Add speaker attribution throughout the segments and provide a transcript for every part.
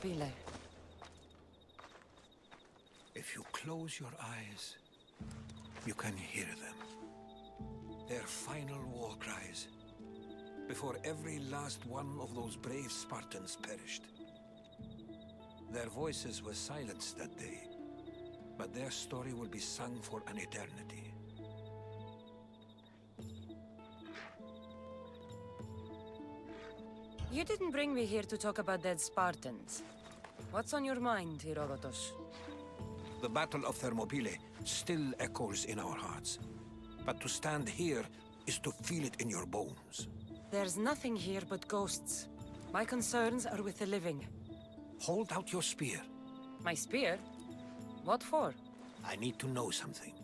Speaker 1: Thermopylae.
Speaker 2: If you close your eyes, you can hear them. Their final war cries, before every last one of those brave Spartans perished. Their voices were silenced that day, but their story will be sung for an eternity.
Speaker 1: You didn't bring me here to talk about dead Spartans. What's on your mind, Herodotus?
Speaker 2: The Battle of Thermopylae still echoes in our hearts. But to stand here is to feel it in your bones.
Speaker 1: There's nothing here but ghosts. My concerns are with the living.
Speaker 2: Hold out your spear.
Speaker 1: My spear? What for?
Speaker 2: I need to know something.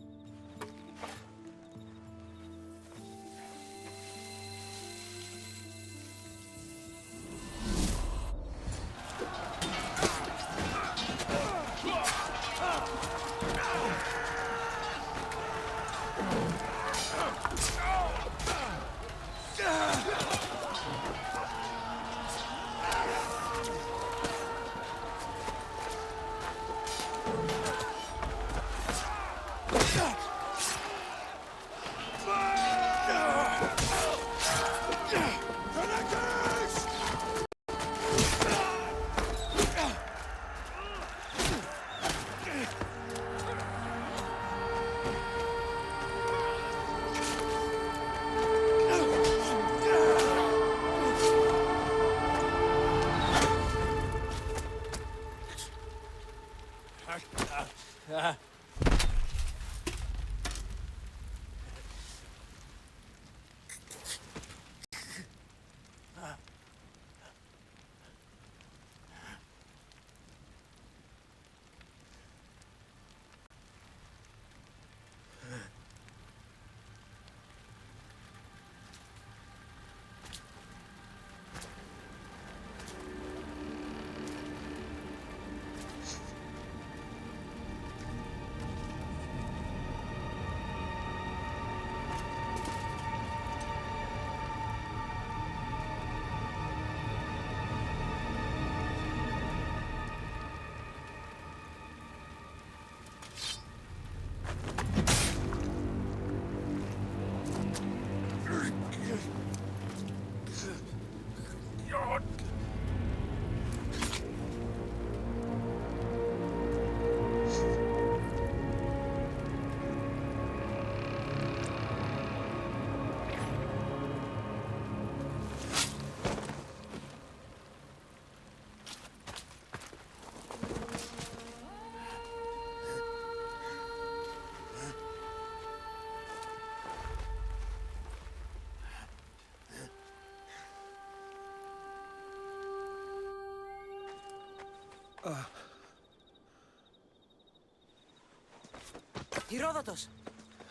Speaker 1: Herodotus!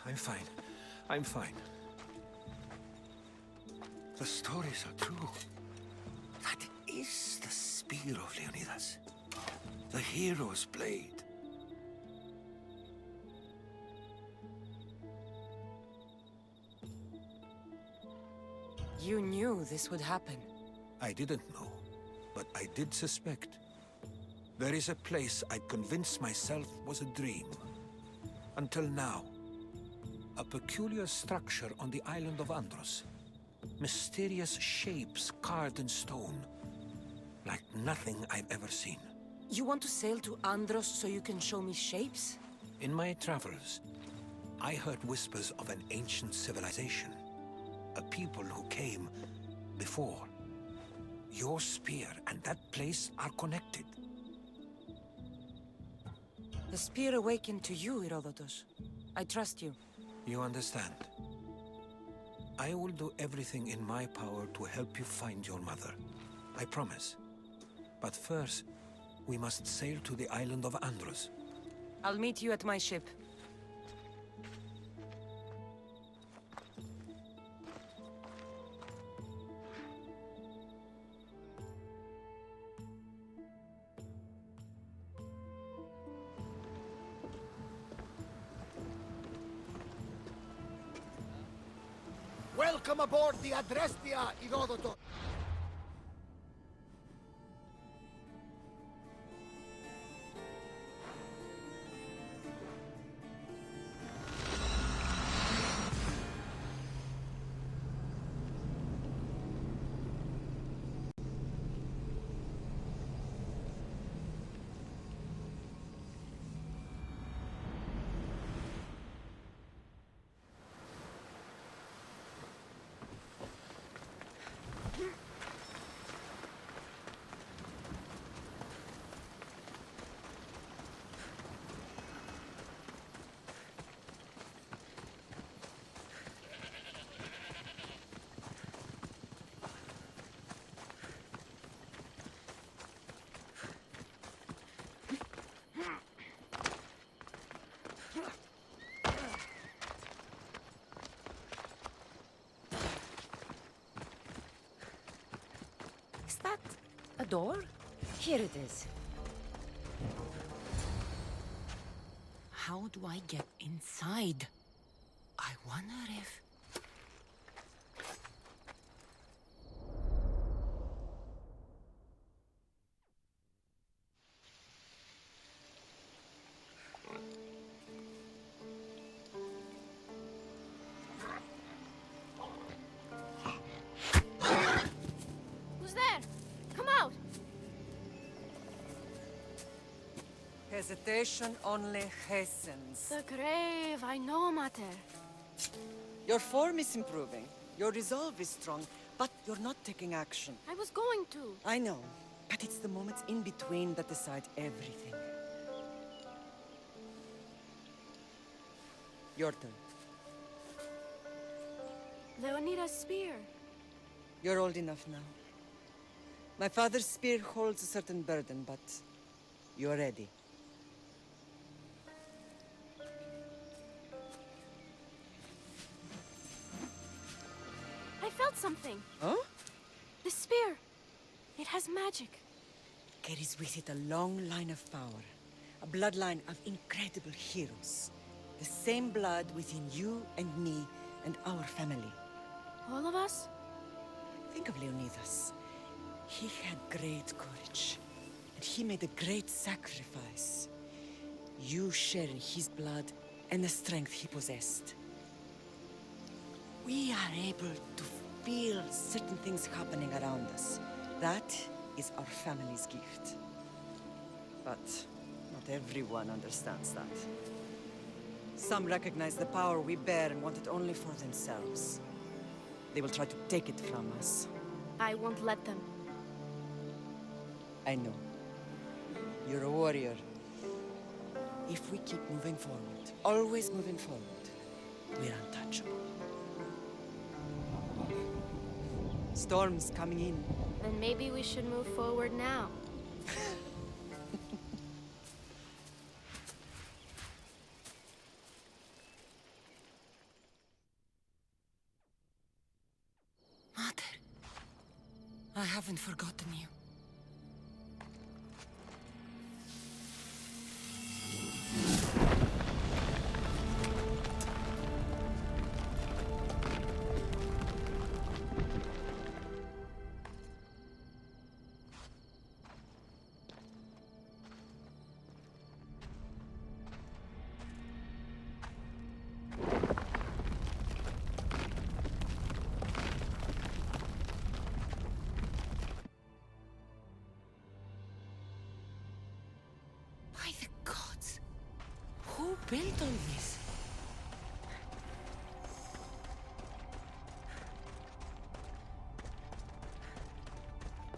Speaker 2: I'm fine. I'm fine. The stories are true. That is the spear of Leonidas. The hero's blade.
Speaker 1: You knew this would happen.
Speaker 2: I didn't know, but I did suspect. There is a place I convinced myself was a dream. Until now. A peculiar structure on the island of Andros. Mysterious shapes carved in stone. Like nothing I've ever seen.
Speaker 1: You want to sail to Andros so you can show me shapes?
Speaker 2: In my travels, I heard whispers of an ancient civilization. A people who came before. Your spear and that place are connected.
Speaker 1: The spear awakened to you, Herodotus. I trust you.
Speaker 2: You understand. I will do everything in my power to help you find your mother. I promise. But first, we must sail to the island of Andros.
Speaker 1: I'll meet you at my ship.
Speaker 3: Welcome aboard the Adrestia, Herodotus!
Speaker 1: that a door? Here it is. How do I get inside? I wonder if...
Speaker 4: Who's there? Come out!
Speaker 5: Hesitation only hastens.
Speaker 4: The grave, I know, Mater.
Speaker 5: Your form is improving. Your resolve is strong, but you're not taking action.
Speaker 4: I was going to.
Speaker 5: I know, but it's the moments in between that decide everything. Your turn.
Speaker 4: Leonida's spear.
Speaker 5: You're old enough now. My father's spear holds a certain burden, but you're ready.
Speaker 4: I felt something.
Speaker 5: Huh?
Speaker 4: The spear. It has magic.
Speaker 5: Carries with it a long line of power. A bloodline of incredible heroes. The same blood within you and me and our family.
Speaker 4: All of us?
Speaker 5: Think of Leonidas. He had great courage. And he made a great sacrifice. You share in his blood and the strength he possessed. We are able to feel certain things happening around us. That is our family's gift. But not everyone understands that. Some recognize the power we bear and want it only for themselves. They will try to take it from us.
Speaker 4: I won't let them.
Speaker 5: I know. You're a warrior. If we keep moving forward, always moving forward, we're untouchable. Storm's coming in.
Speaker 4: Then maybe we should move forward now.
Speaker 1: Mater, I haven't forgotten you. By the gods! Who built all this?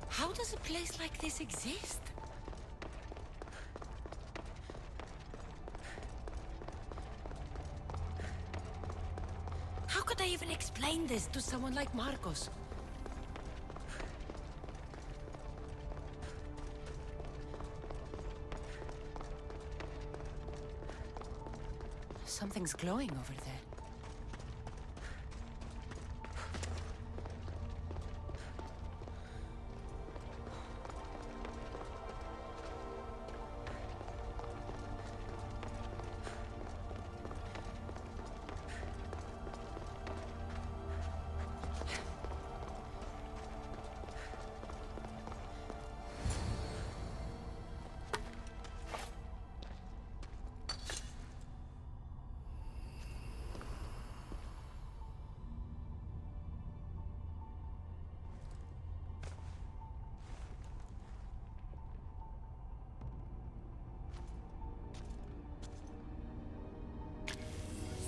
Speaker 1: How does a place like this exist? How could I even explain this to someone like Marcos? Something's glowing over there.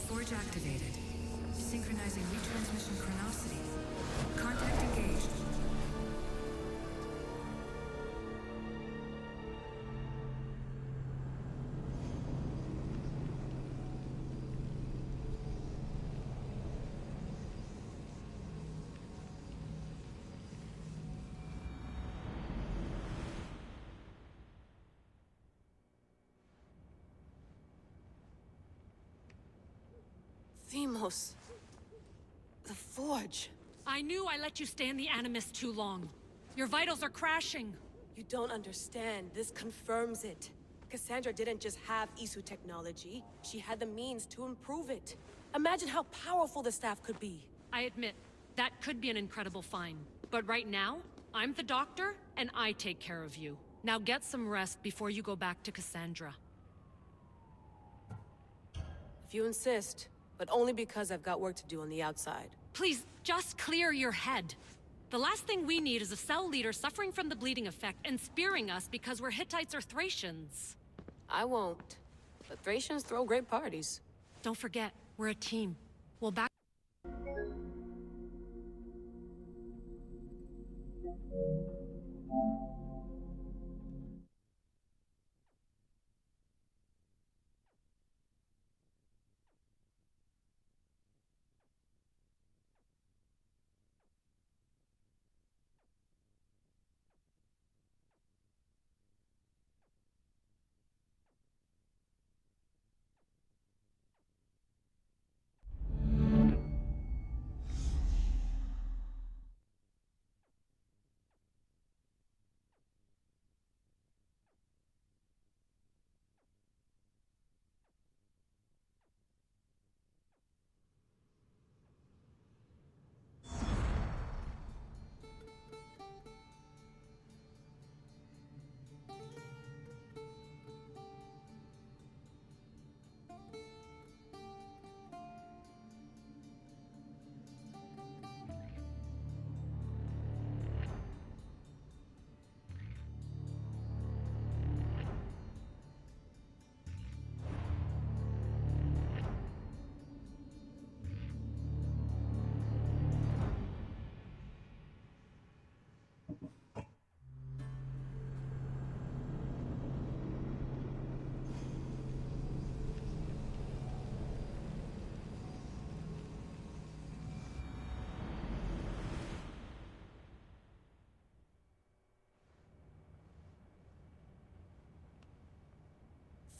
Speaker 6: Forge activated. Synchronizing retransmission chronicity. Contact engaged.
Speaker 1: Themos. The Forge.
Speaker 7: I knew I let you stay in the Animus too long. Your vitals are crashing.
Speaker 8: You don't understand. This confirms it. Cassandra didn't just have Isu technology. She had the means to improve it. Imagine how powerful the staff could be.
Speaker 7: I admit, that could be an incredible find. But right now, I'm the doctor, and I take care of you. Now get some rest before you go back to Cassandra.
Speaker 8: If you insist, but only because I've got work to do on the outside.
Speaker 7: Please, just clear your head. The last thing we need is a cell leader suffering from the bleeding effect and spearing us because we're Hittites or Thracians.
Speaker 8: I won't. But Thracians throw great parties.
Speaker 7: Don't forget, we're a team. We'll back...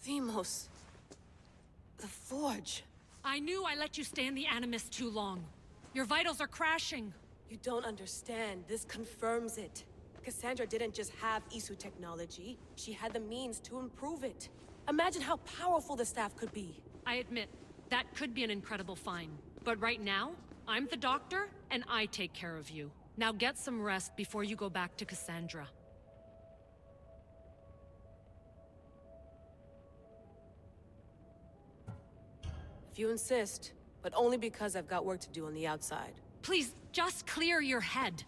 Speaker 8: Themos. The Forge.
Speaker 7: I knew I let you stay in the Animus too long. Your vitals are crashing.
Speaker 8: You don't understand. This confirms it. Cassandra didn't just have Isu technology. She had the means to improve it. Imagine how powerful the staff could be.
Speaker 7: I admit, that could be an incredible find. But right now, I'm the doctor, and I take care of you. Now get some rest before you go back to Cassandra.
Speaker 8: If you insist, but only because I've got work to do on the outside.
Speaker 7: Please, just clear your head.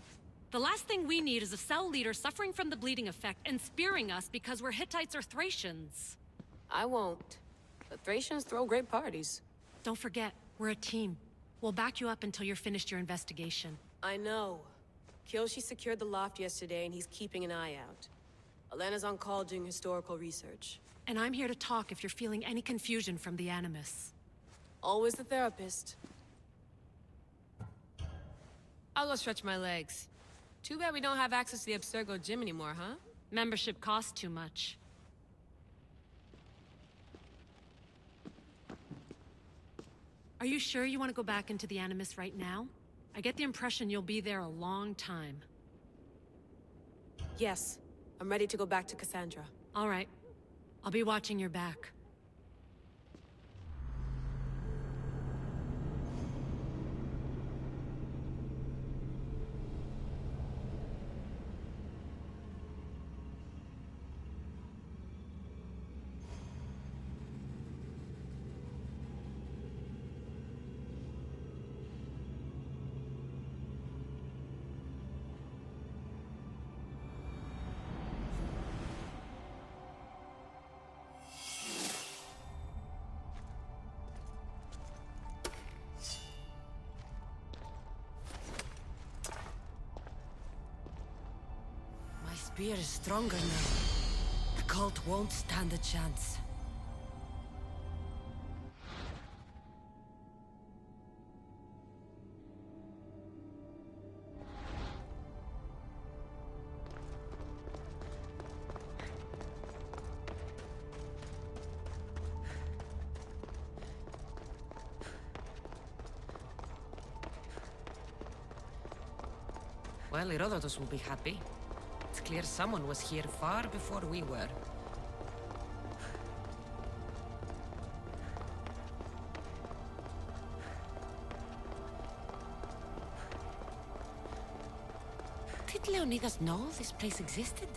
Speaker 7: The last thing we need is a cell leader suffering from the bleeding effect and spearing us because we're Hittites or Thracians.
Speaker 8: I won't. But Thracians throw great parties.
Speaker 7: Don't forget, we're a team. We'll back you up until you're finished your investigation.
Speaker 8: I know. Kyoshi secured the loft yesterday and he's keeping an eye out. Elena's on call doing historical research.
Speaker 7: And I'm here to talk if you're feeling any confusion from the Animus.
Speaker 8: Always the therapist.
Speaker 9: I'll go stretch my legs. Too bad we don't have access to the Abstergo gym anymore, huh?
Speaker 7: Membership costs too much. Are you sure you want to go back into the Animus right now? I get the impression you'll be there a long time.
Speaker 8: Yes. I'm ready to go back to Cassandra.
Speaker 7: All right. I'll be watching your back.
Speaker 1: My spear is stronger now. The cult won't stand a chance. Well, Herodotus will be happy. It's clear someone was here far before we were. Did Leonidas know this place existed?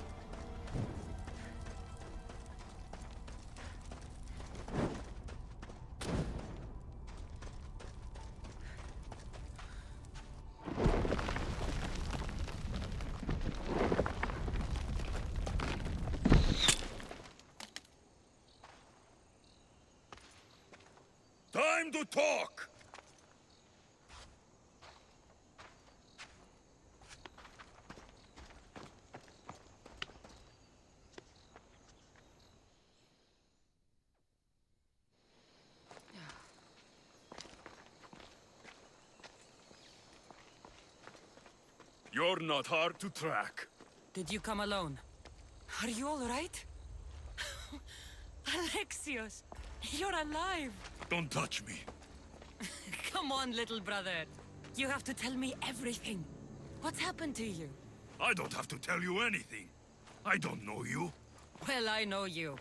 Speaker 3: Time to talk! You're not hard to track.
Speaker 1: Did you come alone? Are you all right? Alexios, you're alive!
Speaker 3: Don't touch me.
Speaker 1: Come on, little brother. You have to tell me everything. What's happened to you?
Speaker 3: I don't have to tell you anything. I don't know you.
Speaker 1: Well, I know you.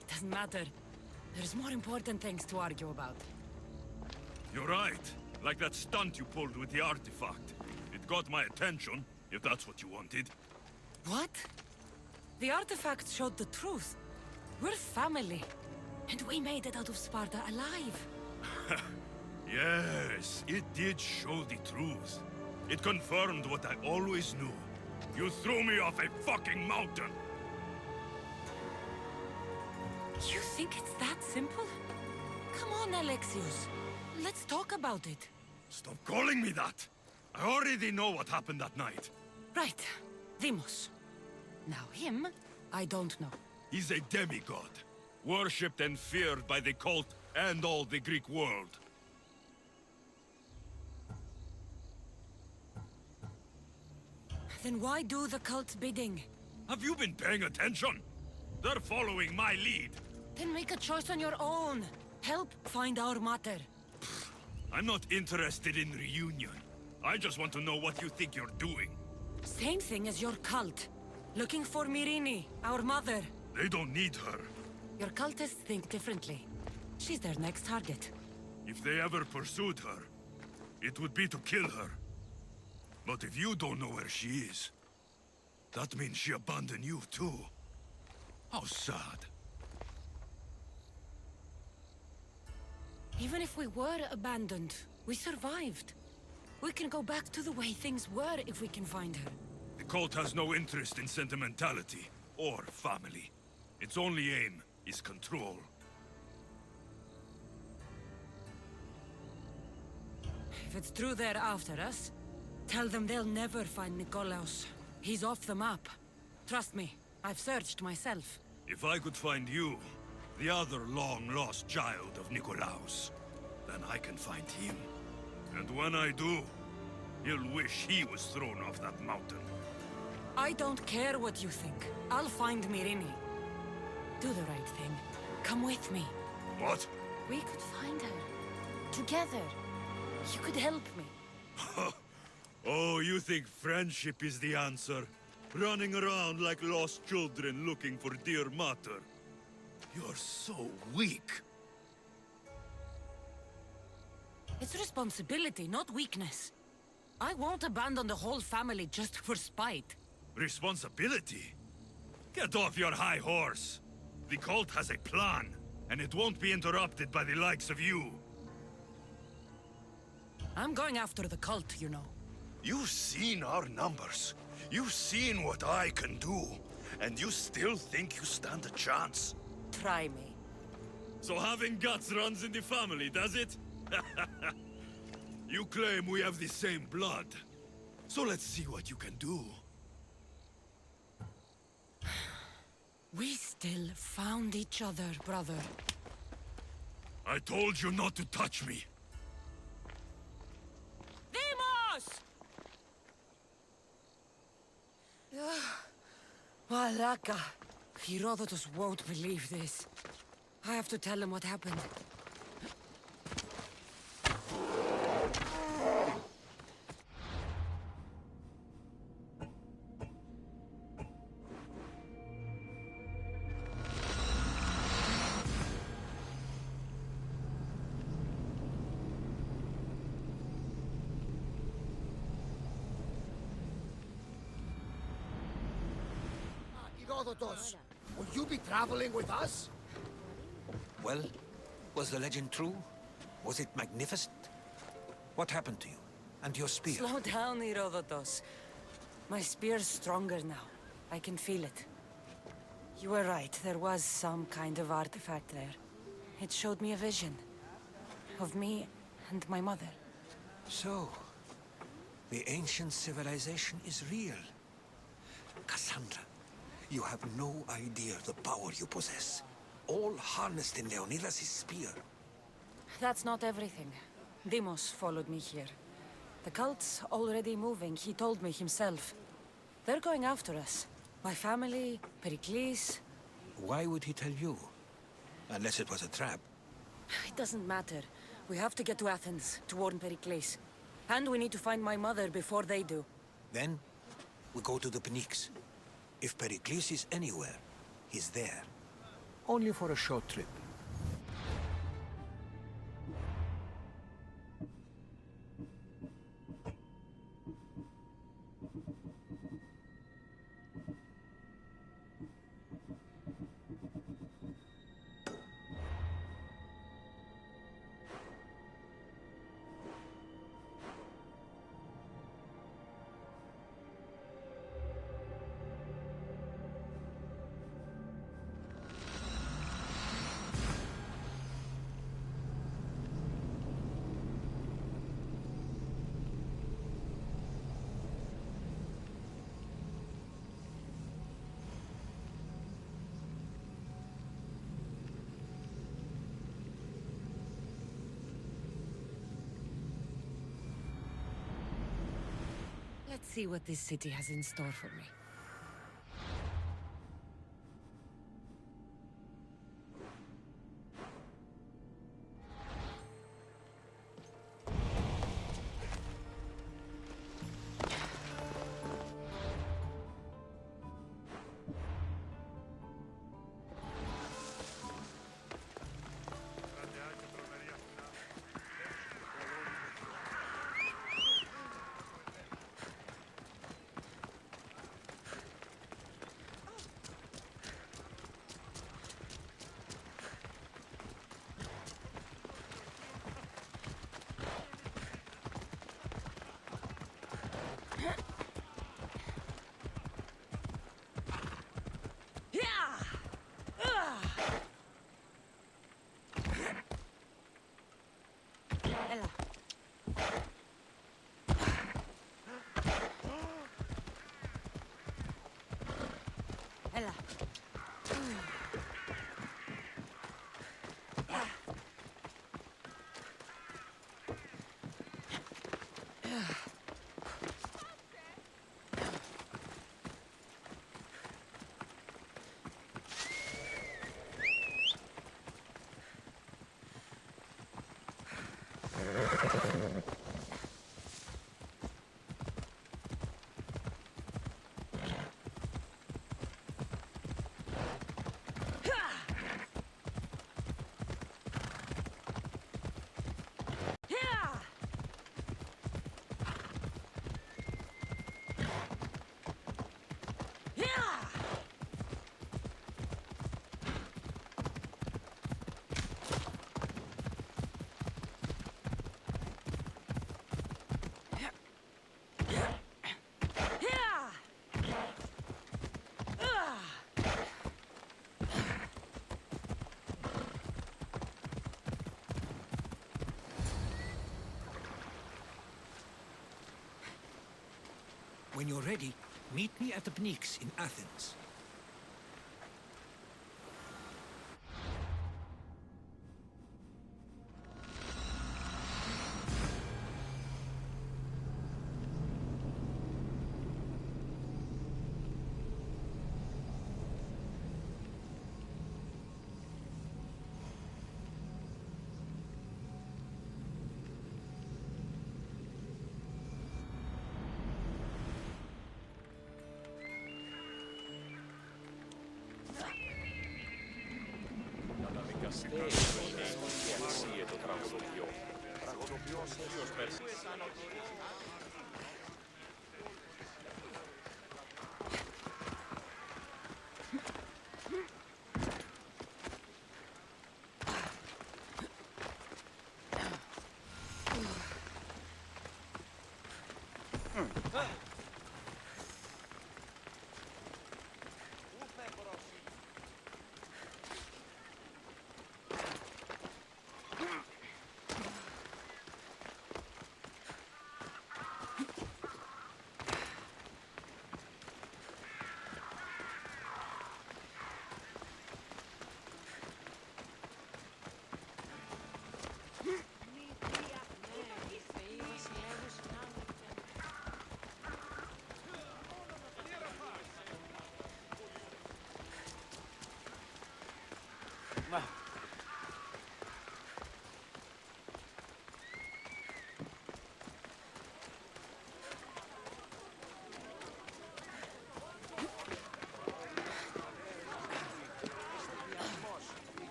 Speaker 1: It doesn't matter. There's more important things to argue about.
Speaker 3: You're right. Like that stunt you pulled with the artifact. It got my attention, if that's what you wanted.
Speaker 1: What? The artifact showed the truth. We're family. And we made it out of Sparta alive.
Speaker 3: Yes, it did show the truth. It confirmed what I always knew. You threw me off a fucking mountain!
Speaker 1: You think it's that simple? Come on, Alexios. Let's talk about it.
Speaker 3: Stop calling me that! I already know what happened that night.
Speaker 1: Right. Deimos. Now him, I don't know.
Speaker 3: He's a demigod. Worshipped and feared by the cult and all the Greek world.
Speaker 1: Then why do the cult's bidding?
Speaker 3: Have you been paying attention? They're following my lead.
Speaker 1: Then make a choice on your own. Help find our mater.
Speaker 3: I'm not interested in reunion. I just want to know what you think you're doing.
Speaker 1: Same thing as your cult. Looking for Myrine, our mother.
Speaker 3: They don't need her.
Speaker 1: Your cultists think differently. She's their next target.
Speaker 3: If they ever pursued her, it would be to kill her. But if you don't know where she is, that means she abandoned you too. How sad.
Speaker 1: Even if we were abandoned, we survived. We can go back to the way things were if we can find her.
Speaker 3: The cult has no interest in sentimentality or family. Its only aim is control.
Speaker 1: If it's true they're after us, tell them they'll never find Nikolaos. He's off the map. Trust me, I've searched myself.
Speaker 3: If I could find you, the other long-lost child of Nikolaos, then I can find him. And when I do, he'll wish he was thrown off that mountain.
Speaker 1: I don't care what you think. I'll find Myrine. Do the right thing. Come with me.
Speaker 3: What?
Speaker 1: We could find her. Together. You could help me.
Speaker 3: Oh, you think friendship is the answer? Running around like lost children looking for dear mater. You're so weak.
Speaker 1: It's responsibility, not weakness. I won't abandon the whole family just for spite.
Speaker 3: Responsibility? Get off your high horse. The cult has a plan, and it won't be interrupted by the likes of you.
Speaker 1: I'm going after the cult, you know.
Speaker 3: You've seen our numbers. You've seen what I can do. And you still think you stand a chance?
Speaker 1: Try me.
Speaker 3: So having guts runs in the family, does it? You claim we have the same blood. So let's see what you can do.
Speaker 1: We still found each other, brother.
Speaker 3: I told you not to touch me.
Speaker 1: Deimos! Malaka. Herodotus won't believe this. I have to tell him what happened.
Speaker 10: Herodotus? Will you be traveling with us?
Speaker 2: Well, was the legend true? Was it magnificent? What happened to you? And your spear?
Speaker 1: Slow down, Herodotus. My spear's stronger now. I can feel it. You were right, there was some kind of artifact there. It showed me a vision. Of me and my mother.
Speaker 2: So, the ancient civilization is real. Cassandra, you have no idea the power you possess. All harnessed in Leonidas' spear.
Speaker 1: That's not everything. Deimos followed me here. The cult's already moving, he told me himself. They're going after us. My family, Pericles.
Speaker 2: Why would he tell you? Unless it was a trap.
Speaker 1: It doesn't matter. We have to get to Athens, to warn Pericles. And we need to find my mother before they do.
Speaker 2: Then, we go to the Pnyx. If Pericles is anywhere, he's there. Only for a short trip.
Speaker 1: Let's see what this city has in store for me.
Speaker 2: When you're ready, meet me at the Pnyx in Athens.
Speaker 10: The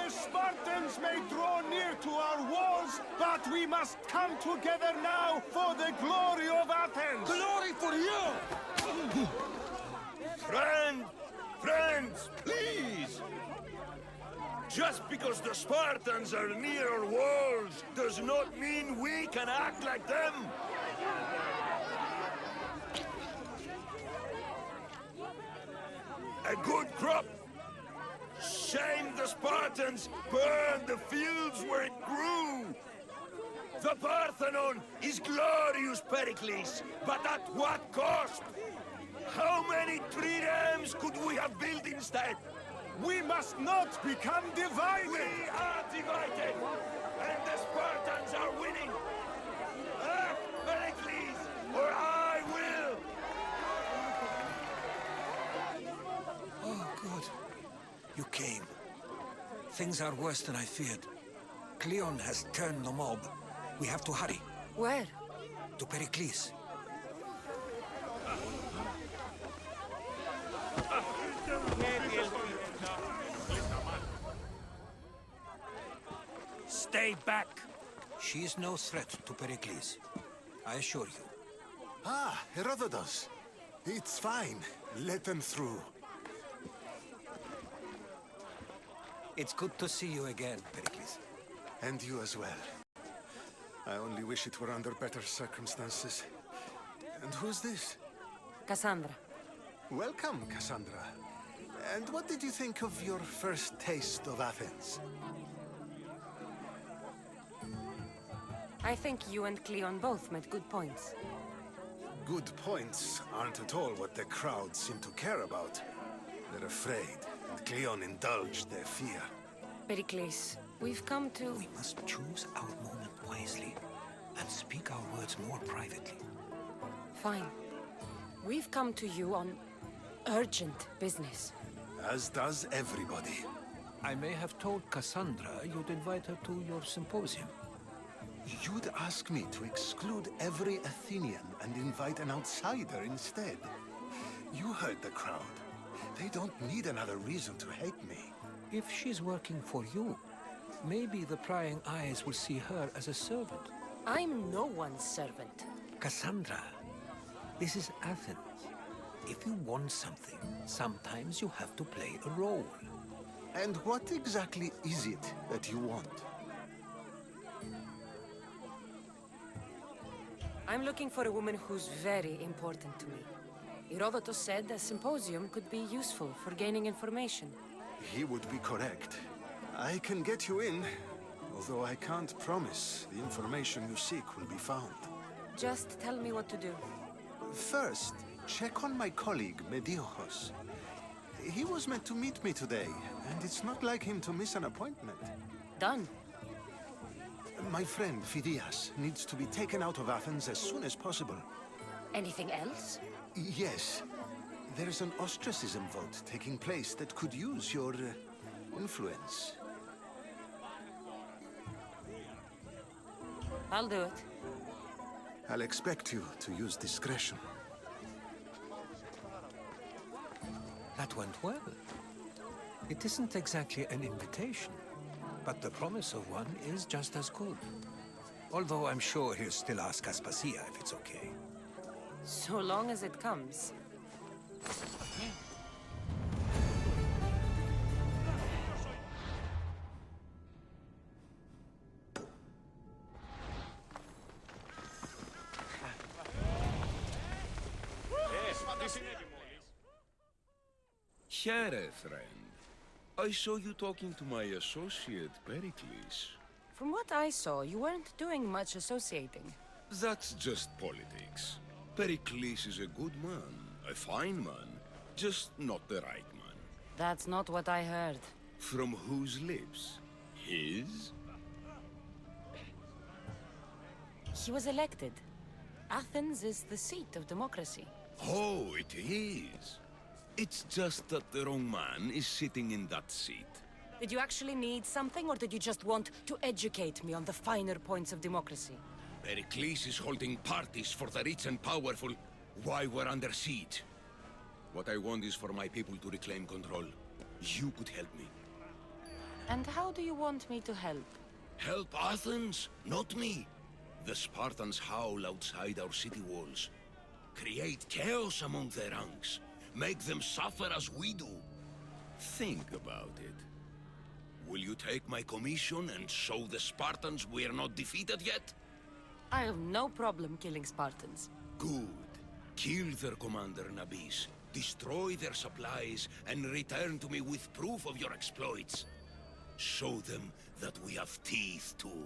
Speaker 10: Spartans may draw near to our walls, but we must come together now for the glory of Athens!
Speaker 2: Glory for you!
Speaker 3: Friends, please! Just because the Spartans are near our walls does not mean we can act like them! A good crop! Shame the Spartans burned the fields where it grew! The Parthenon is glorious, Pericles, but at what cost? How many triremes could we have built instead?
Speaker 10: We must not become divided!
Speaker 3: We are divided, and the Spartans are winning! Act, Pericles, or I will!
Speaker 2: Oh, good. You came. Things are worse than I feared. Cleon has turned the mob. We have to hurry.
Speaker 1: Where?
Speaker 2: To Pericles. Stay back! She is no threat to Pericles. I assure you.
Speaker 10: Ah, Herodotus. It's fine. Let them through.
Speaker 2: It's good to see you again, Pericles.
Speaker 10: And you as well. I only wish it were under better circumstances. And who's this?
Speaker 1: Cassandra.
Speaker 10: Welcome, Cassandra. And what did you think of your first taste of Athens?
Speaker 1: I think you and Cleon both made good points.
Speaker 10: Good points aren't at all what the crowd seem to care about. They're afraid, and Cleon indulged their fear.
Speaker 1: Pericles, we've come to...
Speaker 2: We must choose our moment wisely and speak our words more privately.
Speaker 1: Fine. We've come to you on urgent business.
Speaker 10: As does everybody.
Speaker 2: I may have told Cassandra you'd invite her to your symposium.
Speaker 10: You'd ask me to exclude every Athenian and invite an outsider instead. You heard the crowd. They don't need another reason to hate me.
Speaker 2: If she's working for you, maybe the prying eyes will see her as a servant.
Speaker 1: I'm no one's servant.
Speaker 2: Cassandra, this is Athens. If you want something, sometimes you have to play a role.
Speaker 10: And what exactly is it that you want?
Speaker 1: I'm looking for a woman who's very important to me. Herodotus said a symposium could be useful for gaining information.
Speaker 10: He would be correct. I can get you in, although I can't promise the information you seek will be found.
Speaker 1: Just tell me what to do.
Speaker 10: First, check on my colleague, Mediochos. He was meant to meet me today, and it's not like him to miss an appointment.
Speaker 1: Done.
Speaker 10: My friend, Phidias, needs to be taken out of Athens as soon as possible.
Speaker 1: Anything else?
Speaker 10: Yes. There's an ostracism vote taking place that could use your influence.
Speaker 1: I'll do it.
Speaker 10: I'll expect you to use discretion.
Speaker 2: That went well. It isn't exactly an invitation, but the promise of one is just as good. Although I'm sure he'll still ask Aspasia if it's okay.
Speaker 1: So long as it comes.
Speaker 11: Here, friend. I saw you talking to my associate, Pericles.
Speaker 1: From what I saw, you weren't doing much associating.
Speaker 11: That's just politics. Pericles is a good man, a fine man, just not the right man.
Speaker 1: That's not what I heard.
Speaker 11: From whose lips? His?
Speaker 1: He was elected. Athens is the seat of democracy.
Speaker 11: Oh, it is. It's just that the wrong man is sitting in that seat.
Speaker 1: Did you actually need something, or did you just want to educate me on the finer points of democracy?
Speaker 11: Pericles is holding parties for the rich and powerful while we're under siege. What I want is for my people to reclaim control. You could help me.
Speaker 1: And how do you want me to help?
Speaker 11: Help Athens, not me. The Spartans howl outside our city walls. Create chaos among their ranks. Make them suffer as we do. Think about it. Will you take my commission and show the Spartans we are not defeated yet?
Speaker 1: I have no problem killing Spartans.
Speaker 11: Good. Kill their commander Nabis, destroy their supplies, and return to me with proof of your exploits. Show them that we have teeth too.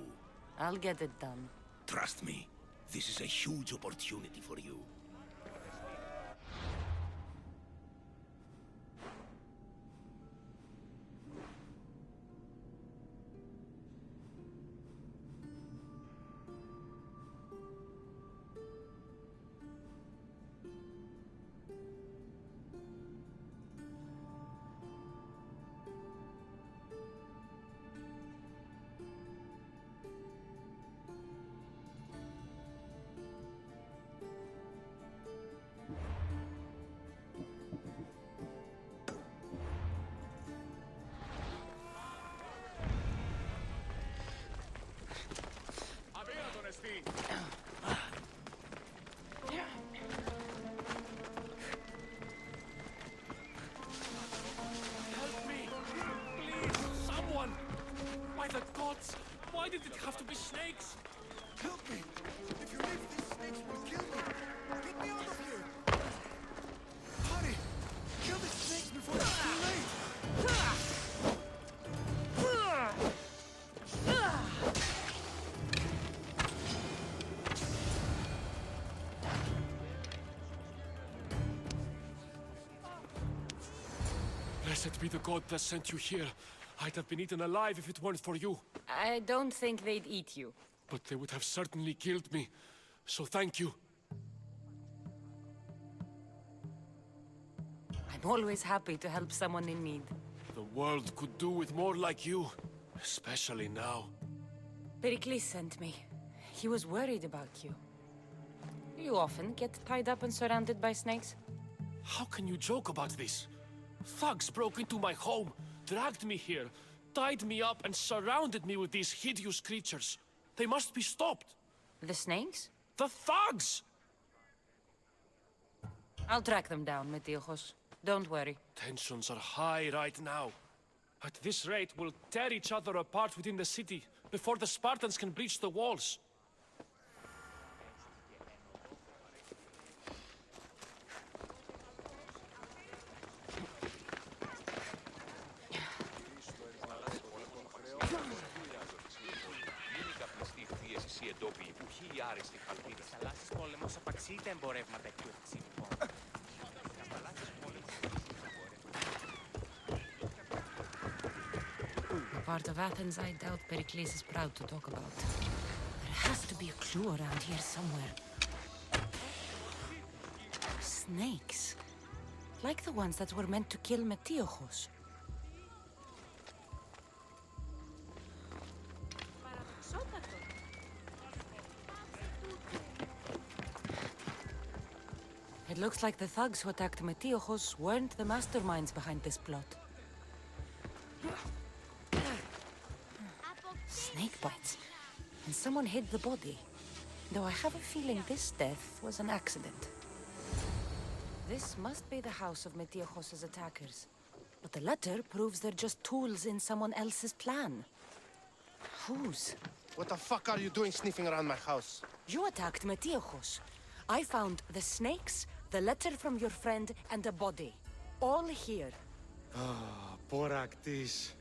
Speaker 1: I'll get it done.
Speaker 11: Trust me, this is a huge opportunity for you.
Speaker 12: Help me! Please, someone! By the gods! Why did it have to be snakes?
Speaker 10: Help me! If you leave, these snakes will kill me! Get me out of here! Hurry! Kill the snakes before it's too late!
Speaker 12: Blessed be the god that sent you here. I'd have been eaten alive if it weren't for you.
Speaker 1: I don't think they'd eat you.
Speaker 12: But they would have certainly killed me. So thank you.
Speaker 1: I'm always happy to help someone in need.
Speaker 12: The world could do with more like you. Especially now.
Speaker 1: Pericles sent me. He was worried about you. You often get tied up and surrounded by snakes?
Speaker 12: How can you joke about this? Thugs broke into my home, dragged me here, tied me up and surrounded me with these hideous creatures. They must be stopped.
Speaker 1: The snakes?
Speaker 12: The thugs!
Speaker 1: I'll track them down, Metiochos. Don't worry.
Speaker 12: Tensions are high right now. At this rate, we'll tear each other apart within the city before the Spartans can breach the walls.
Speaker 1: The part of Athens I doubt Pericles is proud to talk about. There has to be a clue around here somewhere. Snakes. Like the ones that were meant to kill Metiochos. It looks like the thugs who attacked Metiochos weren't the masterminds behind this plot. Snake bites. And someone hid the body. Though I have a feeling this death was an accident. This must be the house of Metiochos' attackers. But the letter proves they're just tools in someone else's plan. Whose?
Speaker 13: What the fuck are you doing sniffing around my house?
Speaker 1: You attacked Metiochos. I found the snakes, the letter from your friend, and a body. All here.
Speaker 13: Ah, poor Actis.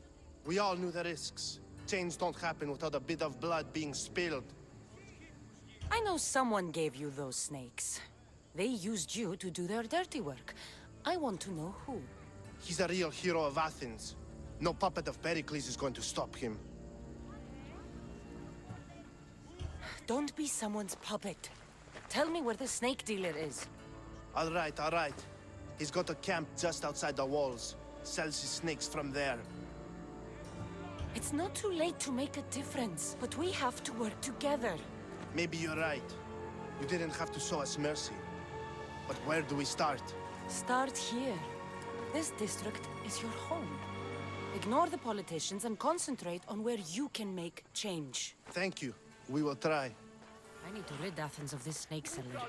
Speaker 13: We all knew the risks. Change don't happen without a bit of blood being spilled.
Speaker 1: I know someone gave you those snakes. They used you to do their dirty work. I want to know who.
Speaker 13: He's a real hero of Athens. No puppet of Pericles is going to stop him.
Speaker 1: Don't be someone's puppet. Tell me where the snake dealer is.
Speaker 13: All right, all right. He's got a camp just outside the walls. Sells his snakes from there.
Speaker 1: It's not too late to make a difference, but we have to work together.
Speaker 13: Maybe you're right. You didn't have to show us mercy. But where do we start?
Speaker 1: Start here. This district is your home. Ignore the politicians and concentrate on where you can make change.
Speaker 13: Thank you. We will try.
Speaker 1: I need to rid Athens of this snake seller.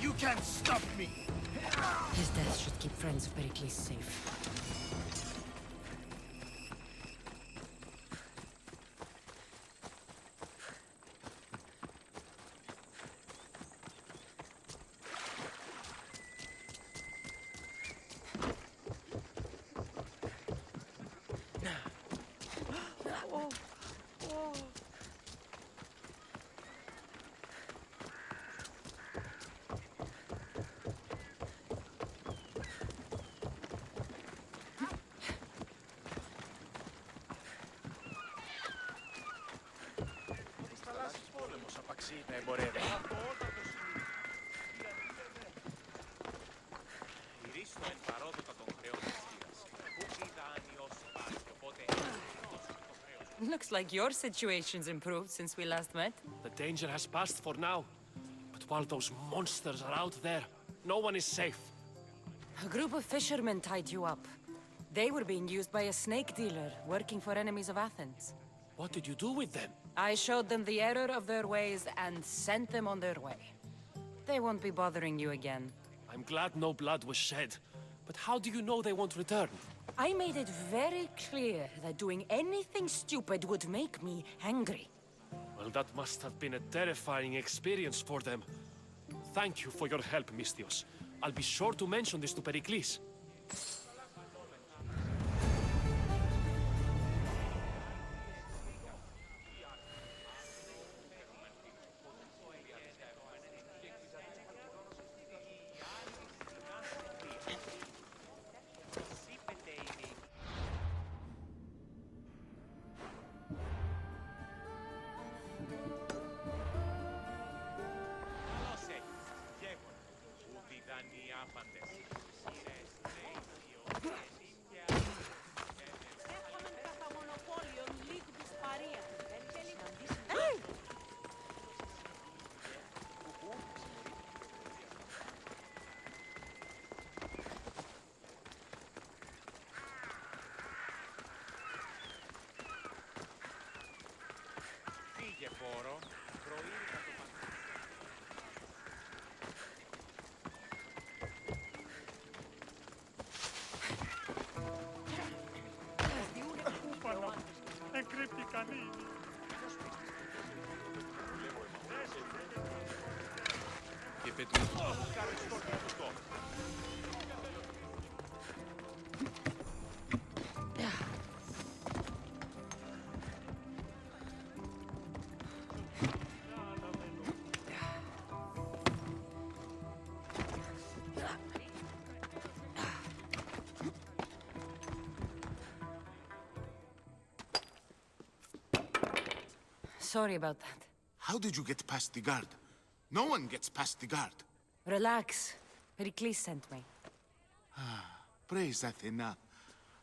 Speaker 13: You can't stop me!
Speaker 1: His death should keep friends of Pericles safe. Looks like your situation's improved since we last met.
Speaker 12: The danger has passed for now. But while those monsters are out there, no one is safe.
Speaker 1: A group of fishermen tied you up. They were being used by a snake dealer working for enemies of Athens.
Speaker 12: What did you do with them?
Speaker 1: I showed them the error of their ways and sent them on their way. They won't be bothering you again.
Speaker 12: I'm glad no blood was shed. But how do you know they won't return?
Speaker 1: I made it very clear that doing anything stupid would make me angry.
Speaker 12: Well, that must have been a terrifying experience for them. Thank you for your help, Misthios. I'll be sure to mention this to Pericles.
Speaker 1: Sorry about that.
Speaker 10: How did you get past the guard? No one gets past the guard.
Speaker 1: Relax. Pericles sent me.
Speaker 10: Praise Athena.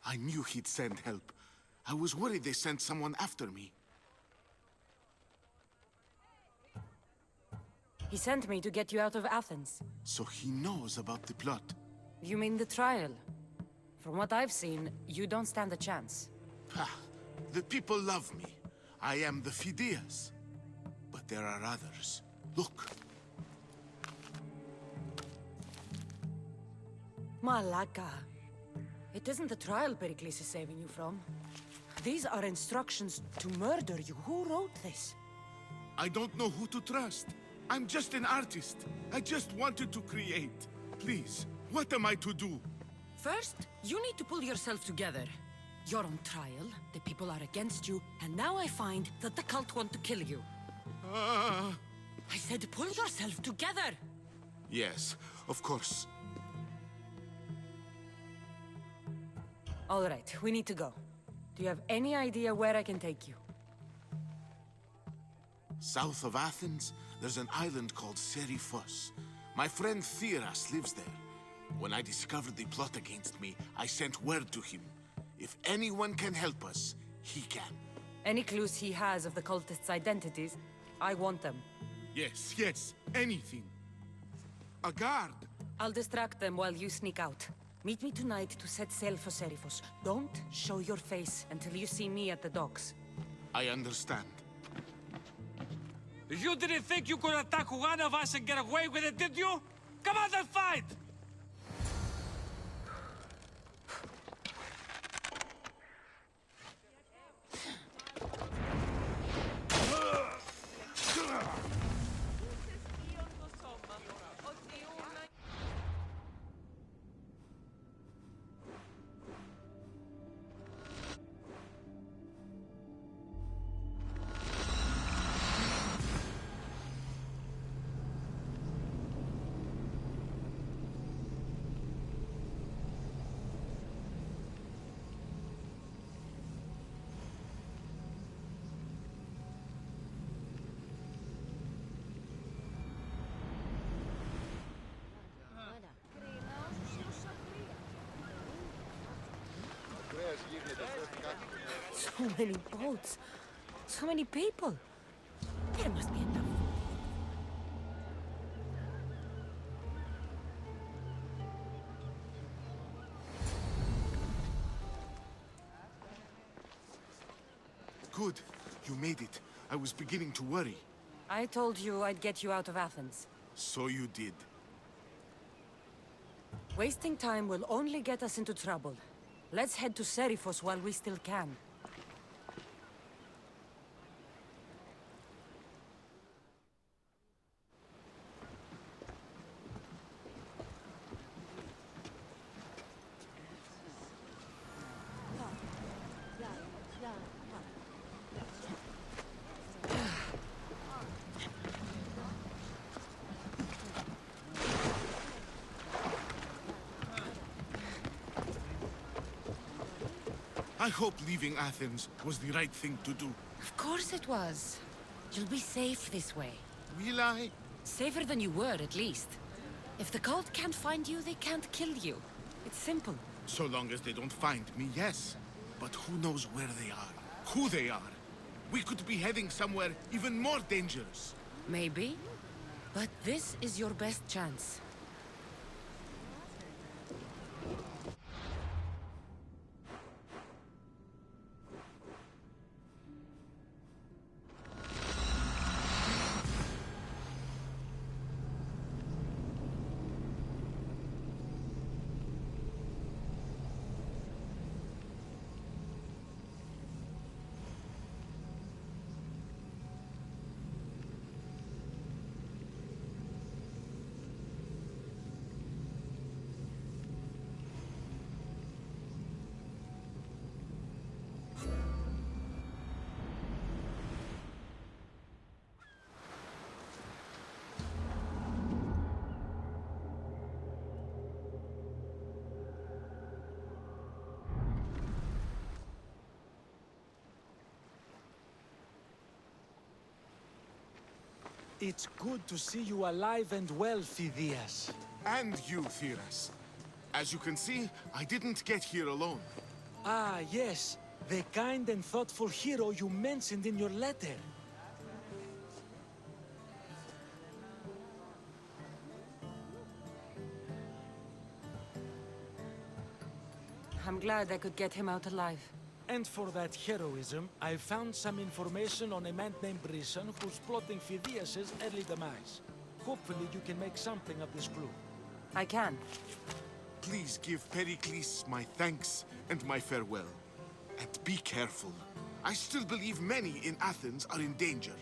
Speaker 10: I knew he'd send help. I was worried they sent someone after me.
Speaker 1: He sent me to get you out of Athens.
Speaker 14: So he knows about the plot.
Speaker 1: You mean the trial? From what I've seen, you don't stand a chance.
Speaker 14: Ha! The people love me. I am the Phidias. But there are others. Look.
Speaker 1: Malaka. It isn't the trial Pericles is saving you from. These are instructions to murder you. Who wrote this?
Speaker 14: I don't know who to trust. I'm just an artist. I just wanted to create. Please, what am I to do?
Speaker 1: First, you need to pull yourself together. You're on trial, the people are against you, and now I find that the cult want to kill you. I said pull yourself together!
Speaker 14: Yes, of course.
Speaker 1: All right, we need to go. Do you have any idea where I can take you?
Speaker 14: South of Athens, there's an island called Seriphos. My friend Theras lives there. When I discovered the plot against me, I sent word to him. If anyone can help us, he can.
Speaker 1: Any clues he has of the cultists' identities, I want them.
Speaker 14: Yes, yes, anything. A guard!
Speaker 1: I'll distract them while you sneak out. Meet me tonight to set sail for Seriphos. Don't show your face until you see me at the docks.
Speaker 14: I understand.
Speaker 15: You didn't think you could attack one of us and get away with it, did you? Come on and fight!
Speaker 1: So many boats. So many people. There must be enough.
Speaker 14: Good. You made it. I was beginning to worry.
Speaker 1: I told you I'd get you out of Athens.
Speaker 14: So you did.
Speaker 1: Wasting time will only get us into trouble. Let's head to Seriphos while we still can.
Speaker 14: I hope leaving Athens was the right thing to do.
Speaker 1: Of course it was. You'll be safe this way.
Speaker 14: Will I?
Speaker 1: Safer than you were, at least. If the cult can't find you, they can't kill you. It's simple.
Speaker 14: So long as they don't find me, yes. But who knows where they are? Who they are? We could be heading somewhere even more dangerous.
Speaker 1: Maybe. But this is your best chance.
Speaker 15: It's good to see you alive and well, Phidias.
Speaker 14: And you, Theras. As you can see, I didn't get here alone.
Speaker 15: Ah, yes. The kind and thoughtful hero you mentioned in your letter.
Speaker 1: I'm glad I could get him out alive.
Speaker 15: And for that heroism, I found some information on a man named Brisson who's plotting Phidias' early demise. Hopefully you can make something of this clue.
Speaker 1: I can.
Speaker 14: Please give Pericles my thanks and my farewell. And be careful. I still believe many in Athens are in danger.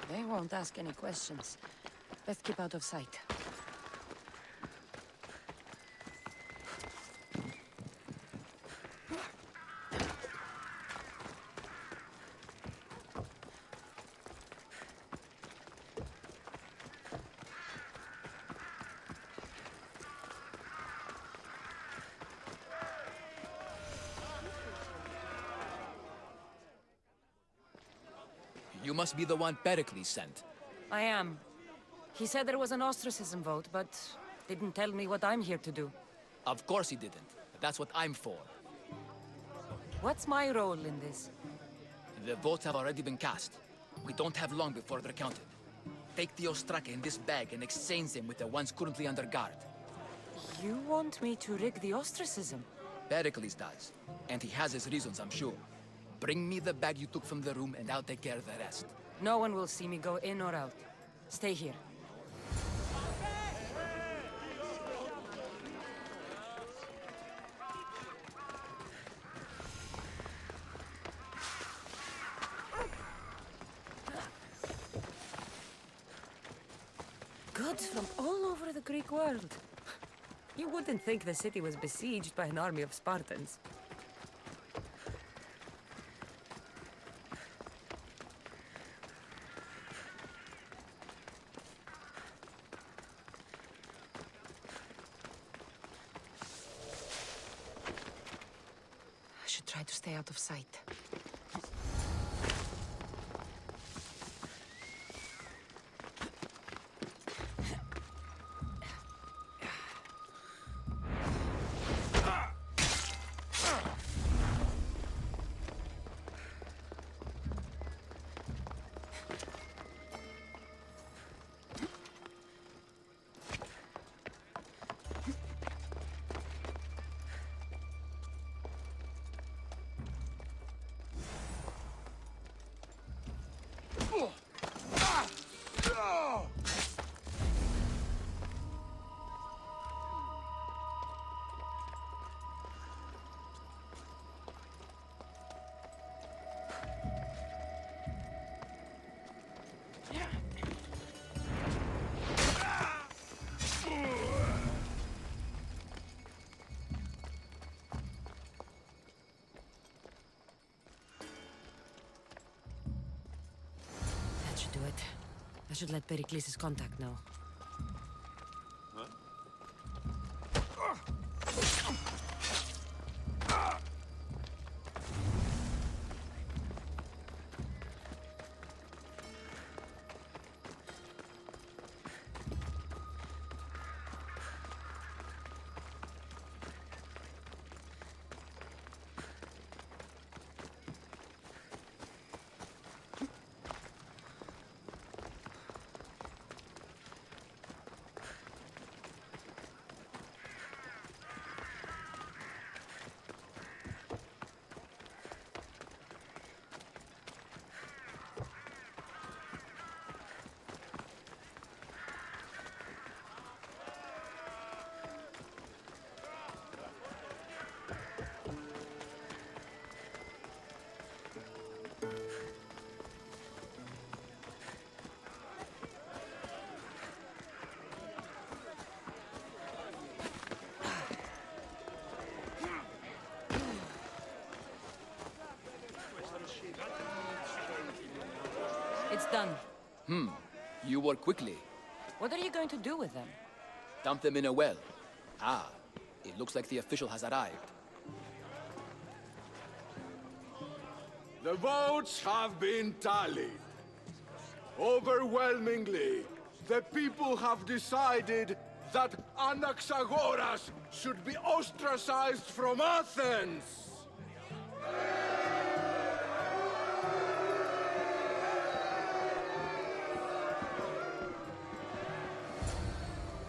Speaker 1: They won't ask any questions. Best keep out of sight.
Speaker 16: You must be the one Pericles sent.
Speaker 1: I am. He said there was an ostracism vote, but didn't tell me what I'm here to do.
Speaker 16: Of course he didn't. That's what I'm for.
Speaker 1: What's my role in this?
Speaker 16: The votes have already been cast. We don't have long before they're counted. Take the Ostraka in this bag and exchange them with the ones currently under guard.
Speaker 1: You want me to rig the ostracism?
Speaker 16: Pericles does. And he has his reasons, I'm sure. Bring me the bag you took from the room and I'll take care of the rest.
Speaker 1: No one will see me go in or out. Stay here. Goods from all over the Greek world. You wouldn't think the city was besieged by an army of Spartans. I should try to stay out of sight. That should do it. I should let Pericles' contact know. It's done.
Speaker 16: You work quickly.
Speaker 1: What are you going to do with them?
Speaker 16: Dump them in a well. Ah, it looks like the official has arrived.
Speaker 17: The votes have been tallied. Overwhelmingly, the people have decided that Anaxagoras should be ostracized from Athens!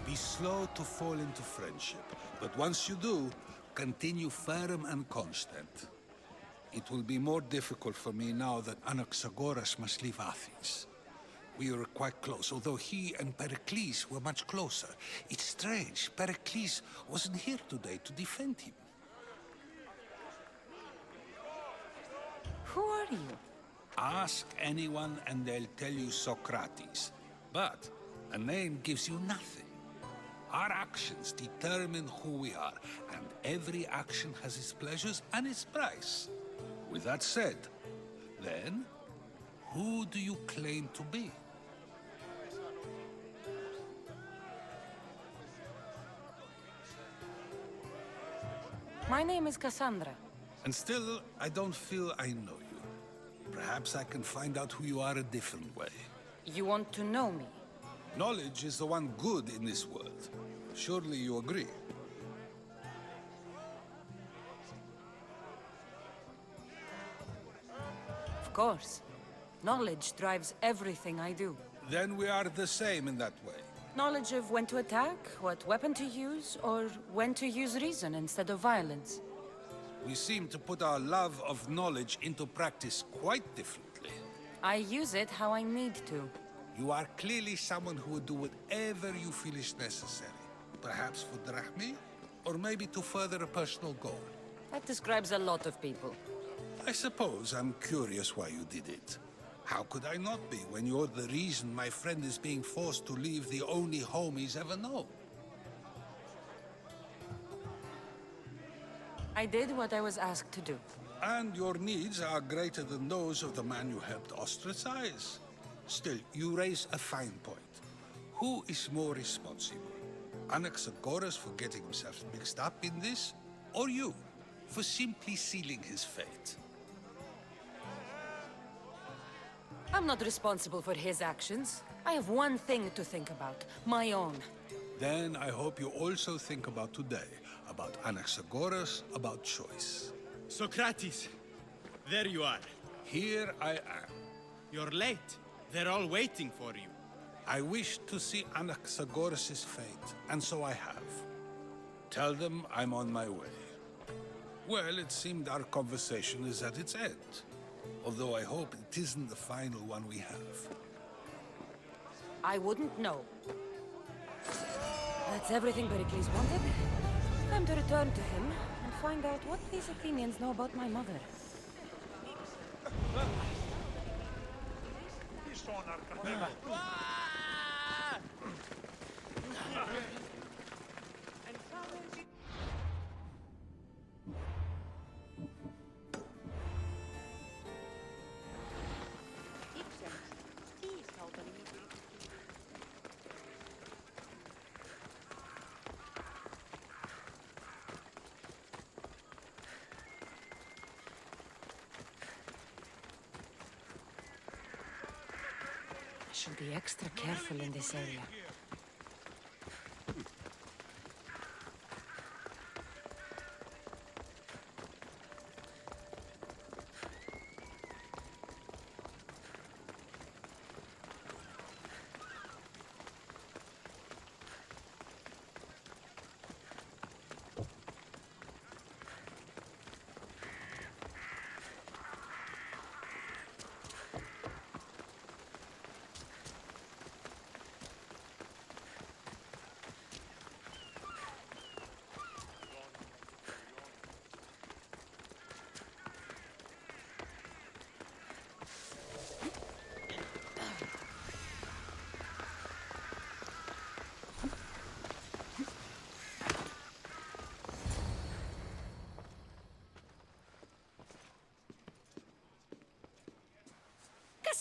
Speaker 2: Be slow to fall into friendship, but once you do, continue firm and constant. It will be more difficult for me now that Anaxagoras must leave Athens. We were quite close, although he and Pericles were much closer. It's strange, Pericles wasn't here today to defend him.
Speaker 1: Who are you?
Speaker 2: Ask anyone and they'll tell you Socrates. But a name gives you nothing. Our actions determine who we are, and every action has its pleasures and its price. With that said, then, who do you claim to be?
Speaker 1: My name is Cassandra.
Speaker 2: And still, I don't feel I know you. Perhaps I can find out who you are a different way.
Speaker 1: You want to know me?
Speaker 2: Knowledge is the one good in this world. Surely you agree?
Speaker 1: Of course. Knowledge drives everything I do.
Speaker 2: Then we are the same in that way.
Speaker 1: Knowledge of when to attack, what weapon to use, or when to use reason instead of violence.
Speaker 2: We seem to put our love of knowledge into practice quite differently.
Speaker 1: I use it how I need to.
Speaker 2: You are clearly someone who would do whatever you feel is necessary. Perhaps for drachmi, or maybe to further a personal goal.
Speaker 1: That describes a lot of people.
Speaker 2: I suppose I'm curious why you did it. How could I not be when you're the reason my friend is being forced to leave the only home he's ever known?
Speaker 1: I did what I was asked to do.
Speaker 2: And your needs are greater than those of the man you helped ostracize. Still, you raise a fine point. Who is more responsible? Anaxagoras for getting himself mixed up in this? Or you, for simply sealing his fate?
Speaker 1: I'm not responsible for his actions. I have one thing to think about, my own.
Speaker 2: Then I hope you also think about today, about Anaxagoras, about choice.
Speaker 18: Socrates, there you are.
Speaker 2: Here I am.
Speaker 18: You're late. They're all waiting for you.
Speaker 2: I wish to see Anaxagoras' fate, and so I have. Tell them I'm on my way. Well, it seemed our conversation is at its end. Although I hope it isn't the final one we have.
Speaker 1: I wouldn't know. That's everything Pericles wanted. Time to return to him and find out what these Athenians know about my mother. I should be extra careful in this area.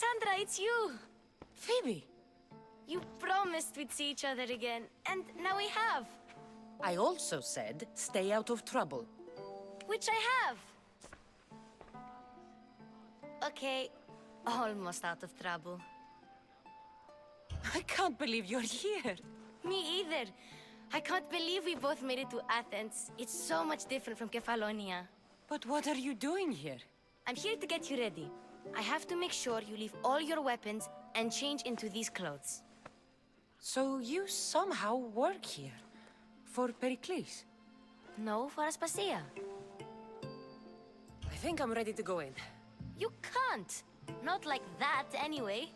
Speaker 19: Cassandra, it's you!
Speaker 1: Phoebe!
Speaker 19: You promised we'd see each other again, and now we have.
Speaker 1: I also said, stay out of trouble.
Speaker 19: Which I have. Okay, almost out of trouble.
Speaker 1: I can't believe you're here.
Speaker 19: Me either. I can't believe we both made it to Athens. It's so much different from Kefalonia.
Speaker 1: But what are you doing here?
Speaker 19: I'm here to get you ready. I have to make sure you leave all your weapons and change into these clothes.
Speaker 1: So you somehow work here? For Pericles?
Speaker 19: No, for Aspasia.
Speaker 1: I think I'm ready to go in.
Speaker 19: You can't! Not like that, anyway.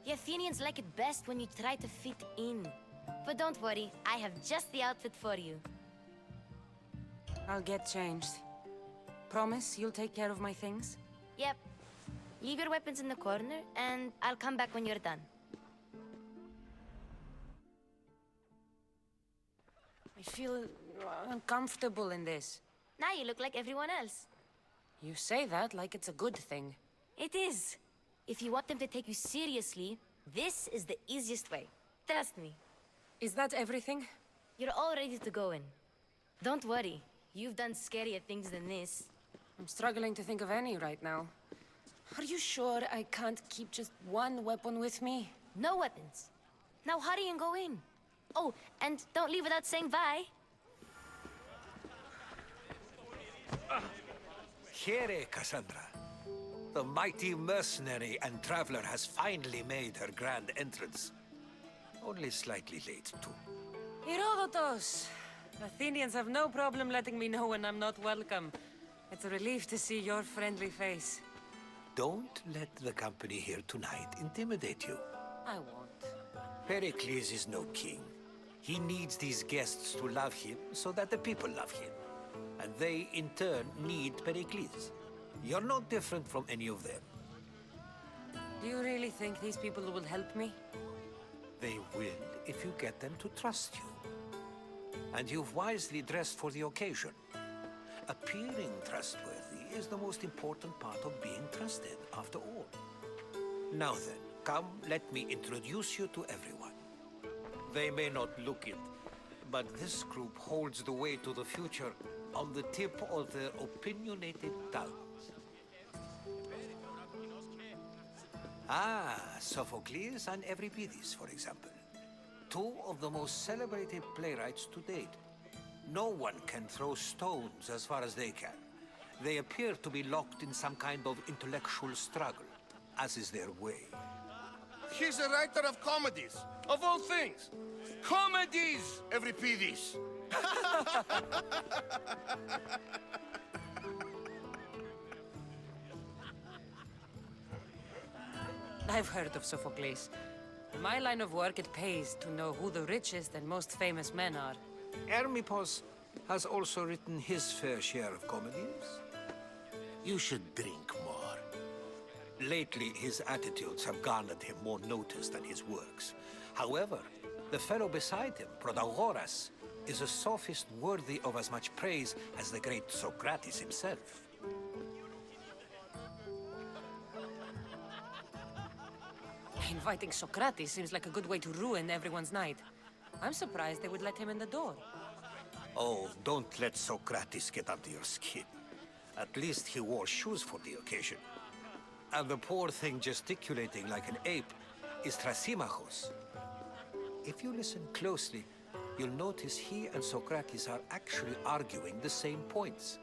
Speaker 19: The Athenians like it best when you try to fit in. But don't worry, I have just the outfit for you.
Speaker 1: I'll get changed. Promise you'll take care of my things?
Speaker 19: Yep. Leave your weapons in the corner, and I'll come back when you're done.
Speaker 1: I feel uncomfortable in this.
Speaker 19: Now you look like everyone else.
Speaker 1: You say that like it's a good thing.
Speaker 19: It is. If you want them to take you seriously, this is the easiest way. Trust me.
Speaker 1: Is that everything?
Speaker 19: You're all ready to go in. Don't worry. You've done scarier things than this.
Speaker 1: I'm struggling to think of any right now. Are you sure I can't keep just one weapon with me?
Speaker 19: No weapons. Now hurry and go in. Oh, and don't leave without saying bye.
Speaker 2: Here, Cassandra. The mighty mercenary and traveler has finally made her grand entrance. Only slightly late, too.
Speaker 1: Herodotos! Athenians have no problem letting me know when I'm not welcome. It's a relief to see your friendly face.
Speaker 2: Don't let the company here tonight intimidate you.
Speaker 1: I won't.
Speaker 2: Pericles is no king. He needs these guests to love him so that the people love him. And they, in turn, need Pericles. You're no different from any of them.
Speaker 1: Do you really think these people will help me?
Speaker 2: They will if you get them to trust you. And you've wisely dressed for the occasion. Appearing trustworthy is the most important part of being trusted, after all. Now then, come, let me introduce you to everyone. They may not look it, but this group holds the way to the future on the tip of their opinionated tongues. Ah, Sophocles and Euripides, for example. Two of the most celebrated playwrights to date. No one can throw stones as far as they can. They appear to be locked in some kind of intellectual struggle, as is their way.
Speaker 17: He's a writer of comedies, of all things. Comedies, Euripides.
Speaker 1: I've heard of Sophocles. In my line of work, it pays to know who the richest and most famous men are.
Speaker 2: Hermippos has also written his fair share of comedies.
Speaker 14: You should drink more.
Speaker 2: Lately, his attitudes have garnered him more notice than his works. However, the fellow beside him, Protagoras, is a sophist worthy of as much praise as the great Socrates himself.
Speaker 1: Inviting Socrates seems like a good way to ruin everyone's night. I'm surprised they would let him in the door.
Speaker 2: Oh, don't let Socrates get under your skin. At least he wore shoes for the occasion. And the poor thing gesticulating like an ape is Thrasymachos. If you listen closely, you'll notice he and Socrates are actually arguing the same points.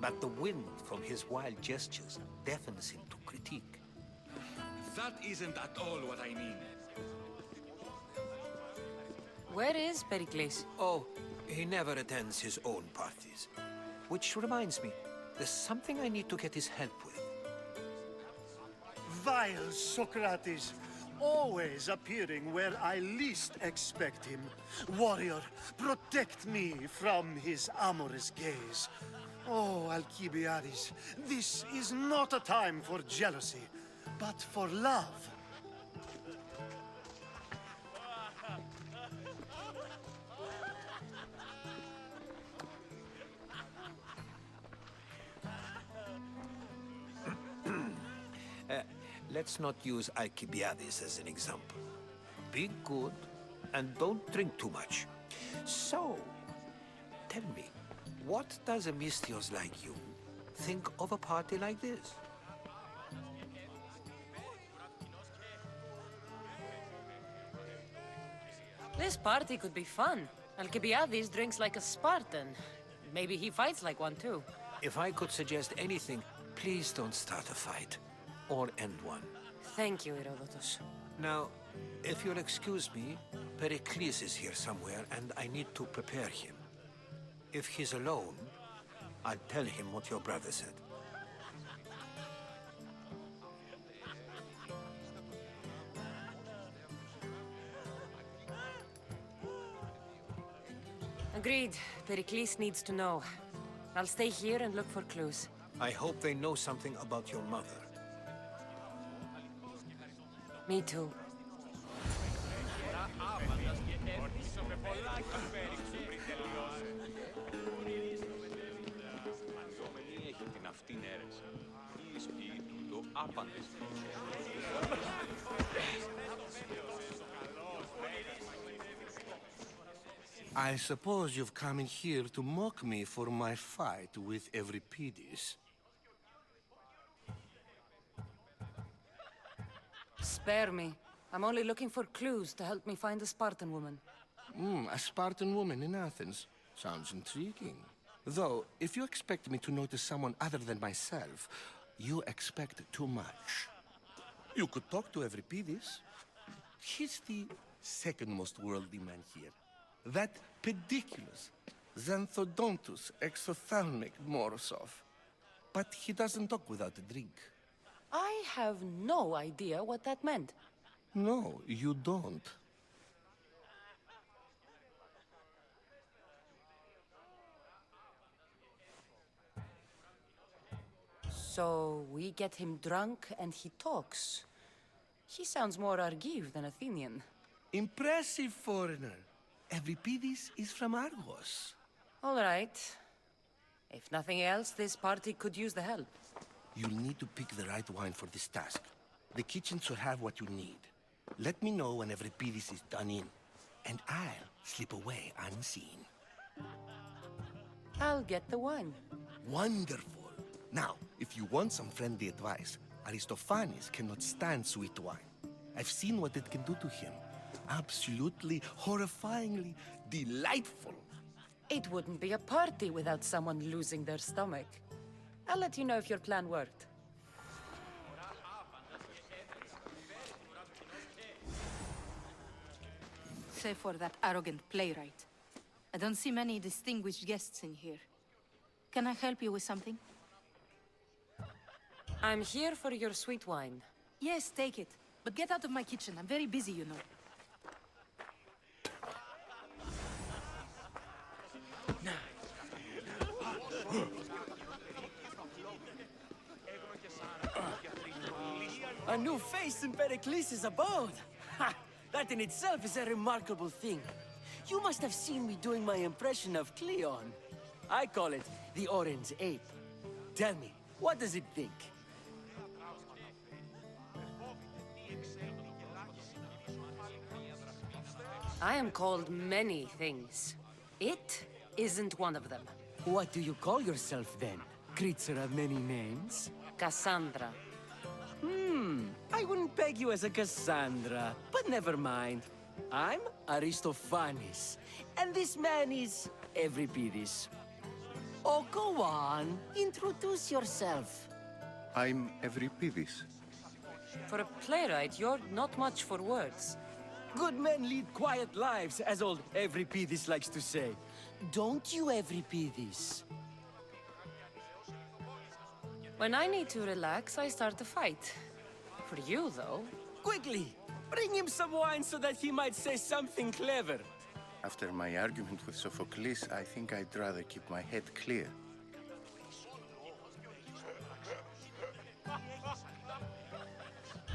Speaker 2: But the wind from his wild gestures deafens him to critique.
Speaker 3: That isn't at all what I mean.
Speaker 1: Where is Pericles?
Speaker 2: Oh, he never attends his own parties. Which reminds me, there's something I need to get his help with.
Speaker 20: Vile Socrates, always appearing where I least expect him. Warrior, protect me from his amorous gaze. Oh, Alcibiades, this is not a time for jealousy, but for love.
Speaker 2: let's not use Alcibiades as an example. Be good, and don't drink too much. So, tell me, what does a Mystios like you think of a party like this?
Speaker 1: This party could be fun. Alcibiades drinks like a Spartan. Maybe he fights like one too.
Speaker 2: If I could suggest anything, please don't start a fight. Or end one.
Speaker 1: Thank you, Herodotus.
Speaker 2: Now, if you'll excuse me, Pericles is here somewhere, and I need to prepare him. If he's alone, I'll tell him what your brother said.
Speaker 1: Agreed. Pericles needs to know. I'll stay here and look for clues.
Speaker 2: I hope they know something about your mother.
Speaker 1: Me too.
Speaker 13: I suppose you've come in here to mock me for my fight with Euripides.
Speaker 1: Spare me. I'm only looking for clues to help me find a Spartan woman.
Speaker 13: A Spartan woman in Athens. Sounds intriguing. Though, if you expect me to notice someone other than myself, you expect too much. You could talk to Euripides. He's the second most worldly man here. That pediculous, xanthodontus exophthalmic Morosov. But he doesn't talk without a drink.
Speaker 1: I have no idea what that meant.
Speaker 13: No, you don't.
Speaker 1: So we get him drunk and he talks. He sounds more Argive than Athenian.
Speaker 13: Impressive foreigner. Euripides is from Argos.
Speaker 1: All right. If nothing else, this party could use the help.
Speaker 13: You'll need to pick the right wine for this task. The kitchen should have what you need. Let me know when Euripides is done in, and I'll slip away unseen.
Speaker 1: I'll get the wine.
Speaker 13: Wonderful. Now, if you want some friendly advice, Aristophanes cannot stand sweet wine. I've seen what it can do to him. Absolutely, horrifyingly delightful.
Speaker 1: It wouldn't be a party without someone losing their stomach. I'll let you know if your plan worked.
Speaker 21: Save for that arrogant playwright. I don't see many distinguished guests in here. Can I help you with something?
Speaker 1: I'm here for your sweet wine.
Speaker 21: Yes, take it. But get out of my kitchen. I'm very busy, you know.
Speaker 22: A new face in Pericles' abode! Ha! That in itself is a remarkable thing. You must have seen me doing my impression of Cleon. I call it the Orange Ape. Tell me, what does it think?
Speaker 1: I am called many things. It isn't one of them.
Speaker 22: What do you call yourself then? Creature of many names?
Speaker 1: Cassandra.
Speaker 22: I wouldn't peg you as a Cassandra, but never mind. I'm Aristophanes, and this man is Euripides. Oh, go on. Introduce yourself.
Speaker 13: I'm Euripides.
Speaker 1: For a playwright, you're not much for words.
Speaker 22: Good men lead quiet lives, as old Euripides likes to say. Don't you, Euripides?
Speaker 1: When I need to relax, I start a fight. For you, though...
Speaker 22: Quickly! Bring him some wine so that he might say something clever.
Speaker 13: After my argument with Sophocles, I think I'd rather keep my head clear.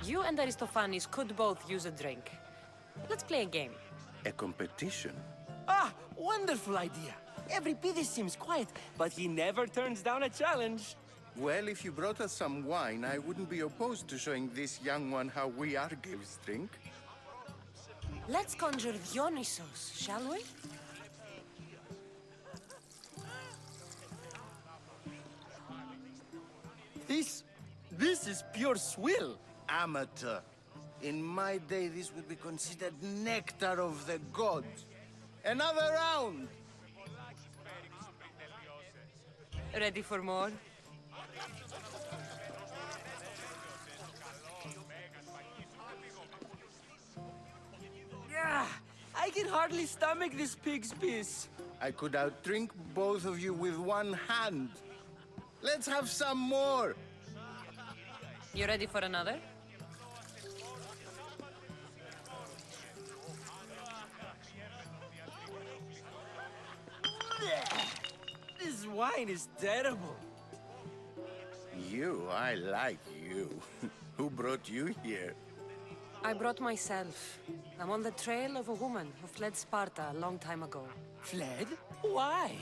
Speaker 1: You and Aristophanes could both use a drink. Let's play a game.
Speaker 13: A competition?
Speaker 22: Ah, wonderful idea. Euripides seems quiet, but he never turns down a challenge.
Speaker 13: Well, if you brought us some wine, I wouldn't be opposed to showing this young one how we Argives drink.
Speaker 1: Let's conjure Dionysos, shall we?
Speaker 22: This is pure swill.
Speaker 13: Amateur. In my day, this would be considered nectar of the gods. Another round!
Speaker 1: Ready for more?
Speaker 22: Yeah, I can hardly stomach this pig's piss.
Speaker 13: I could outdrink both of you with one hand. Let's have some more!
Speaker 1: You ready for another?
Speaker 22: This wine is terrible.
Speaker 13: I like you. Who brought you here?
Speaker 1: I brought myself. I'm on the trail of a woman who fled Sparta a long time ago.
Speaker 22: Fled? Why?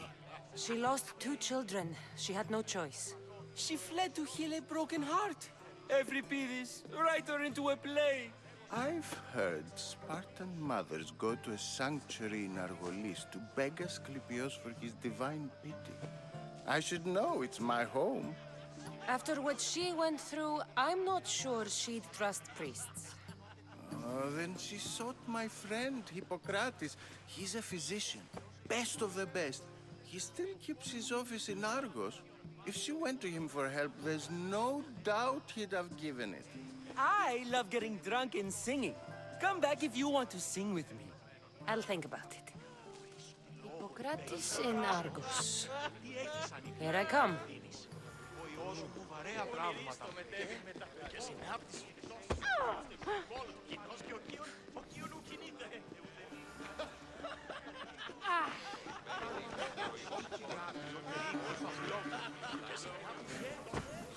Speaker 1: She lost 2 children. She had no choice.
Speaker 22: She fled to heal a broken heart. Euripides, write her into a play.
Speaker 13: I've heard Spartan mothers go to a sanctuary in Argolis to beg Asclepios for his divine pity. I should know, it's my home.
Speaker 1: After what she went through, I'm not sure she'd trust priests.
Speaker 13: Then she sought my friend, Hippocrates. He's a physician, best of the best. He still keeps his office in Argos. If she went to him for help, there's no doubt he'd have given it.
Speaker 22: I love getting drunk and singing. Come back if you want to sing with me.
Speaker 1: I'll think about it. Hippocrates in Argos. Here I come.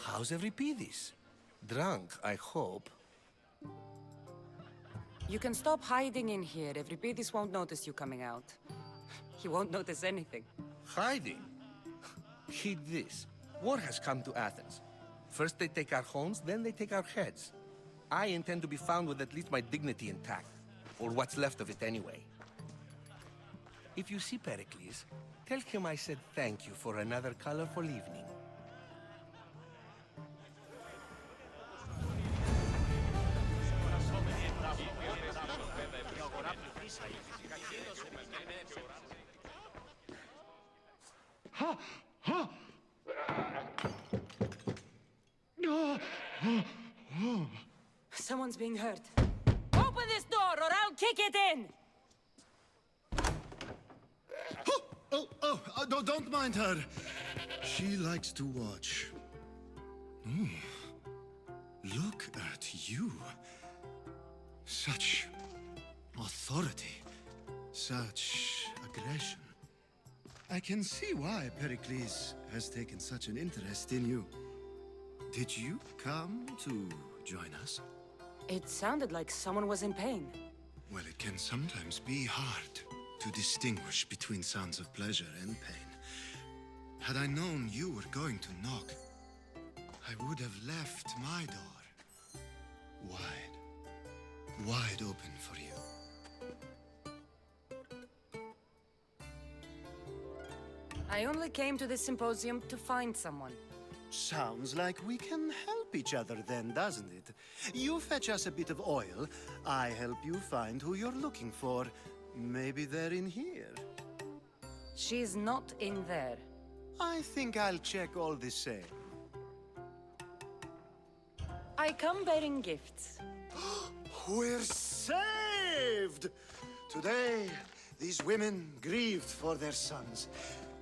Speaker 13: How's Euripides? Drunk, I hope.
Speaker 1: You can stop hiding in here. Euripides won't notice you coming out. He won't notice anything.
Speaker 13: Hiding? Heed this. War has come to Athens. First they take our homes, then they take our heads. I intend to be found with at least my dignity intact. Or what's left of it anyway. If you see Pericles, tell him I said thank you for another colorful evening.
Speaker 1: Someone's being hurt. Open this door or I'll kick it in!
Speaker 4: Don't mind her. She likes to watch. Look at you. Such authority. Such aggression. I can see why Pericles has taken such an interest in you. Did you come to join us?
Speaker 1: It sounded like someone was in pain.
Speaker 4: Well, it can sometimes be hard to distinguish between sounds of pleasure and pain. Had I known you were going to knock, I would have left my door wide open for you.
Speaker 1: I only came to this symposium to find someone.
Speaker 20: Sounds like we can help each other then, doesn't it? You fetch us a bit of oil, I help you find who you're looking for. Maybe they're in here.
Speaker 1: She's not in there.
Speaker 20: I think I'll check all the same.
Speaker 1: I come bearing gifts.
Speaker 20: We're saved! Today, these women grieved for their sons,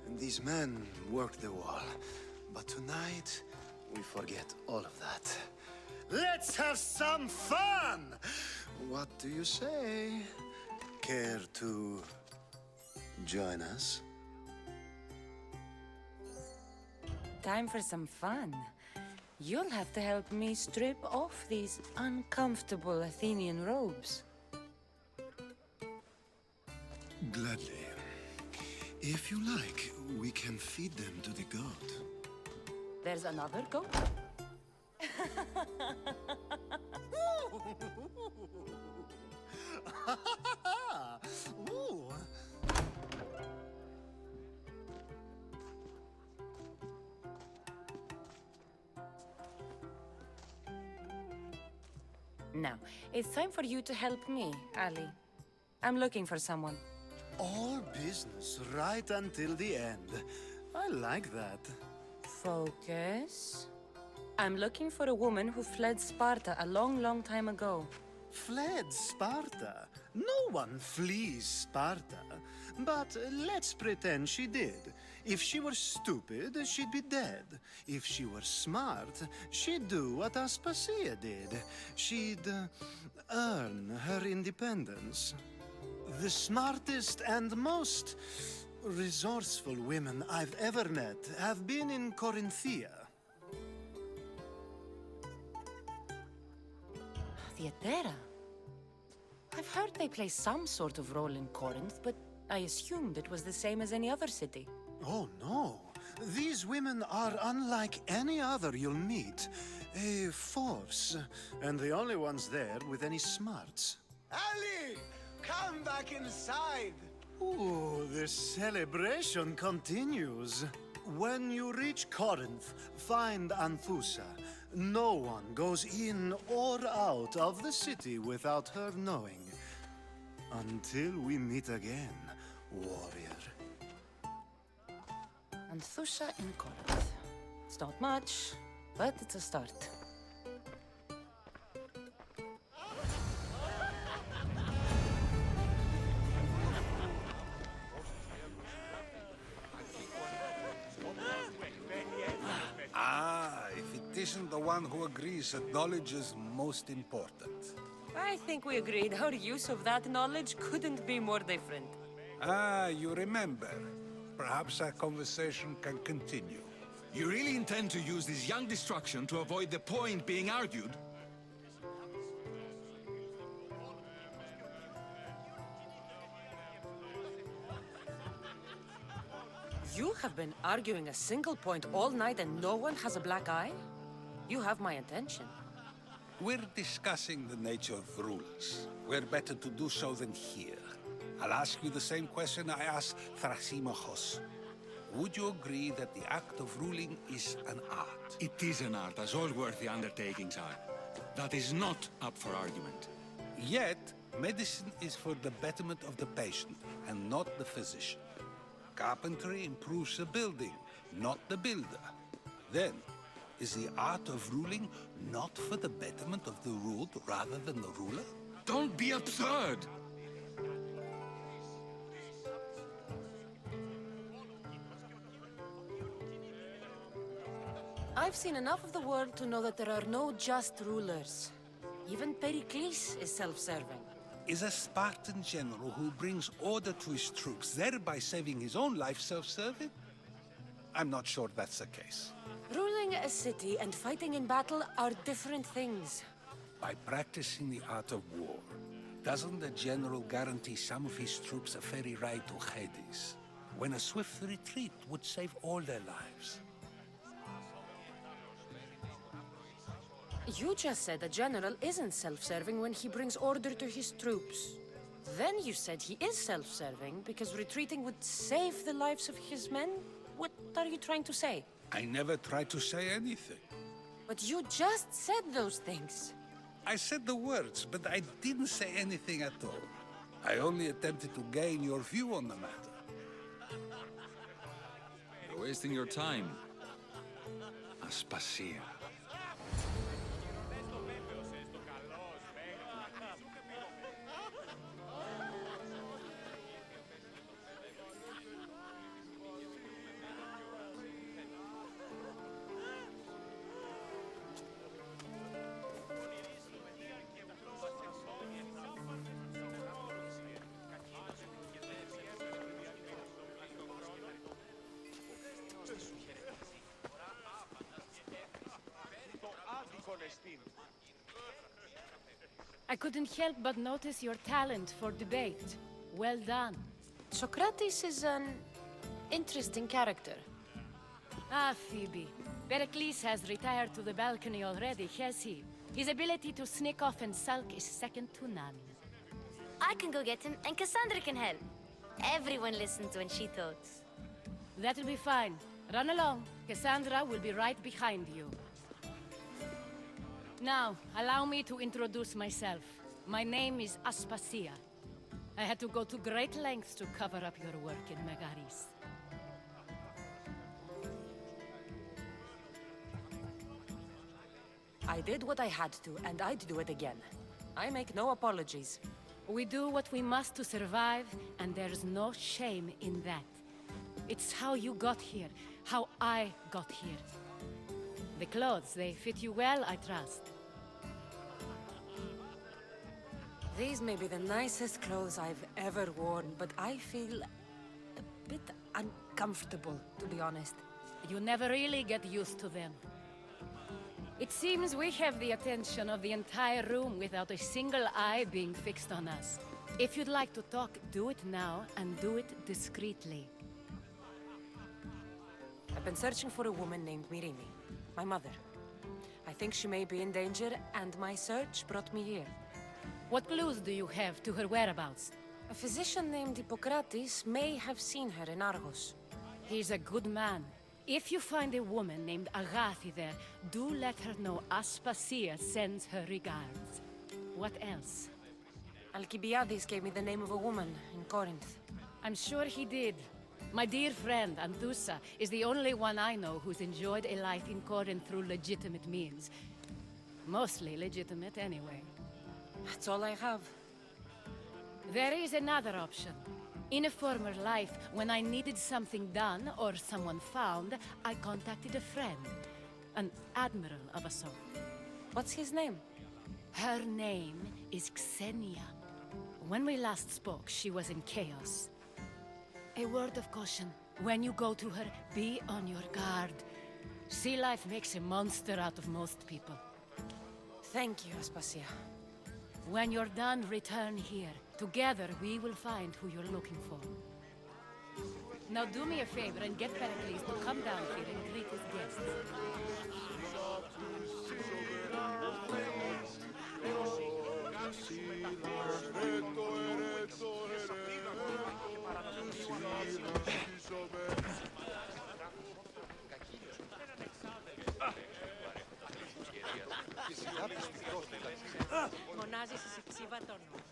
Speaker 20: and these men worked the wall. But tonight, we forget all of that. Let's have some fun! What do you say? Care to join us?
Speaker 1: Time for some fun. You'll have to help me strip off these uncomfortable Athenian robes.
Speaker 4: Gladly. If you like, we can feed them to the god.
Speaker 1: There's another goat?
Speaker 20: Ooh.
Speaker 1: Now, it's time for you to help me, Ali. I'm looking for someone.
Speaker 20: All business right until the end. I like that.
Speaker 1: Focus. I'm looking for a woman who fled Sparta a long, long time ago.
Speaker 20: Fled Sparta? No one flees Sparta. But let's pretend she did. If she were stupid, she'd be dead. If she were smart, she'd do what Aspasia did. She'd earn her independence. The smartest and most resourceful women I've ever met have been in Corinthia.
Speaker 1: Theatera? I've heard they play some sort of role in Corinth, but I assumed it was the same as any other city.
Speaker 20: Oh, no. These women are unlike any other you'll meet. A force, and the only ones there with any smarts.
Speaker 5: Ali! Come back inside!
Speaker 20: Ooh, the celebration continues. When you reach Corinth, find Anthusa. No one goes in or out of the city without her knowing. Until we meet again, warrior.
Speaker 1: Anthusa in Corinth. It's not much, but it's a start.
Speaker 2: If it isn't the one who agrees that knowledge is most important.
Speaker 1: I think we agreed our use of that knowledge couldn't be more different.
Speaker 2: You remember. Perhaps our conversation can continue.
Speaker 3: You really intend to use this young destruction to avoid the point being argued?
Speaker 1: You have been arguing a single point all night and no one has a black eye? You have my attention.
Speaker 2: We're discussing the nature of rules. We're better to do so than here. I'll ask you the same question I asked Thrasymachos. Would you agree that the act of ruling is an art?
Speaker 3: It is an art, as all worthy undertakings are. That is not up for argument.
Speaker 2: Yet, medicine is for the betterment of the patient, and not the physician. Carpentry improves the building, not the builder. Then, is the art of ruling not for the betterment of the ruled rather than the ruler?
Speaker 3: Don't be absurd!
Speaker 1: I've seen enough of the world to know that there are no just rulers. Even Pericles is self-serving.
Speaker 2: Is a Spartan general who brings order to his troops, thereby saving his own life, self-serving? I'm not sure that's the case.
Speaker 1: Ruling a city and fighting in battle are different things.
Speaker 2: By practicing the art of war, doesn't the general guarantee some of his troops a ferry ride to Hades, when a swift retreat would save all their lives?
Speaker 1: You just said a general isn't self-serving when he brings order to his troops. Then you said he is self-serving because retreating would save the lives of his men? What are you trying to say?
Speaker 2: I never tried to say anything.
Speaker 1: But you just said those things.
Speaker 2: I said the words, but I didn't say anything at all. I only attempted to gain your view on the matter.
Speaker 3: You're wasting your time. Aspasia.
Speaker 6: I couldn't help but notice your talent for debate. Well done.
Speaker 1: Socrates is an interesting character.
Speaker 6: Ah, Phoebe. Pericles has retired to the balcony already, has he? His ability to sneak off and sulk is second to none.
Speaker 19: I can go get him, and Cassandra can help. Everyone listens when she talks.
Speaker 6: That'll be fine. Run along. Cassandra will be right behind you. Now, allow me to introduce myself. My name is Aspasia. I had to go to great lengths to cover up your work in Megaris.
Speaker 1: I did what I had to, and I'd do it again. I make no apologies.
Speaker 6: We do what we must to survive, and there's no shame in that. It's how you got here, how I got here. The clothes, they fit you well, I trust.
Speaker 1: These may be the nicest clothes I've ever worn, but I feel a bit uncomfortable, to be honest.
Speaker 6: You never really get used to them. It seems we have the attention of the entire room without a single eye being fixed on us. If you'd like to talk, do it now, and do it discreetly.
Speaker 1: I've been searching for a woman named Mirimi, my mother. I think she may be in danger, and my search brought me here.
Speaker 6: What clues do you have to her whereabouts?
Speaker 1: A physician named Hippocrates may have seen her in Argos.
Speaker 6: He's a good man. If you find a woman named Agathi there, do let her know Aspasia sends her regards. What else?
Speaker 1: Alcibiades gave me the name of a woman in Corinth.
Speaker 6: I'm sure he did. My dear friend, Anthusa, is the only one I know who's enjoyed a life in Corinth through legitimate means. Mostly legitimate, anyway.
Speaker 1: That's all I have.
Speaker 6: There is another option. In a former life, when I needed something done or someone found, I contacted a friend. An admiral of a sort.
Speaker 1: What's his name?
Speaker 6: Her name is Xenia. When we last spoke, she was in chaos. A word of caution. When you go to her, be on your guard. Sea life makes a monster out of most people.
Speaker 1: Thank you, Aspasia.
Speaker 6: When you're done, return here. Together, we will find who you're looking for. Now do me a favor and get Pericles to come down here and greet his guests.
Speaker 8: Μονάζει σε ψήβα τον νόμο.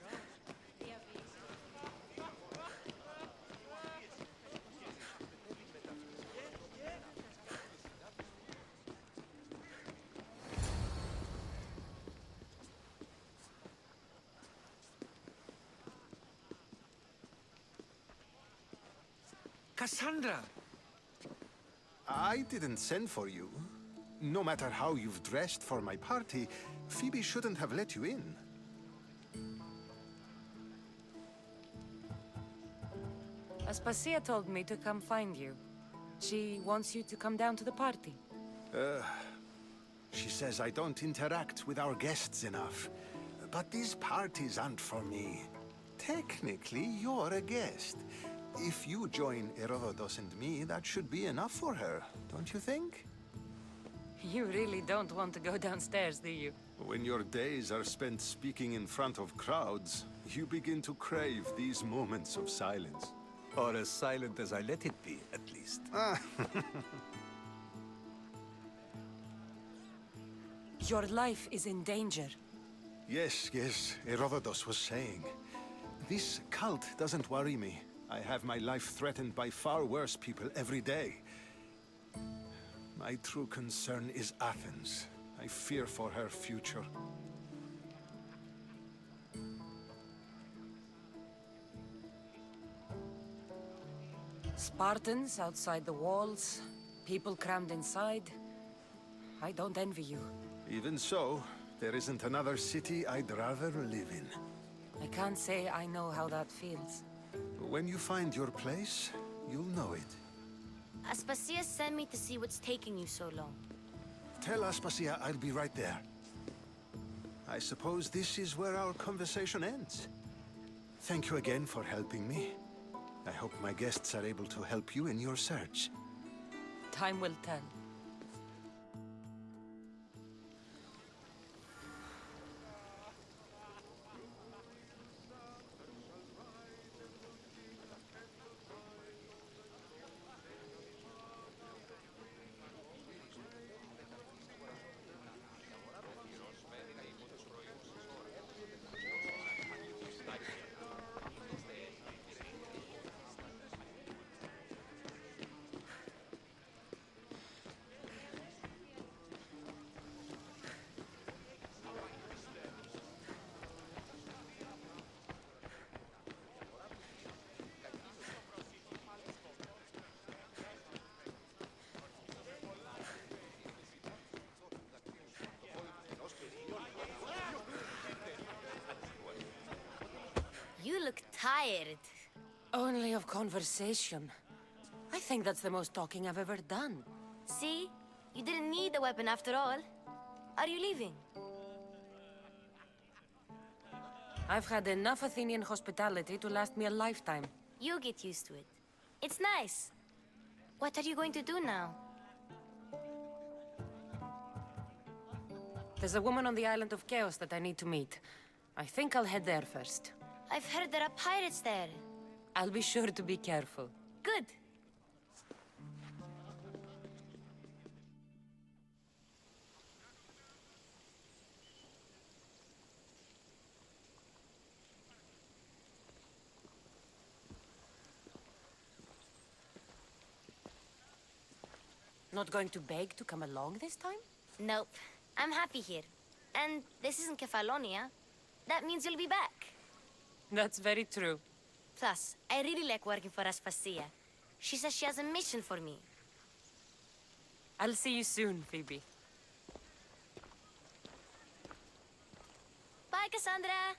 Speaker 2: Cassandra!
Speaker 10: I didn't send for you. No matter how you've dressed for my party, Phoebe shouldn't have let you in.
Speaker 1: Aspasia told me to come find you. She wants you to come down to the party.
Speaker 10: She says I don't interact with our guests enough. But these parties aren't for me. Technically, you're a guest. If you join Herodotus and me, that should be enough for her, don't you think?
Speaker 1: You really don't want to go downstairs, do you?
Speaker 10: When your days are spent speaking in front of crowds, you begin to crave these moments of silence.
Speaker 2: Or as silent as I let it be, at least.
Speaker 1: Your life is in danger.
Speaker 10: Yes, Herodotus was saying. This cult doesn't worry me. I have my life threatened by far worse people every day. My true concern is Athens. I fear for her future.
Speaker 1: Spartans outside the walls, people crammed inside. I don't envy you.
Speaker 10: Even so, there isn't another city I'd rather live in.
Speaker 1: I can't say I know how that feels.
Speaker 10: When you find your place, you'll know it.
Speaker 19: Aspasia sent me to see what's taking you so long.
Speaker 10: Tell Aspasia I'll be right there. I suppose this is where our conversation ends. Thank you again for helping me. I hope my guests are able to help you in your search.
Speaker 1: Time will tell.
Speaker 19: tired.
Speaker 1: Only of conversation. I think that's the most talking I've ever done.
Speaker 19: See? You didn't need the weapon after all. Are you leaving?
Speaker 1: I've had enough Athenian hospitality to last me a lifetime.
Speaker 19: You get used to it. It's nice. What are you going to do now?
Speaker 1: There's a woman on the island of Chaos that I need to meet. I think I'll head there first.
Speaker 19: I've heard there are pirates there.
Speaker 1: I'll be sure to be careful.
Speaker 19: Good.
Speaker 1: Not going to beg to come along this time?
Speaker 19: Nope. I'm happy here. And this isn't Kefalonia. That means you'll be back.
Speaker 1: That's very true.
Speaker 19: Plus, I really like working for Aspasia. She says she has a mission for me.
Speaker 1: I'll see you soon, Phoebe.
Speaker 19: Bye, Cassandra!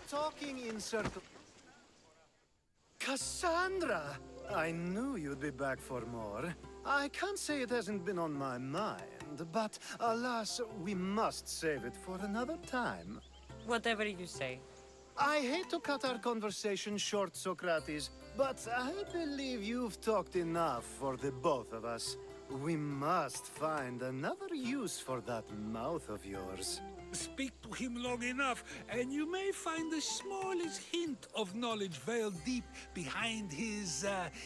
Speaker 20: Talking in circles. Cassandra! I knew you'd be back for more. I can't say it hasn't been on my mind, but alas, we must save it for another time.
Speaker 1: Whatever you say.
Speaker 20: I hate to cut our conversation short, Socrates, but I believe you've talked enough for the both of us. We must find another use for that mouth of yours.
Speaker 2: Speak to him long enough, and you may find the smallest hint of knowledge veiled deep behind his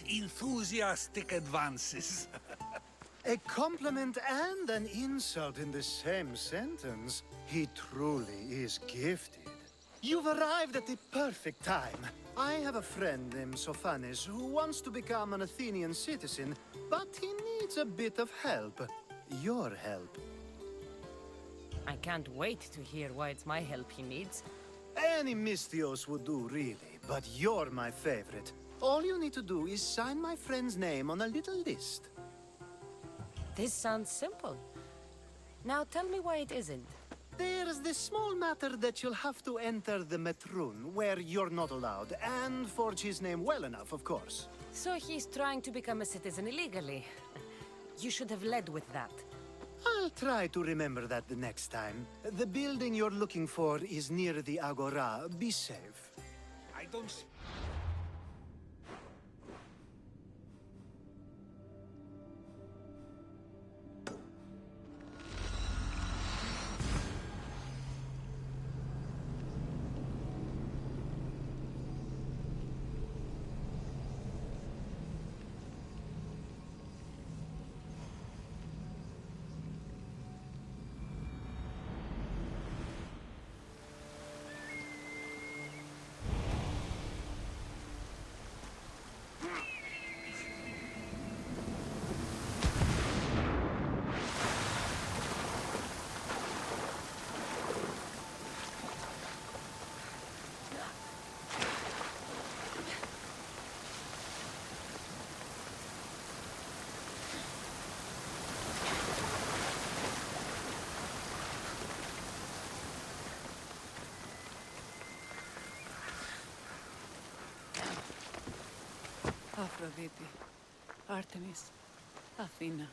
Speaker 2: enthusiastic advances.
Speaker 20: A compliment and an insult in the same sentence. He truly is gifted. You've arrived at the perfect time. I have a friend named Sophanes who wants to become an Athenian citizen, but he needs a bit of help. Your help.
Speaker 1: I can't wait to hear why it's my help he needs.
Speaker 20: Any Mystios would do, really, but you're my favorite. All you need to do is sign my friend's name on a little list.
Speaker 1: This sounds simple. Now tell me why it isn't.
Speaker 20: There's the small matter that you'll have to enter the Metroon, where you're not allowed, and forge his name well enough, of course.
Speaker 1: So he's trying to become a citizen illegally. You should have led with that.
Speaker 20: I'll try to remember that the next time. The building you're looking for is near the Agora. Be safe.
Speaker 2: I don't...
Speaker 7: Aphrodite, Artemis, Athena,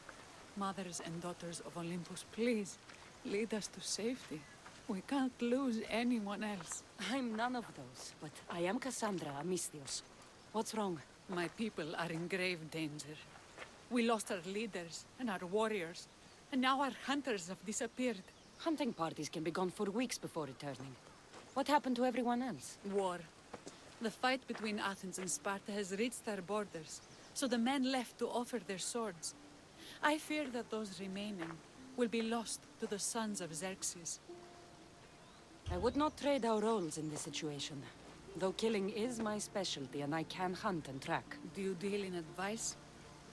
Speaker 7: mothers and daughters of Olympus, please, lead us to safety. We can't lose anyone else.
Speaker 1: I'm none of those, but I am Cassandra Amistios. What's wrong?
Speaker 7: My people are in grave danger. We lost our leaders and our warriors, and now our hunters have disappeared.
Speaker 1: Hunting parties can be gone for weeks before returning. What happened to everyone else?
Speaker 7: War. The fight between Athens and Sparta has reached our borders, so the men left to offer their swords. I fear that those remaining will be lost to the sons of Xerxes.
Speaker 1: I would not trade our roles in this situation. Though killing is my specialty and I can hunt and track.
Speaker 7: Do you deal in advice?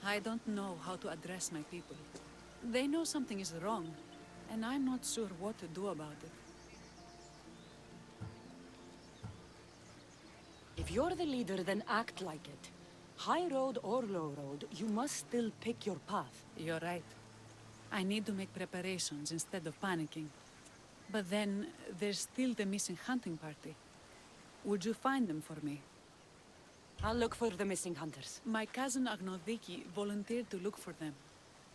Speaker 7: I don't know how to address my people. They know something is wrong, and I'm not sure what to do about it.
Speaker 1: If you're the leader, then act like it. High road or low road, you must still pick your path.
Speaker 7: You're right. I need to make preparations instead of panicking. But then, there's still the missing hunting party. Would you find them for me?
Speaker 1: I'll look for the missing hunters.
Speaker 7: My cousin Agnodiki volunteered to look for them.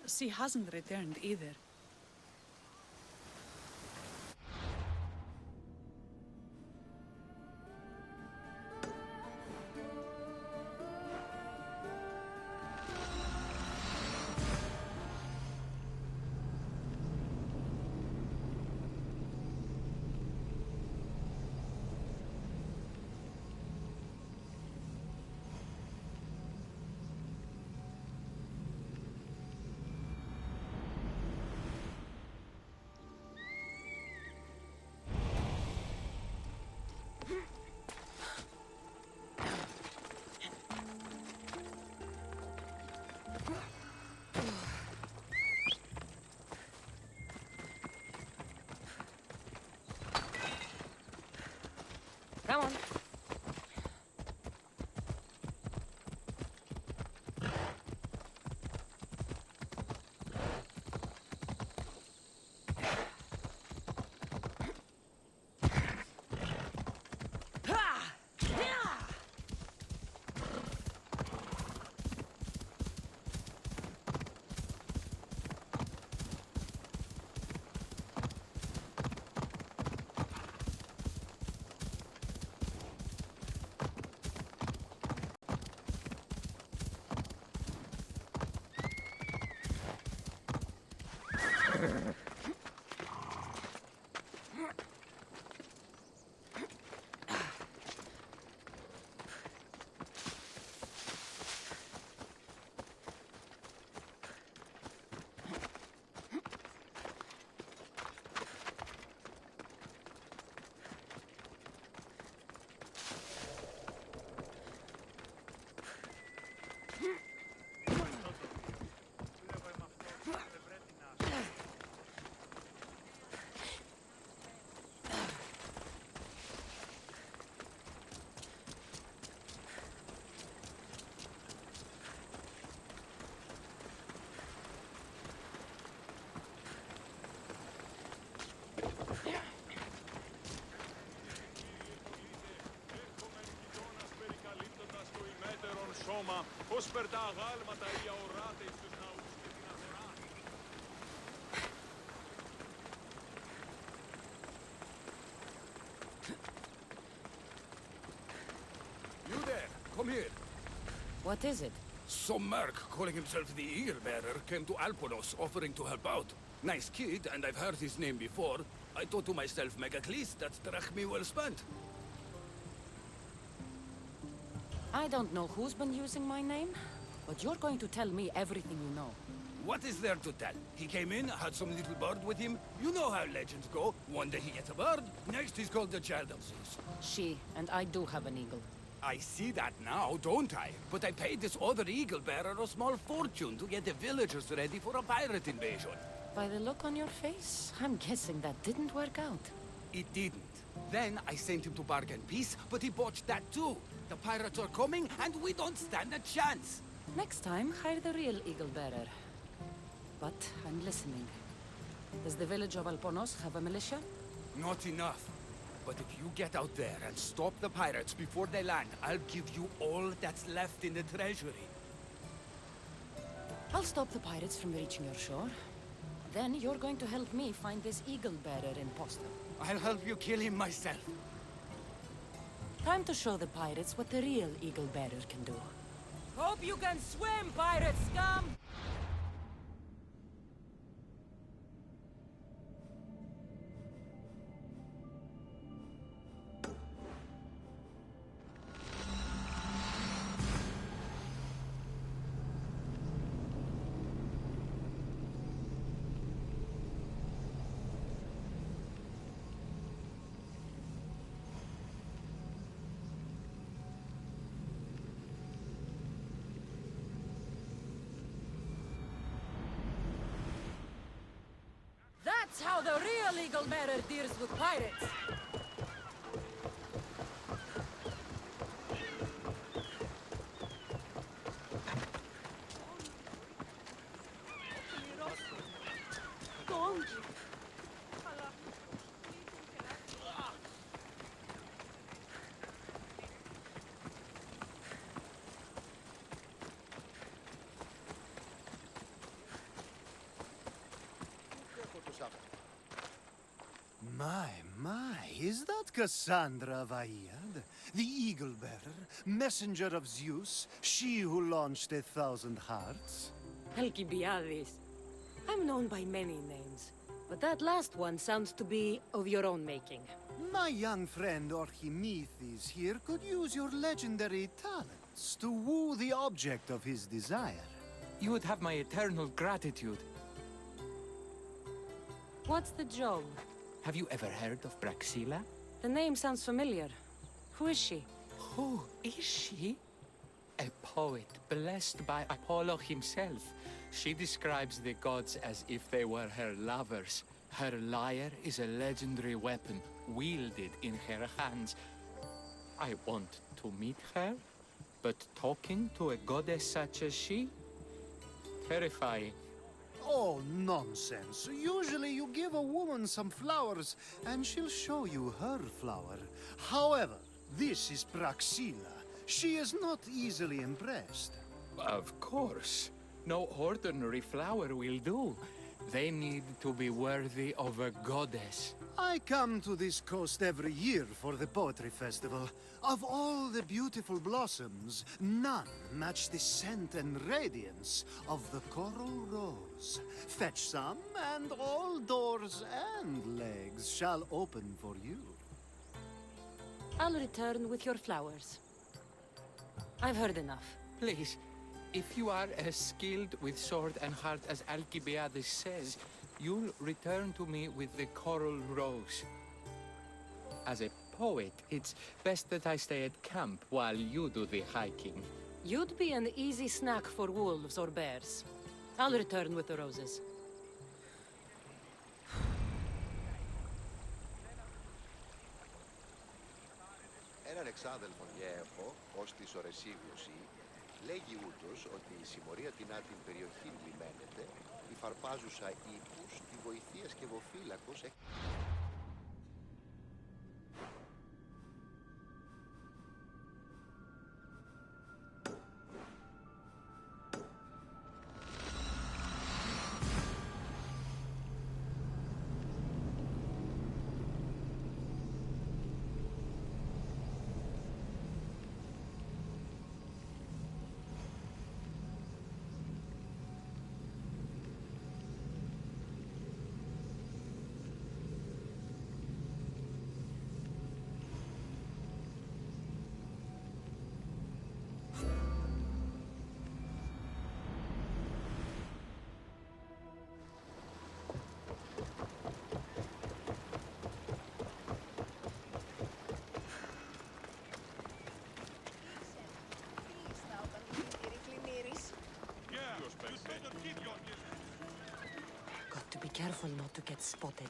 Speaker 7: She hasn't returned either.
Speaker 1: Come on.
Speaker 9: σώμα, ως περτά αγάλματα ή αοράτε στους ναούς και την αγορά.
Speaker 11: You there, come here.
Speaker 1: What is it?
Speaker 11: Some merc calling himself the Eagle Bearer came to Alponos offering to help out. Nice kid, and I've heard his name before. I thought to myself, Megacles, that's drachmi well spent.
Speaker 1: I don't know who's been using my name, but you're going to tell me everything you know.
Speaker 11: What is there to tell? He came in, had some little bird with him. You know how legends go. One day he gets a bird, next he's called the Child of Zeus.
Speaker 1: She, and I do have an eagle.
Speaker 11: I see that now, don't I? But I paid this other eagle bearer a small fortune to get the villagers ready for a pirate invasion.
Speaker 1: By the look on your face, I'm guessing that didn't work out.
Speaker 11: It didn't. Then I sent him to bargain peace, but he botched that too. The pirates are coming, and we don't stand a chance.
Speaker 1: Next time, hire the real eagle bearer. But I'm listening. Does the village of Alponos have a militia?
Speaker 11: Not enough. But if you get out there and stop the pirates before they land, I'll give you all that's left in the treasury.
Speaker 6: I'll stop the pirates from reaching your shore. Then you're going to help me find this eagle-bearer imposter.
Speaker 22: I'll help you kill him myself.
Speaker 6: Time to show the pirates what the real eagle-bearer can do.
Speaker 1: Hope you can swim, pirate scum! That's how the real eagle-bearer deals with pirates!
Speaker 20: My, is that Cassandra Vaiyad, the Eagle-Bearer, messenger of Zeus, she who launched 1,000 hearts?
Speaker 1: Alcibiades. I'm known by many names, but that last one sounds to be of your own making.
Speaker 20: My young friend Archimedes here could use your legendary talents to woo the object of his desire.
Speaker 12: You would have my eternal gratitude.
Speaker 1: What's the job?
Speaker 12: Have you ever heard of Praxilla?
Speaker 1: The name sounds familiar. Who is she?
Speaker 12: Who is she? A poet blessed by Apollo himself. She describes the gods as if they were her lovers. Her lyre is a legendary weapon wielded in her hands. I want to meet her, but talking to a goddess such as she? Terrifying.
Speaker 20: Oh, nonsense. Usually you give a woman some flowers, and she'll show you her flower. However, this is Praxilla. She is not easily impressed.
Speaker 12: Of course. No ordinary flower will do. They need to be worthy of a goddess.
Speaker 20: I come to this coast every year for the Poetry Festival. Of all the beautiful blossoms, none match the scent and radiance of the coral rose. Fetch some, and all doors and legs shall open for you.
Speaker 1: I'll return with your flowers. I've heard enough.
Speaker 12: Please, if you are as skilled with sword and heart as Alcibiades says, you'll return to me with the coral rose. As a poet, it's best that I stay at camp while you do the hiking.
Speaker 1: You'd be an easy snack for wolves or bears. I'll return with the roses.
Speaker 15: Έναν εξάδελφον γέεφο, ως της Ορεσίγλωση, λέγει ούτως ότι η συμμορία την άτιν περιοχή λιμένεται, η φαρπάζουσα ύπους, τη βοηθεία σκευοφύλακος
Speaker 1: Got to be careful not to get spotted.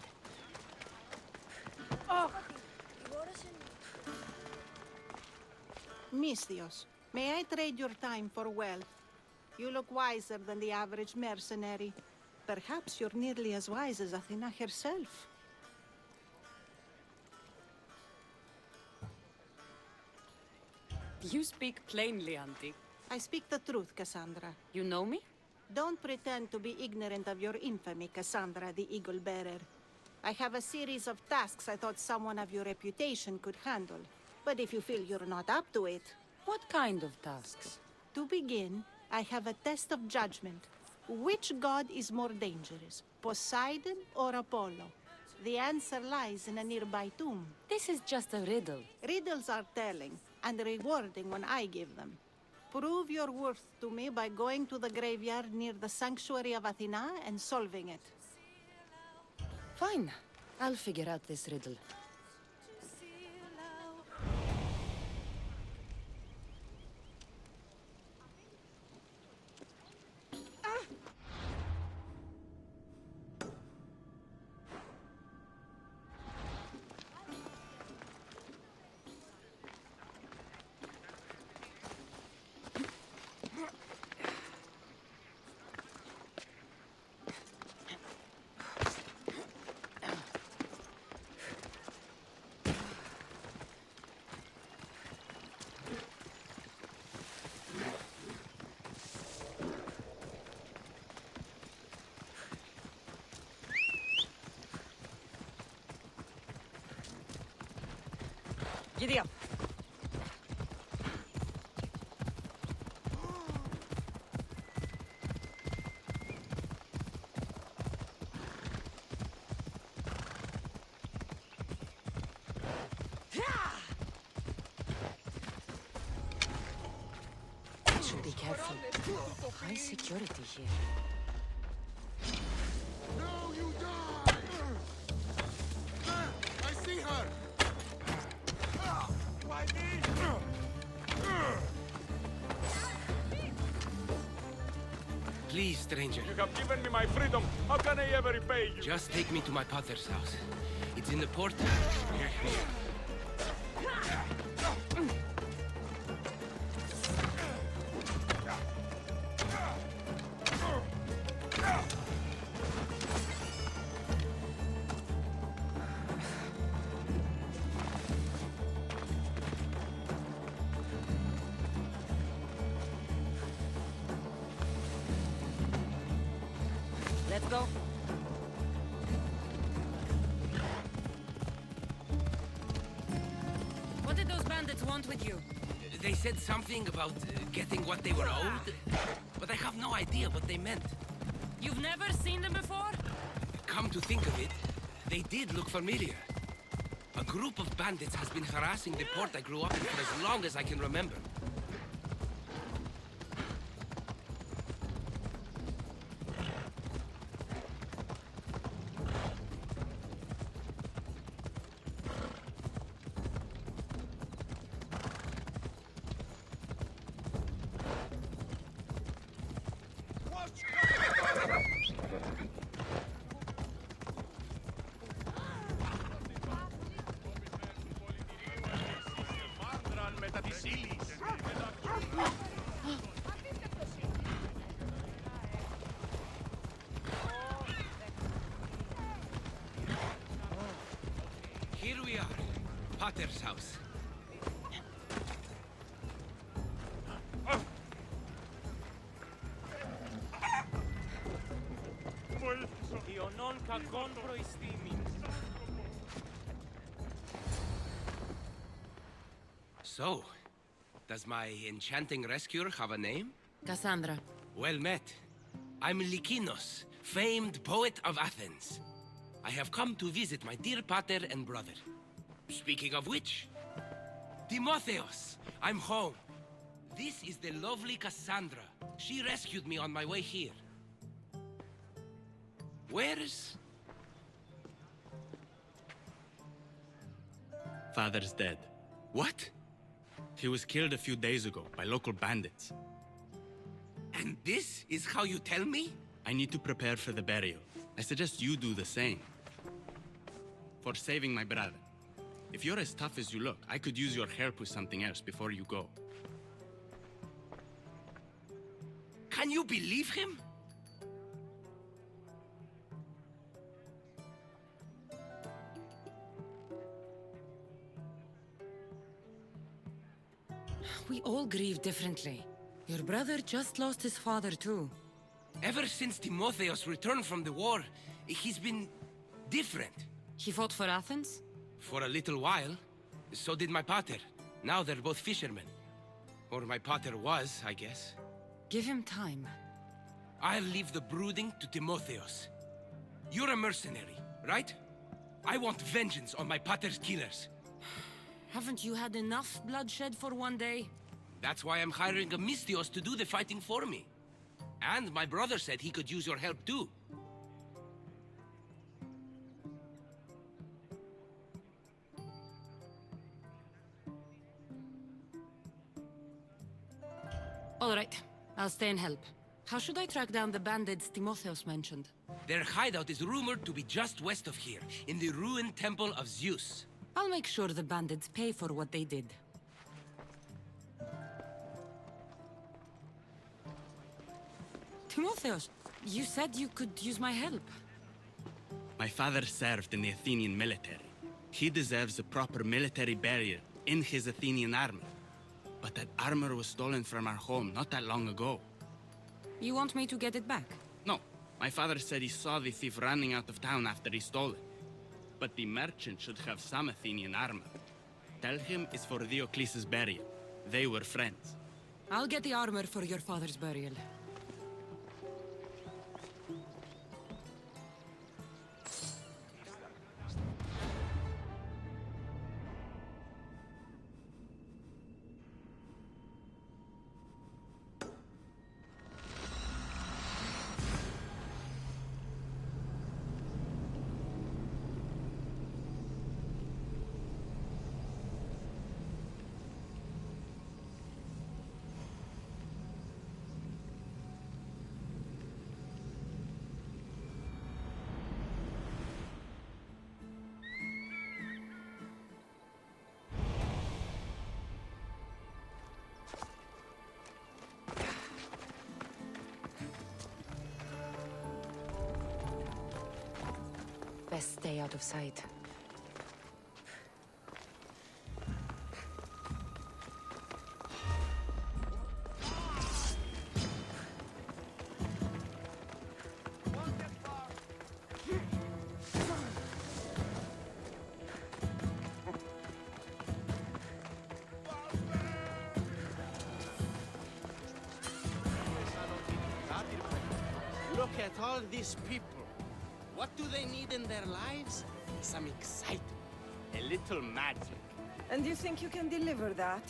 Speaker 23: Misthios, may I trade your time for wealth? You look wiser than the average mercenary. Perhaps you're nearly as wise as Athena herself.
Speaker 1: You speak plainly, Auntie.
Speaker 23: I speak the truth, Cassandra.
Speaker 1: You know me?
Speaker 23: Don't pretend to be ignorant of your infamy, Cassandra the Eagle Bearer. I have a series of tasks I thought someone of your reputation could handle. But if you feel you're not up to it...
Speaker 1: What kind of tasks?
Speaker 23: To begin, I have a test of judgment. Which god is more dangerous, Poseidon or Apollo? The answer lies in a nearby tomb.
Speaker 1: This is just a riddle.
Speaker 23: Riddles are telling, and rewarding when I give them. Prove your worth to me by going to the graveyard near the sanctuary of Athena and solving it.
Speaker 1: Fine. I'll figure out this riddle. Giddy up. Should be careful. High security here.
Speaker 14: No, you die! I see her! Why me?
Speaker 16: Please, stranger.
Speaker 9: You have given me my freedom. How can I ever repay you?
Speaker 16: Just take me to my potter's house. It's in the port.
Speaker 1: Let's go. What did those bandits want with you?
Speaker 16: They said something about getting what they were owed, but I have no idea what they meant.
Speaker 1: You've never seen them before?
Speaker 16: Come to think of it, they did look familiar. A group of bandits has been harassing the port I grew up in for as long as I can remember. Here we are, Potter's house.
Speaker 8: Ιωνών κακών προϊστήμην.
Speaker 16: So, does my enchanting rescuer have a name?
Speaker 1: Cassandra.
Speaker 16: Well met. I'm Lykinos, famed poet of Athens. I have come to visit my dear pater and brother. Speaking of which, Timotheos, I'm home. This is the lovely Cassandra. She rescued me on my way here. Where's...
Speaker 17: Father's dead.
Speaker 16: What?
Speaker 17: He was killed a few days ago by local bandits.
Speaker 16: And this is how you tell me?
Speaker 17: I need to prepare for the burial. I suggest you do the same. For saving my brother. If you're as tough as you look, I could use your help with something else before you go.
Speaker 16: Can you believe him?
Speaker 1: We all grieve differently. Your brother just lost his father too.
Speaker 16: Ever since Timotheos returned from the war, he's been different.
Speaker 6: He fought for Athens?
Speaker 16: For a little while. So did my pater. Now they're both fishermen. Or my pater was, I guess.
Speaker 6: Give him time.
Speaker 16: I'll leave the brooding to Timotheos. You're a mercenary, right? I want vengeance on my pater's killers.
Speaker 6: Haven't you had enough bloodshed for one day?
Speaker 16: That's why I'm hiring a Misthios to do the fighting for me. And my brother said he could use your help too.
Speaker 6: All right, I'll stay and help. How should I track down the bandits Timotheos mentioned?
Speaker 16: Their hideout is rumored to be just west of here, in the ruined temple of Zeus.
Speaker 6: I'll make sure the bandits pay for what they did. Timotheos, you said you could use my help.
Speaker 17: My father served in the Athenian military. He deserves a proper military burial in his Athenian armor. But that armor was stolen from our home not that long ago.
Speaker 6: You want me to get it back?
Speaker 17: No. My father said he saw the thief running out of town after he stole it. But the merchant should have some Athenian armor. Tell him it's for Diocles' burial. They were friends.
Speaker 6: I'll get the armor for your father's burial. Best stay out of sight.
Speaker 17: Look at all these people. What do they need in their lives? Some excitement. A little magic.
Speaker 1: And you think you can deliver that?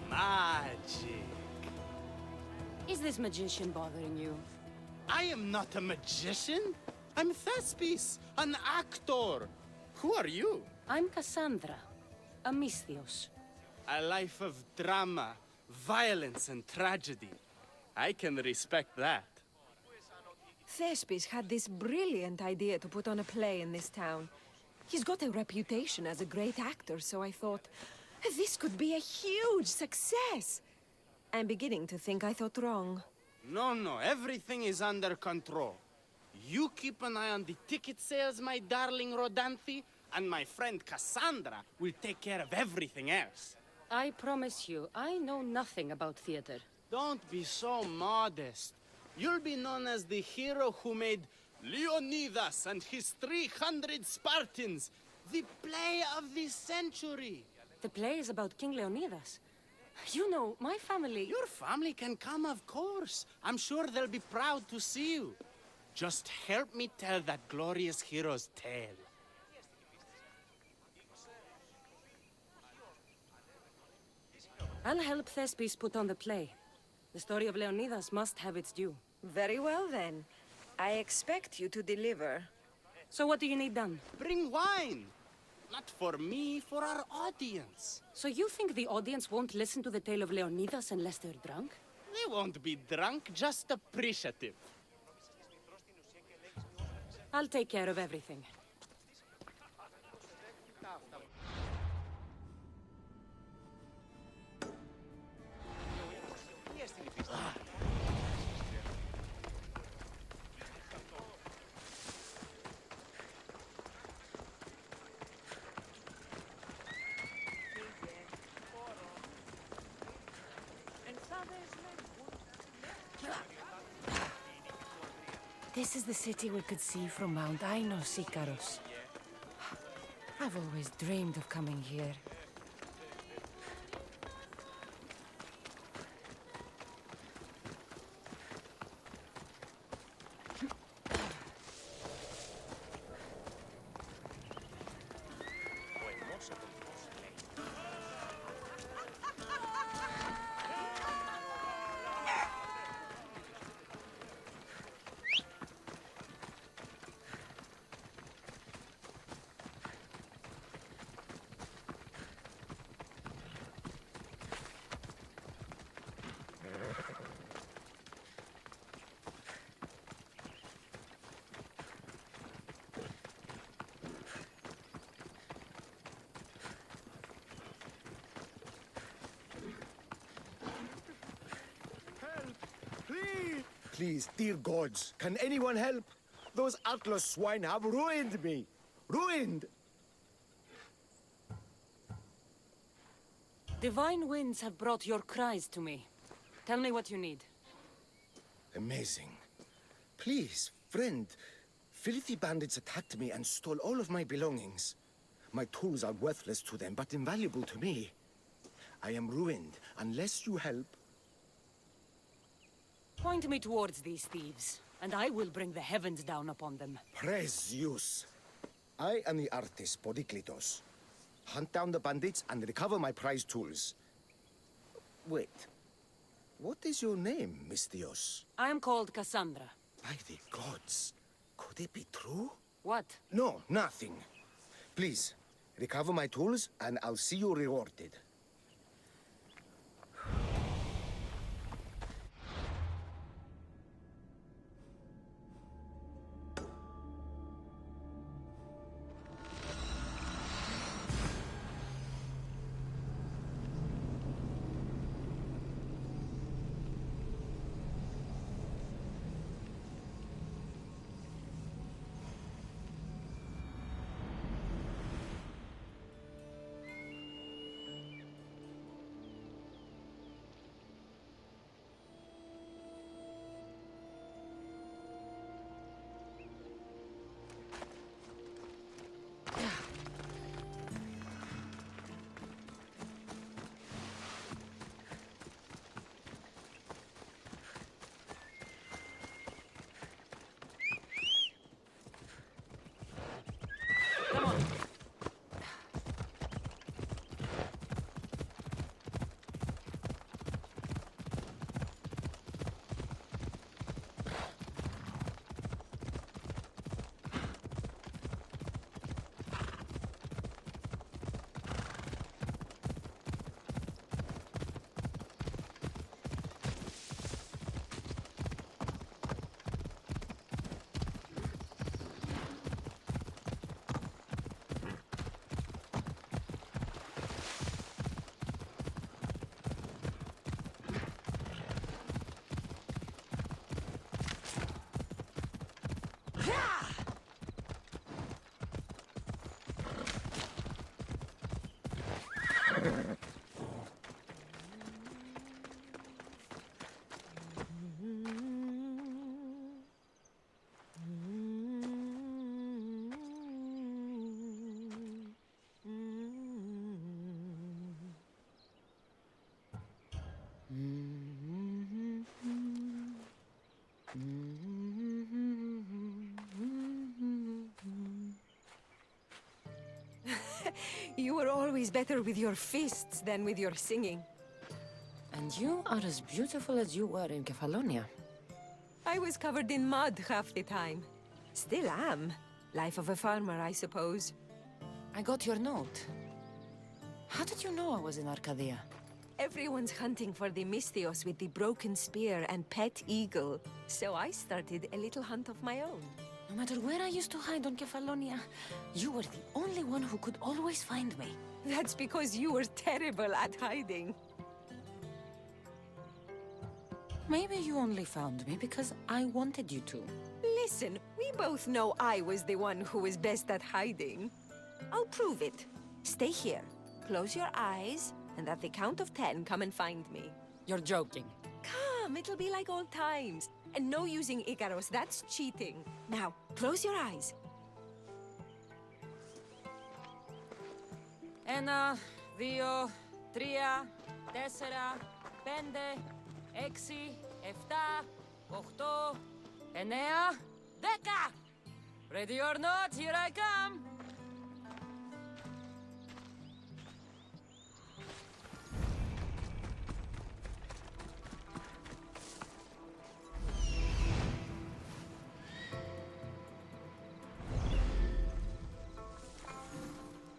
Speaker 17: Magic.
Speaker 6: Is this magician bothering you?
Speaker 17: I am not a magician. I'm Thespis, an actor. Who are you?
Speaker 6: I'm Cassandra, a Misthios.
Speaker 17: A life of drama, violence, and tragedy. I can respect that.
Speaker 13: Thespis had this brilliant idea to put on a play in this town. He's got a reputation as a great actor, so I thought, this could be a huge success. I'm beginning to think I thought wrong.
Speaker 17: No, everything is under control. You keep an eye on the ticket sales, my darling Rodanthe, and my friend Cassandra will take care of everything else.
Speaker 6: I promise you, I know nothing about theater.
Speaker 17: Don't be so modest. You'll be known as the hero who made Leonidas and his 300 Spartans, the play of the century.
Speaker 6: The play is about King Leonidas. You know, my family...
Speaker 17: Your family can come, of course. I'm sure they'll be proud to see you. Just help me tell that glorious hero's tale.
Speaker 6: I'll help Thespis put on the play. The story of Leonidas must have its due.
Speaker 13: Very well, then. I expect you to deliver.
Speaker 6: So what do you need done?
Speaker 17: Bring wine! Not for me, for our audience.
Speaker 6: So you think the audience won't listen to the tale of Leonidas unless they're drunk?
Speaker 17: They won't be drunk, just appreciative.
Speaker 6: I'll take care of everything.
Speaker 1: This is the city we could see from Mount Ainos, Icaros. I've always dreamed of coming here.
Speaker 4: Please, dear gods, can anyone help? Those Atlas swine have ruined me. Ruined!
Speaker 1: Divine winds have brought your cries to me. Tell me what you need.
Speaker 4: Amazing. Please, friend. Filthy bandits attacked me and stole all of my belongings. My tools are worthless to them, but invaluable to me. I am ruined. Unless you help...
Speaker 1: Point me towards these thieves, and I will bring the heavens down upon them.
Speaker 4: Praise Zeus. I am the artist, Podiklitos. Hunt down the bandits and recover my prized tools. Wait. What is your name, Mystios?
Speaker 1: I am called Cassandra.
Speaker 4: By the gods. Could it be true?
Speaker 1: What?
Speaker 4: No, nothing. Please, recover my tools and I'll see you rewarded.
Speaker 13: You were always better with your fists than with your singing.
Speaker 1: And you are as beautiful as you were in Kefalonia.
Speaker 13: I was covered in mud half the time. Still am. Life of a farmer, I suppose.
Speaker 1: I got your note. How did you know I was in Arcadia?
Speaker 13: Everyone's hunting for the Mystios with the broken spear and pet eagle. So I started a little hunt of my own.
Speaker 1: No matter where I used to hide on Kefalonia, you were the only one who could always find me.
Speaker 13: That's because you were terrible at hiding.
Speaker 1: Maybe you only found me because I wanted you to.
Speaker 13: Listen, we both know I was the one who was best at hiding. I'll prove it. Stay here, close your eyes, and at the count of 10, come and find me.
Speaker 1: You're joking.
Speaker 13: Come, it'll be like old times. And no using Icaros, that's cheating. Now, close your eyes.
Speaker 1: Ένα, δύο, τρία, τέσσερα, πέντε, έξι, εφτά, οχτώ, εννέα, δέκα! Ready or not, here I come!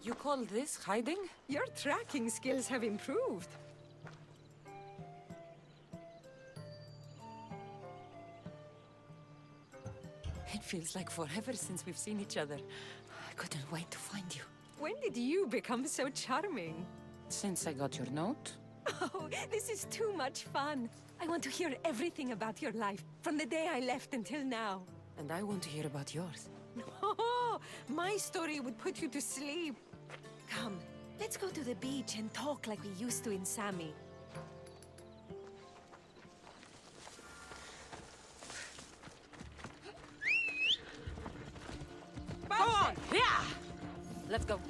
Speaker 1: You call this hiding?
Speaker 13: Your tracking skills have improved.
Speaker 1: It feels like forever since we've seen each other. I couldn't wait to find you.
Speaker 13: When did you become so charming?
Speaker 1: Since I got your note.
Speaker 13: Oh, this is too much fun. I want to hear everything about your life, from the day I left until now.
Speaker 1: And I want to hear about yours.
Speaker 13: Oh, my story would put you to sleep. Come, let's go to the beach and talk like we used to in Sami.
Speaker 1: Come on! Yeah! Let's go.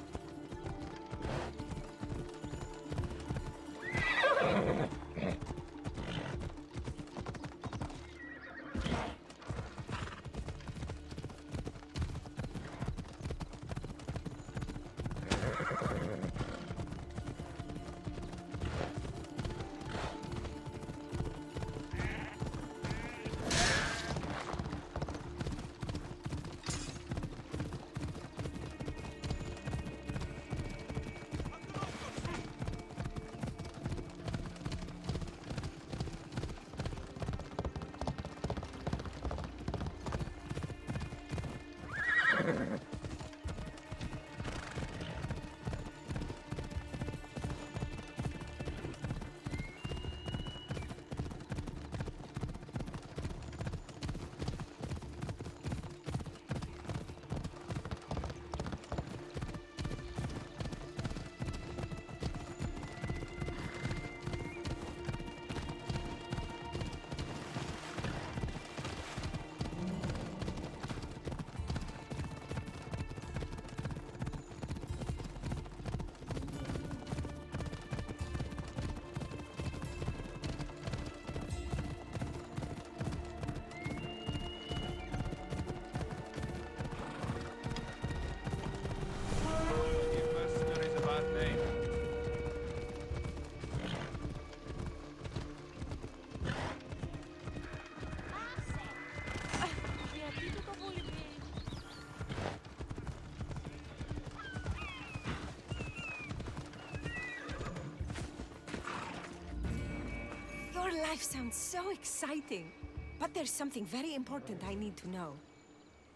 Speaker 13: Your life sounds so exciting. But there's something very important I need to know.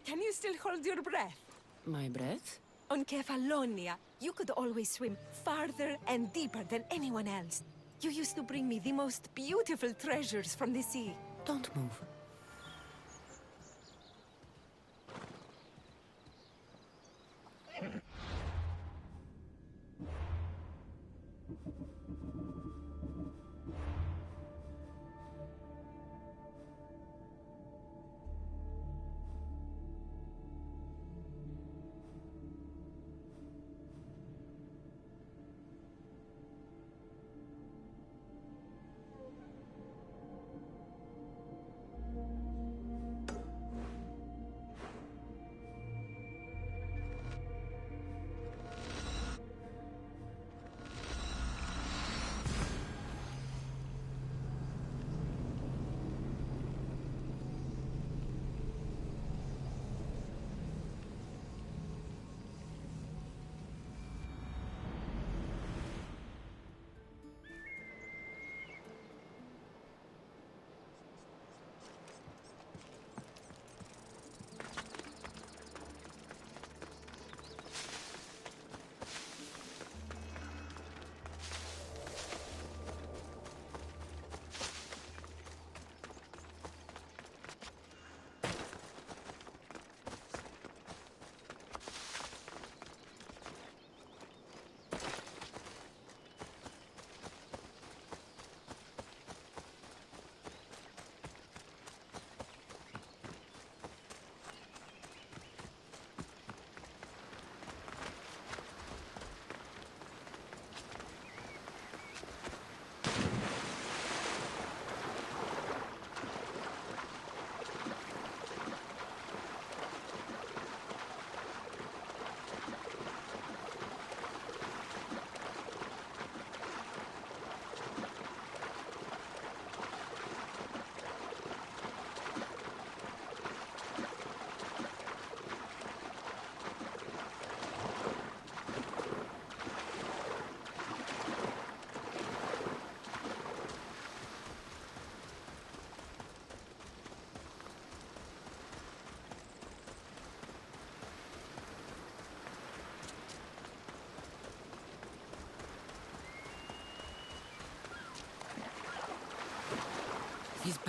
Speaker 13: Can you still hold your breath?
Speaker 1: My breath?
Speaker 13: On Kefalonia, you could always swim farther and deeper than anyone else. You used to bring me the most beautiful treasures from the sea.
Speaker 1: Don't move.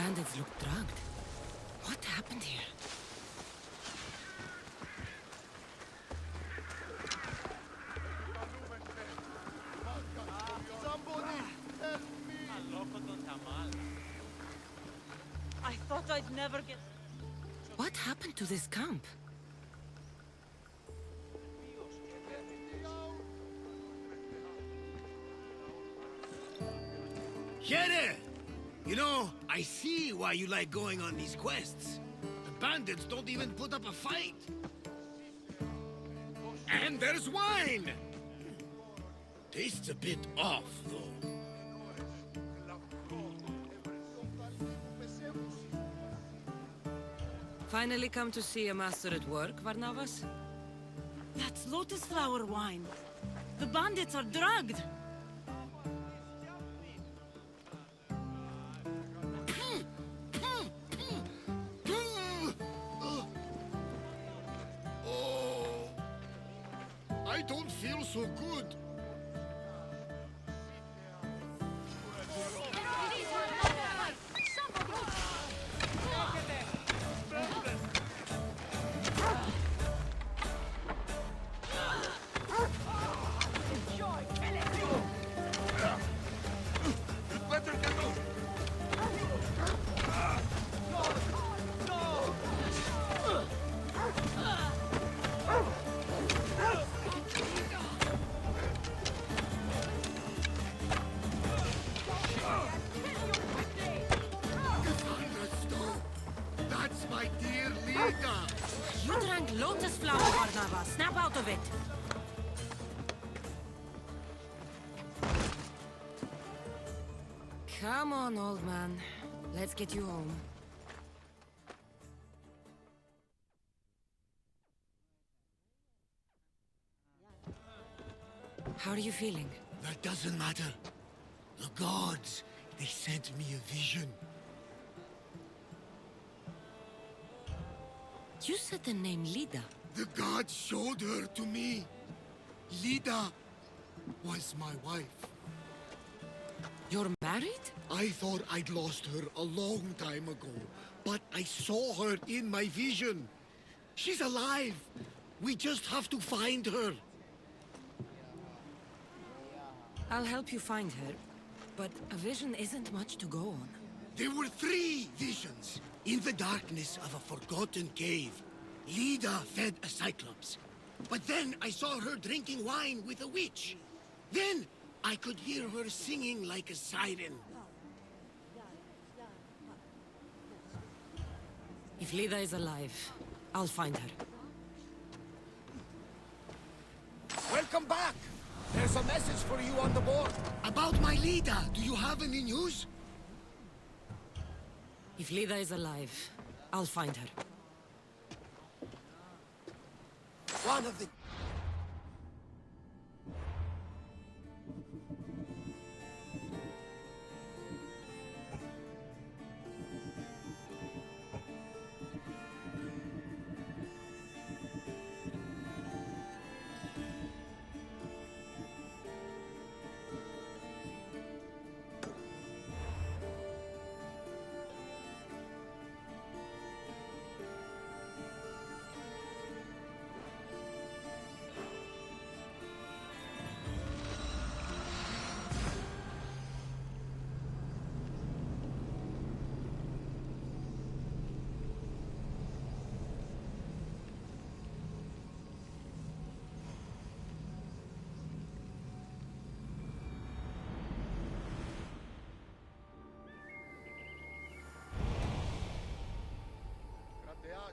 Speaker 1: bandits look drugged. What happened here?
Speaker 7: I thought I'd never get...
Speaker 1: What happened to this camp?
Speaker 11: Here! You know, I see why you like going on these quests. The bandits don't even put up a fight. And there's wine! Tastes a bit off, though.
Speaker 1: Finally come to see a master at work, Varnavas?
Speaker 6: That's lotus flower wine. The bandits are drugged.
Speaker 11: Oh, I don't feel so good.
Speaker 1: You drank lotus flower, Varnava. Snap out of it. Come on, old man. Let's get you home. How are you feeling?
Speaker 11: That doesn't matter. The gods, they sent me a vision.
Speaker 1: You said the name Lida.
Speaker 11: The gods showed her to me. Lida was my wife.
Speaker 1: You're married?
Speaker 11: I thought I'd lost her a long time ago, but I saw her in my vision. She's alive. We just have to find her.
Speaker 1: I'll help you find her, but a vision isn't much to go on.
Speaker 11: There were 3 visions. In the darkness of a forgotten cave, Lida fed a cyclops. But then I saw her drinking wine with a witch. Then I could hear her singing like a siren.
Speaker 1: If Lida is alive, I'll find her.
Speaker 11: Welcome back! There's a message for you on the board. About my Lida, do you have any news?
Speaker 1: If Lida is alive, I'll find her.
Speaker 11: One of the...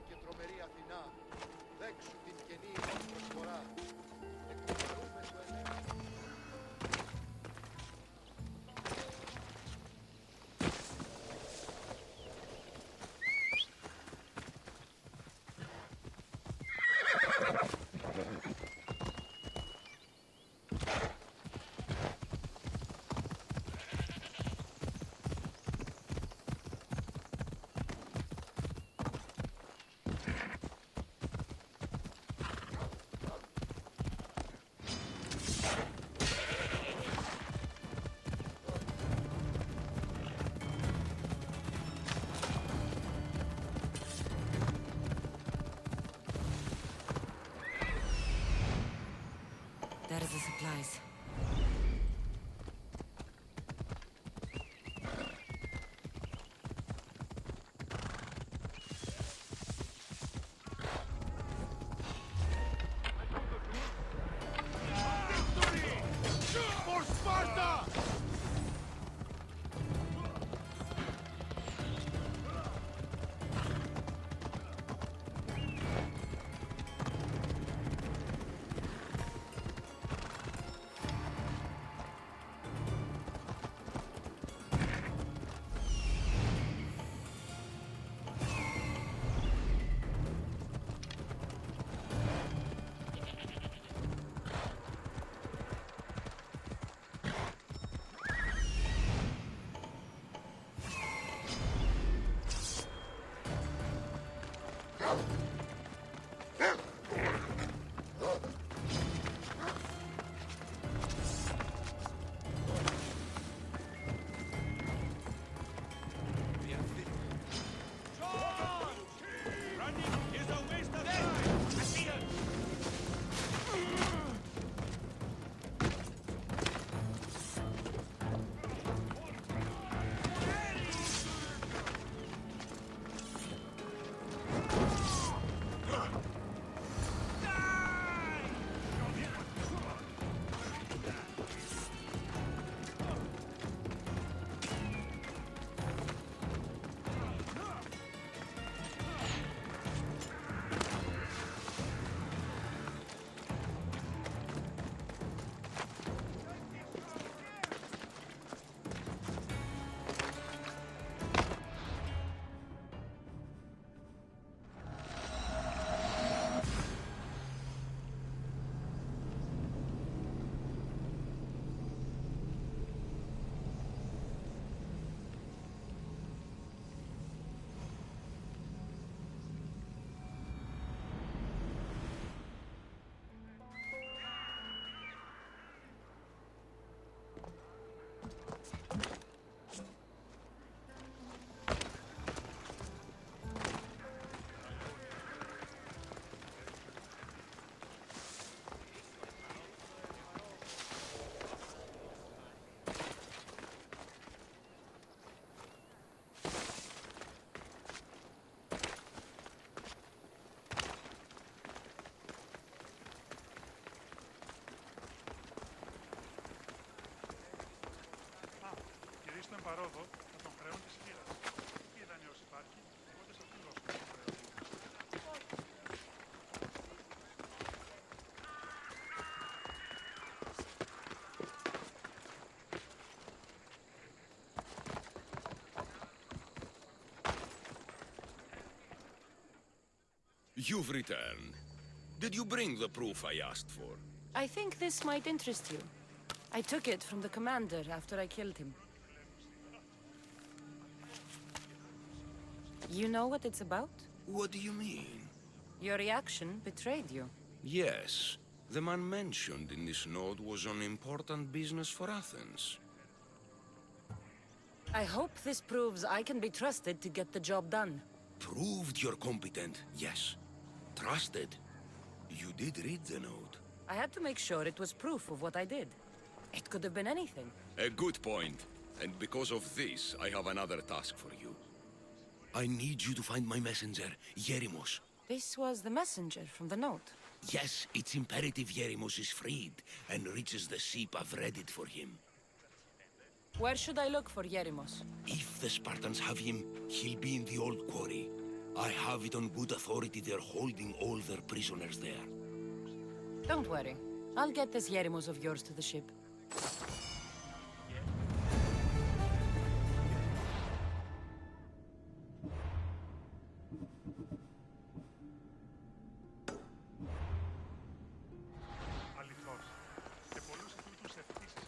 Speaker 15: και τρομερή Αθηνά, δέξου την καινή μας προσφορά. Εκπληρούμε το ελεύθερο.
Speaker 5: παρόδο θα τον χρεών της χείρας. Τι δανειός υπάρχει, εγώ δεν θα πληρώσω το χρέος.
Speaker 11: You've returned. Did you bring the proof I asked for?
Speaker 1: I think this might interest you. I took it from the commander after I killed him. You know what it's about?
Speaker 11: What do you mean?
Speaker 1: Your reaction betrayed you.
Speaker 11: Yes. The man mentioned in this note was on important business for Athens.
Speaker 1: I hope this proves I can be trusted to get the job done.
Speaker 11: Proved you're competent, yes. Trusted. You did read the note.
Speaker 1: I had to make sure it was proof of what I did. It could have been anything.
Speaker 11: A good point. And because of this, I have another task for you. I need you to find my messenger, Yerimos.
Speaker 1: This was the messenger from the note.
Speaker 11: Yes, it's imperative Yerimos is freed and reaches the ship I've readied for him.
Speaker 1: Where should I look for Yerimos?
Speaker 11: If the Spartans have him, he'll be in the old quarry. I have it on good authority they're holding all their prisoners there.
Speaker 1: Don't worry. I'll get this Yerimos of yours to the ship.
Speaker 5: Αληθώς. Και πολλούς εκ τους ευτύσεις.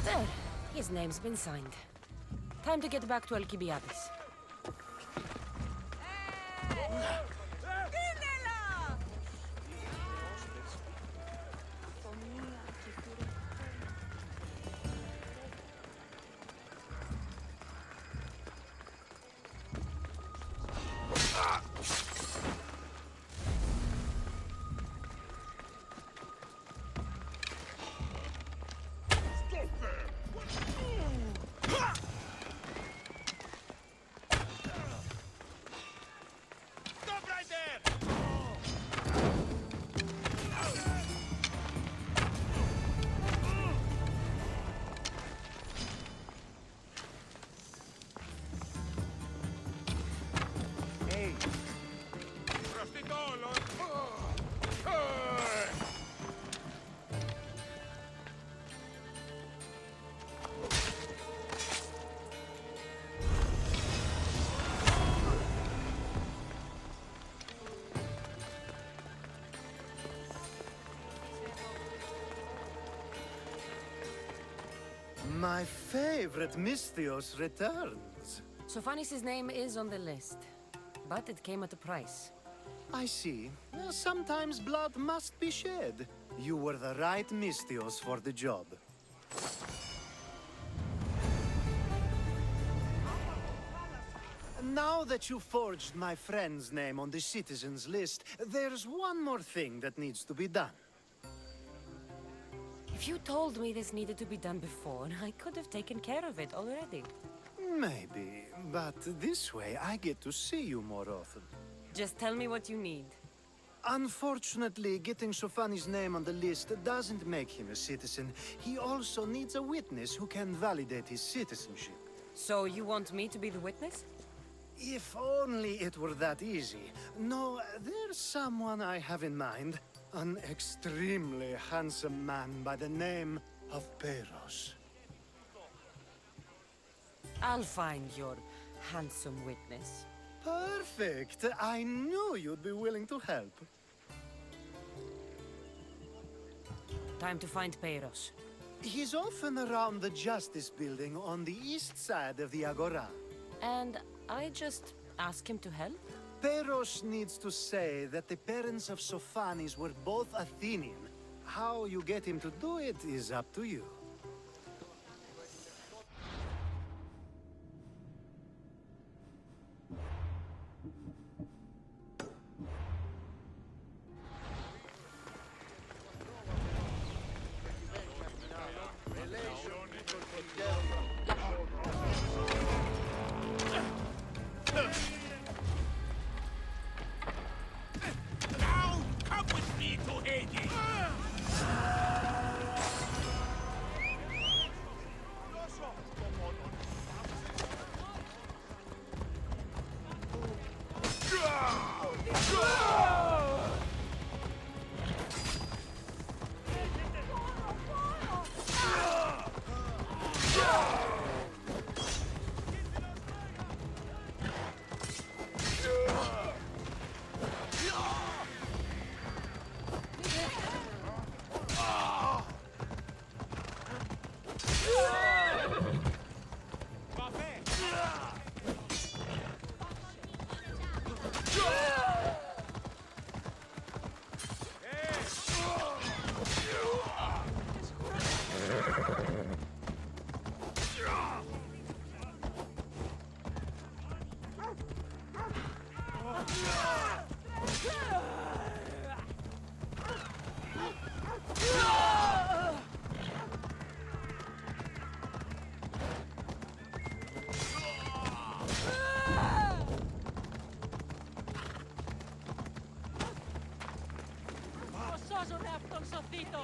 Speaker 1: There. His name's been signed. Time to get back to Alcibiades.
Speaker 20: My favorite Misthios returns.
Speaker 1: Sophanis' name is on the list, but it came at a price.
Speaker 20: I see. Sometimes blood must be shed. You were the right Misthios for the job. Now that you forged my friend's name on the citizens list, there's one more thing that needs to be done.
Speaker 1: If you told me this needed to be done before, I could have taken care of it already.
Speaker 20: Maybe, but this way I get to see you more often.
Speaker 1: Just tell me what you need.
Speaker 20: Unfortunately, getting Sophanis' name on the list doesn't make him a citizen. He also needs a witness who can validate his citizenship.
Speaker 1: So you want me to be the witness?
Speaker 20: If only it were that easy. No, there's someone I have in mind. An extremely handsome man by the name of Peros.
Speaker 1: I'll find your handsome witness.
Speaker 20: Perfect. I knew you'd be willing to help.
Speaker 1: Time to find Peros.
Speaker 20: He's often around the Justice Building on the east side of the Agora.
Speaker 1: And I just ask him to help?
Speaker 20: Peros needs to say that the parents of Sophanis were both Athenian. How you get him to do it is up to you.
Speaker 11: Now, come with me to Hades!
Speaker 7: Σώζομαι αυτόν σωθήτο!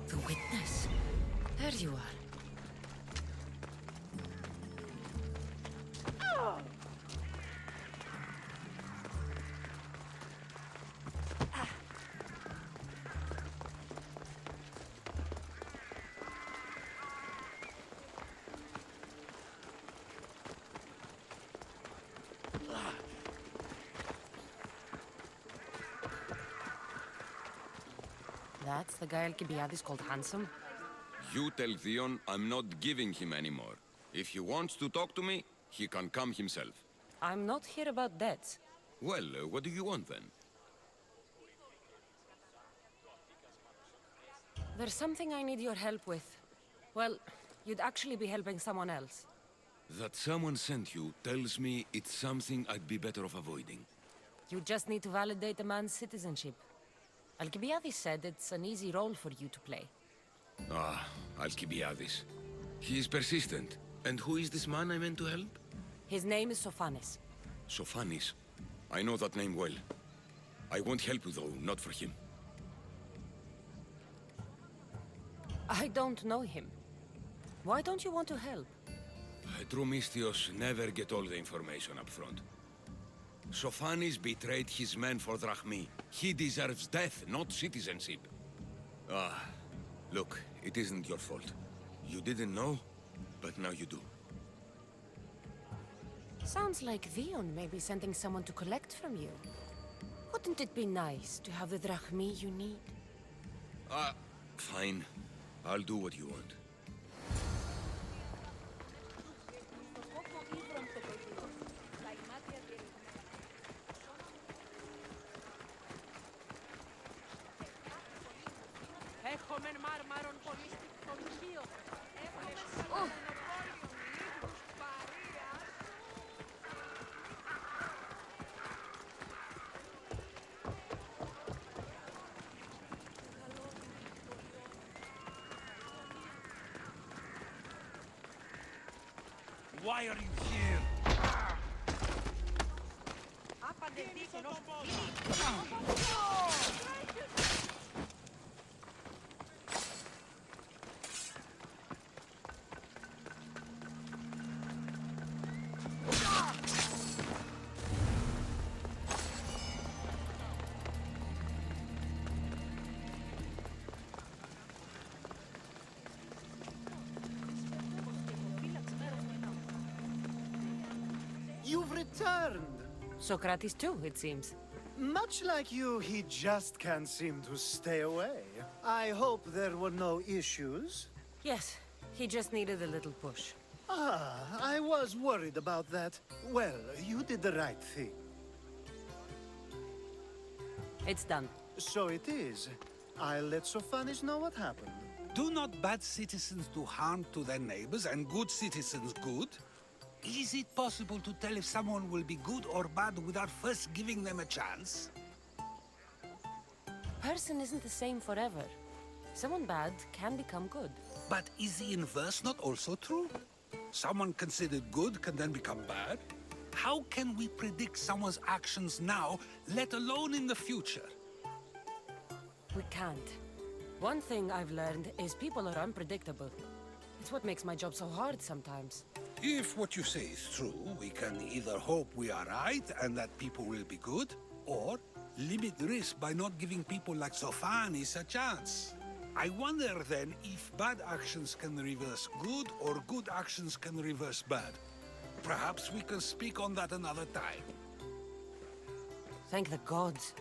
Speaker 1: The witness. There you are. That's the guy Alcibiades called handsome?
Speaker 9: You tell Theon I'm not giving him anymore. If he wants to talk to me, he can come himself.
Speaker 1: I'm not here about debts.
Speaker 9: Well, what do you want then?
Speaker 1: There's something I need your help with. Well, you'd actually be helping someone else.
Speaker 9: That someone sent you tells me it's something I'd be better off avoiding.
Speaker 1: You just need to validate a man's citizenship. Alcibiades said it's an easy role for you to play.
Speaker 9: Ah, Alcibiades. He is persistent. And who is this man I meant to help?
Speaker 1: His name is Sophanis.
Speaker 9: Sophanis. I know that name well. I won't help you though, not for him.
Speaker 1: I don't know him. Why don't you want to help?
Speaker 9: True Mystios never get all the information up front. Sophanis betrayed his men for Drachmi. He deserves death, not citizenship. Ah, look, it isn't your fault. You didn't know, but now you do.
Speaker 6: Sounds like Vion may be sending someone to collect from you. Wouldn't it be nice to have the drachmi you need?
Speaker 9: Fine. I'll do what you want.
Speaker 2: Why are you here?
Speaker 20: You've returned!
Speaker 6: Socrates too, it seems.
Speaker 20: Much like you, he just can't seem to stay away. I hope there were no issues.
Speaker 6: Yes, he just needed a little push.
Speaker 20: Ah, I was worried about that. Well, you did the right thing.
Speaker 6: It's done.
Speaker 20: So it is. I'll let Sophanis know what happened.
Speaker 2: Do not bad citizens do harm to their neighbors and good citizens good? Is it possible to tell if someone will be good or bad without first giving them a chance?
Speaker 6: Person isn't the same forever. Someone bad can become good.
Speaker 2: But is the inverse not also true? Someone considered good can then become bad? How can we predict someone's actions now, let alone in the future?
Speaker 6: We can't. One thing I've learned is people are unpredictable. It's what makes my job so hard sometimes.
Speaker 2: If what you say is true, we can either hope we are right and that people will be good, or limit risk by not giving people like Sophanis a chance. I wonder then if bad actions can reverse good or good actions can reverse bad. Perhaps we can speak on that another time.
Speaker 6: Thank the gods.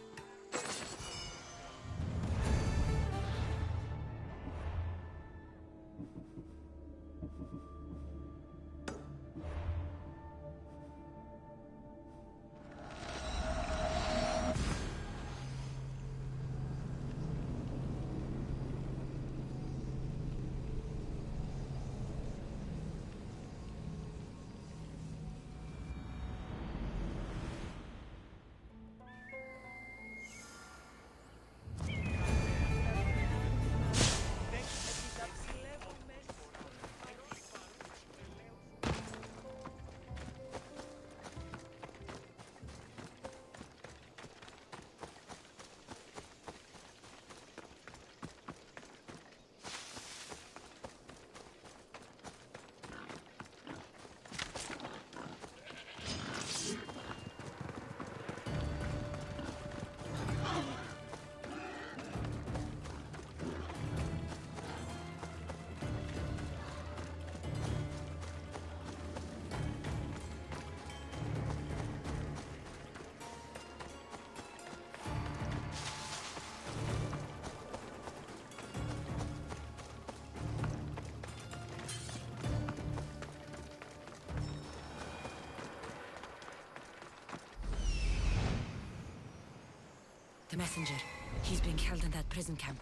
Speaker 6: The messenger. He's being held in that prison camp.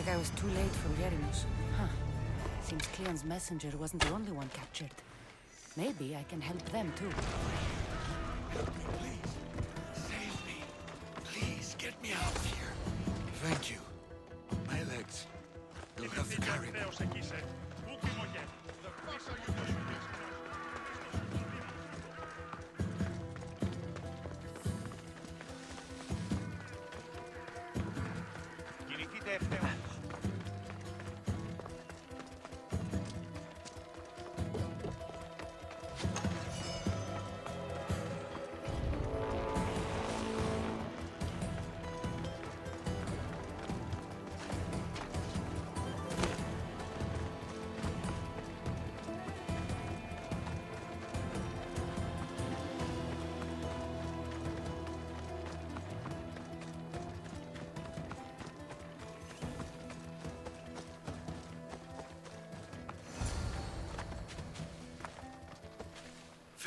Speaker 1: like I was too late for Yerimus. Huh. Seems Cleon's messenger wasn't the only one captured. Maybe I can help them too.
Speaker 2: Help me, please. Save me. Please, get me out of here. Thank you. My legs. You'll have to carry me.
Speaker 5: Κινηθείτε ευθέως.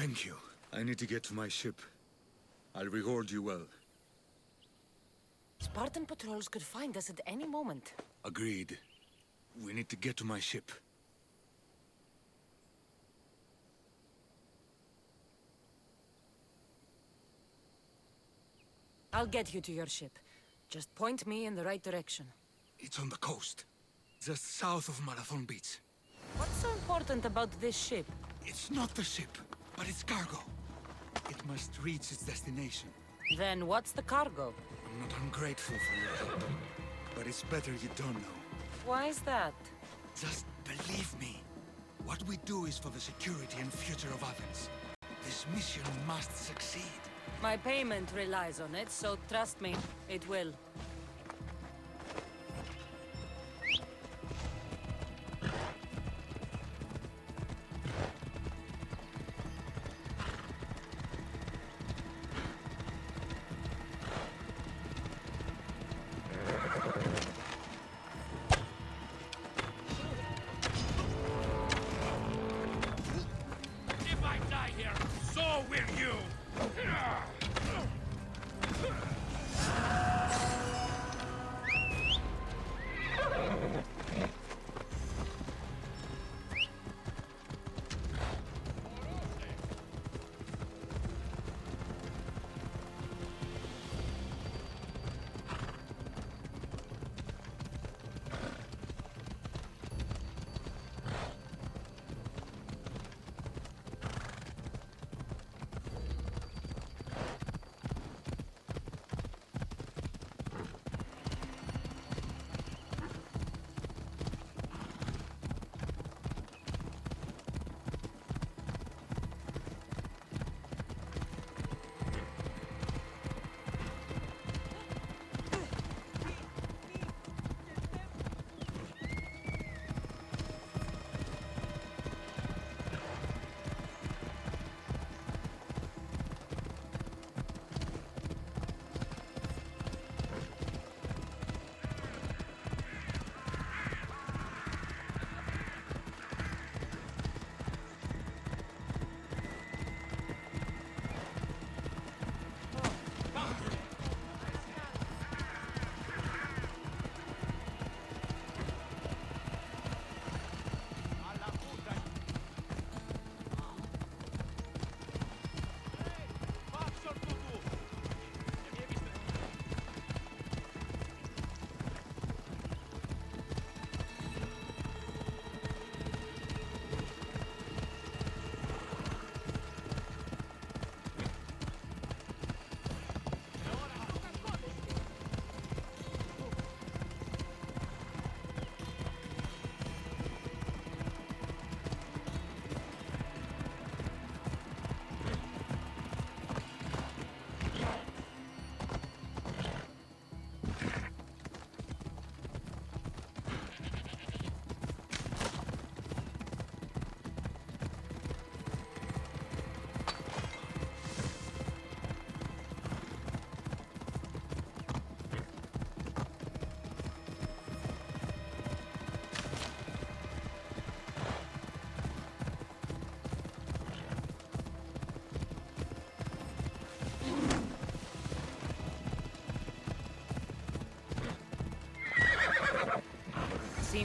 Speaker 2: Thank you. I need to get to my ship. I'll reward you well.
Speaker 1: Spartan patrols could find us at any moment.
Speaker 2: Agreed. We need to get to my ship.
Speaker 1: I'll get you to your ship. Just point me in the right direction.
Speaker 2: It's on the coast. Just south of Marathon Beach.
Speaker 1: What's so important about this ship?
Speaker 2: It's not the ship, but its cargo. It must reach its destination.
Speaker 1: Then what's the cargo?
Speaker 2: I'm not ungrateful for your help, but it's better you don't know.
Speaker 1: Why is that?
Speaker 2: Just believe me. What we do is for the security and future of Athens. This mission must succeed.
Speaker 1: My payment relies on it, so trust me, it will.
Speaker 11: If I die here, so will you!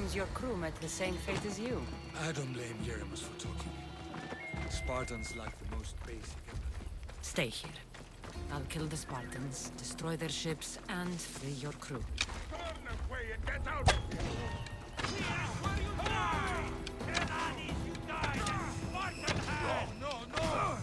Speaker 1: seems your crew met the same fate as you.
Speaker 2: I don't blame Yeremus for talking. Spartans lack the most basic empathy.
Speaker 1: Stay here. I'll kill the Spartans, destroy their ships, and free your crew.
Speaker 5: Turn away and get out of here! Where you die! Hades, you died at Spartan hand! No, no, no!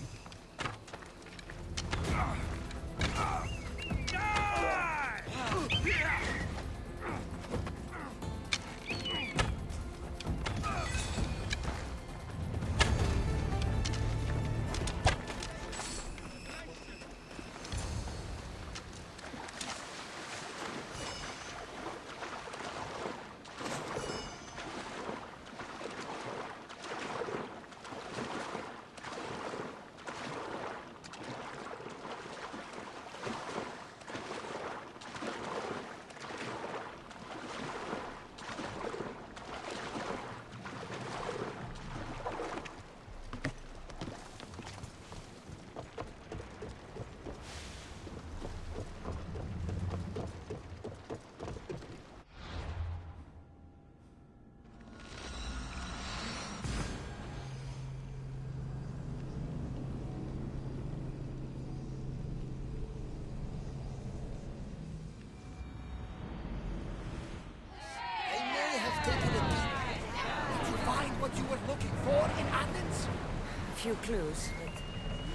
Speaker 1: Few clues, but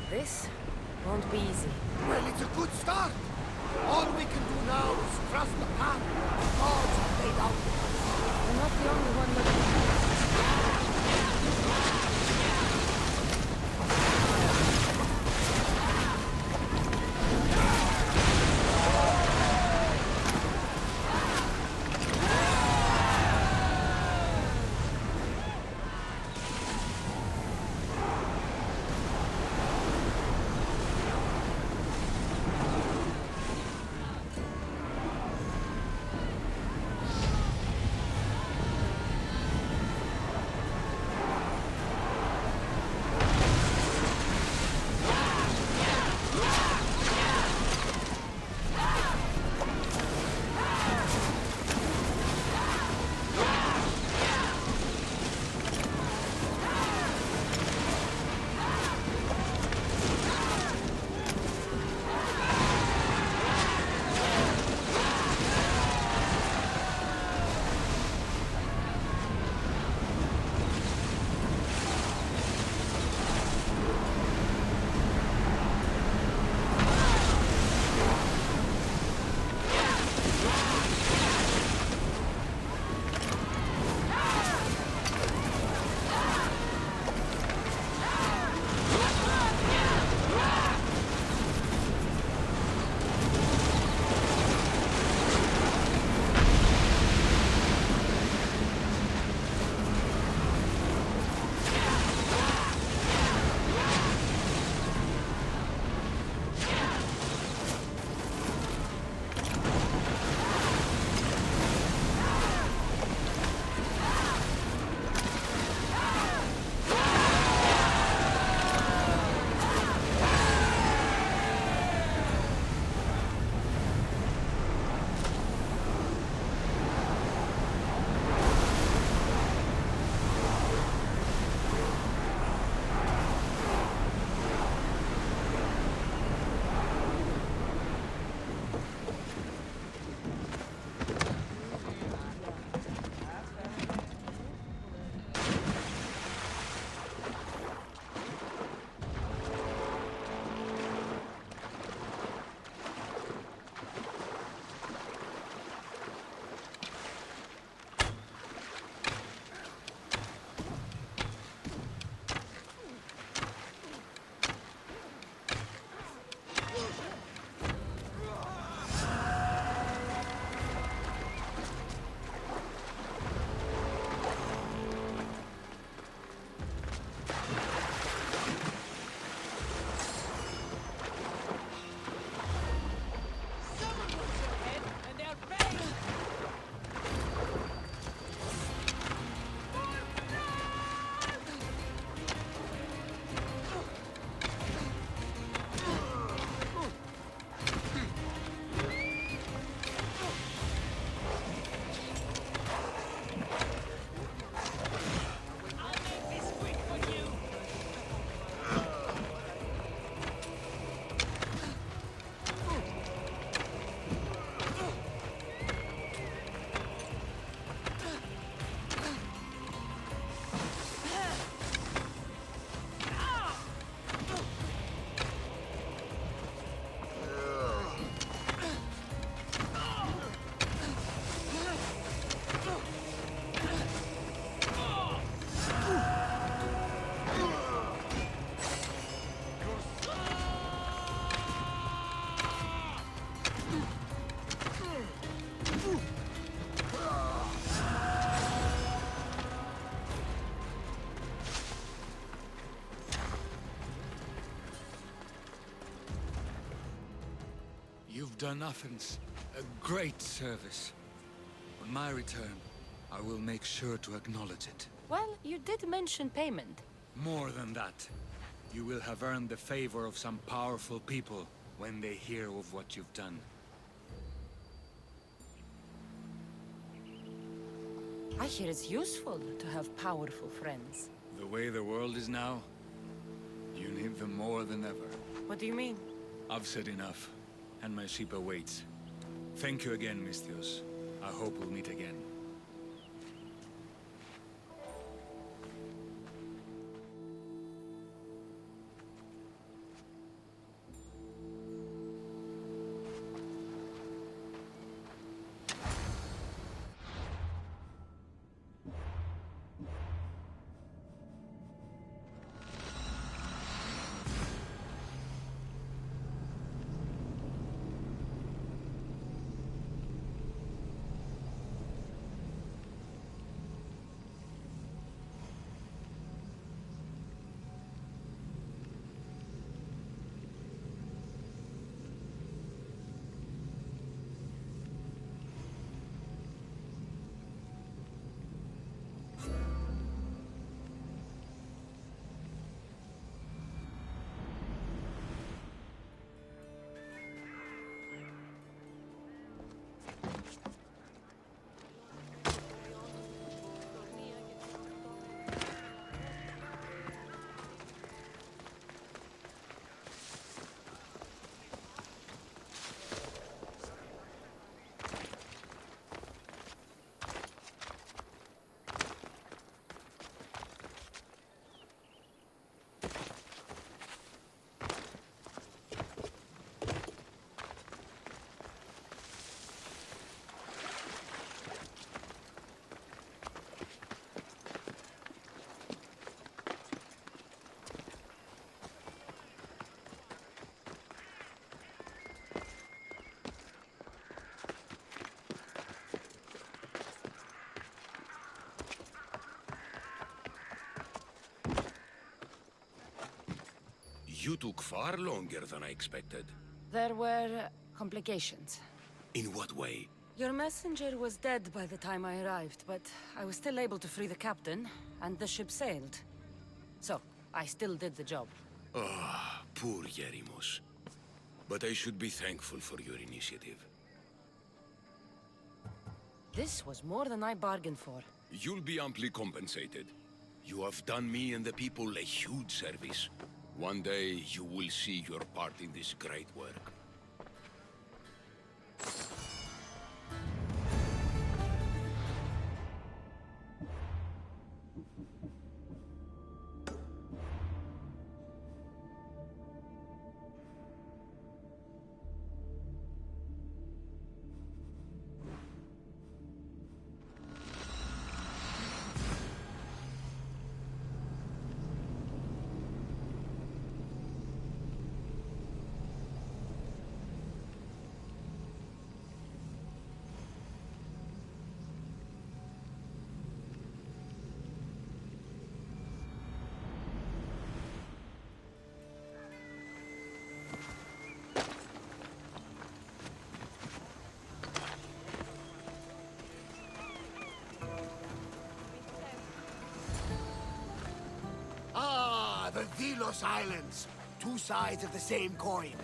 Speaker 1: this won't be easy.
Speaker 4: Well, it's a good start. All we can do now is trust the path the gods have laid out.
Speaker 1: I'm not the only one looking.
Speaker 3: have done Athens a great service. On my return, I will make sure to acknowledge it.
Speaker 6: Well, you did mention payment.
Speaker 3: More than that, you will have earned the favor of some powerful people when they hear of what you've done.
Speaker 6: I hear it's useful to have powerful friends.
Speaker 3: The way the world is now, you need them more than ever.
Speaker 6: What do you mean?
Speaker 3: I've said enough, and my ship awaits. Thank you again, Misthios. I hope we'll meet again.
Speaker 11: You took far longer than I expected.
Speaker 6: There were complications.
Speaker 11: In what way?
Speaker 6: Your messenger was dead by the time I arrived, but I was still able to free the captain, and the ship sailed. So, I still did the job.
Speaker 11: Ah, poor Yerimos. But I should be thankful for your initiative.
Speaker 6: This was more than I bargained for.
Speaker 11: You'll be amply compensated. You have done me and the people a huge service. One day, you will see your part in this great work.
Speaker 18: The Delos Islands. Two sides of the same coin.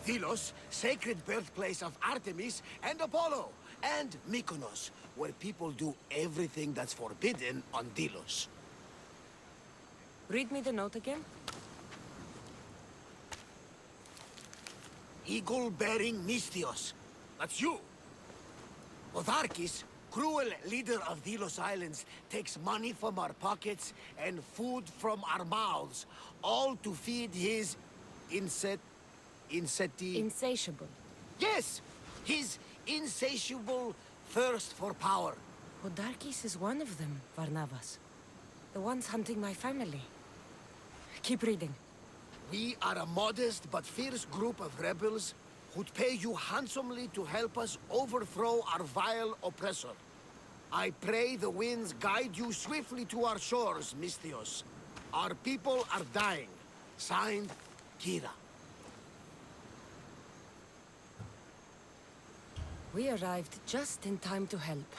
Speaker 18: Delos, sacred birthplace of Artemis and Apollo. And Mykonos, where people do everything that's forbidden on Delos.
Speaker 6: Read me the note again.
Speaker 18: Eagle-bearing Misthios. That's you. Otharkis, cruel leader of Delos Islands, takes money from our pockets and food from our mouths, all to feed his
Speaker 6: Insatiable.
Speaker 18: Yes! His insatiable thirst for power.
Speaker 6: Odarkis is one of them, Varnavas. The ones hunting my family. Keep reading.
Speaker 18: We are a modest but fierce group of rebels who'd pay you handsomely to help us overthrow our vile oppressor. I pray the winds guide you swiftly to our shores, Misthios. Our people are dying. Signed, Kira.
Speaker 1: We arrived just in time to help.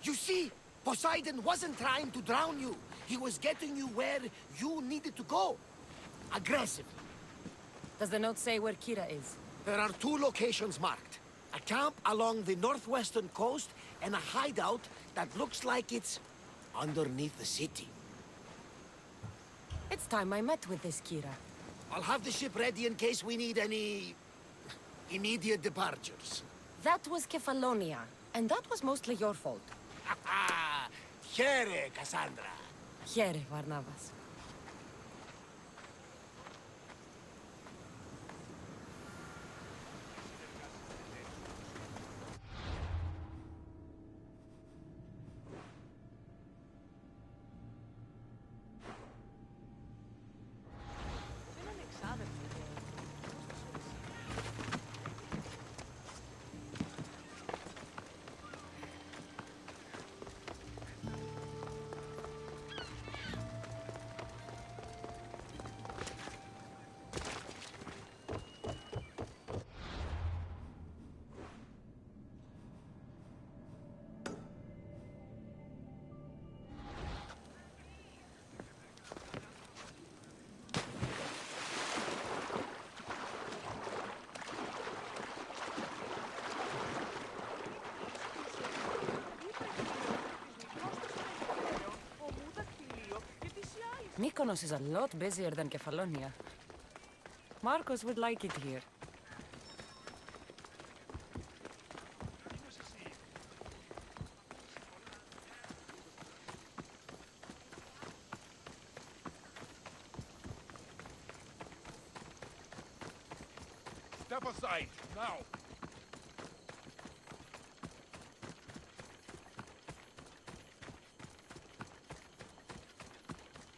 Speaker 18: You see, Poseidon wasn't trying to drown you. He was getting you where you needed to go. Aggressively.
Speaker 1: Does the note say where Kira is?
Speaker 18: There are 2 locations marked. A camp along the northwestern coast and a hideout that looks like it's underneath the city.
Speaker 1: It's time I met with this Kira.
Speaker 18: I'll have the ship ready in case we need any immediate departures.
Speaker 1: That was Kefalonia, and that was mostly your fault.
Speaker 18: Here, Cassandra.
Speaker 1: Here, Varnavas. Mykonos is a lot busier than Kefalonia. Marcos would like it here.
Speaker 5: Step aside, now!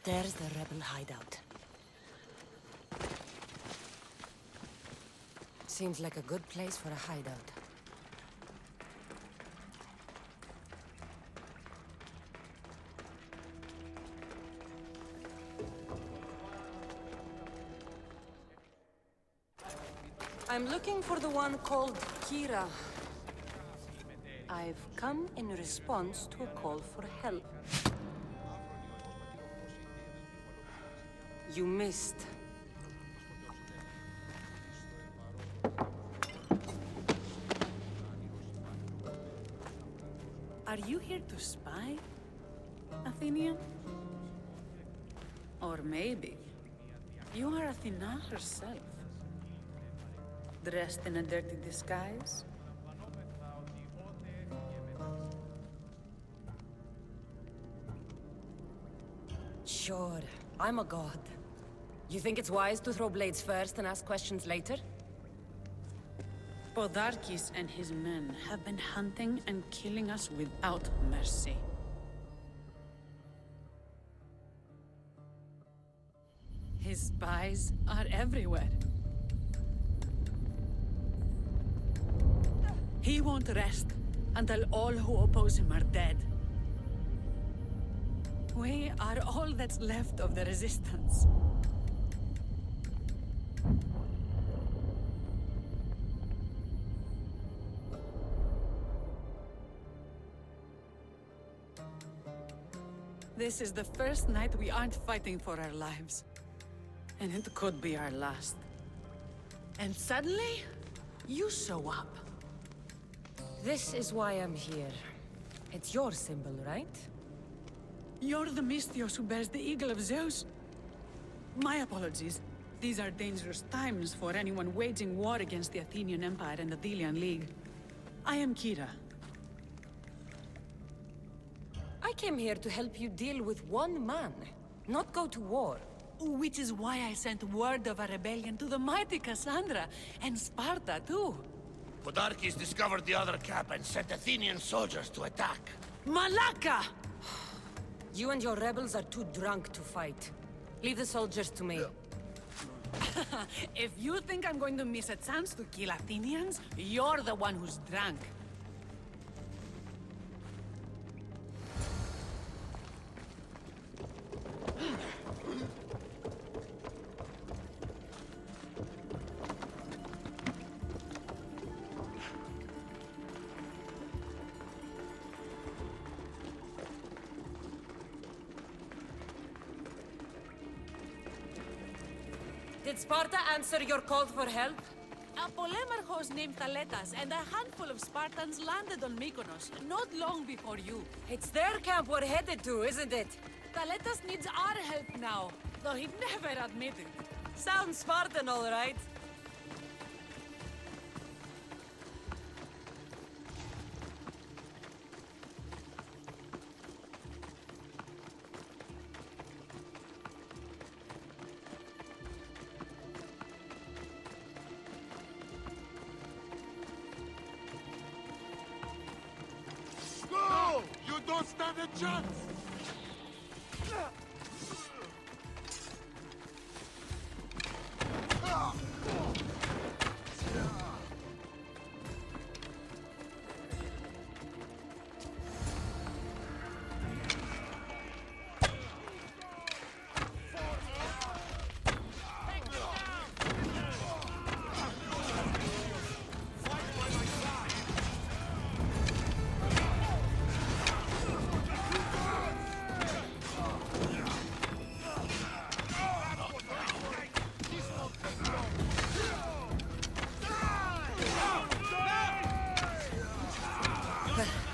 Speaker 1: There's the rebel hideout. Seems like a good place for a hideout. I'm looking for the one called Kira. I've come in response to a call for help. You missed.
Speaker 7: Are you here to spy, Athenian? Or maybe you are Athena herself, dressed in a dirty disguise?
Speaker 1: Sure, I'm a god. You think it's wise to throw blades first and ask questions later?
Speaker 7: Podarkis and his men have been hunting and killing us without mercy. His spies are everywhere. He won't rest until all who oppose him are dead. We are all that's left of the resistance. This is the first night we aren't fighting for our lives. And it could be our last. And suddenly, you show up.
Speaker 1: This is why I'm here. It's your symbol, right?
Speaker 7: You're the Mystios who bears the eagle of Zeus? My apologies. These are dangerous times for anyone waging war against the Athenian Empire and the Delian League. I am Kira.
Speaker 1: I came here to help you deal with one man, not go to war.
Speaker 7: Which is why I sent word of a rebellion to the mighty Cassandra, and Sparta too.
Speaker 18: Podarkis discovered the other camp and sent Athenian soldiers to attack.
Speaker 7: Malaka!
Speaker 1: You and your rebels are too drunk to fight. Leave the soldiers to me.
Speaker 7: If you think I'm going to miss a chance to kill Athenians, you're the one who's drunk.
Speaker 1: Did Sparta answer your call for help?
Speaker 7: A polemarchos named Thaletas and a handful of Spartans landed on Mykonos, not long before you.
Speaker 1: It's their camp we're headed to, isn't it?
Speaker 7: Thaletas needs our help now, though he'd never admit it.
Speaker 1: Sounds Spartan, all right.
Speaker 14: Go! You don't stand a chance!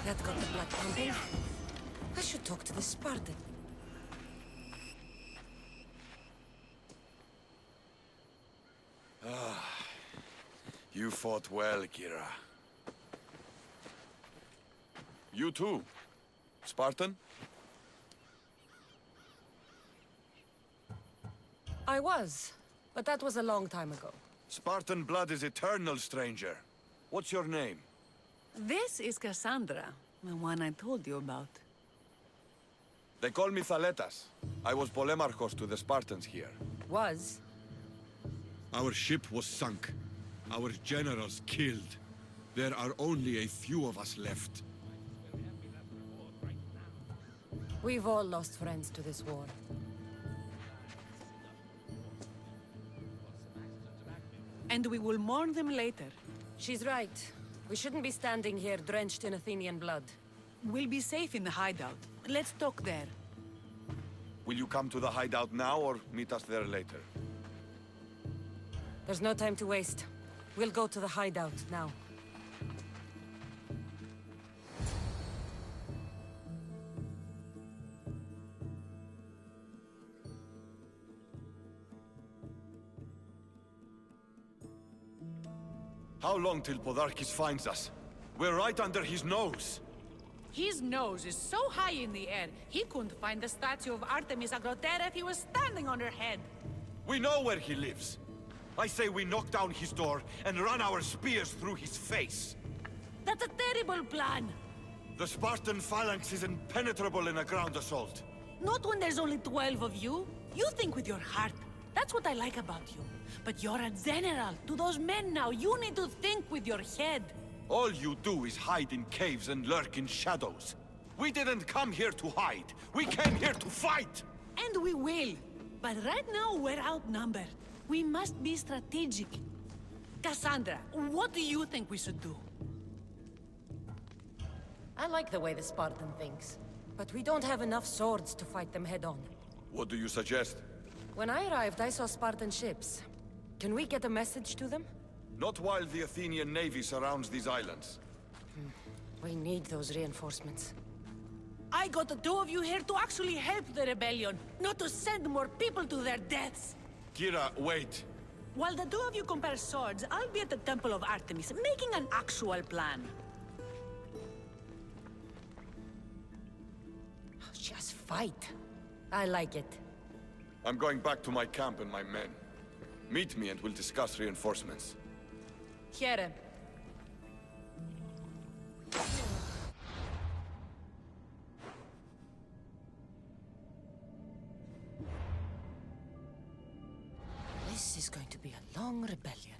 Speaker 1: That got the blood pumping. I should talk to the Spartan.
Speaker 9: You fought well, Kira. You too, Spartan?
Speaker 1: I was, but that was a long time ago.
Speaker 9: Spartan blood is eternal, stranger. What's your name?
Speaker 7: This is Cassandra, the one I told you about.
Speaker 9: They call me Thaletas. I was polemarchos to the Spartans here.
Speaker 1: Was?
Speaker 3: Our ship was sunk. Our generals killed. There are only a few of us left.
Speaker 1: We've all lost friends to this war.
Speaker 7: And we will mourn them later.
Speaker 1: She's right. We shouldn't be standing here drenched in Athenian blood.
Speaker 7: We'll be safe in the hideout. Let's talk there.
Speaker 9: Will you come to the hideout now or meet us there later?
Speaker 1: There's no time to waste. We'll go to the hideout now.
Speaker 9: How long till Podarkis finds us? We're right under his nose.
Speaker 7: His nose is so high in the air, he couldn't find the statue of Artemis Agrotera if he was standing on her head.
Speaker 9: We know where he lives. I say we knock down his door and run our spears through his face.
Speaker 7: That's a terrible plan.
Speaker 9: The Spartan phalanx is impenetrable in a ground assault.
Speaker 7: Not when there's only 12 of you. You think with your heart. That's what I like about you. But you're a general. To those men now, you need to think with your head.
Speaker 9: All you do is hide in caves and lurk in shadows. We didn't come here to hide. We came here to fight!
Speaker 7: And we will. But right now, we're outnumbered. We must be strategic. Cassandra, what do you think we should do?
Speaker 1: I like the way the Spartan thinks. But we don't have enough swords to fight them head-on.
Speaker 9: What do you suggest?
Speaker 1: When I arrived, I saw Spartan ships. Can we get a message to them?
Speaker 9: Not while the Athenian navy surrounds these islands.
Speaker 1: We need those reinforcements.
Speaker 7: I got the two of you here to actually help the rebellion, not to send more people to their deaths.
Speaker 9: Kira, wait.
Speaker 7: While the two of you compare swords, I'll be at the Temple of Artemis, making an actual plan.
Speaker 1: Just fight. I like it.
Speaker 9: I'm going back to my camp and my men. Meet me and we'll discuss reinforcements.
Speaker 1: Here. This is going to be a long rebellion.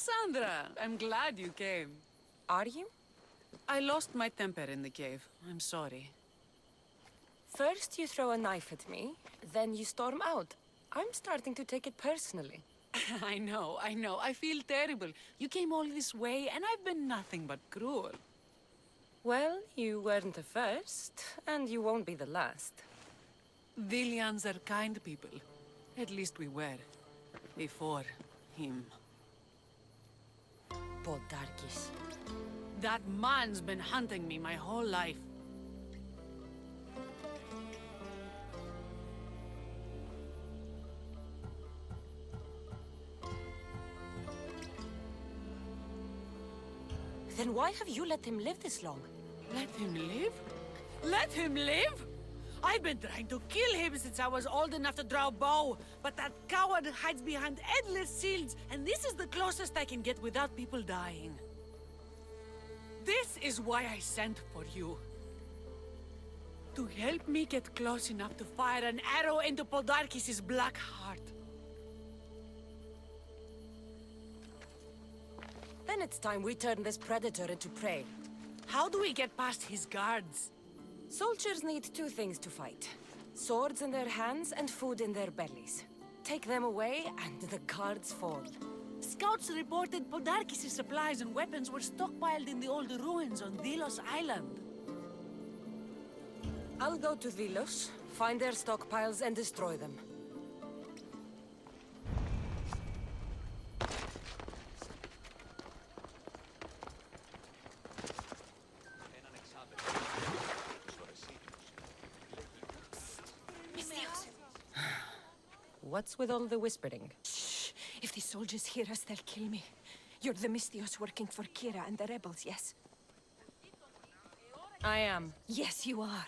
Speaker 7: Cassandra! I'm glad you came.
Speaker 1: Are you?
Speaker 7: I lost my temper in the cave. I'm sorry.
Speaker 1: First you throw a knife at me, then you storm out. I'm starting to take it personally.
Speaker 7: I know. I feel terrible. You came all this way, and I've been nothing but cruel.
Speaker 1: Well, you weren't the first, and you won't be the last.
Speaker 7: Villians are kind people. At least we were. Before him.
Speaker 1: Podarkis.
Speaker 7: That man's been hunting me my whole life.
Speaker 1: Then why have you let him live this long?
Speaker 7: Let him live? Let him live? I've been trying to kill him since I was old enough to draw a bow, but that coward hides behind endless shields, and this is the closest I can get without people dying. This is why I sent for you. To help me get close enough to fire an arrow into Podarkis' black heart.
Speaker 1: Then it's time we turn this predator into prey.
Speaker 7: How do we get past his guards?
Speaker 1: Soldiers need two things to fight. Swords in their hands and food in their bellies. Take them away and the guards fall.
Speaker 7: Scouts reported Podarkis' supplies and weapons were stockpiled in the old ruins on Delos Island.
Speaker 1: I'll go to Delos, find their stockpiles and destroy them. What's with all the whispering?
Speaker 13: Shh! If the soldiers hear us, they'll kill me. You're the Mystios working for Kira and the rebels, yes?
Speaker 1: I am.
Speaker 13: Yes, you are.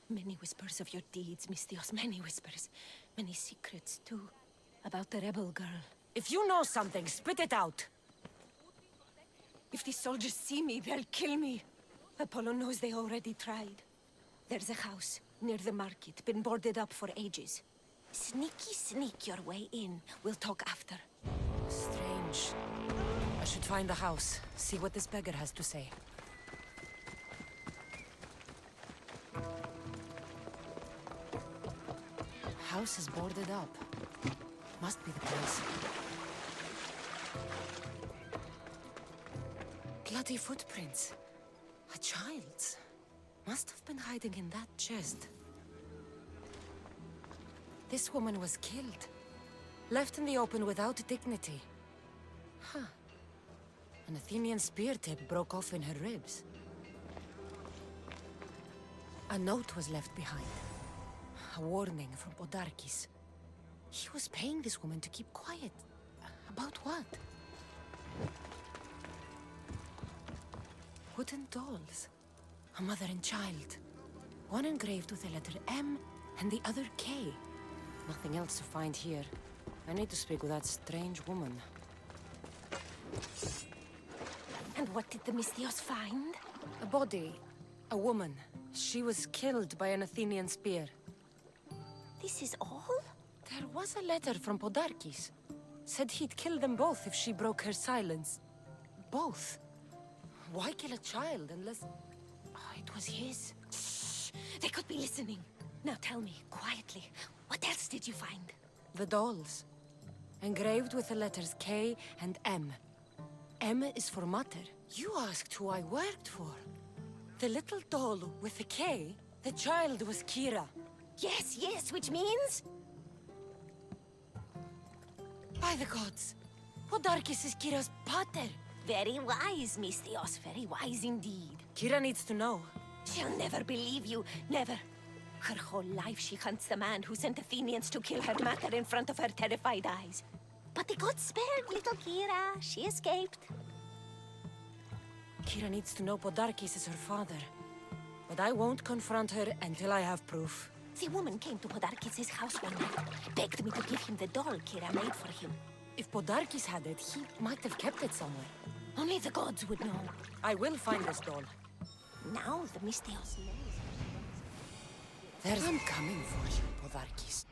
Speaker 13: Many whispers of your deeds, Mystios. Many whispers. Many secrets, too. About the rebel girl.
Speaker 1: If you know something, spit it out!
Speaker 13: If the soldiers see me, they'll kill me. Apollo knows they already tried. There's a house near the market, been boarded up for ages. Sneak your way in. We'll talk after.
Speaker 1: Strange. I should find the house, see what this beggar has to say. House is boarded up. Must be the place. Bloody footprints. A child's. Must have been hiding in that chest. This woman was killed. Left in the open without dignity. Huh. An Athenian spear tip broke off in her ribs. A note was left behind. A warning from Podarkis. He was paying this woman to keep quiet. About what? Wooden dolls. A mother and child. One engraved with the letter M and the other K. Nothing else to find here. I need to speak with that strange woman.
Speaker 13: And what did the Mystios find?
Speaker 1: A body. A woman. She was killed by an Athenian spear.
Speaker 13: This is all?
Speaker 1: There was a letter from Podarkis. Said he'd kill them both if she broke her silence. Both. Why kill a child unless... Oh, it was his.
Speaker 13: Shh! They could be listening. Now tell me, quietly, what else did you find?
Speaker 1: The dolls. Engraved with the letters K and M. M is for mater. You asked who I worked for. The little doll with the K, the child was Kira.
Speaker 13: Yes, which means?
Speaker 1: By the gods, Podarkis is Kira's pater.
Speaker 13: Very wise, Mystios, very wise indeed.
Speaker 1: Kira needs to know.
Speaker 13: She'll never believe you, never. Her whole life she hunts the man who sent Athenians to kill her mater in front of her terrified eyes. But the gods spared little Kira. She escaped.
Speaker 1: Kira needs to know Podarkis is her father. But I won't confront her until I have proof.
Speaker 13: The woman came to Podarkis' house one night, begged me to give him the doll Kira made for him.
Speaker 1: If Podarkis had it, he might have kept it somewhere.
Speaker 13: Only the gods would know.
Speaker 1: I will find this doll.
Speaker 13: Now the Mystios knows.
Speaker 1: I'm coming for you, Podarkis.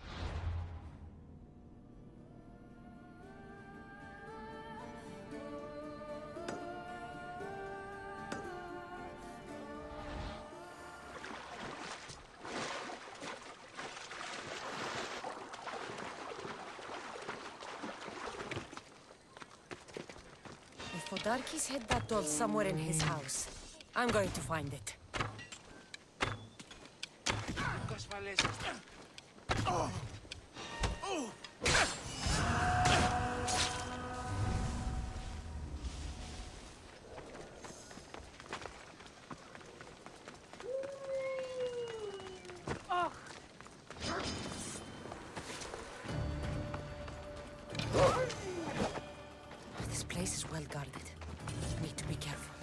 Speaker 1: Podarkis hid that doll somewhere in his house. I'm going to find it. This place is well guarded. Need to be careful.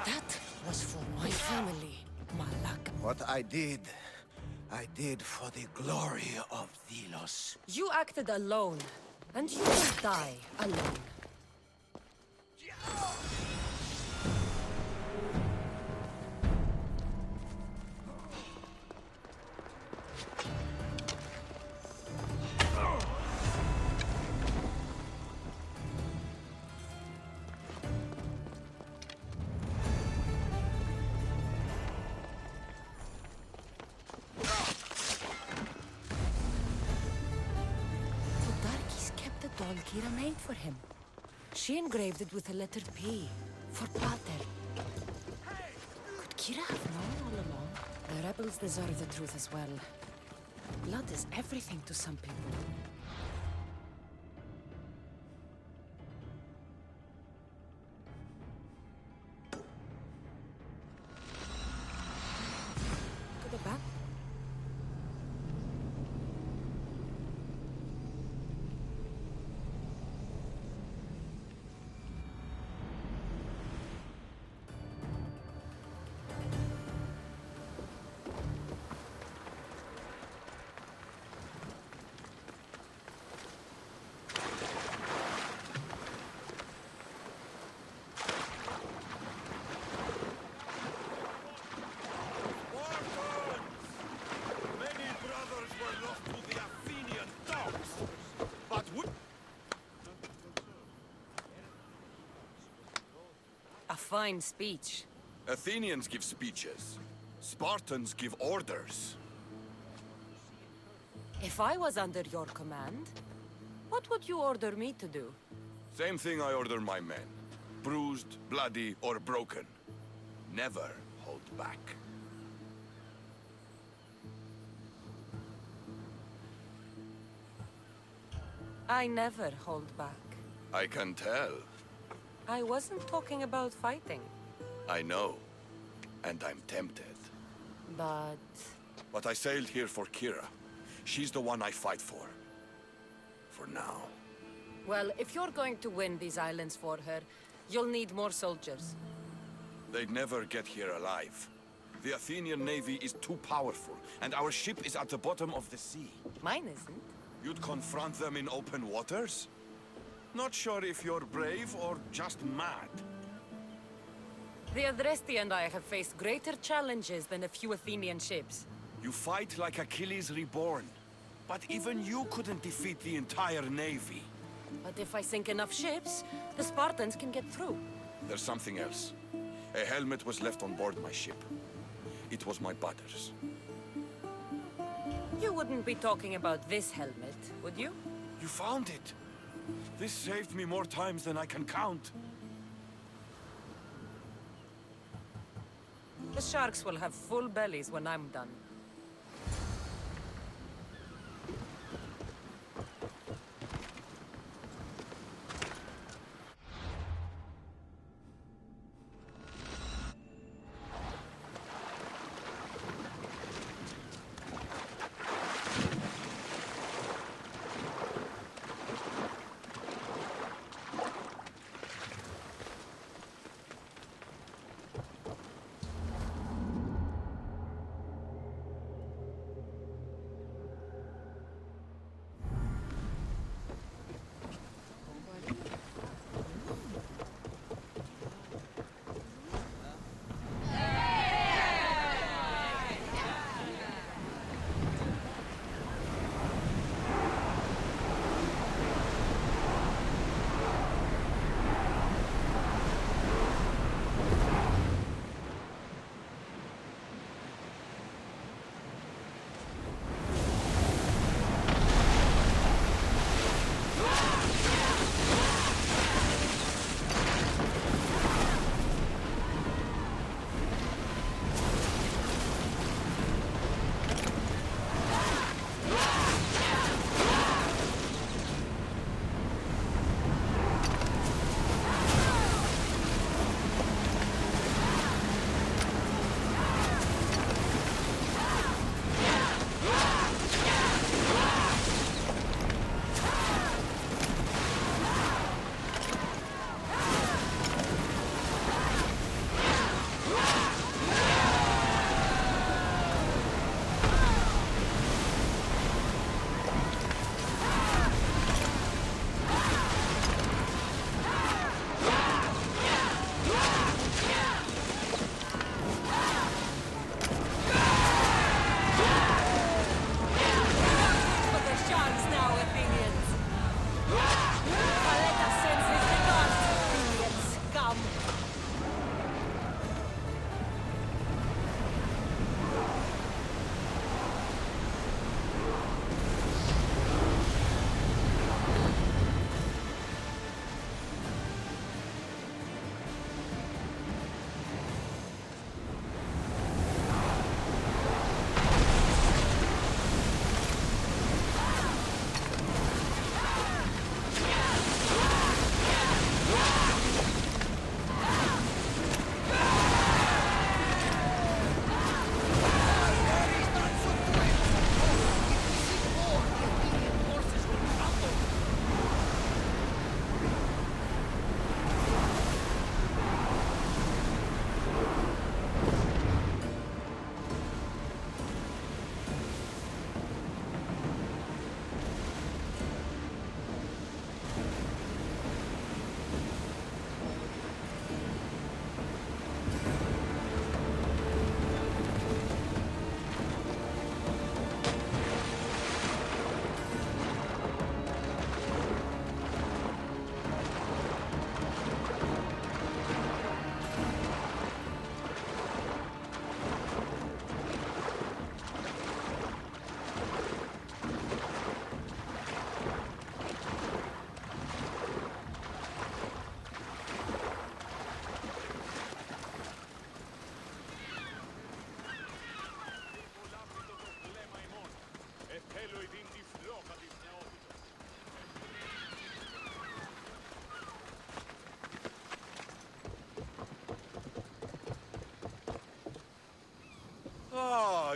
Speaker 1: That was for my family, Malak.
Speaker 18: What I did for the glory of Delos.
Speaker 1: You acted alone, and you will die alone. Podarkis kept the doll Kira made for him. She engraved it with a letter P, for Pater. Could Kira have known all along? The rebels deserve the truth as well. Blood is everything to some people. To the back?
Speaker 3: Many brothers were lost to the Athenian dogs, but would...
Speaker 1: A fine speech.
Speaker 3: Athenians give speeches. Spartans give orders.
Speaker 1: If I was under your command, what would you order me to do?
Speaker 3: Same thing I order my men. Bruised, bloody, or broken. Never hold back.
Speaker 1: I never hold back.
Speaker 3: I can tell.
Speaker 1: I wasn't talking about fighting,
Speaker 3: I know. And I'm tempted.
Speaker 1: but...
Speaker 3: But I sailed here for Kira. She's the one I fight for. For now.
Speaker 1: Well, if you're going to win these islands for her, you'll need more soldiers.
Speaker 3: They'd never get here alive. The Athenian navy is too powerful, and our ship is at the bottom of the sea.
Speaker 1: Mine isn't.
Speaker 3: You'd confront them in open waters? Not sure if you're brave or just mad.
Speaker 1: The Adresti and I have faced greater challenges than a few Athenian ships.
Speaker 3: You fight like Achilles reborn. But even you couldn't defeat the entire navy.
Speaker 1: But if I sink enough ships, the Spartans can get through.
Speaker 3: There's something else. A helmet was left on board my ship. It was my brother's.
Speaker 1: You wouldn't be talking about this helmet, would you?
Speaker 3: You found it. This saved me more times than I can count.
Speaker 1: The sharks will have full bellies when I'm done.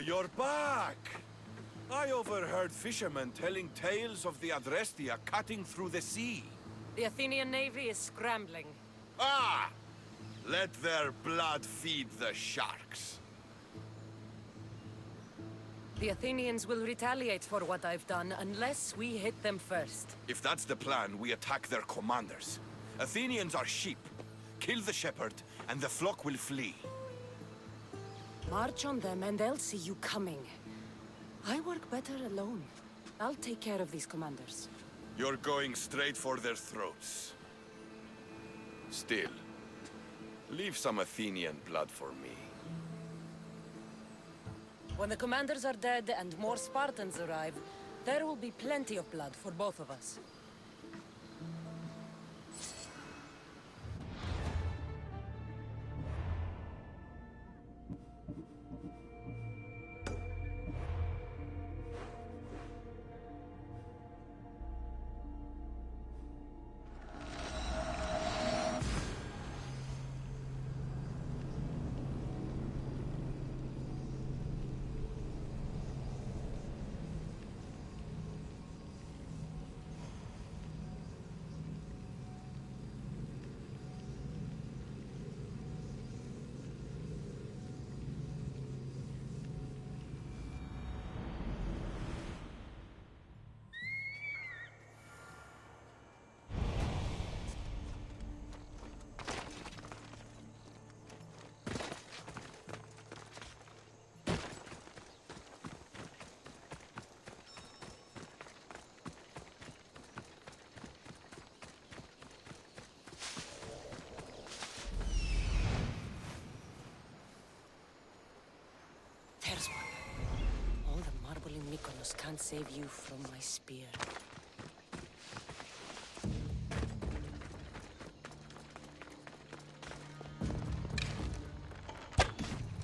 Speaker 10: you're back! I overheard fishermen telling tales of the Adrestia cutting through the sea.
Speaker 1: The Athenian navy is scrambling.
Speaker 10: Ah! Let their blood feed the sharks.
Speaker 1: The Athenians will retaliate for what I've done unless we hit them first.
Speaker 10: If that's the plan, we attack their commanders. Athenians are sheep. Kill the shepherd, and the flock will flee.
Speaker 1: March on them and they'll see you coming. I work better alone. I'll take care of these commanders.
Speaker 10: You're going straight for their throats. Still, leave some Athenian blood for me.
Speaker 1: When the commanders are dead and more Spartans arrive, there will be plenty of blood for both of us. There's one. All the marble in Mykonos can't save you from my spear.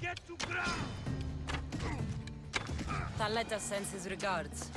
Speaker 5: Get to ground!
Speaker 1: Thaleta sends his regards.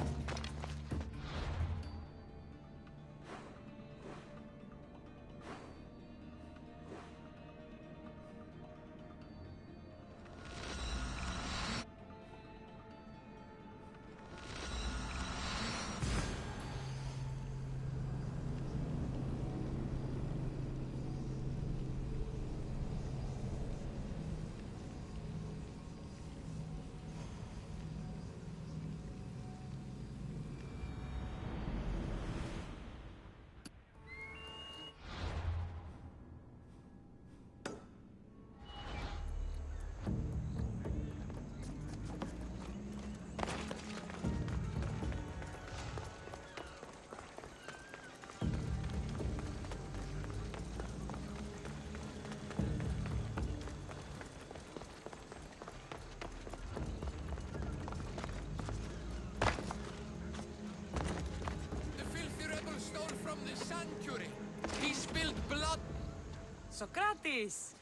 Speaker 1: Socrates!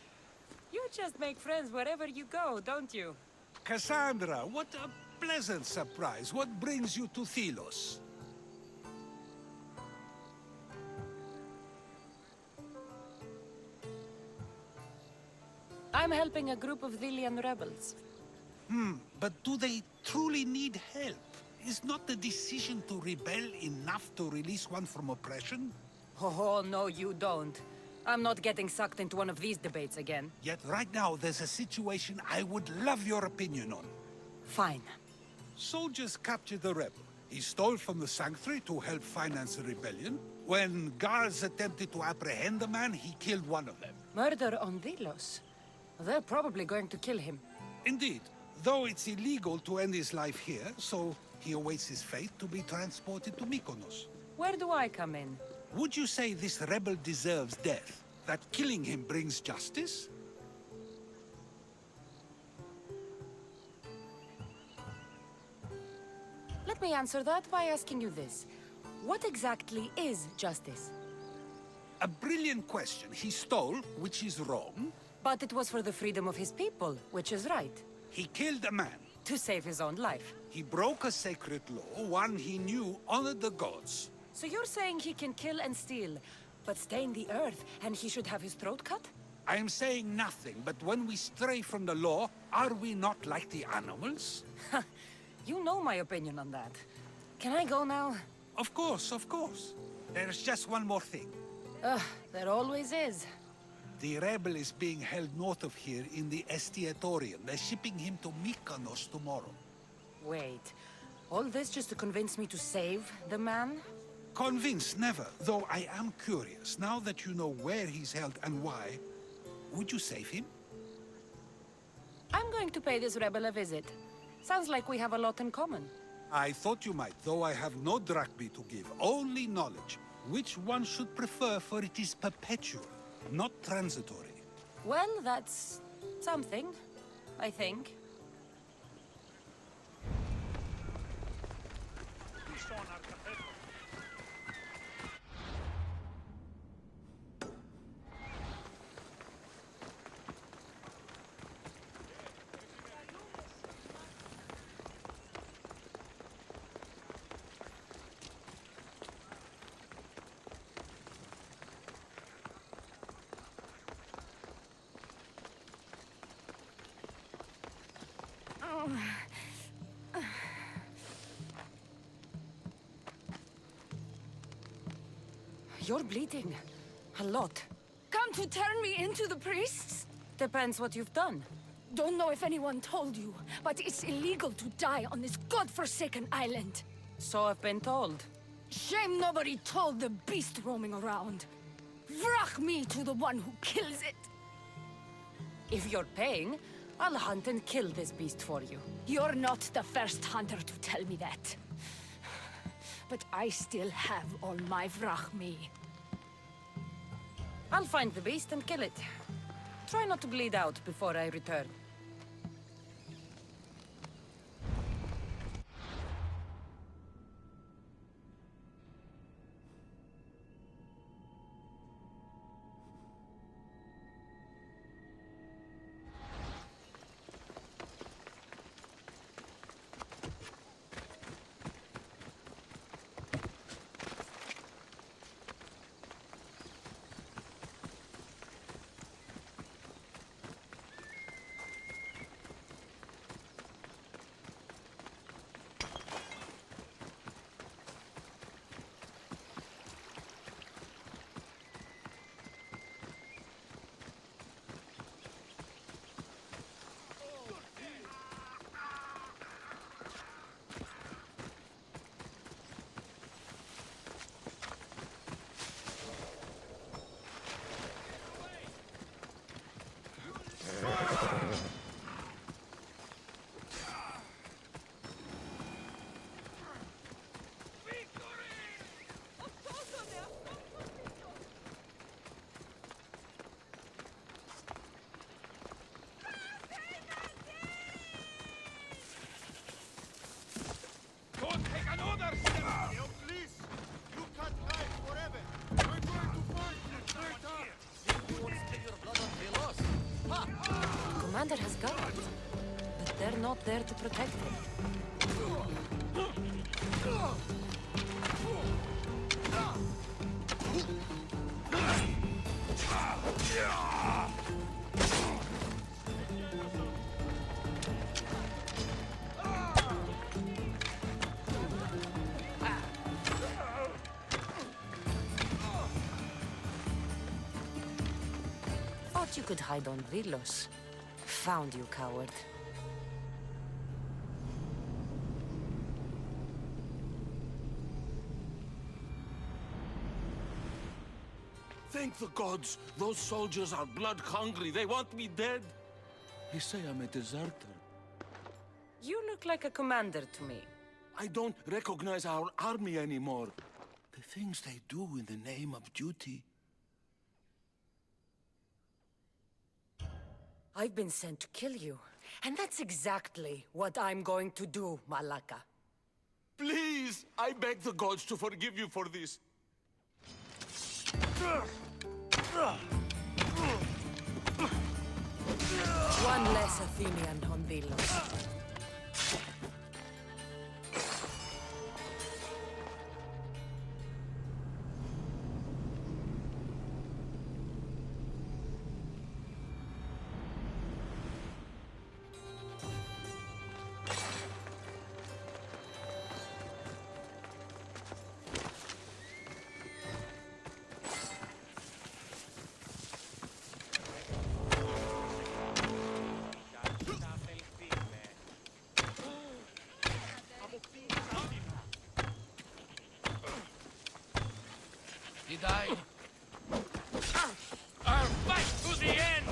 Speaker 1: You just make friends wherever you go, don't you?
Speaker 2: Cassandra, what a pleasant surprise. What brings you to Thelos?
Speaker 1: I'm helping a group of Delian rebels.
Speaker 2: But do they truly need help? Is not the decision to rebel enough to release one from oppression?
Speaker 1: Oh, no, you don't. I'm not getting sucked into one of these debates again.
Speaker 2: Yet right now, there's a situation I would love your opinion on.
Speaker 1: Fine.
Speaker 2: Soldiers captured the rebel. He stole from the sanctuary to help finance the rebellion. When guards attempted to apprehend the man, he killed one of them.
Speaker 1: Murder on Delos. They're probably going to kill him.
Speaker 2: Indeed. Though it's illegal to end his life here, so he awaits his fate to be transported to Mykonos.
Speaker 1: Where do I come in?
Speaker 2: Would you say this rebel deserves death? That killing him brings justice?
Speaker 1: Let me answer that by asking you this. What exactly is justice?
Speaker 2: A brilliant question. He stole, which is wrong.
Speaker 1: But it was for the freedom of his people, which is right.
Speaker 2: He killed a man.
Speaker 1: To save his own life.
Speaker 2: He broke a sacred law, one he knew honored the gods.
Speaker 1: So you're saying he can kill and steal, but stain the earth, and he should have his throat cut?
Speaker 2: I am saying nothing, but when we stray from the law, are we not like the animals?
Speaker 1: You know my opinion on that. Can I go now?
Speaker 2: Of course, of course. There's just one more thing.
Speaker 1: There always is.
Speaker 2: The rebel is being held north of here in the Estiatorium. They're shipping him to Mykonos tomorrow.
Speaker 1: Wait, all this just to convince me to save the man?
Speaker 2: Convinced, never. Though I am curious, now that you know where he's held and why, would you save him?
Speaker 1: I'm going to pay this rebel a visit. Sounds like we have a lot in common.
Speaker 2: I thought you might, though I have no drachmae to give, only knowledge. Which one should prefer, for it is perpetual, not transitory.
Speaker 1: Well, that's something, I think. You're bleeding. A lot.
Speaker 6: Come to turn me into the priests?
Speaker 1: Depends what you've done.
Speaker 6: Don't know if anyone told you, but it's illegal to die on this godforsaken island.
Speaker 1: So I've been told.
Speaker 6: Shame nobody told the beast roaming around. Vrach me to the one who kills it.
Speaker 1: If you're paying, I'll hunt and kill this beast for you.
Speaker 6: You're not the first hunter to tell me that. But I still have all my vrach me.
Speaker 1: I'll find the beast and kill it. Try not to bleed out before I return.
Speaker 5: Don't take another step! Yo, please! You can't hide forever! We're going to find you later! You won't spill your blood on Velos! Ha!
Speaker 1: Commander has guards, but they're not there to protect him. Thought you could hide on Vilos. Found you, coward.
Speaker 11: Thank the gods! Those soldiers are blood-hungry. They want me dead. They say I'm a deserter.
Speaker 1: You look like a commander to me.
Speaker 11: I don't recognize our army anymore. The things they do in the name of duty.
Speaker 1: I've been sent to kill you. And that's exactly what I'm going to do, Malaka.
Speaker 11: Please! I beg the gods to forgive you for this.
Speaker 1: One less Athenian on Vilos.
Speaker 16: die. Our fight to the end!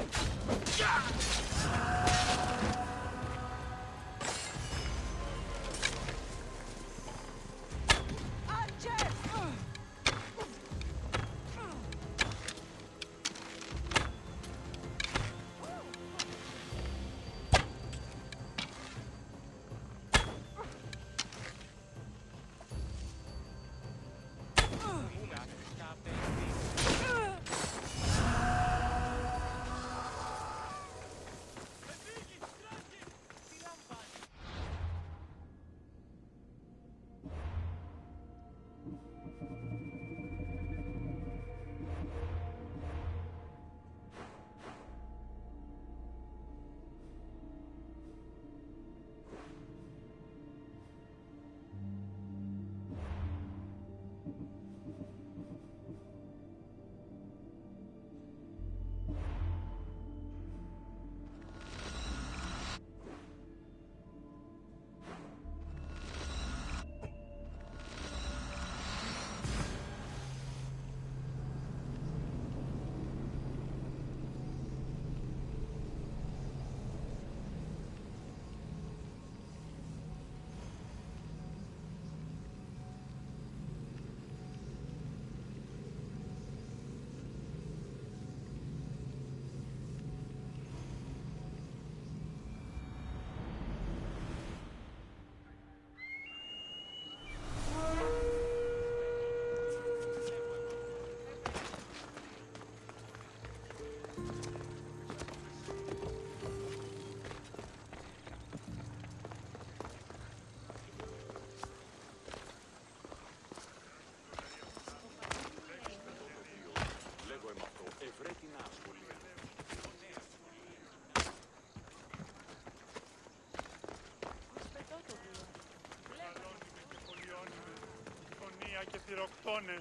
Speaker 5: Και θηροκτώνε,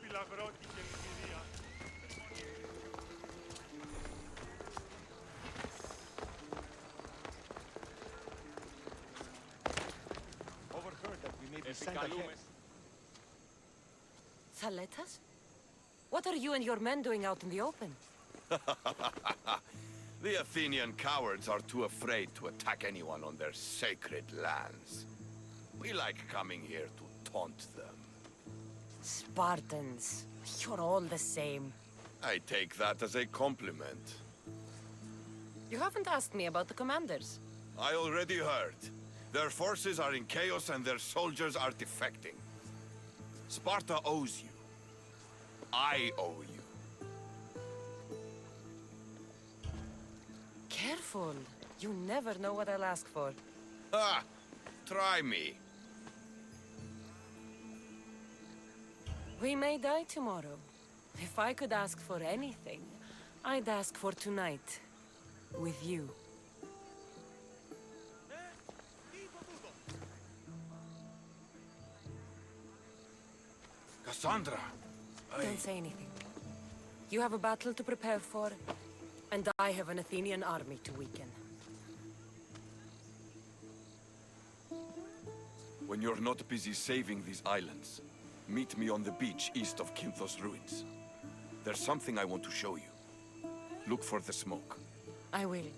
Speaker 5: φυλαγρώτη και λυπηρία.
Speaker 15: Overheard that we may be sent ahead.
Speaker 1: Thaletas? What are you and your men doing out in the open?
Speaker 10: The Athenian cowards are too afraid to attack anyone on their sacred lands. We like coming here to taunt them.
Speaker 1: Spartans, you're all the same.
Speaker 10: I take that as a compliment.
Speaker 1: You haven't asked me about the commanders.
Speaker 10: I already heard. Their forces are in chaos and their soldiers are defecting. Sparta owes you. I owe you.
Speaker 1: Careful. You never know what I'll ask for.
Speaker 10: Ah! Try me.
Speaker 1: We may die tomorrow. If I could ask for anything, I'd ask for tonight. With you.
Speaker 10: Cassandra!
Speaker 1: Don't say anything. You have a battle to prepare for, and I have an Athenian army to weaken.
Speaker 10: When you're not busy saving these islands, meet me on the beach east of Kinthos ruins. There's something I want to show you. Look for the smoke.
Speaker 1: I will.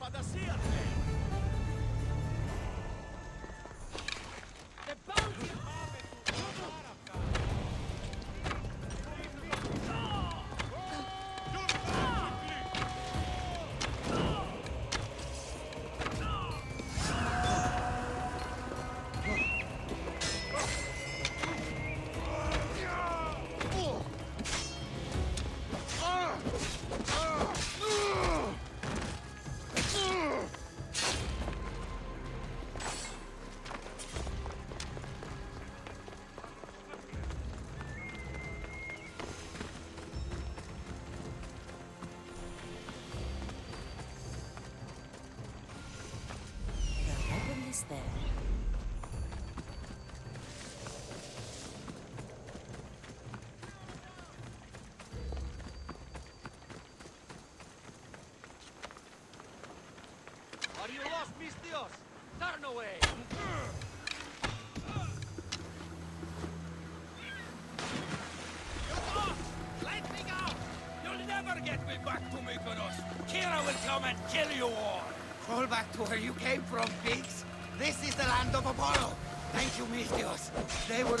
Speaker 5: Φαντασία!
Speaker 1: There.
Speaker 8: Mistios! Turn away!
Speaker 9: Let me go! You'll never get me back to Mykonos! Kira will come and kill you all!
Speaker 19: Crawl back to where you came from, pigs. This is the land of Apollo. Thank you, Mistios. They were...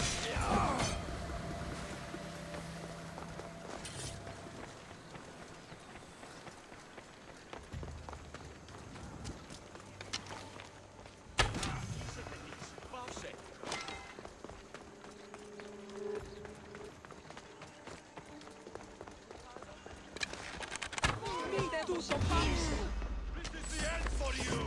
Speaker 8: Do some things! This is the end for you!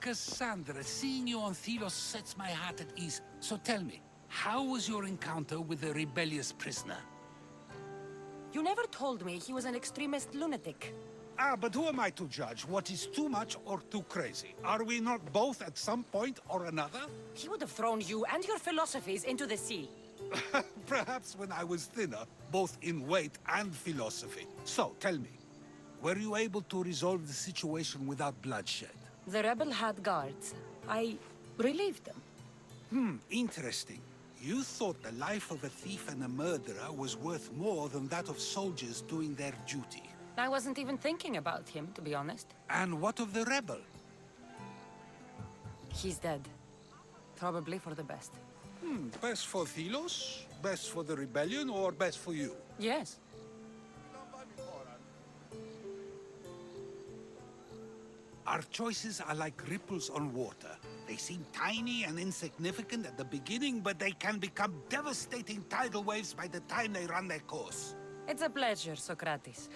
Speaker 2: Cassandra, seeing you on Thelos sets my heart at ease. So tell me, how was your encounter with the rebellious prisoner?
Speaker 1: You never told me he was an extremist lunatic.
Speaker 2: Ah, but who am I to judge what is too much or too crazy? Are we not both at some point or another?
Speaker 1: He would have thrown you and your philosophies into the sea.
Speaker 2: Perhaps when I was thinner, both in weight and philosophy. So, tell me, were you able to resolve the situation without bloodshed?
Speaker 1: The rebel had guards. I relieved them.
Speaker 2: Interesting. You thought the life of a thief and a murderer was worth more than that of soldiers doing their duty.
Speaker 1: I wasn't even thinking about him, to be honest.
Speaker 2: And what of the rebel?
Speaker 1: He's dead. Probably for the best.
Speaker 2: Best for Thelos? Best for the rebellion, or best for you?
Speaker 1: Yes.
Speaker 2: Our choices are like ripples on water. They seem tiny and insignificant at the beginning, but they can become devastating tidal waves by the time they run their course.
Speaker 1: It's a pleasure, Socrates.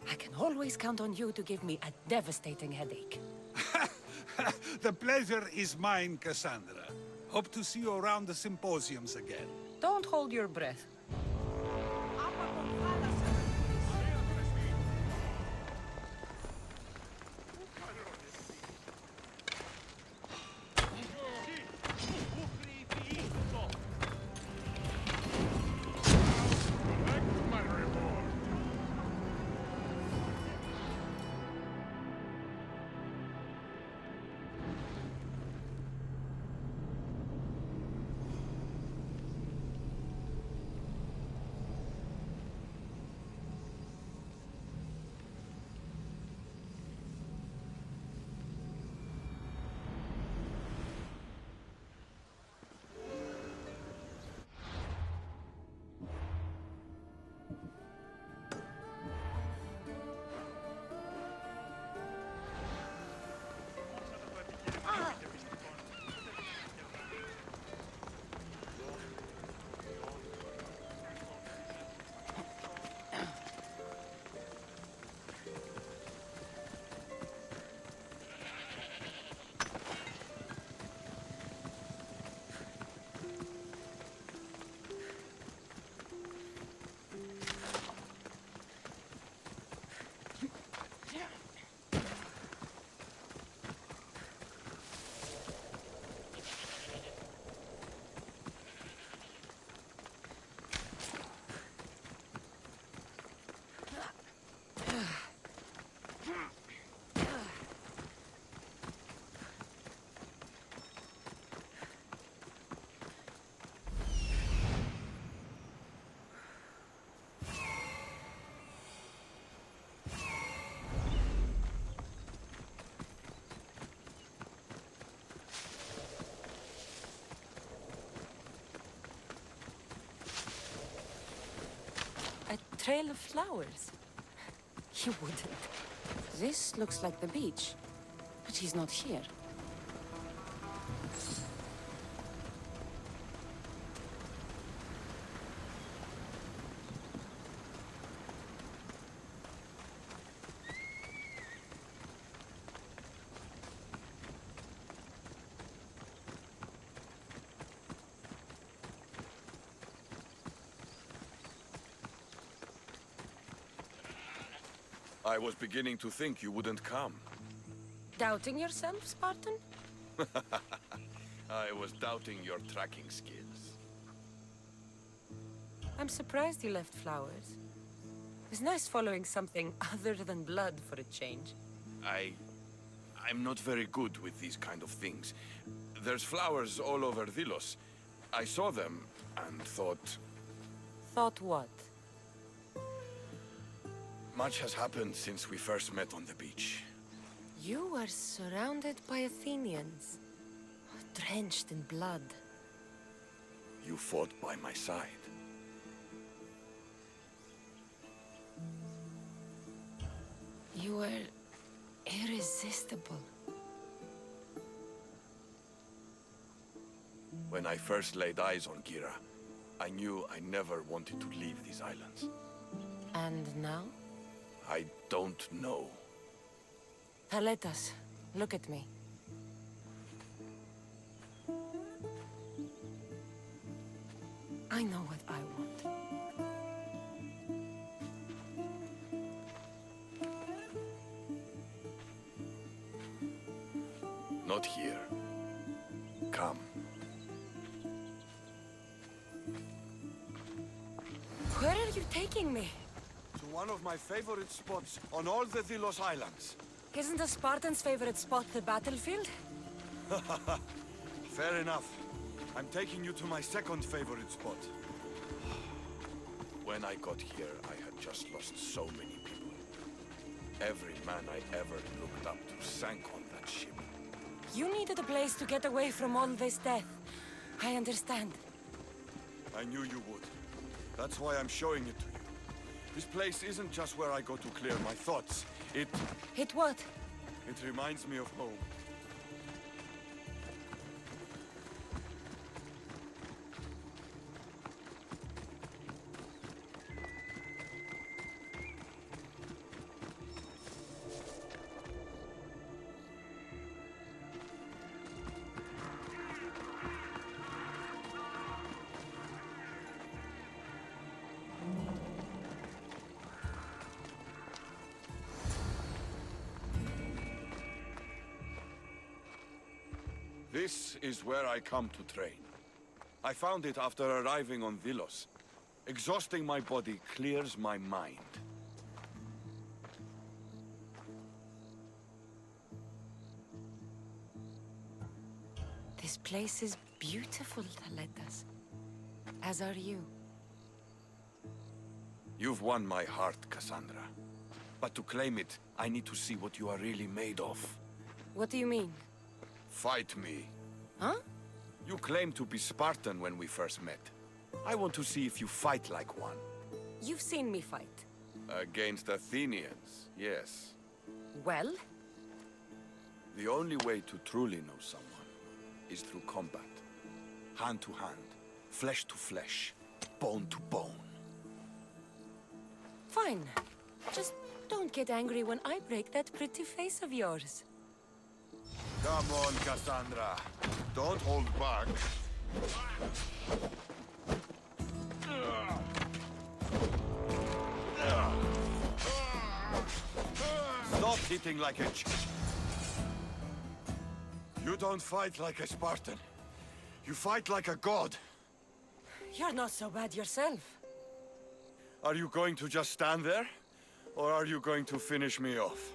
Speaker 1: I can always count on you to give me a devastating headache.
Speaker 2: The pleasure is mine, Cassandra. Hope to see you around the symposiums again.
Speaker 1: Don't hold your breath. A trail of flowers. You wouldn't. This looks like the beach. But he's not here.
Speaker 10: I was beginning to think you wouldn't come.
Speaker 1: Doubting yourself, Spartan?
Speaker 10: I was doubting your tracking skills.
Speaker 1: I'm surprised you left flowers. It's nice following something other than blood for a change.
Speaker 10: I'm not very good with these kind of things. There's flowers all over Delos. I saw them and thought...
Speaker 1: Thought what?
Speaker 10: Much has happened since we first met on the beach.
Speaker 1: You were surrounded by Athenians, drenched in blood.
Speaker 10: You fought by my side.
Speaker 1: You were irresistible.
Speaker 10: When I first laid eyes on Gira, I knew I never wanted to leave these islands.
Speaker 1: And now?
Speaker 10: I don't know.
Speaker 1: Haletas, look at me. I know what I want.
Speaker 10: Not here. Come.
Speaker 1: Where are you taking me?
Speaker 10: To one of my favorite spots on all the Delos Islands.
Speaker 1: Isn't a Spartan's favorite spot the battlefield?
Speaker 10: Fair enough. I'm taking you to my second favorite spot. When I got here, I had just lost so many people. Every man I ever looked up to sank on that ship.
Speaker 1: You needed a place to get away from all this death. I understand.
Speaker 10: I knew you would. That's why I'm showing it to you. This place isn't just where I go to clear my thoughts. It
Speaker 1: what?
Speaker 10: It reminds me of home. This is where I come to train. I found it after arriving on Delos. Exhausting my body clears my mind.
Speaker 1: This place is beautiful, Haletas. As are you.
Speaker 10: You've won my heart, Cassandra. But to claim it, I need to see what you are really made of.
Speaker 1: What do you mean?
Speaker 10: Fight me.
Speaker 1: Huh?
Speaker 10: You claimed to be Spartan when we first met. I want to see if you fight like one.
Speaker 1: You've seen me fight.
Speaker 10: Against Athenians, yes.
Speaker 1: Well?
Speaker 10: The only way to truly know someone is through combat. Hand to hand, flesh to flesh, bone to bone.
Speaker 1: Fine. Just don't get angry when I break that pretty face of yours.
Speaker 10: Come on, Cassandra. Don't hold back. Stop hitting like a chick. You don't fight like a Spartan. You fight like a god.
Speaker 1: You're not so bad yourself.
Speaker 10: Are you going to just stand there? Or are you going to finish me off?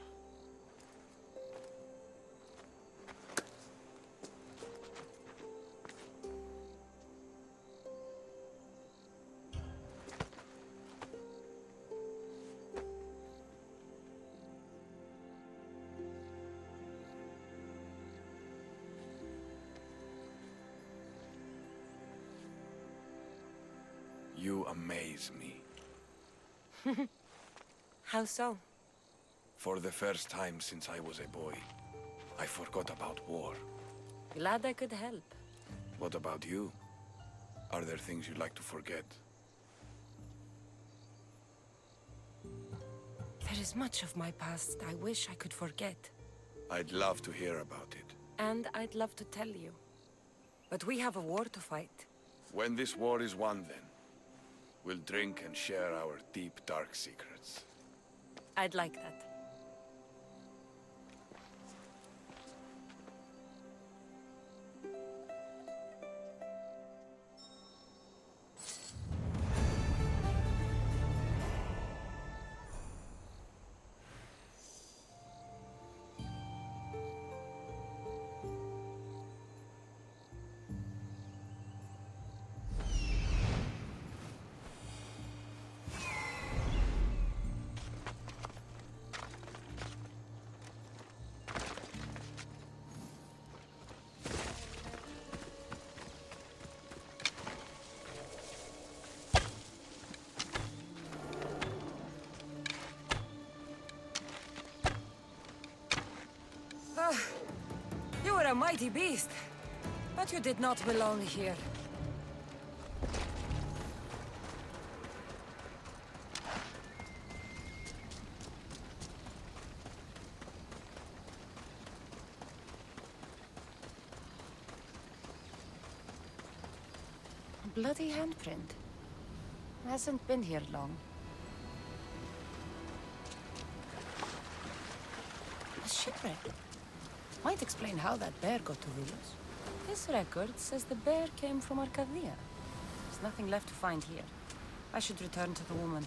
Speaker 10: You amaze me.
Speaker 1: How so?
Speaker 10: For the first time since I was a boy,
Speaker 2: I forgot about war.
Speaker 1: Glad I could help.
Speaker 2: What about you? Are there things you'd like to forget?
Speaker 1: There is much of my past I wish I could forget.
Speaker 2: I'd love to hear about it.
Speaker 1: And I'd love to tell you. But we have a war to fight.
Speaker 2: When this war is won, then, we'll drink and share our deep, dark secrets.
Speaker 1: I'd like that. You were a mighty beast, but you did not belong here. A bloody handprint. Hasn't been here long. A shipwreck. Might explain how that bear got to Rios. This record says the bear came from Arcadia. There's nothing left to find here. I should return to the woman.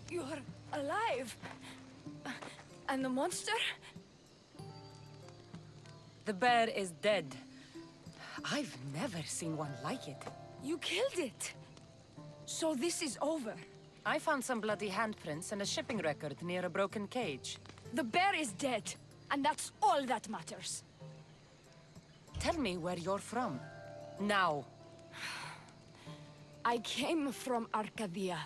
Speaker 13: You're alive! And the monster?
Speaker 1: The bear is dead. I've never seen one like it.
Speaker 13: You killed it! So this is over?
Speaker 1: I found some bloody handprints and a shipping record near a broken cage.
Speaker 13: The bear is dead, and that's all that matters.
Speaker 1: Tell me where you're from. Now.
Speaker 13: I came from Arcadia.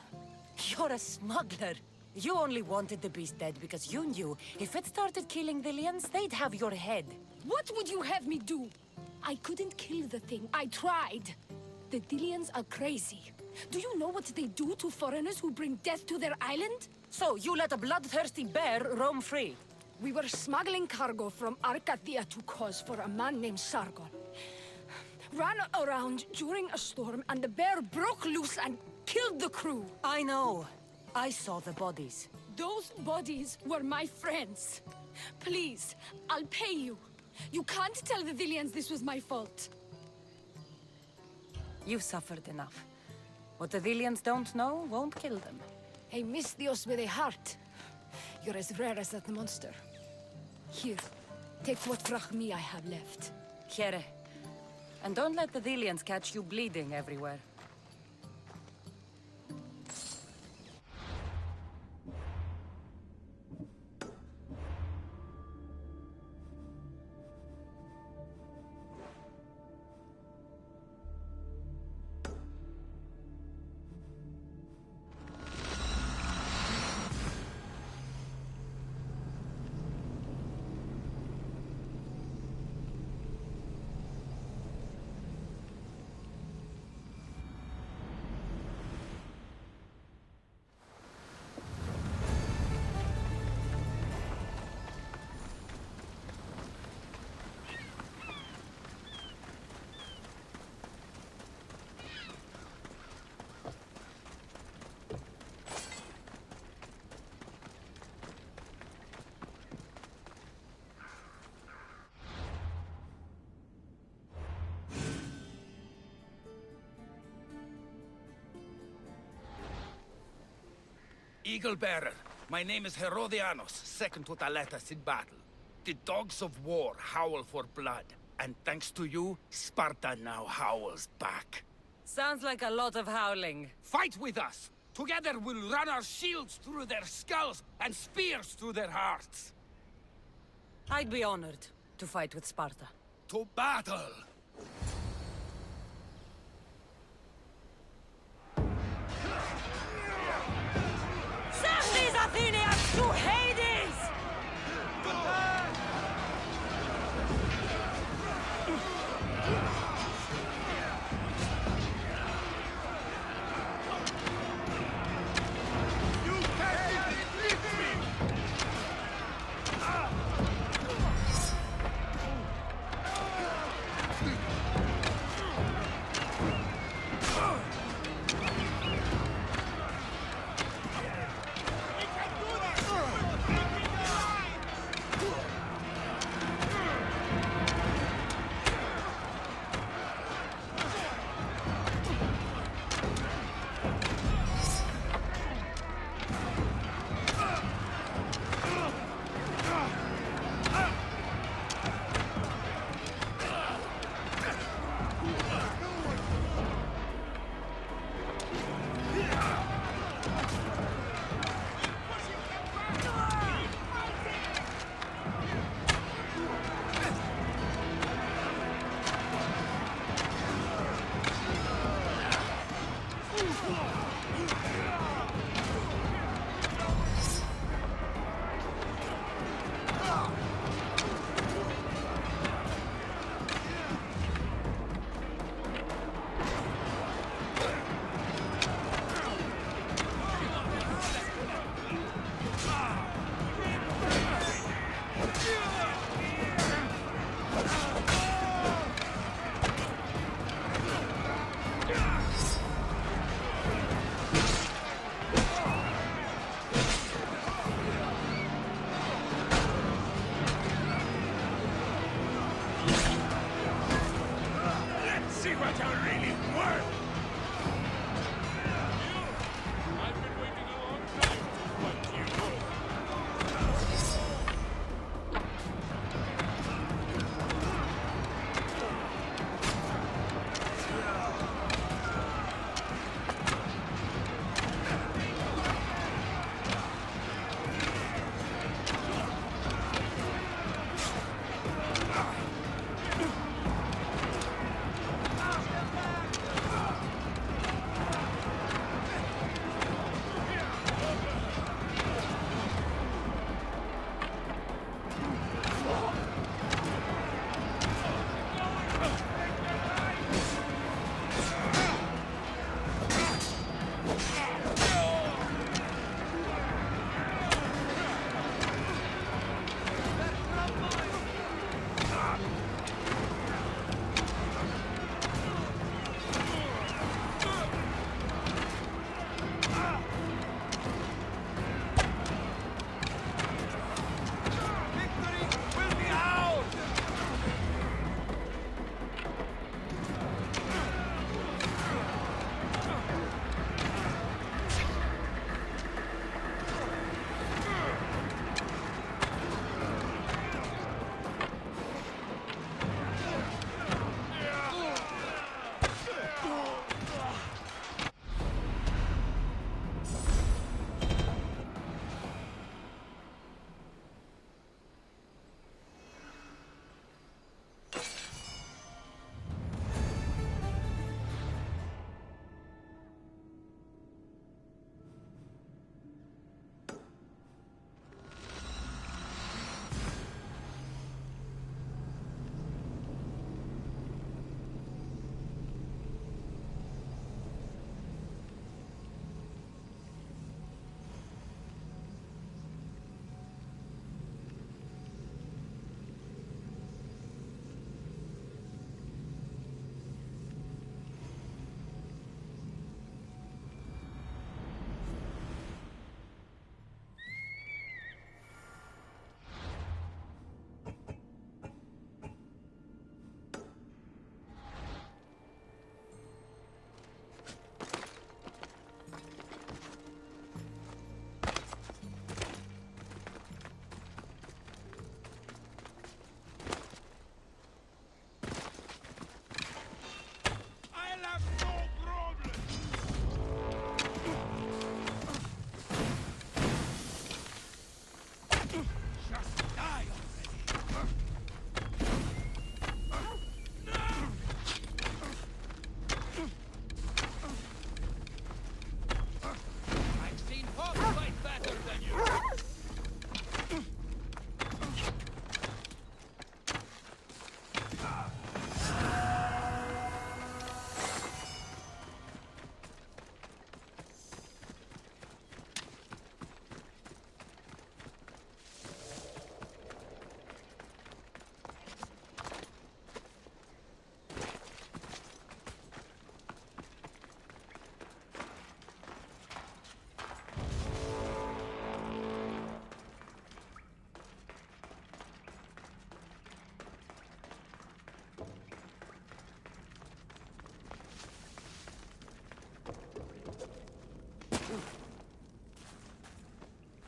Speaker 1: You're a smuggler. You only wanted the beast dead because you knew if it started killing Villians, they'd have your head.
Speaker 13: What would you have me do? I couldn't kill the thing. I tried. The Dillians are crazy. Do you know what they do to foreigners who bring death to their island?
Speaker 1: So, you let a bloodthirsty bear roam free?
Speaker 13: We were smuggling cargo from Arcadia to Kos for a man named Sargon. Ran around during a storm and the bear broke loose and killed the crew.
Speaker 1: I know. I saw the bodies.
Speaker 13: Those bodies were my friends. Please, I'll pay you. You can't tell the Villians this was my fault.
Speaker 1: You've suffered enough. What the Villians don't know won't kill them.
Speaker 13: A Misthios with a heart. You're as rare as that monster. Here, take what drachmi I have left.
Speaker 1: Here. And don't let the Villians catch you bleeding everywhere.
Speaker 19: Eagle Bearer. My name is Herodianos, second to Thaletas in battle. The dogs of war howl for blood, and thanks to you, Sparta now howls back.
Speaker 1: Sounds like a lot of howling.
Speaker 19: Fight with us! Together we'll run our shields through their skulls and spears through their hearts.
Speaker 1: I'd be honored to fight with Sparta.
Speaker 19: To battle!
Speaker 1: Send these Athenians to Hades!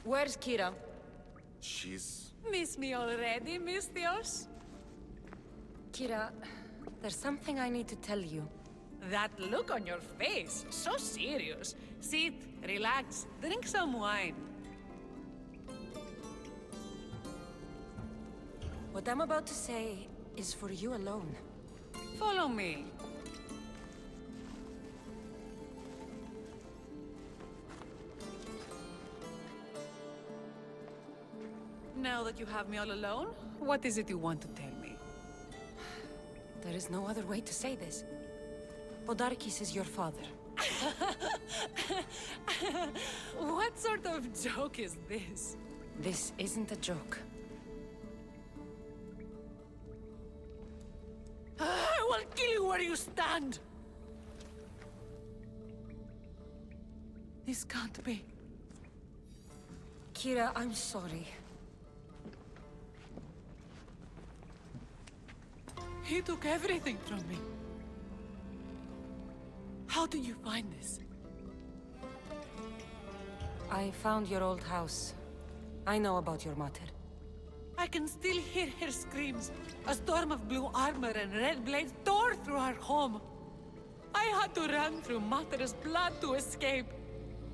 Speaker 1: Where's Kira?
Speaker 14: She's...
Speaker 7: Miss me already, Misthios?
Speaker 1: Kira, there's something I need to tell you.
Speaker 7: That look on your face, so serious. Sit, relax, drink some wine.
Speaker 1: What I'm about to say is for you alone.
Speaker 7: Follow me. Now that you have me all alone, what is it you want to tell me?
Speaker 1: There is no other way to say this. Podarkis is your father.
Speaker 7: What sort of joke is this?
Speaker 1: This isn't a joke.
Speaker 7: I will kill you where you stand! This can't be.
Speaker 1: Kira, I'm sorry.
Speaker 7: He took everything from me. How did you find this?
Speaker 1: I found your old house. I know about your mother.
Speaker 7: I can still hear her screams. A storm of blue armor and red blades tore through our home. I had to run through Mater's blood to escape.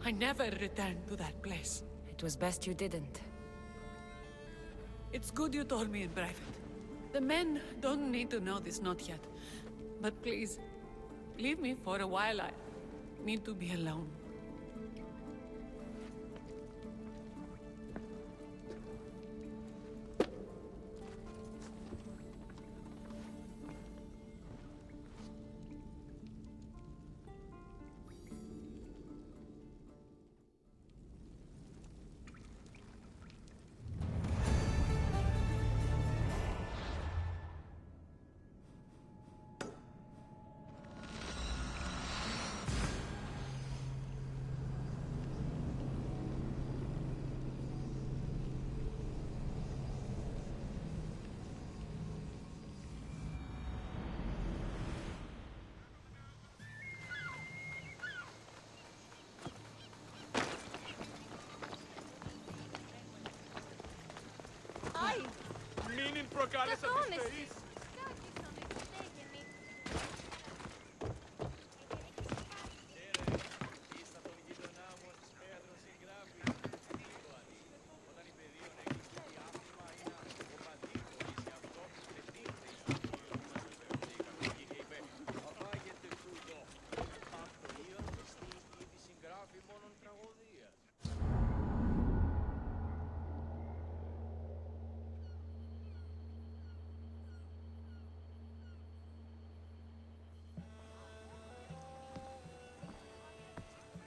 Speaker 7: I never returned to that place.
Speaker 1: It was best you didn't.
Speaker 7: It's good you told me in private. The men don't need to know this, not yet. But please, leave me for a while. I need to be alone.
Speaker 5: Μην προκάλεσα τις θεείς.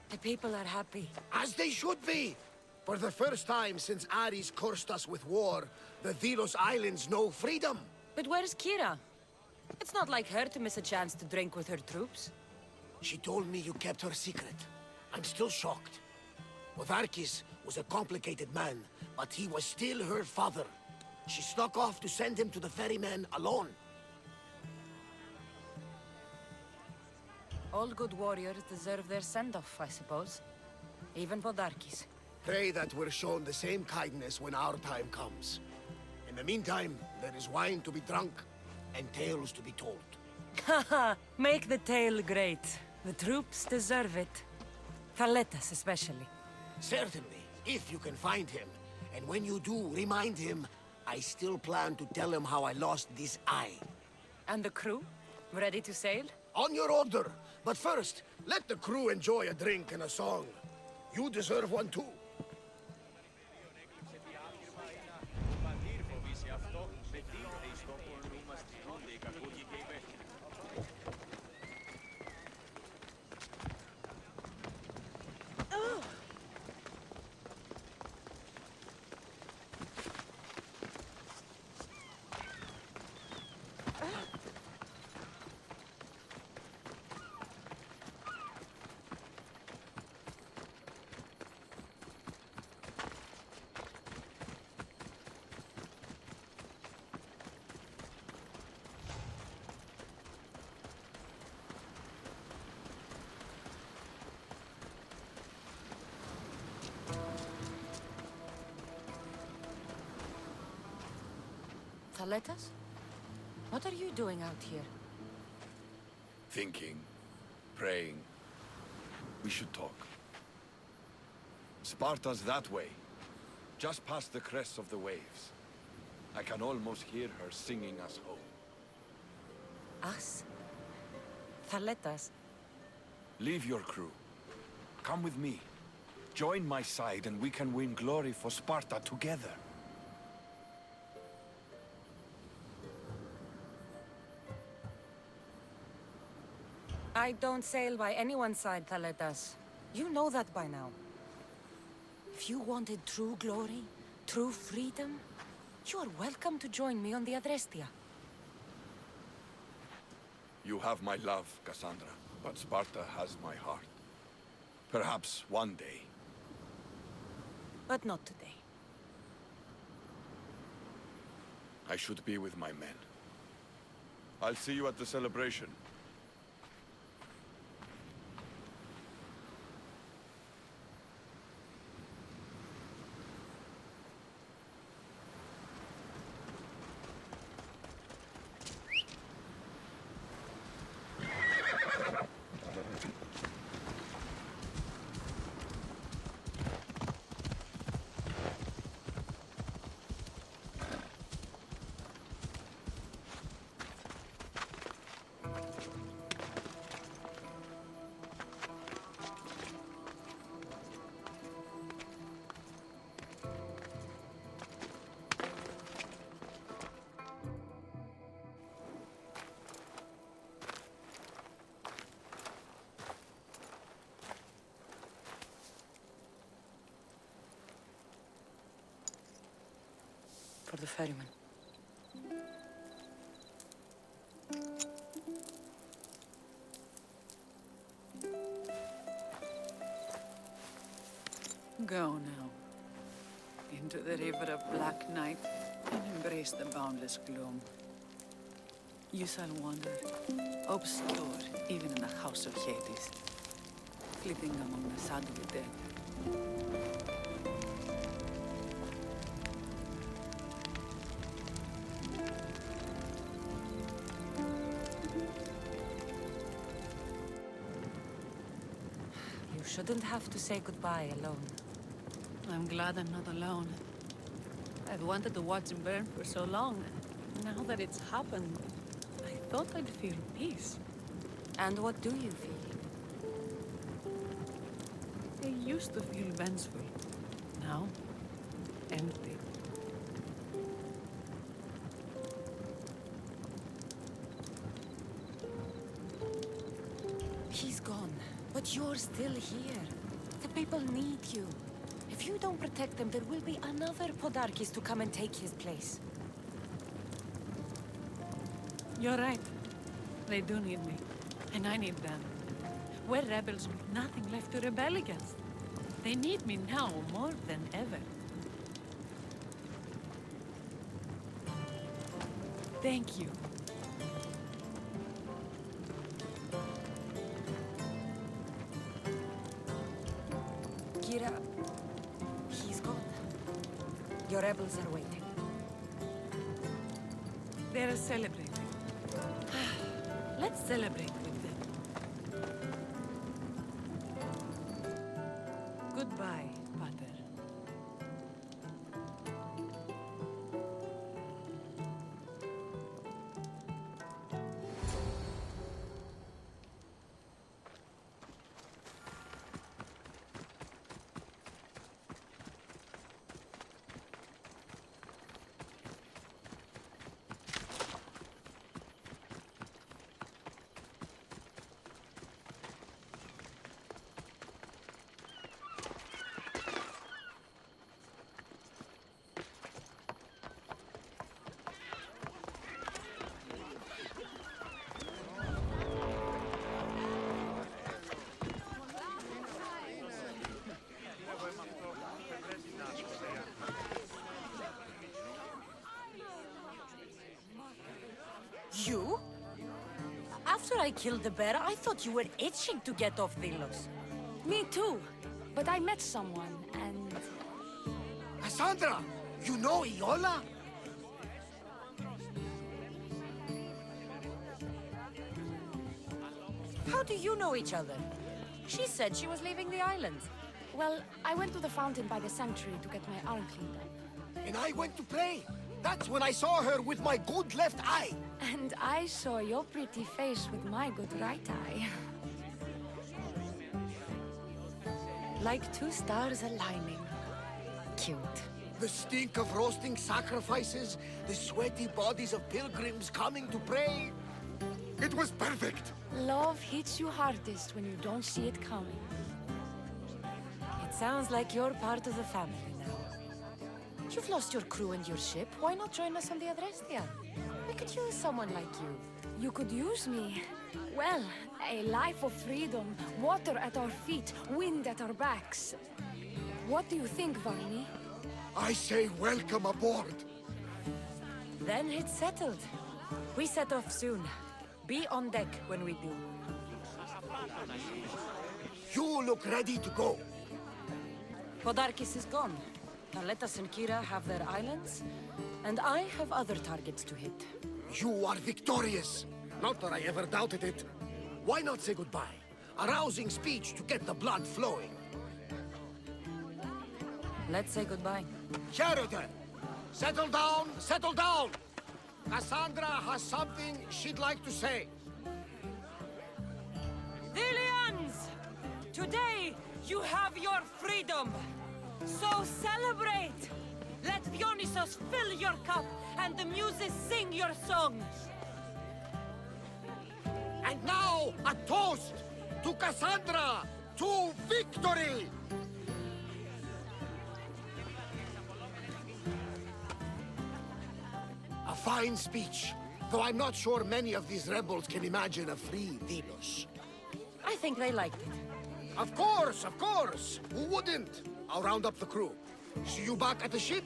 Speaker 1: The people are happy.
Speaker 18: As they should be! For the first time since Ares cursed us with war, the Delos Islands know freedom!
Speaker 1: But where's Kira? It's not like her to miss a chance to drink with her troops.
Speaker 18: She told me you kept her secret. I'm still shocked. Podarkis was a complicated man, but he was still her father. She snuck off to send him to the ferryman alone.
Speaker 1: All good warriors deserve their send-off, I suppose. Even Podarkis.
Speaker 18: Pray that we're shown the same kindness when our time comes. In the meantime, there is wine to be drunk, and tales to be told.
Speaker 1: Haha! Make the tale great. The troops deserve it. Thaletas especially.
Speaker 18: Certainly, if you can find him. And when you do, remind him, I still plan to tell him how I lost this eye.
Speaker 1: And the crew? Ready to sail?
Speaker 18: On your order! But first, let the crew enjoy a drink and a song. You deserve one too.
Speaker 1: Thaletas? What are you doing out here?
Speaker 10: Thinking, praying. We should talk. Sparta's that way, just past the crests of the waves. I can almost hear her singing us home.
Speaker 1: Us? Thaletas?
Speaker 10: Leave your crew. Come with me. Join my side and we can win glory for Sparta together.
Speaker 1: I don't sail by anyone's side, Thaletas. You know that by now. If you wanted true glory, true freedom, you are welcome to join me on the Adrestia.
Speaker 10: You have my love, Cassandra, but Sparta has my heart. Perhaps one day.
Speaker 1: But not today.
Speaker 10: I should be with my men. I'll see you at the celebration.
Speaker 1: For the ferryman.
Speaker 7: Go now. Into the river of black night and embrace the boundless gloom. You shall wander, obscure even in the house of Hades, flitting among the sad of the dead.
Speaker 1: You shouldn't have to say goodbye alone.
Speaker 7: I'm glad I'm not alone. I've wanted to watch him burn for so long. Now that it's happened, I thought I'd feel peace.
Speaker 1: And what do you feel?
Speaker 7: I used to feel vengeful. Now, empty.
Speaker 1: He's gone, but you're still here. The people need you. If you don't protect them, there will be another Podarkis to come and take his place.
Speaker 7: You're right. They do need me. And I need them. We're rebels with nothing left to rebel against. They need me now more than ever. Thank you.
Speaker 1: Kira, he's gone. Your rebels are waiting.
Speaker 7: They're celebrating. Let's celebrate with them. Goodbye, Pater.
Speaker 1: You? After I killed the bear, I thought you were itching to get off Delos.
Speaker 6: Me too. But I met someone, and...
Speaker 18: Cassandra! You know Iola?
Speaker 1: How do you know each other? She said she was leaving the island.
Speaker 6: Well, I went to the fountain by the sanctuary to get my arm cleaned up.
Speaker 18: And I went to pray. That's when I saw her with my good left eye.
Speaker 6: And I saw your pretty face with my good right eye. Like two stars aligning. Cute.
Speaker 18: The stink of roasting sacrifices, the sweaty bodies of pilgrims coming to pray. It was perfect.
Speaker 6: Love hits you hardest when you don't see it coming.
Speaker 1: It sounds like you're part of the family now. You've lost your crew and your ship. Why not join us on the Adrestia? We could use someone like you.
Speaker 6: You could use me. Well, a life of freedom, water at our feet, wind at our backs. What do you think, Varney?
Speaker 18: I say welcome aboard.
Speaker 1: Then it's settled. We set off soon. Be on deck when we do.
Speaker 18: You look ready to go.
Speaker 1: Podarkis is gone. Taletas and Kira have their islands, and I have other targets to hit.
Speaker 18: You are victorious. Not that I ever doubted it. Why not say goodbye? A rousing speech to get the blood flowing.
Speaker 1: Let's say goodbye.
Speaker 18: Sheridan, settle down, settle down! Cassandra has something she'd like to say.
Speaker 1: Dilians! Today, you have your freedom. So celebrate! Let Dionysos fill your cup, and the muses sing your songs.
Speaker 18: And now, a toast to Cassandra, to victory! A fine speech, though I'm not sure many of these rebels can imagine a free Delos.
Speaker 1: I think they liked it.
Speaker 18: Of course, of course! Who wouldn't? I'll round up the crew. See you back at the ship?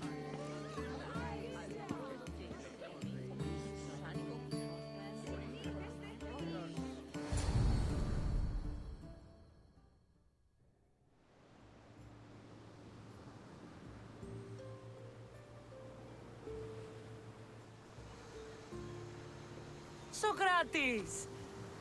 Speaker 1: Socrates!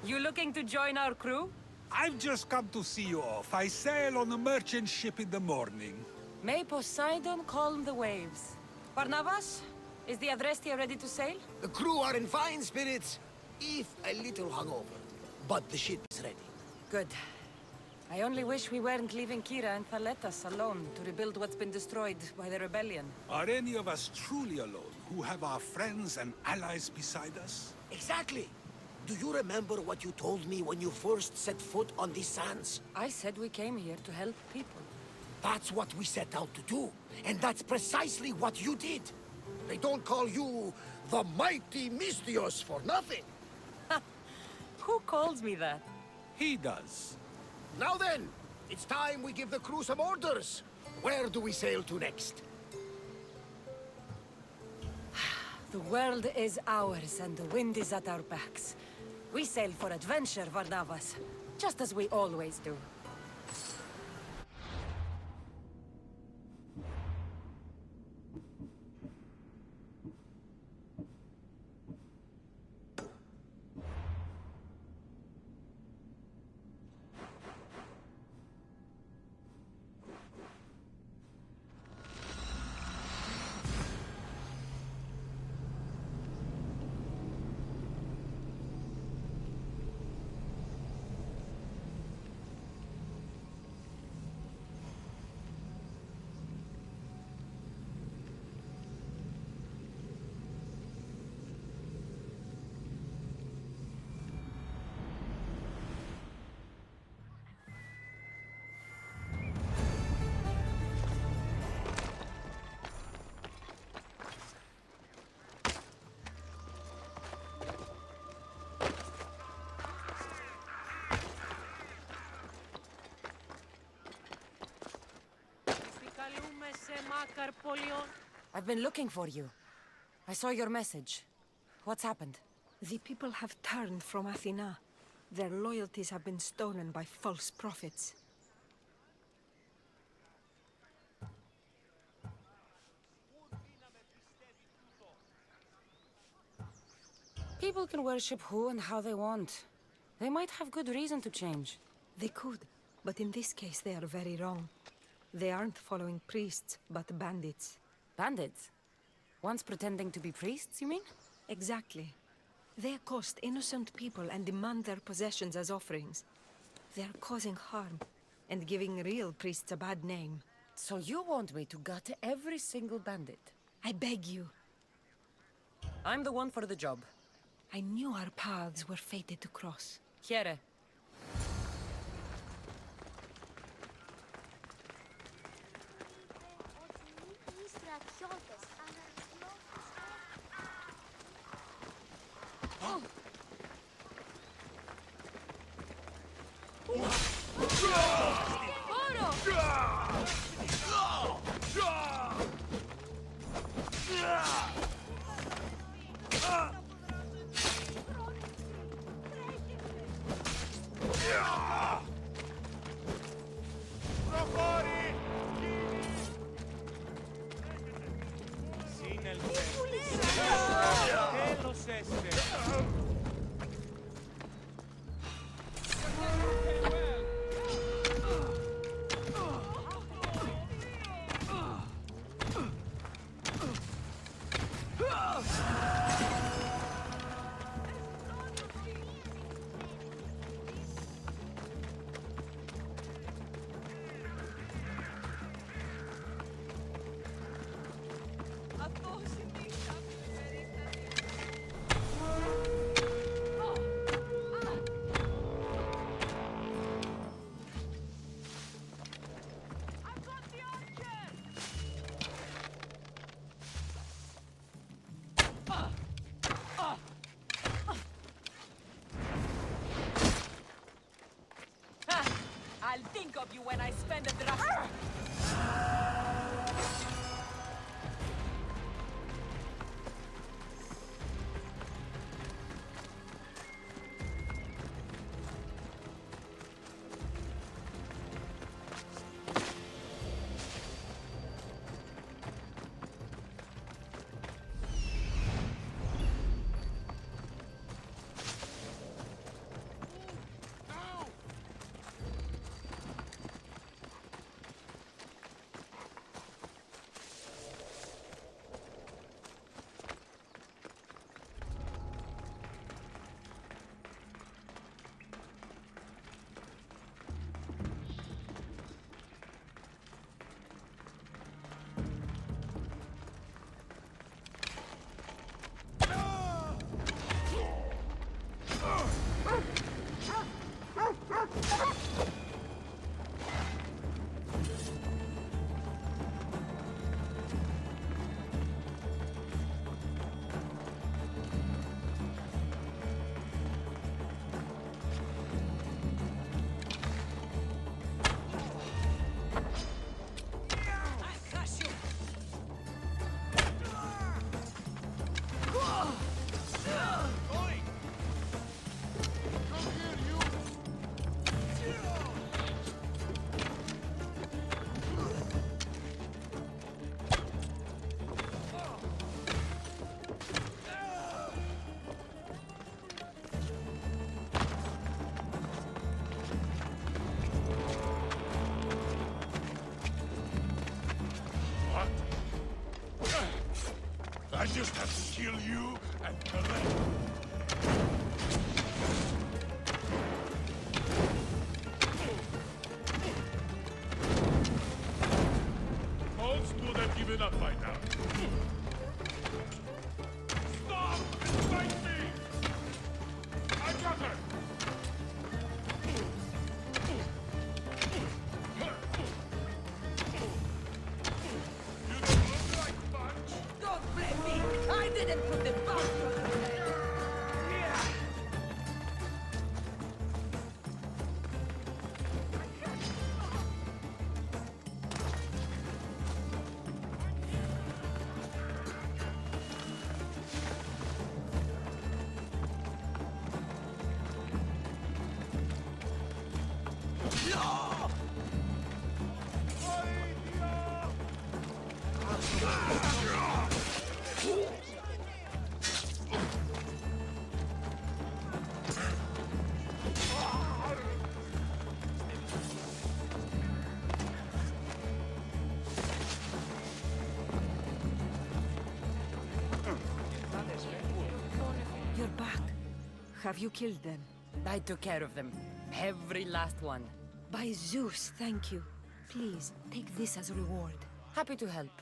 Speaker 1: You looking to join our crew?
Speaker 2: I've just come to see you off. I sail on a merchant ship in the morning.
Speaker 1: May Poseidon calm the waves. Barnabas, is the Adrestia ready to sail?
Speaker 18: The crew are in fine spirits, if a little hungover. But the ship is ready.
Speaker 1: Good. I only wish we weren't leaving Kira and Thaletas alone to rebuild what's been destroyed by the rebellion.
Speaker 2: Are any of us truly alone, who have our friends and allies beside us?
Speaker 18: Exactly! Do you remember what you told me when you first set foot on these sands?
Speaker 1: I said we came here to help people.
Speaker 18: That's what we set out to do. And that's precisely what you did. They don't call you the mighty Mystios for nothing.
Speaker 1: Who calls me that?
Speaker 2: He does.
Speaker 18: Now then, it's time we give the crew some orders. Where do we sail to next?
Speaker 1: The world is ours and the wind is at our backs. We sail for adventure, Varnavas, just as we always do. I've been looking for you. I saw your message. What's happened?
Speaker 13: The people have turned from Athena. Their loyalties have been stolen by false prophets.
Speaker 1: People can worship who and how they want. They might have good reason to change.
Speaker 13: They could, but in this case they are very wrong. They aren't following priests, but bandits.
Speaker 1: Bandits? Once pretending to be priests, you mean?
Speaker 13: Exactly. They accost innocent people and demand their possessions as offerings. They are causing harm, and giving real priests a bad name.
Speaker 1: So you want me to gut every single bandit?
Speaker 13: I beg you.
Speaker 1: I'm the one for the job.
Speaker 13: I knew our paths were fated to cross.
Speaker 1: Here.
Speaker 8: I'll think of you when I spend a draft.
Speaker 5: I just have to kill you and collect. Most would have given up by now. Stop and fight me! I got her!
Speaker 8: Don't blame me! I didn't put the bomb on your head!
Speaker 13: Have you killed them?
Speaker 1: I took care of them. Every last one.
Speaker 13: By Zeus, thank you. Please, take this as a reward.
Speaker 1: Happy to help.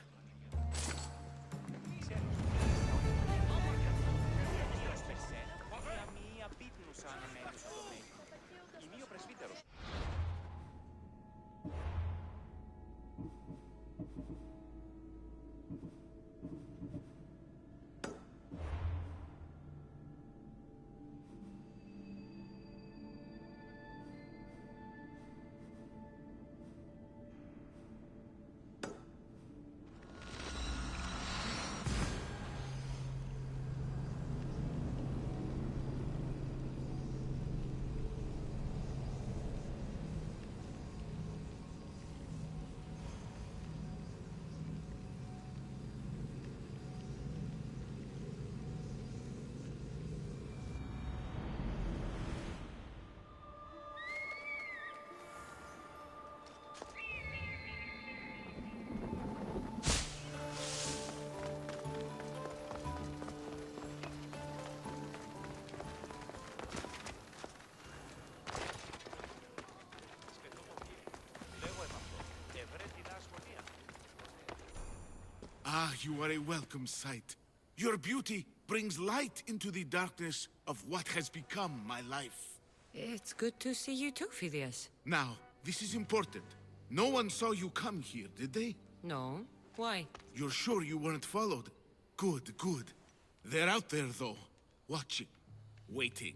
Speaker 14: Ah, you are a welcome sight. Your beauty brings light into the darkness of what has become my life.
Speaker 1: It's good to see you too, Phidias.
Speaker 14: Now, this is important. No one saw you come here, did they?
Speaker 1: No. Why?
Speaker 14: You're sure you weren't followed? Good, good. They're out there, though. Watching. Waiting.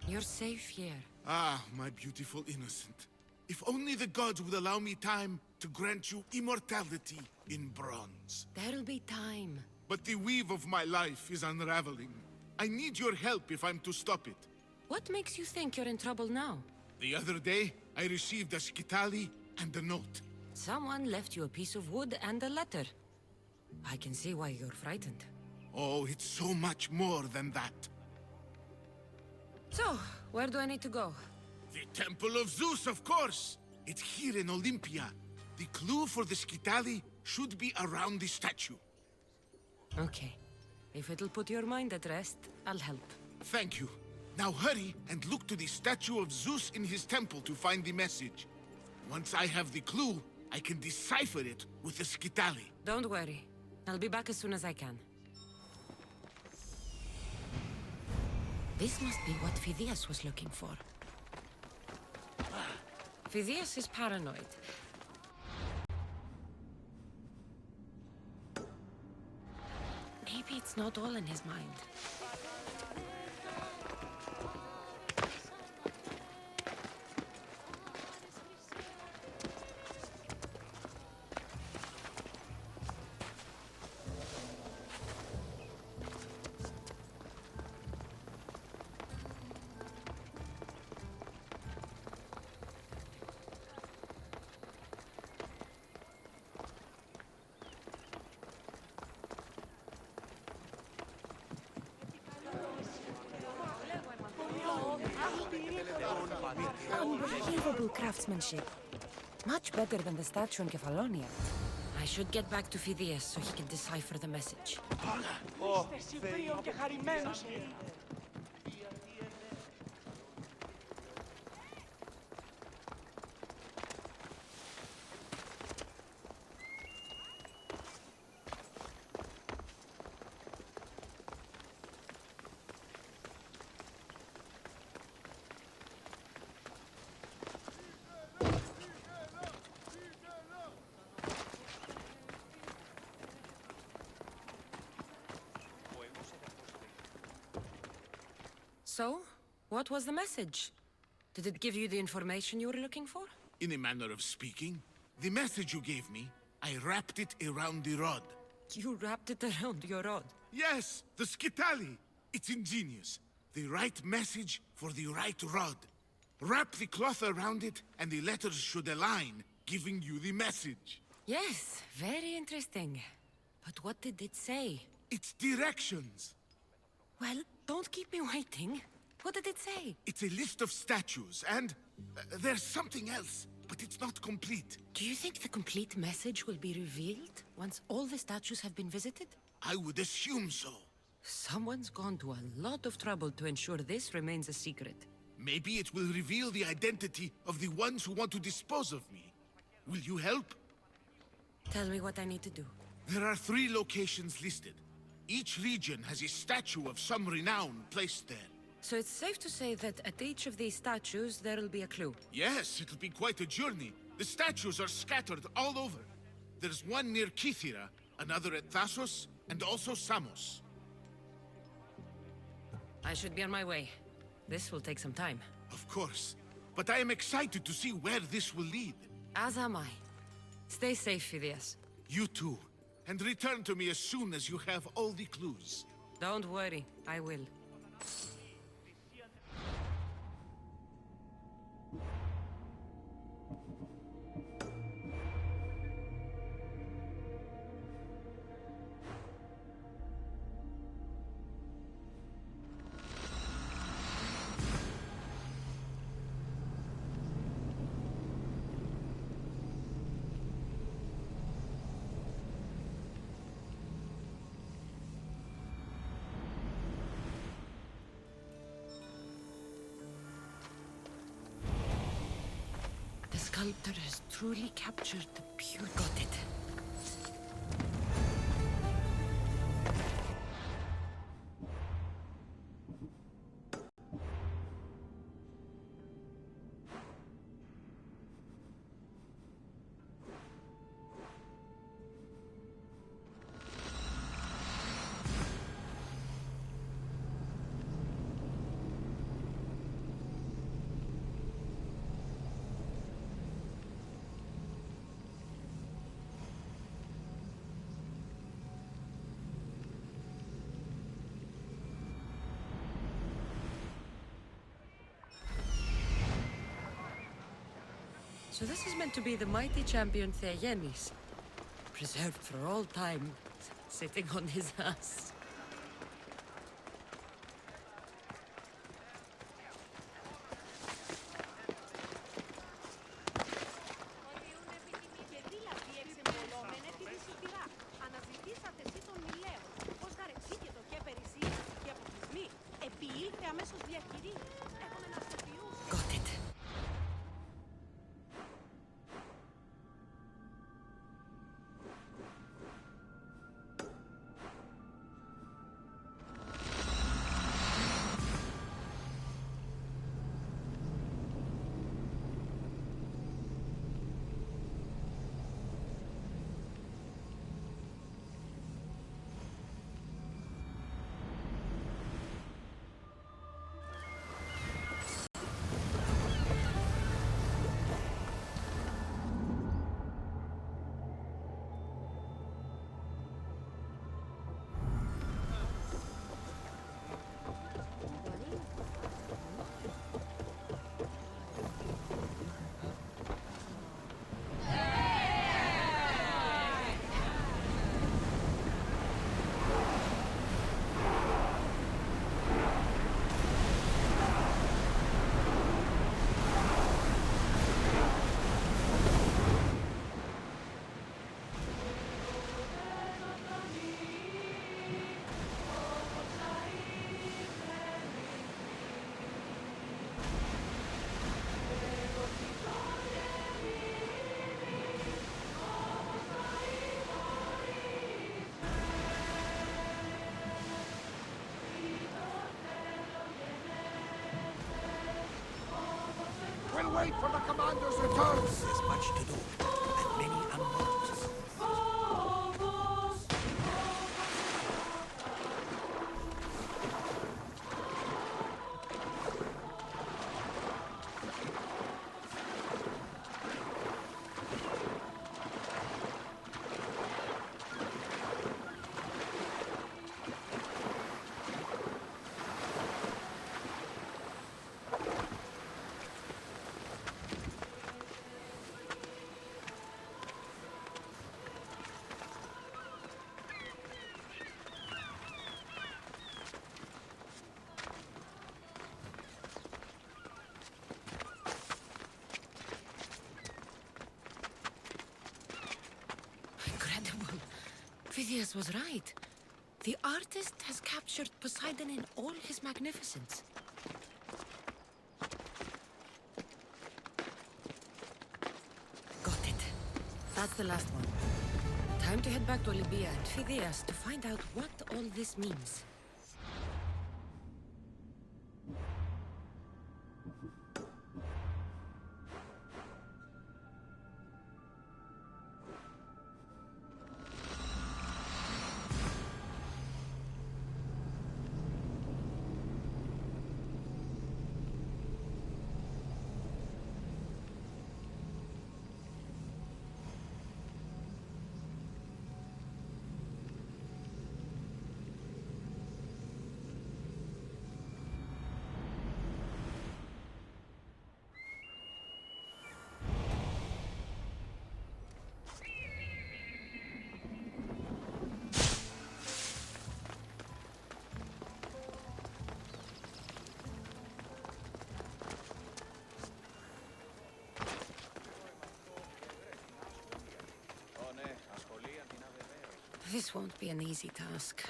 Speaker 1: You're safe here.
Speaker 14: Ah, my beautiful innocent. If only the gods would allow me time to grant you immortality in bronze.
Speaker 1: There'll be time.
Speaker 14: But the weave of my life is unraveling. I need your help if I'm to stop it.
Speaker 1: What makes you think you're in trouble now?
Speaker 14: The other day, I received a skitali and a note.
Speaker 1: Someone left you a piece of wood and a letter. I can see why you're frightened.
Speaker 14: Oh, it's so much more than that.
Speaker 1: So, where do I need to go?
Speaker 14: The Temple of Zeus, of course! It's here in Olympia. The clue for the skitali should be around the statue.
Speaker 1: Okay. If it'll put your mind at rest, I'll help.
Speaker 14: Thank you. Now hurry and look to the statue of Zeus in his temple to find the message. Once I have the clue, I can decipher it with the skitali.
Speaker 1: Don't worry. I'll be back as soon as I can. This must be what Phidias was looking for. Phidias is paranoid. Maybe it's not all in his mind. Unbelievable craftsmanship. Much better than the statue in Kefalonia. I should get back to Phidias so he can decipher the message. So, what was the message? Did it give you the information you were looking for?
Speaker 14: In a manner of speaking, the message you gave me, I wrapped it around the rod.
Speaker 1: You wrapped it around your rod?
Speaker 14: Yes, the skitali. It's ingenious. The right message for the right rod. Wrap the cloth around it, and the letters should align, giving you the message.
Speaker 1: Yes, very interesting. But what did it say?
Speaker 14: It's directions.
Speaker 1: Well, don't keep me waiting. What did it say?
Speaker 14: It's a list of statues, and there's something else, but it's not complete.
Speaker 1: Do you think the complete message will be revealed once all the statues have been visited?
Speaker 14: I would assume so.
Speaker 1: Someone's gone to a lot of trouble to ensure this remains a secret.
Speaker 14: Maybe it will reveal the identity of the ones who want to dispose of me. Will you help?
Speaker 1: Tell me what I need to do.
Speaker 14: There are 3 locations listed. Each region has a statue of some renown placed there.
Speaker 1: So it's safe to say that at each of these statues there'll be a clue.
Speaker 14: Yes, it'll be quite a journey. The statues are scattered all over. There's one near Kythera, another at Thassos, and also Samos.
Speaker 1: I should be on my way. This will take some time.
Speaker 14: Of course. But I am excited to see where this will lead.
Speaker 1: As am I. Stay safe, Phidias.
Speaker 14: You too. And return to me as soon as you have all the clues.
Speaker 1: Don't worry, I will. The sculptor has truly captured the pure. Got it. So this is meant to be the mighty champion Theogenes, preserved for all time, sitting on his ass. Got it.
Speaker 18: We'll wait for the commander's return.
Speaker 2: There's much to do, and many unknowns.
Speaker 1: Incredible. Phidias was right.
Speaker 6: The artist has captured Poseidon in all his magnificence. Got it. That's the last one. Time to head back to Libya and Phidias to find out what all this means. This won't be an easy task.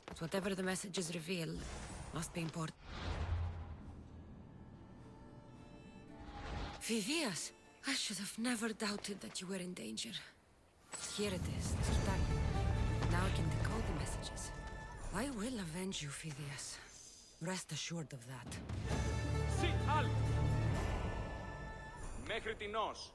Speaker 6: But whatever the messages reveal, must be important. Phidias, I should have never doubted that you were in danger. Here it is, Skitali. Now I can decode the messages. I will avenge you, Phidias. Rest assured of that.
Speaker 8: Al! Μέχρι τινός.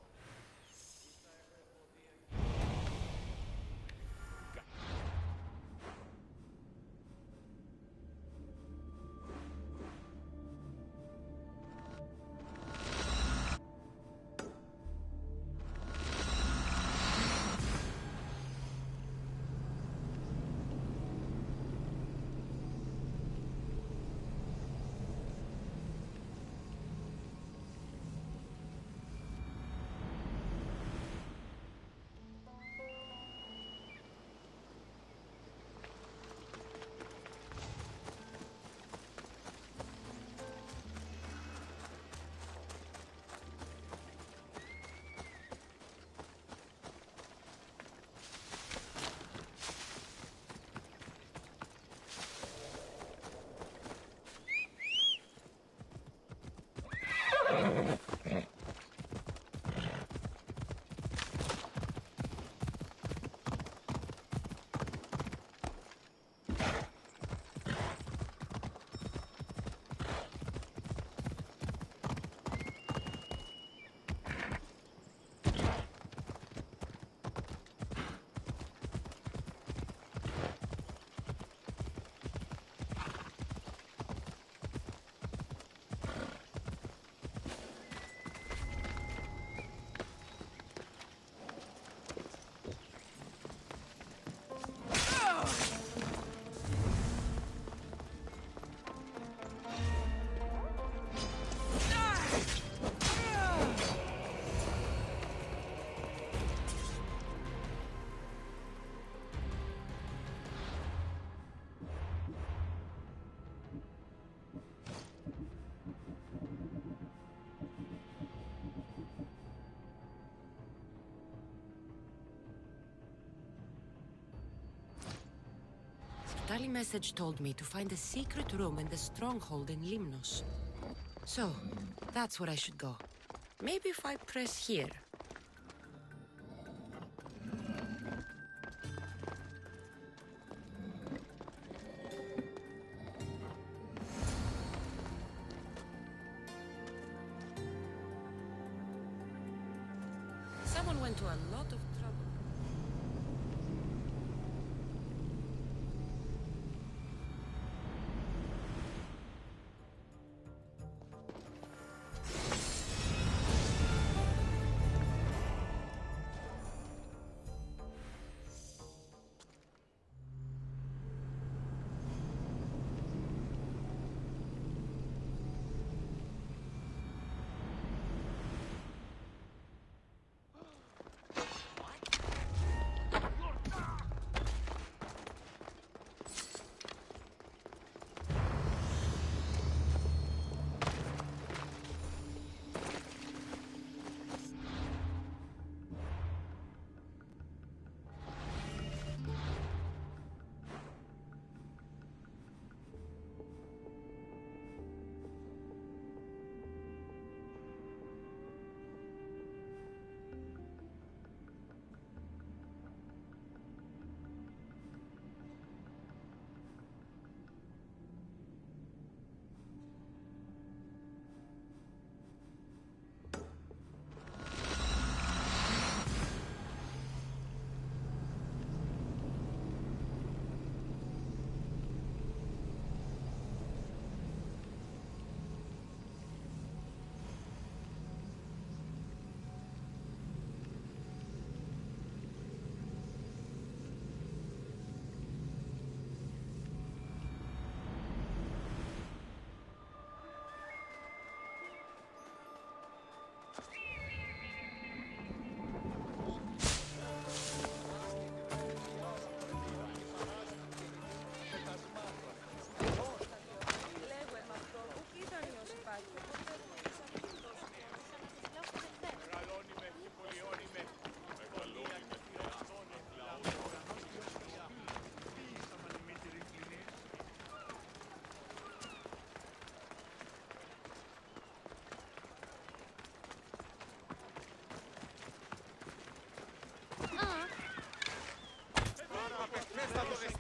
Speaker 6: Dali message told me to find a secret room in the stronghold in Limnos. So, that's where I should go. Maybe if I press here. Someone went to a lot of trouble.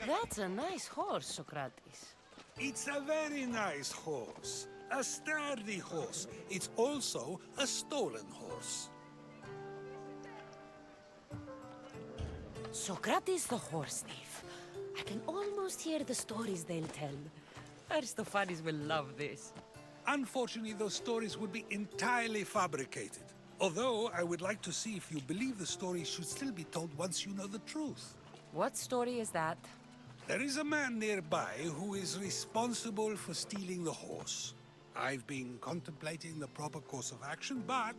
Speaker 1: That's a nice horse, Socrates.
Speaker 2: It's a very nice horse. A sturdy horse. It's also a stolen horse.
Speaker 1: Socrates the horse thief. I can almost hear the stories they'll tell. Aristophanes will love this.
Speaker 2: Unfortunately, those stories would be entirely fabricated. Although, I would like to see if you believe the stories should still be told once you know the truth.
Speaker 1: What story is that?
Speaker 2: There is a man nearby who is responsible for stealing the horse. I've been contemplating the proper course of action, but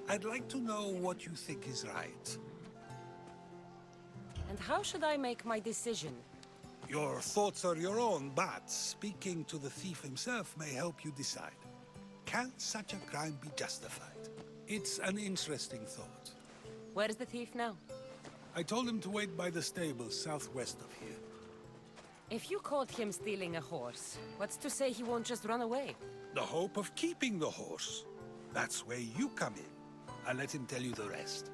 Speaker 2: I'd like to know what you think is right.
Speaker 1: And how should I make my decision?
Speaker 2: Your thoughts are your own, but speaking to the thief himself may help you decide. Can such a crime be justified? It's an interesting thought.
Speaker 1: Where is the thief now?
Speaker 2: I told him to wait by the stables southwest of here.
Speaker 1: If you caught him stealing a horse, what's to say he won't just run away?
Speaker 2: The hope of keeping the horse. That's where you come in. I'll let him tell you the rest.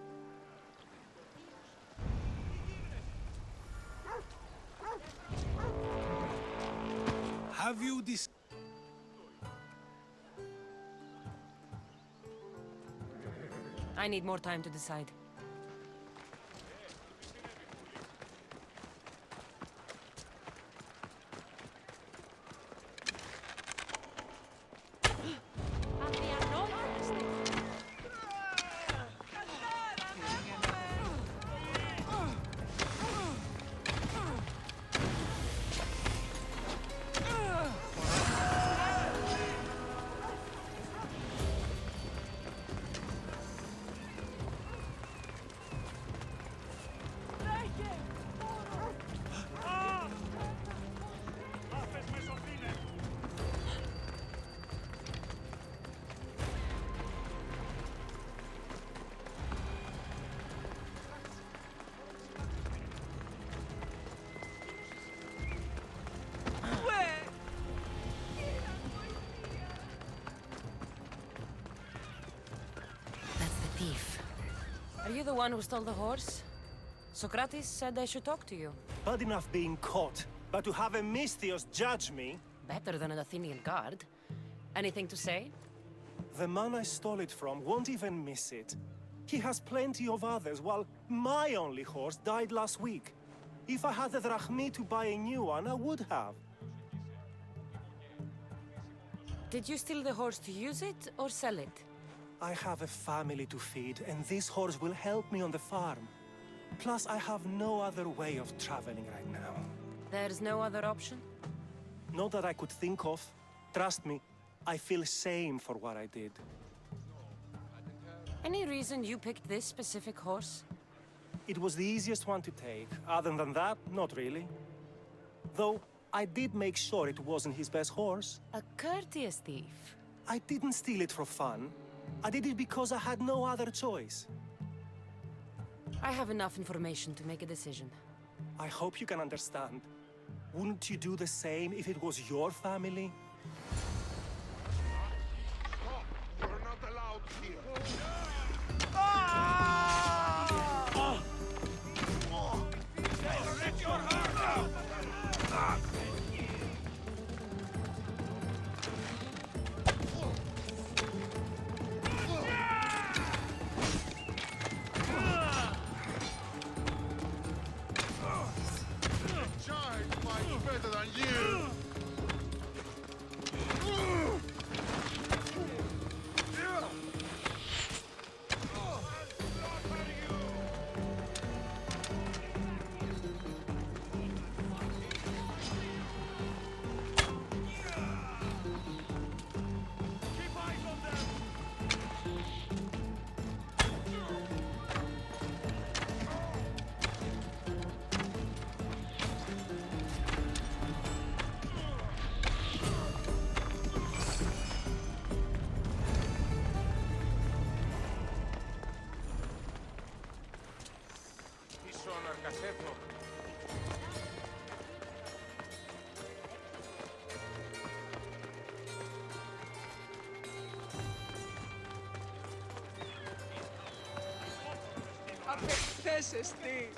Speaker 2: Have you
Speaker 1: I need more time to decide. Are you the one who stole the horse? Socrates said I should talk to you.
Speaker 20: Bad enough being caught, but to have a Misthios judge me?
Speaker 1: Better than an Athenian guard. Anything to say?
Speaker 20: The man I stole it from won't even miss it. He has plenty of others, while my only horse died last week. If I had the drachmi to buy a new one, I would have.
Speaker 1: Did you steal the horse to use it, or sell it?
Speaker 20: I have a family to feed, and this horse will help me on the farm. Plus, I have no other way of traveling right now.
Speaker 1: There's no other option?
Speaker 20: Not that I could think of. Trust me, I feel shame for what I did.
Speaker 1: Any reason you picked this specific horse?
Speaker 20: It was the easiest one to take. Other than that, not really. Though, I did make sure it wasn't his best horse.
Speaker 1: A courteous thief.
Speaker 20: I didn't steal it for fun. I did it because I had no other choice.
Speaker 1: I have enough information to make a decision.
Speaker 20: I hope you can understand. Wouldn't you do the same if it was your family?
Speaker 5: Stop! You're not allowed here. Let your heart out! Better than you!
Speaker 8: Απεκθέσεστη!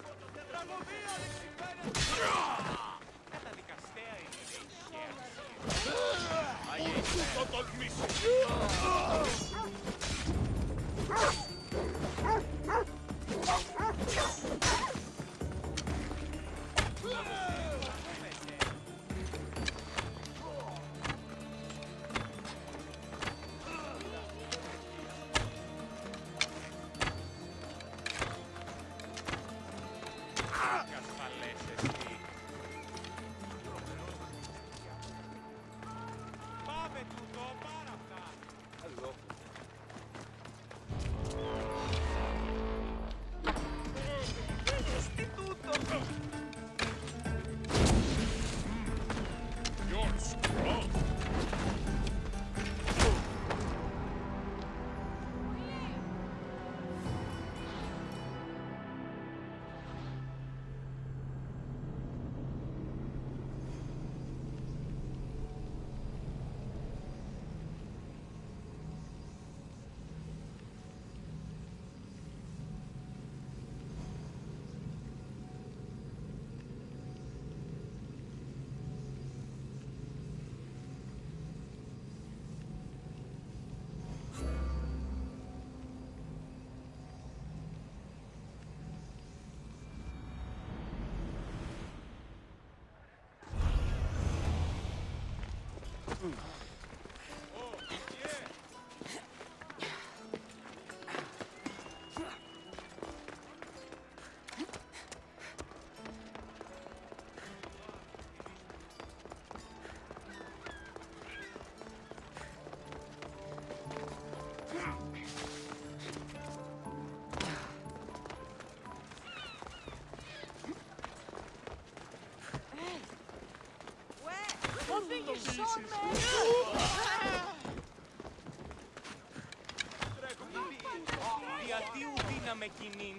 Speaker 16: Διατίου δύναμε κοινήν,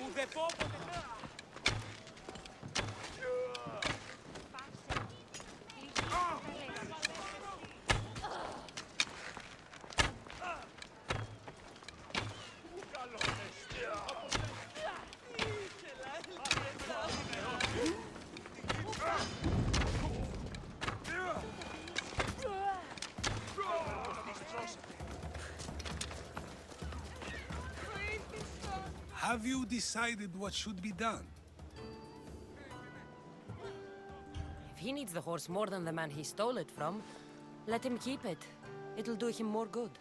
Speaker 16: ουδεπόποτε...
Speaker 2: Have you decided what should be done?
Speaker 1: If he needs the horse more than the man he stole it from, let him keep it. It'll do him more good.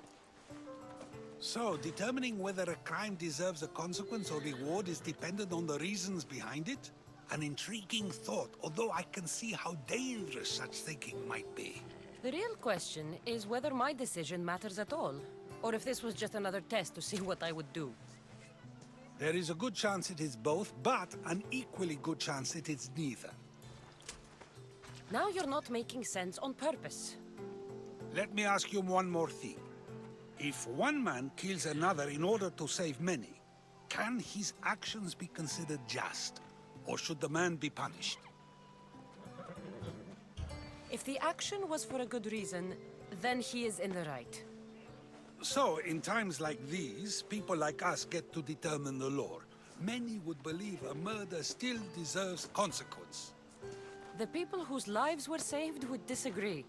Speaker 2: So, determining whether a crime deserves a consequence or reward is dependent on the reasons behind it? An intriguing thought, although I can see how dangerous such thinking might be.
Speaker 1: The real question is whether my decision matters at all, or if this was just another test to see what I would do.
Speaker 2: There is a good chance it is both, but an equally good chance it is neither.
Speaker 1: Now you're not making sense on purpose.
Speaker 2: Let me ask you one more thing. If one man kills another in order to save many, can his actions be considered just? Or should the man be punished?
Speaker 1: If the action was for a good reason, then he is in the right.
Speaker 2: So, in times like these, people like us get to determine the law. Many would believe a murder still deserves consequence.
Speaker 1: The people whose lives were saved would disagree.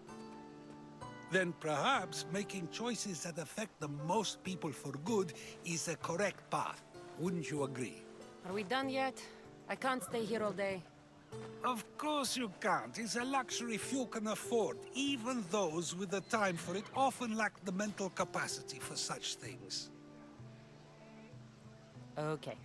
Speaker 2: Then perhaps making choices that affect the most people for good is the correct path. Wouldn't you agree?
Speaker 1: Are we done yet? I can't stay here all day.
Speaker 2: Of course you can't. It's a luxury few can afford. Even those with the time for it often lack the mental capacity for such things.
Speaker 1: Okay.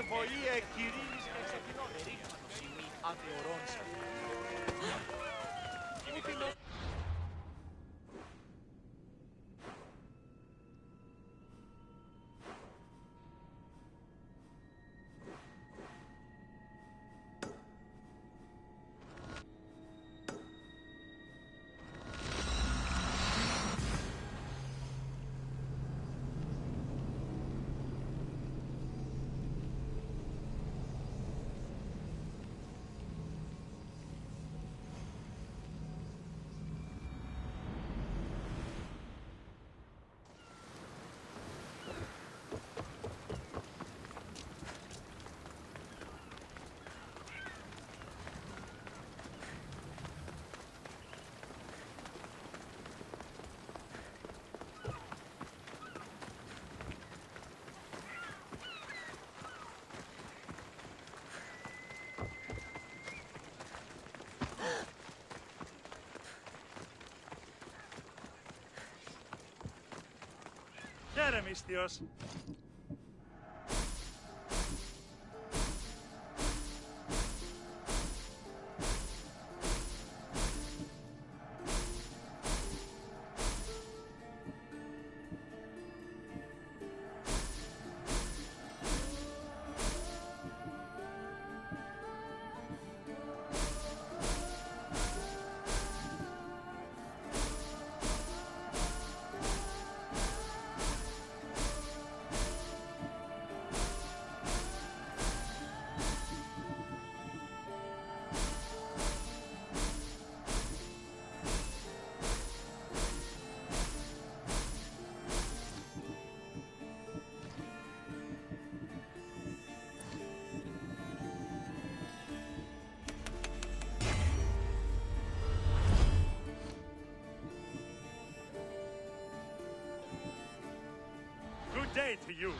Speaker 5: Βοή κυρίης και εξαπεινών. Περίφανος ημί αθεωρών σας.
Speaker 12: Χαίρε, μύστιος. Good day to you.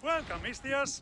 Speaker 12: Welcome, Mistios.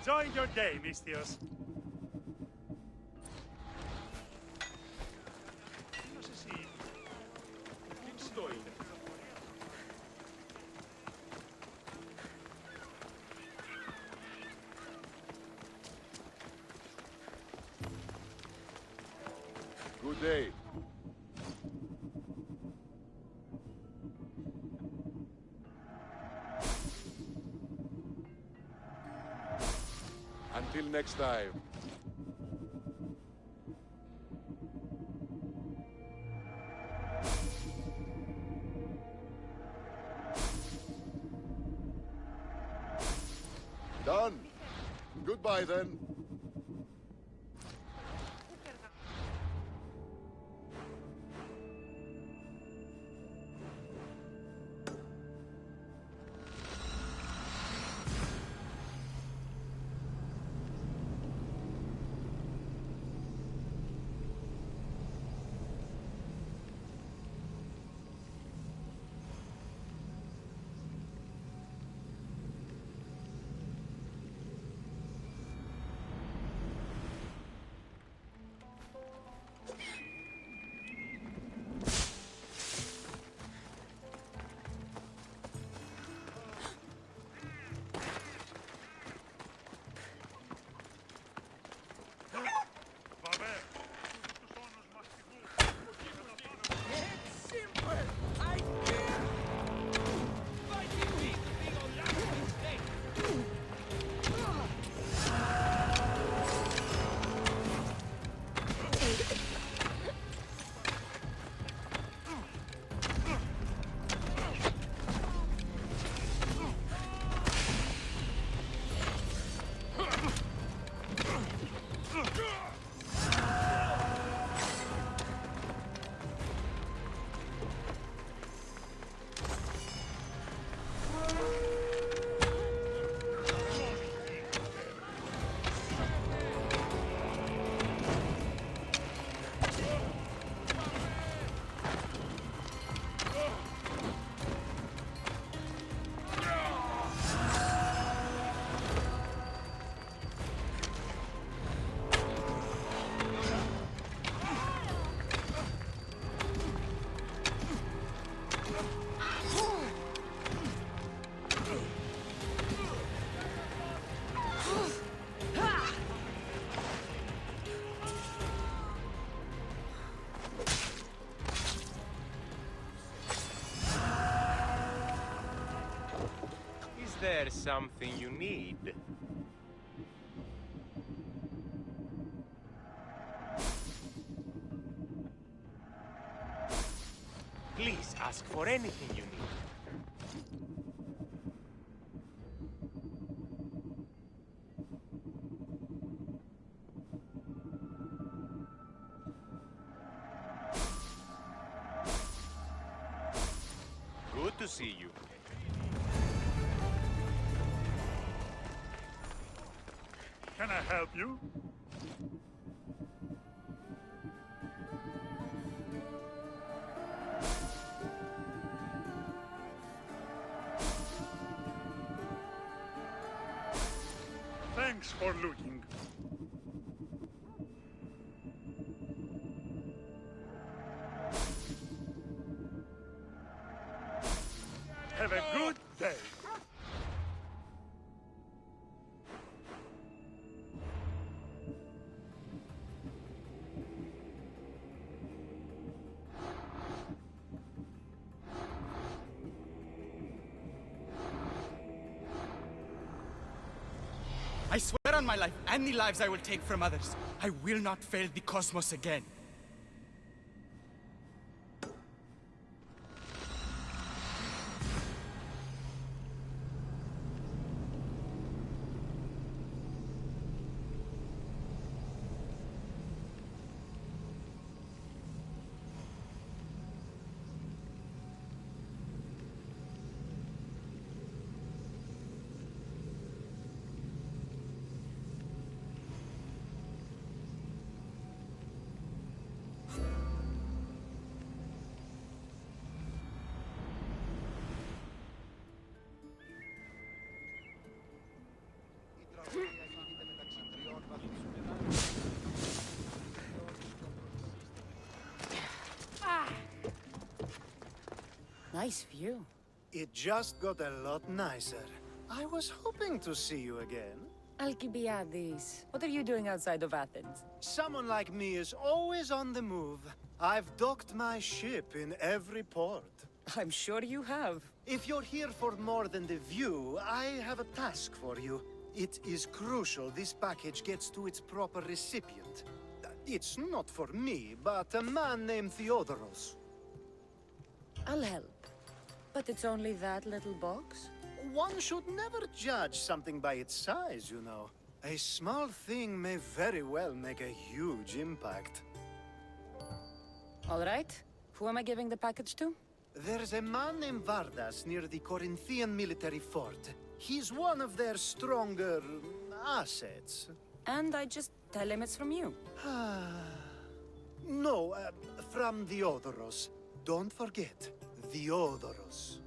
Speaker 12: Enjoy your day, Mistios. No sé si... Estoy.
Speaker 10: Good day. Until next time. Done. Goodbye then.
Speaker 21: there something you need? Please ask for anything you need. Good to see you.
Speaker 12: Can I help you? Thanks for looking. Have a good day.
Speaker 22: I swear on my life and the lives I will take from others, I will not fail the cosmos again.
Speaker 1: Nice view.
Speaker 20: It just got a lot nicer. I was hoping to see you again.
Speaker 1: Alcibiades, what are you doing outside of Athens?
Speaker 20: Someone like me is always on the move. I've docked my ship in every port.
Speaker 1: I'm sure you have.
Speaker 20: If you're here for more than the view, I have a task for you. It is crucial this package gets to its proper recipient. It's not for me, but a man named Theodoros.
Speaker 1: I'll help. But it's only that little box?
Speaker 20: One should never judge something by its size, you know. A small thing may very well make a huge impact.
Speaker 1: All right. Who am I giving the package to?
Speaker 20: There's a man named Vardas near the Corinthian military fort. He's one of their stronger assets.
Speaker 1: And I just tell him it's from you.
Speaker 20: No, from Theodoros. Don't forget, Theodoros.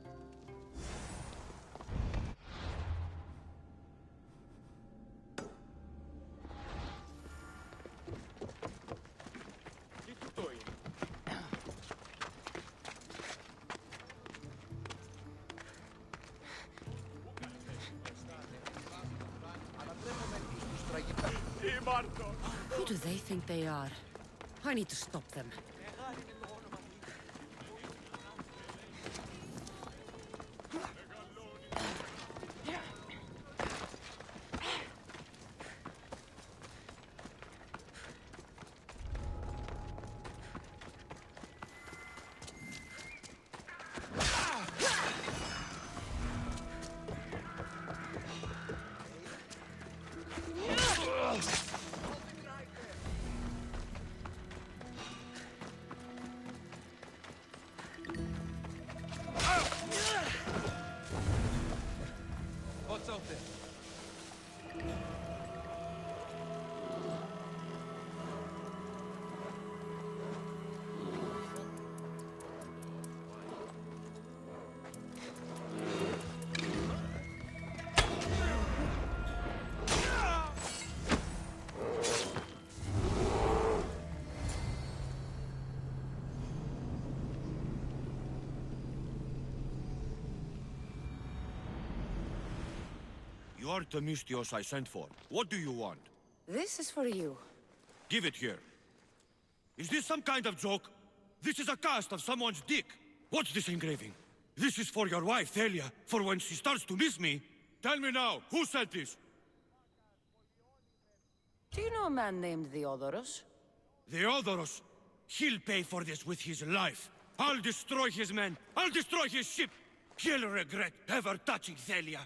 Speaker 1: Who do they think they are? I need to stop them.
Speaker 22: What's out there?
Speaker 3: You are the Mystios I sent for. What do you want?
Speaker 1: This is for you.
Speaker 3: Give it here. Is this some kind of joke? This is a cast of someone's dick. What's this engraving? This is for your wife, Thalia, for when she starts to miss me. Tell me now, who said this?
Speaker 1: Do you know a man named Theodoros?
Speaker 3: Theodoros? He'll pay for this with his life. I'll destroy his men. I'll destroy his ship. He'll regret ever touching Thalia.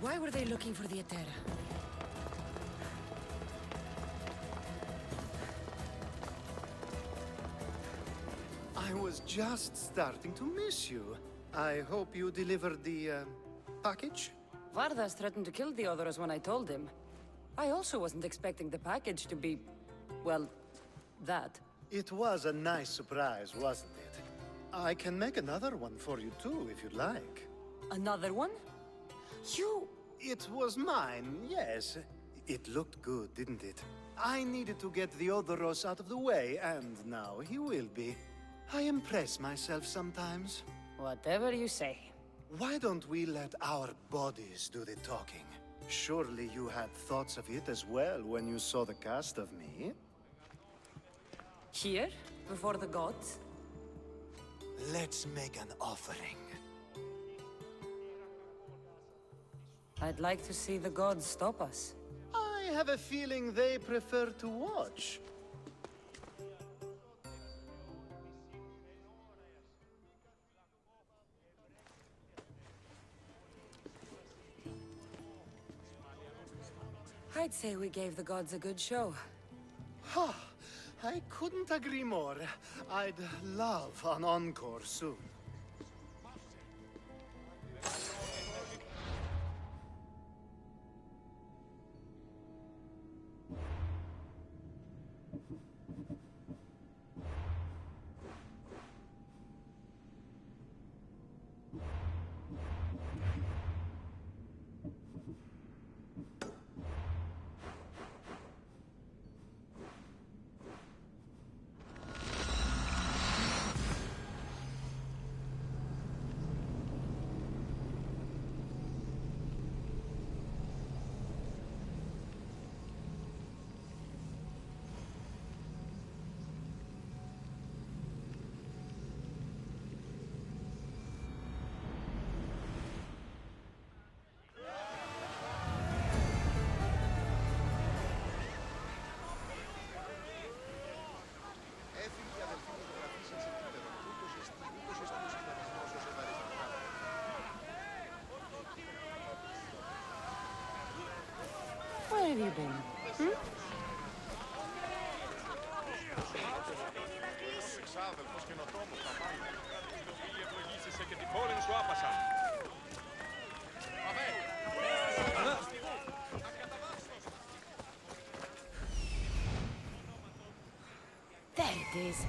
Speaker 1: Why were they looking for the Etera?
Speaker 20: I was just starting to miss you. I hope you delivered the, package?
Speaker 1: Vardas threatened to kill Theodoros when I told him. I also wasn't expecting the package to be... well, that.
Speaker 20: It was a nice surprise, wasn't it? I can make another one for you too, if you'd like.
Speaker 1: Another one? You...
Speaker 20: It was mine, yes. It looked good, didn't it? I needed to get Theodoros out of the way, and now he will be. I impress myself sometimes.
Speaker 1: Whatever you say.
Speaker 20: Why don't we let our bodies do the talking? Surely you had thoughts of it as well when you saw the cast of me?
Speaker 1: Here? Before the gods?
Speaker 20: Let's make an offering.
Speaker 1: I'd like to see the gods stop us.
Speaker 20: I have a feeling they prefer to watch.
Speaker 1: I'd say we gave the gods a good show.
Speaker 20: Ha! I couldn't agree more. I'd love an encore soon.
Speaker 1: Where have you been? Hmm?
Speaker 6: There it is.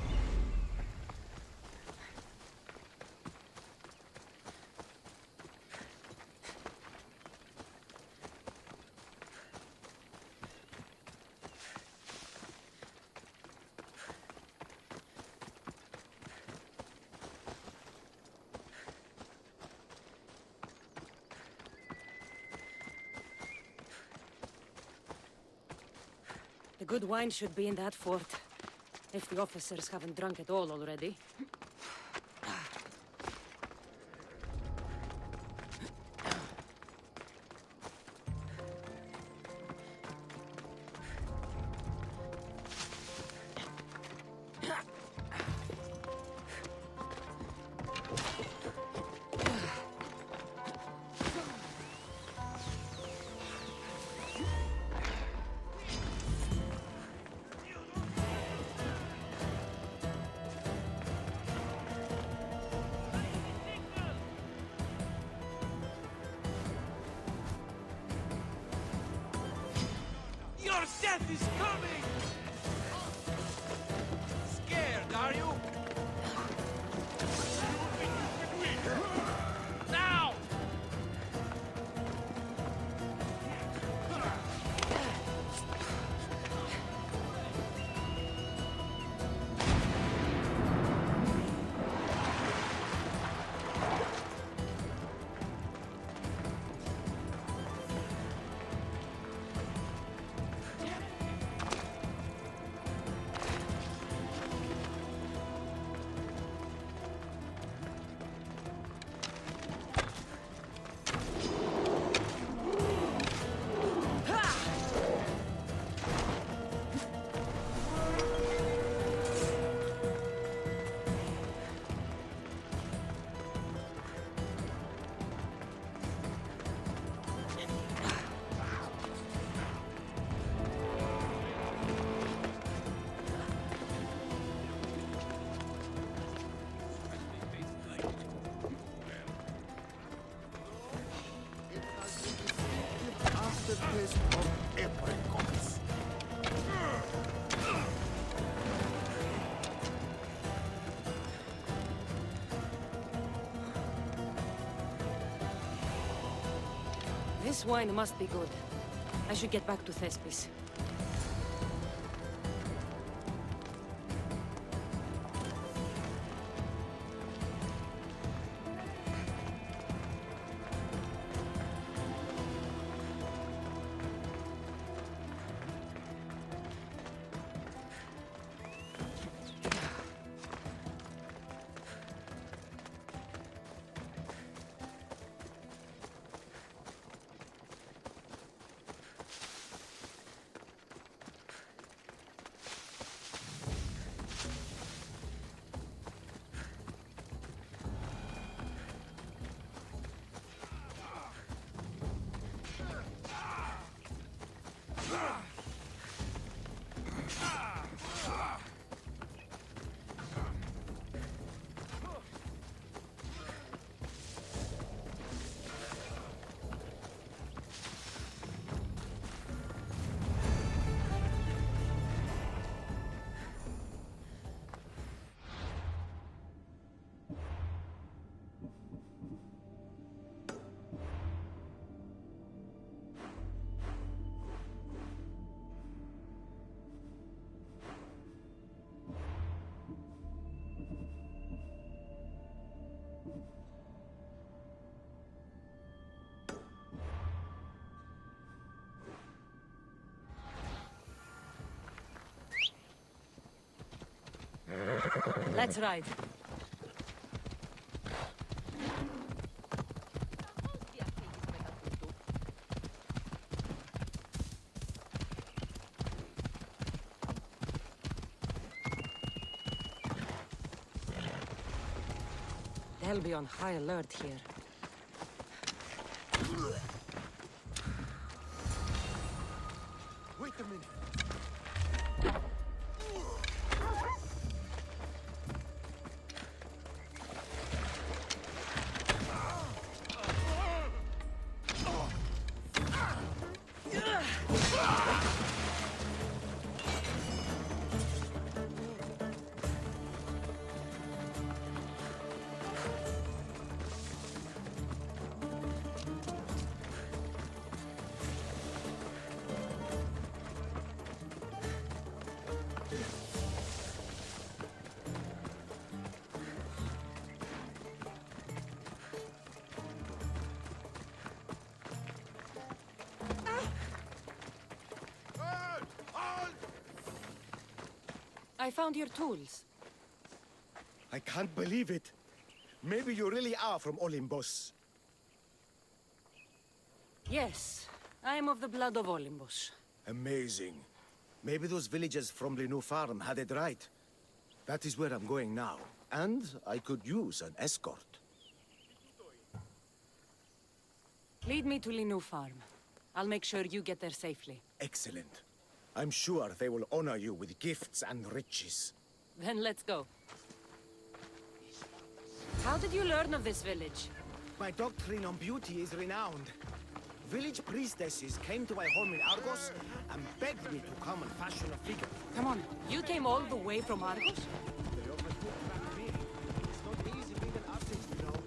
Speaker 1: The good wine should be in that fort. If the officers haven't drunk it all already.
Speaker 16: Your death is coming! Scared, are you? Now!
Speaker 18: Aftertaste of apricots.
Speaker 1: This wine must be good. I should get back to Thespis. Let's ride. They'll be on high alert here.
Speaker 18: Wait a minute.
Speaker 1: I found your tools.
Speaker 22: I can't believe it. Maybe you really are from Olympus.
Speaker 1: Yes, I am of the blood of Olympus.
Speaker 22: Amazing. Maybe those villagers from the new farm had it right. That is where I'm going now. And I could use an escort.
Speaker 1: Lead me to Linu Farm. I'll make sure you get there safely.
Speaker 22: Excellent. I'm sure they will honor you with gifts and riches.
Speaker 1: Then let's go. How did you learn of this village?
Speaker 22: My doctrine on beauty is renowned. Village priestesses came to my home in Argos and begged me to come and fashion a figure.
Speaker 1: Come on, you came all the way from Argos?
Speaker 22: They overtook me. It's not easy being an artist, you know.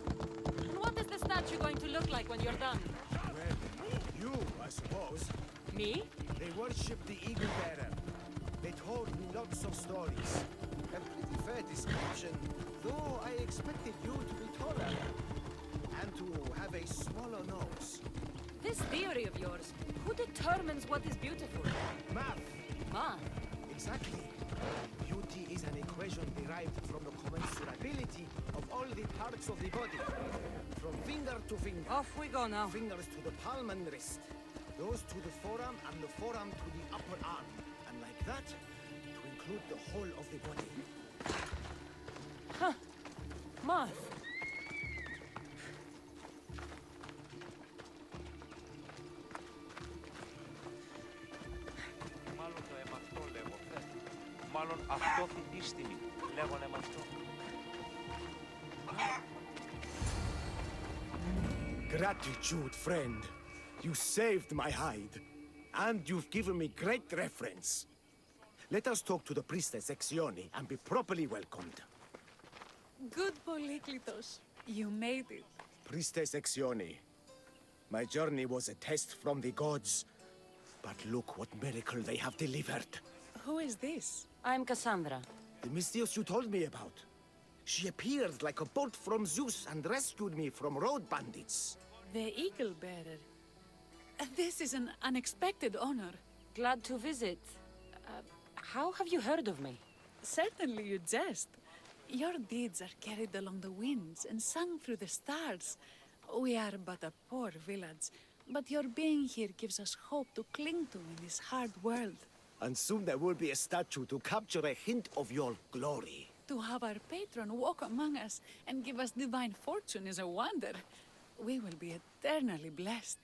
Speaker 1: And what is the statue going to look like when you're done?
Speaker 22: Well, you, I suppose.
Speaker 1: Me?
Speaker 22: They worship the Eagle Bearer. They told me lots of stories. A pretty fair description, though I expected you to be taller. And to have a smaller nose.
Speaker 1: This theory of yours, who determines what is beautiful?
Speaker 22: Math.
Speaker 1: Math?
Speaker 22: Exactly. Beauty is an equation derived from the commensurability of all the parts of the body. From finger to finger.
Speaker 1: Off we go now.
Speaker 22: Fingers to the palm and wrist. Those to the forearm and the forearm to the upper arm. And like that, to include the whole of the body.
Speaker 1: Huh. Math.
Speaker 21: Μάλλον το εμαυτό λέγω. Μάλλον αυτό την ίστιμη. Λέγον εμαυτό.
Speaker 22: Gratitude, friend. You saved my hide. And you've given me great reference. Let us talk to the priestess Exione and be properly welcomed.
Speaker 7: Good Polyklitos. You made it.
Speaker 22: Priestess Exione, my journey was a test from the gods. But look what miracle they have delivered.
Speaker 7: Who is this?
Speaker 1: I'm Cassandra.
Speaker 22: The Mystios you told me about. She appeared like a bolt from Zeus and rescued me from road bandits.
Speaker 7: The Eagle Bearer. This is an unexpected honor.
Speaker 1: Glad to visit. How have you heard of me?
Speaker 7: Certainly you jest. Your deeds are carried along the winds and sung through the stars. We are but a poor village, but your being here gives us hope to cling to in this hard world.
Speaker 22: And soon there will be a statue to capture a hint of your glory.
Speaker 7: To have our patron walk among us and give us divine fortune is a wonder. We will be eternally blessed.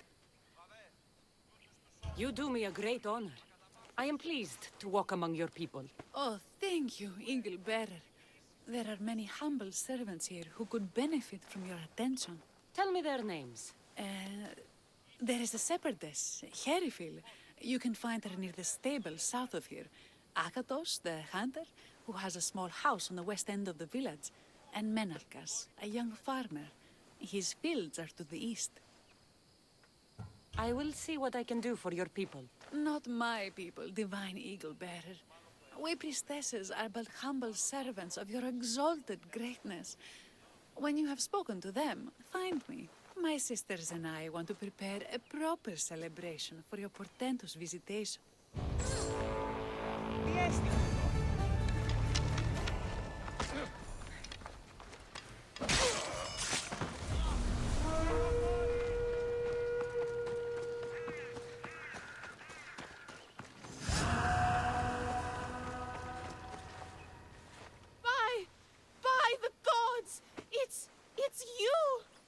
Speaker 1: You do me a great honor. I am pleased to walk among your people.
Speaker 7: Oh, thank you, Eagle Bearer. There are many humble servants here who could benefit from your attention.
Speaker 1: Tell me their names.
Speaker 7: There is a shepherdess, Herifil. You can find her near the stable south of here. Akatos, the hunter, who has a small house on the west end of the village. And Menalkas, a young farmer. His fields are to the east.
Speaker 1: I will see what I can do for your people.
Speaker 7: Not my people, divine Eagle Bearer. We priestesses are but humble servants of your exalted greatness. When you have spoken to them, find me. My sisters and I want to prepare a proper celebration for your portentous visitation.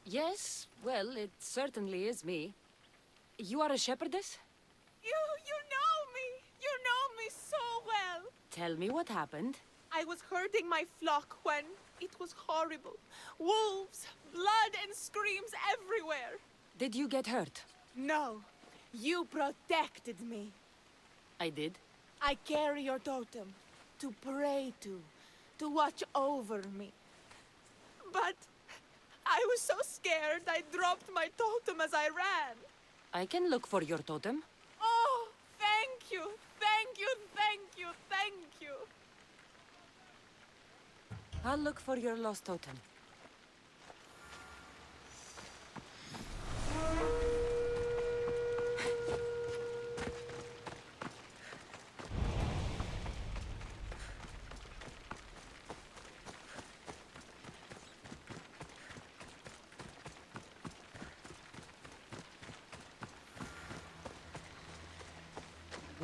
Speaker 1: Yes, well, it certainly is me. You are a shepherdess?
Speaker 4: You know me! You know me so well!
Speaker 1: Tell me what happened.
Speaker 4: I was herding my flock when it was horrible. Wolves, blood and screams everywhere.
Speaker 1: Did you get hurt?
Speaker 4: No, you protected me.
Speaker 1: I did?
Speaker 4: I carry your totem to pray to watch over me. But I was so scared I dropped my totem as I ran.
Speaker 1: I can look for your totem.
Speaker 4: Oh, thank you, thank you, thank you, thank you.
Speaker 1: I'll look for your lost totem.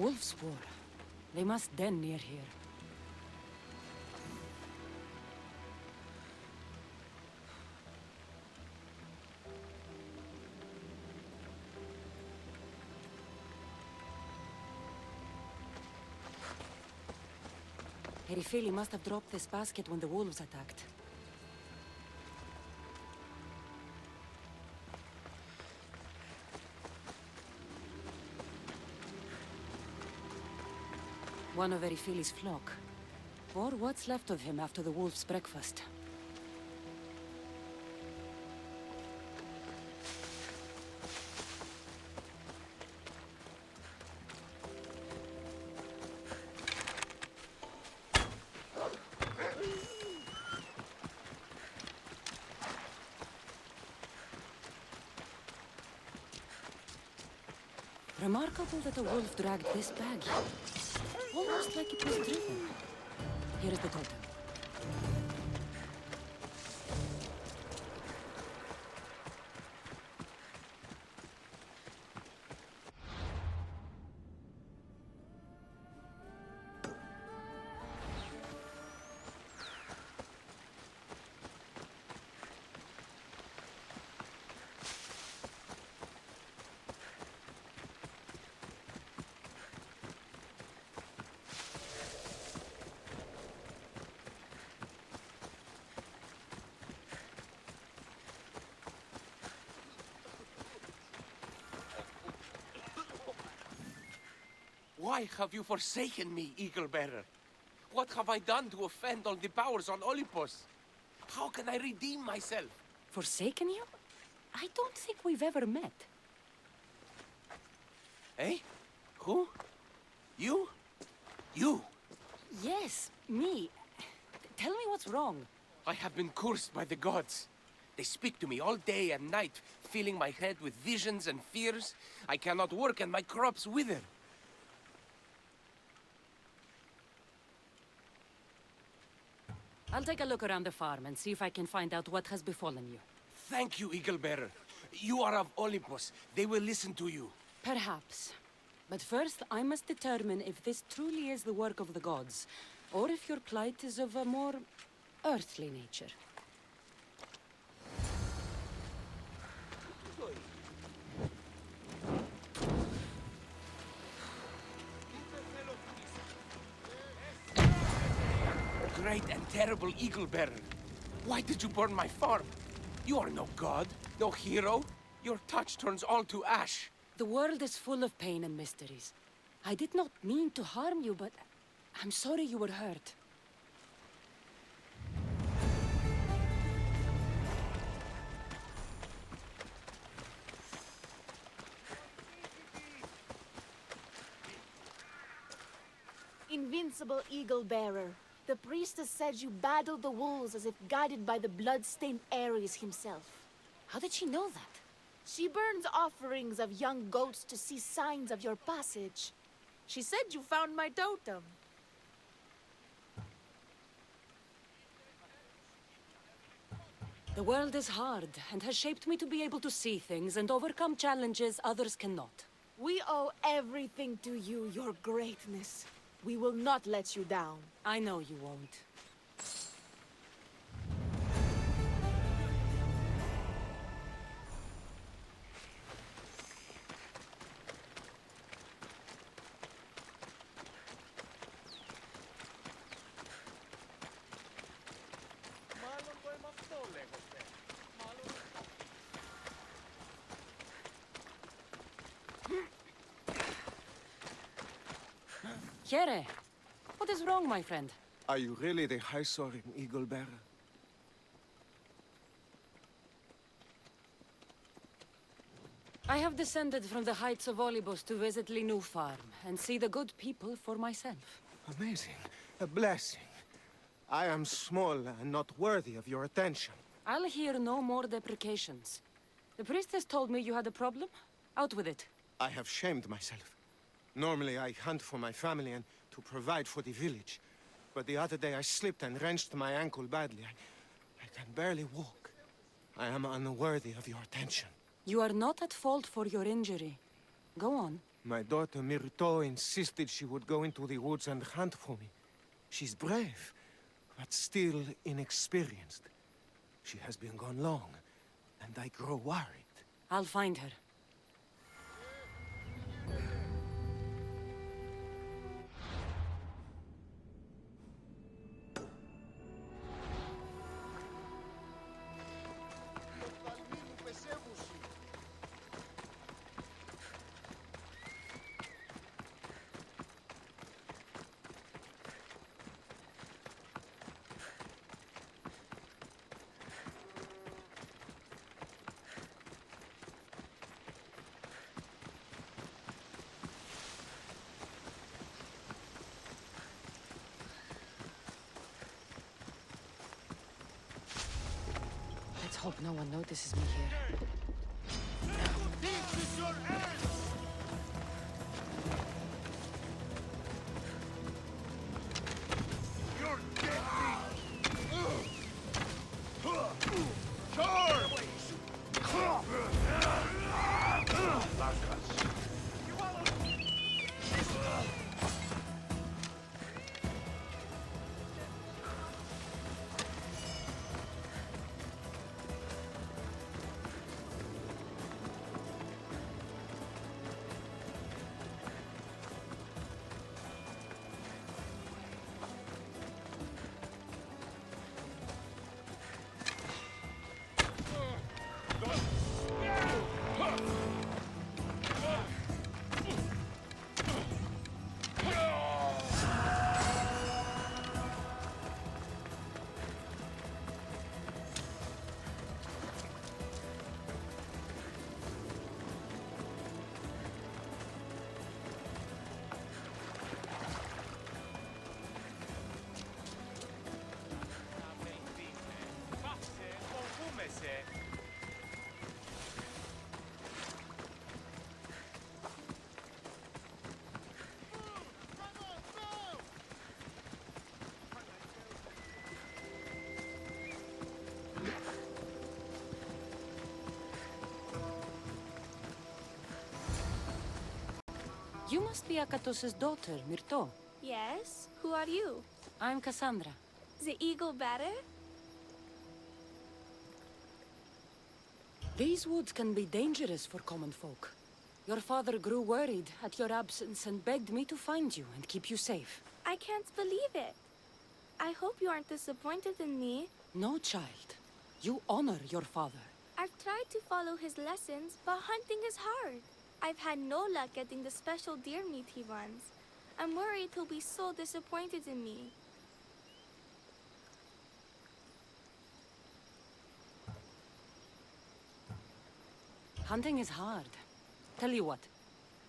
Speaker 1: Wolf spoor. They must den near here. Erifili must have dropped this basket when the wolves attacked. One of Erifili's flock. Or what's left of him after the wolf's breakfast. Remarkable that a wolf dragged this bag here. Almost like it was driven. Here is the totem.
Speaker 16: Why have you forsaken me, Eagle-Bearer? What have I done to offend all the powers on Olympus? How can I redeem myself?
Speaker 1: Forsaken you? I don't think we've ever met.
Speaker 16: Eh? Who? You? You?
Speaker 1: Yes, me. Tell me what's wrong.
Speaker 16: I have been cursed by the gods. They speak to me all day and night, filling my head with visions and fears. I cannot work and my crops wither.
Speaker 1: I'll take a look around the farm and see if I can find out what has befallen you.
Speaker 16: Thank you, Eagle-Bearer. You are of Olympus. They will listen to you.
Speaker 1: Perhaps. But first, I must determine if this truly is the work of the gods, or if your plight is of a more earthly nature.
Speaker 16: Great and terrible Eagle-Bearer. Why did you burn my farm? You are no god, no hero. Your touch turns all to ash.
Speaker 1: The world is full of pain and mysteries. I did not mean to harm you, but I'm sorry you were hurt.
Speaker 4: Invincible Eagle-Bearer. The priestess said you battled the wolves as if guided by the blood-stained Ares himself.
Speaker 1: How did she know that?
Speaker 4: She burns offerings of young goats to see signs of your passage. She said you found my totem.
Speaker 1: The world is hard, and has shaped me to be able to see things and overcome challenges others cannot.
Speaker 4: We owe everything to you, your greatness. We will not let you down.
Speaker 1: I know you won't. Here, what is wrong, my friend?
Speaker 22: Are you really the high-soaring Eagle-Bearer?
Speaker 1: I have descended from the heights of Olympus to visit Linu Farm and see the good people for myself.
Speaker 22: Amazing. A blessing. I am small and not worthy of your attention.
Speaker 1: I'll hear no more deprecations. The priestess told me you had a problem. Out with it.
Speaker 22: I have shamed myself. Normally I hunt for my family and to provide for the village. But the other day I slipped and wrenched my ankle badly. I can barely walk. I am unworthy of your attention.
Speaker 1: You are not at fault for your injury. Go on.
Speaker 22: My daughter Myrto insisted she would go into the woods and hunt for me. She's brave, but still inexperienced. She has been gone long, and I grow worried.
Speaker 1: I'll find her. Let's hope no one notices me here.
Speaker 5: This is your end! You're dead
Speaker 1: You must be Akatos's daughter, Myrto.
Speaker 11: Yes? Who are you?
Speaker 1: I'm Cassandra.
Speaker 11: The eagle better?
Speaker 1: These woods can be dangerous for common folk. Your father grew worried at your absence and begged me to find you and keep you safe.
Speaker 11: I can't believe it. I hope you aren't disappointed in me.
Speaker 1: No, child. You honor your father.
Speaker 11: I've tried to follow his lessons, but hunting is hard. I've had no luck getting the special deer meat he wants. I'm worried he'll be so disappointed in me.
Speaker 1: Hunting is hard. Tell you what.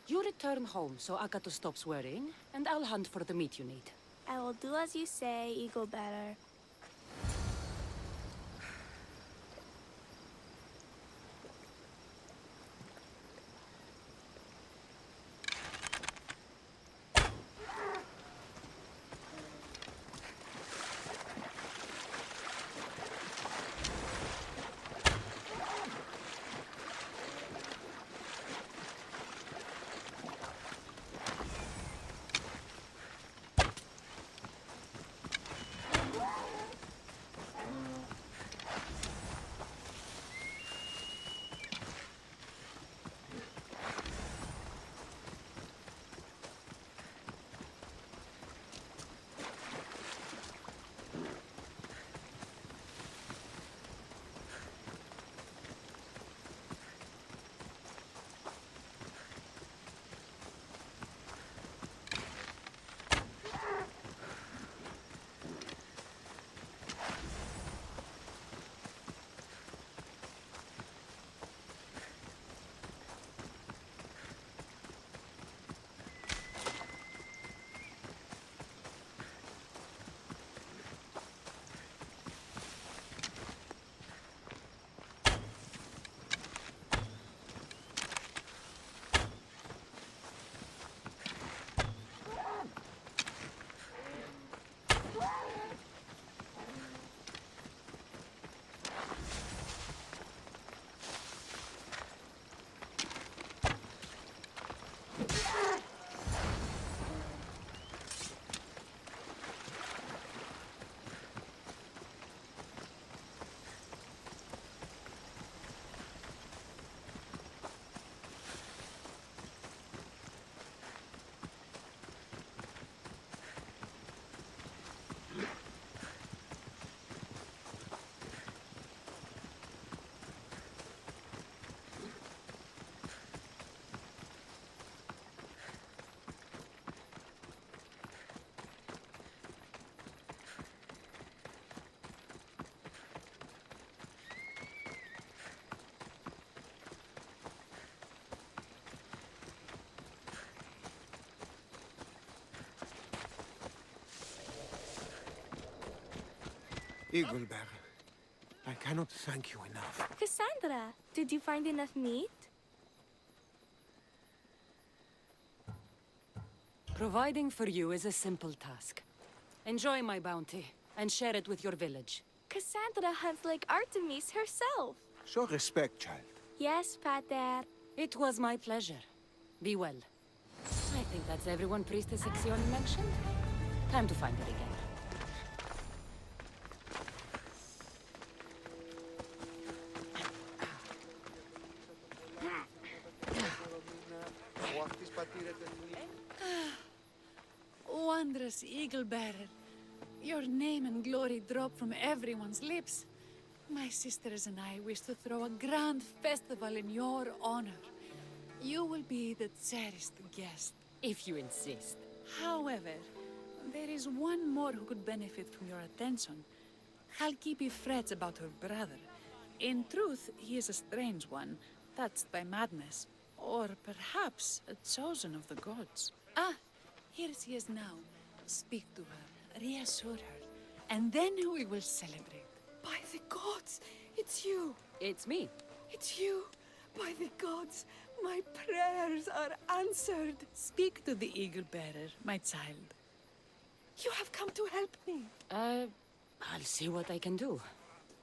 Speaker 1: You return home so Akato stops worrying, and I'll hunt for the meat you need.
Speaker 11: I will do as you say, eagle better.
Speaker 15: Eaglebearer, I cannot thank you enough.
Speaker 11: Cassandra, did you find enough meat?
Speaker 1: Providing for you is a simple task. Enjoy my bounty, and share it with your village.
Speaker 11: Cassandra hunts like Artemis herself.
Speaker 15: Show respect, child.
Speaker 11: Yes, Pater.
Speaker 1: It was my pleasure. Be well. I think that's everyone Priestess Ixion mentioned. Time to find her again.
Speaker 7: Wondrous Eagle Bearer. Your name and glory drop from everyone's lips. My sisters and I wish to throw a grand festival in your honor. You will be the cherished guest.
Speaker 1: If you insist.
Speaker 7: However, there is one more who could benefit from your attention. Halkipi frets about her brother. In truth, he is a strange one, touched by madness. Or perhaps a chosen of the gods. Ah, here she is now. Speak to her, reassure her, and then we will celebrate.
Speaker 13: By the gods, it's you.
Speaker 1: It's me.
Speaker 13: It's you. By the gods, my prayers are answered.
Speaker 7: Speak to the Eagle Bearer, my child.
Speaker 13: You have come to help me.
Speaker 1: I'll see what I can do.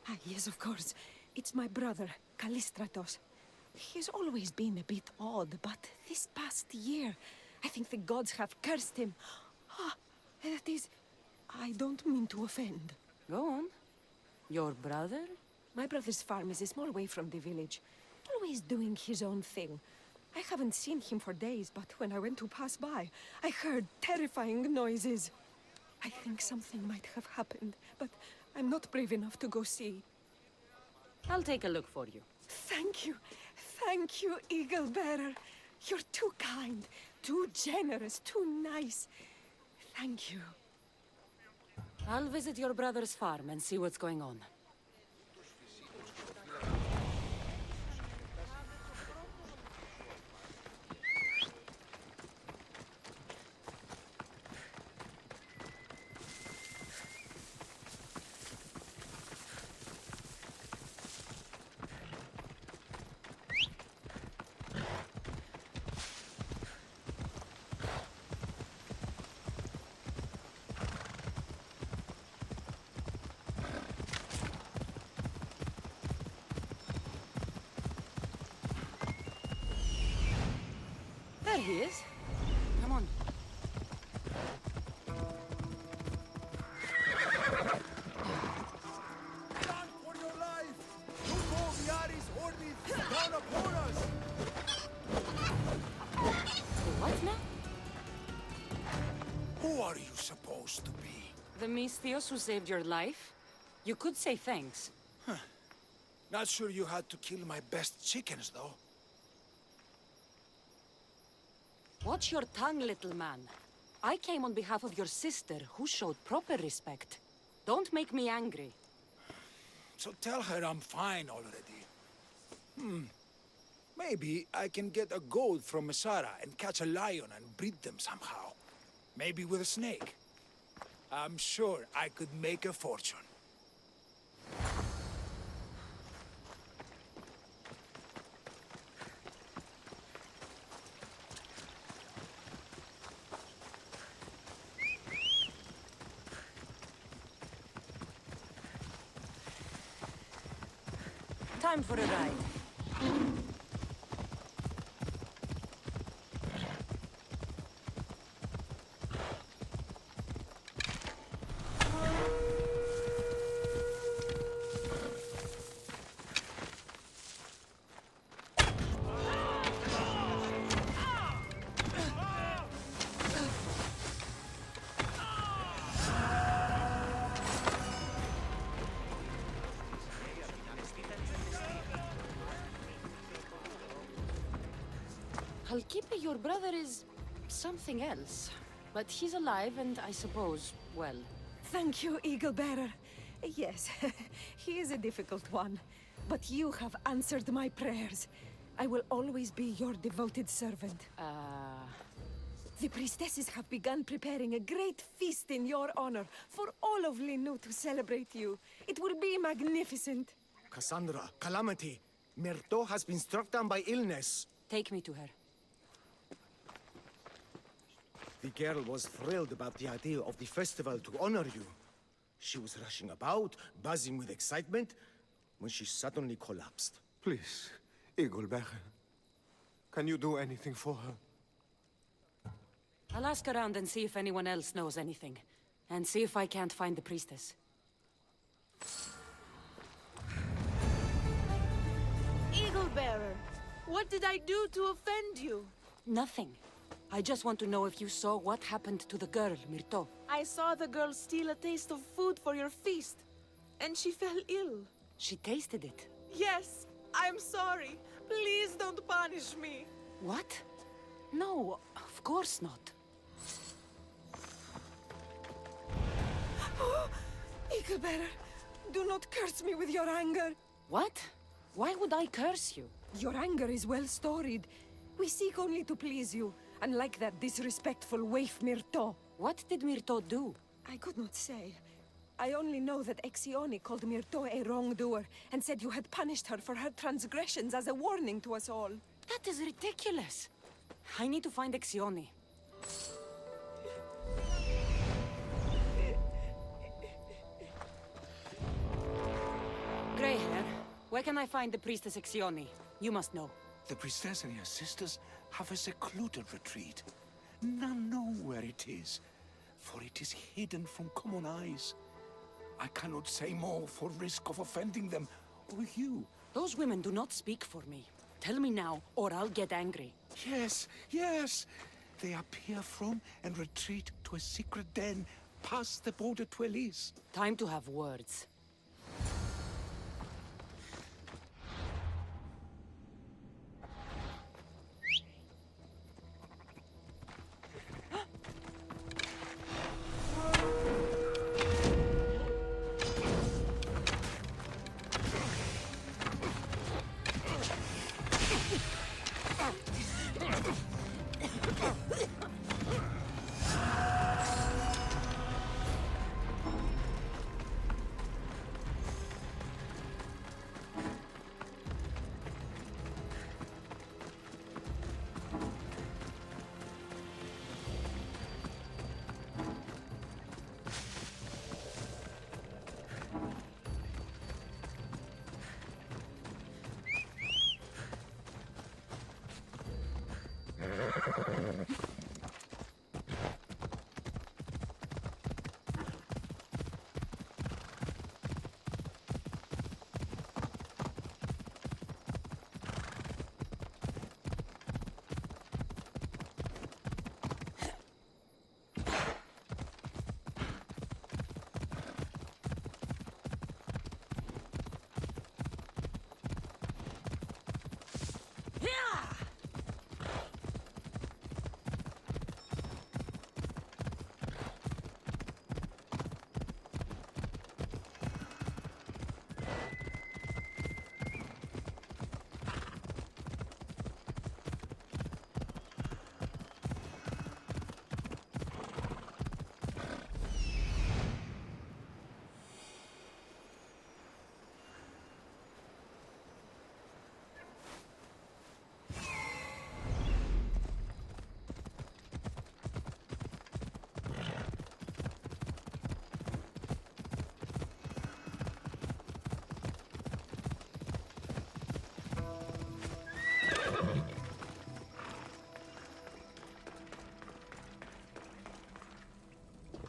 Speaker 13: Ah, yes, of course. It's my brother, Callistratos. He's always been a bit odd, but this past year, I think the gods have cursed him. Ah, that is... I don't mean to offend.
Speaker 1: Go on. Your brother?
Speaker 13: My brother's farm is a small way from the village. Always doing his own thing. I haven't seen him for days, but when I went to pass by, I heard terrifying noises. I think something might have happened, but I'm not brave enough to go see.
Speaker 1: I'll take a look for you.
Speaker 13: Thank you. Thank you, Eagle Bearer. You're too kind, too generous, too nice. Thank you.
Speaker 1: I'll visit your brother's farm and see what's going on. There he is. Come on.
Speaker 22: Run for your life! Lugoviari's hordes down upon us!
Speaker 1: What now?
Speaker 22: Who are you supposed to be?
Speaker 1: The Misthios who saved your life? You could say thanks.
Speaker 22: Not sure you had to kill my best chickens, though.
Speaker 1: Watch your tongue, little man. I came on behalf of your sister, who showed proper respect. Don't make me angry.
Speaker 22: So tell her I'm fine already. Maybe I can get a gold from Mesara and catch a lion and breed them somehow. Maybe with a snake. I'm sure I could make a fortune.
Speaker 1: Time for a ride. Halkipi, your brother is something else. But he's alive and I suppose, well...
Speaker 13: Thank you, Eagle Bearer. Yes, he is a difficult one. But you have answered my prayers. I will always be your devoted servant. The priestesses have begun preparing a great feast in your honor for all of Linu to celebrate you. It will be magnificent.
Speaker 22: Cassandra, Calamity, Myrto has been struck down by illness.
Speaker 1: Take me to her.
Speaker 22: The girl was thrilled about the idea of the festival to honor you. She was rushing about, buzzing with excitement, when she suddenly collapsed.
Speaker 15: Please, Eaglebearer. Can you do anything for her?
Speaker 1: I'll ask around and see if anyone else knows anything. And see if I can't find the priestess.
Speaker 4: Eagle Bearer, what did I do to offend you?
Speaker 1: Nothing. I just want to know if you saw what happened to the girl, Myrto.
Speaker 4: I saw the girl steal a taste of food for your feast, and she fell ill.
Speaker 1: She tasted it.
Speaker 4: Yes, I'm sorry. Please don't punish me.
Speaker 1: What? No, of course not.
Speaker 13: Eagle Bearer, do not curse me with your anger.
Speaker 1: What? Why would I curse you?
Speaker 13: Your anger is well storied. We seek only to please you, unlike that disrespectful waif Myrto.
Speaker 1: What did Myrto do?
Speaker 13: I could not say. I only know that Exione called Myrto a wrongdoer and said you had punished her for her transgressions as a warning to us all.
Speaker 1: That is ridiculous. I need to find Exione. Greyhair, where can I find the priestess Exione? You must know.
Speaker 2: The priestess and her sisters have a secluded retreat. None know where it is, for it is hidden from common eyes. I cannot say more for risk of offending them, or you.
Speaker 1: Those women do not speak for me. Tell me now, or I'll get angry.
Speaker 2: Yes, yes. They appear from and retreat to a secret den past the border to Elise.
Speaker 1: Time to have words.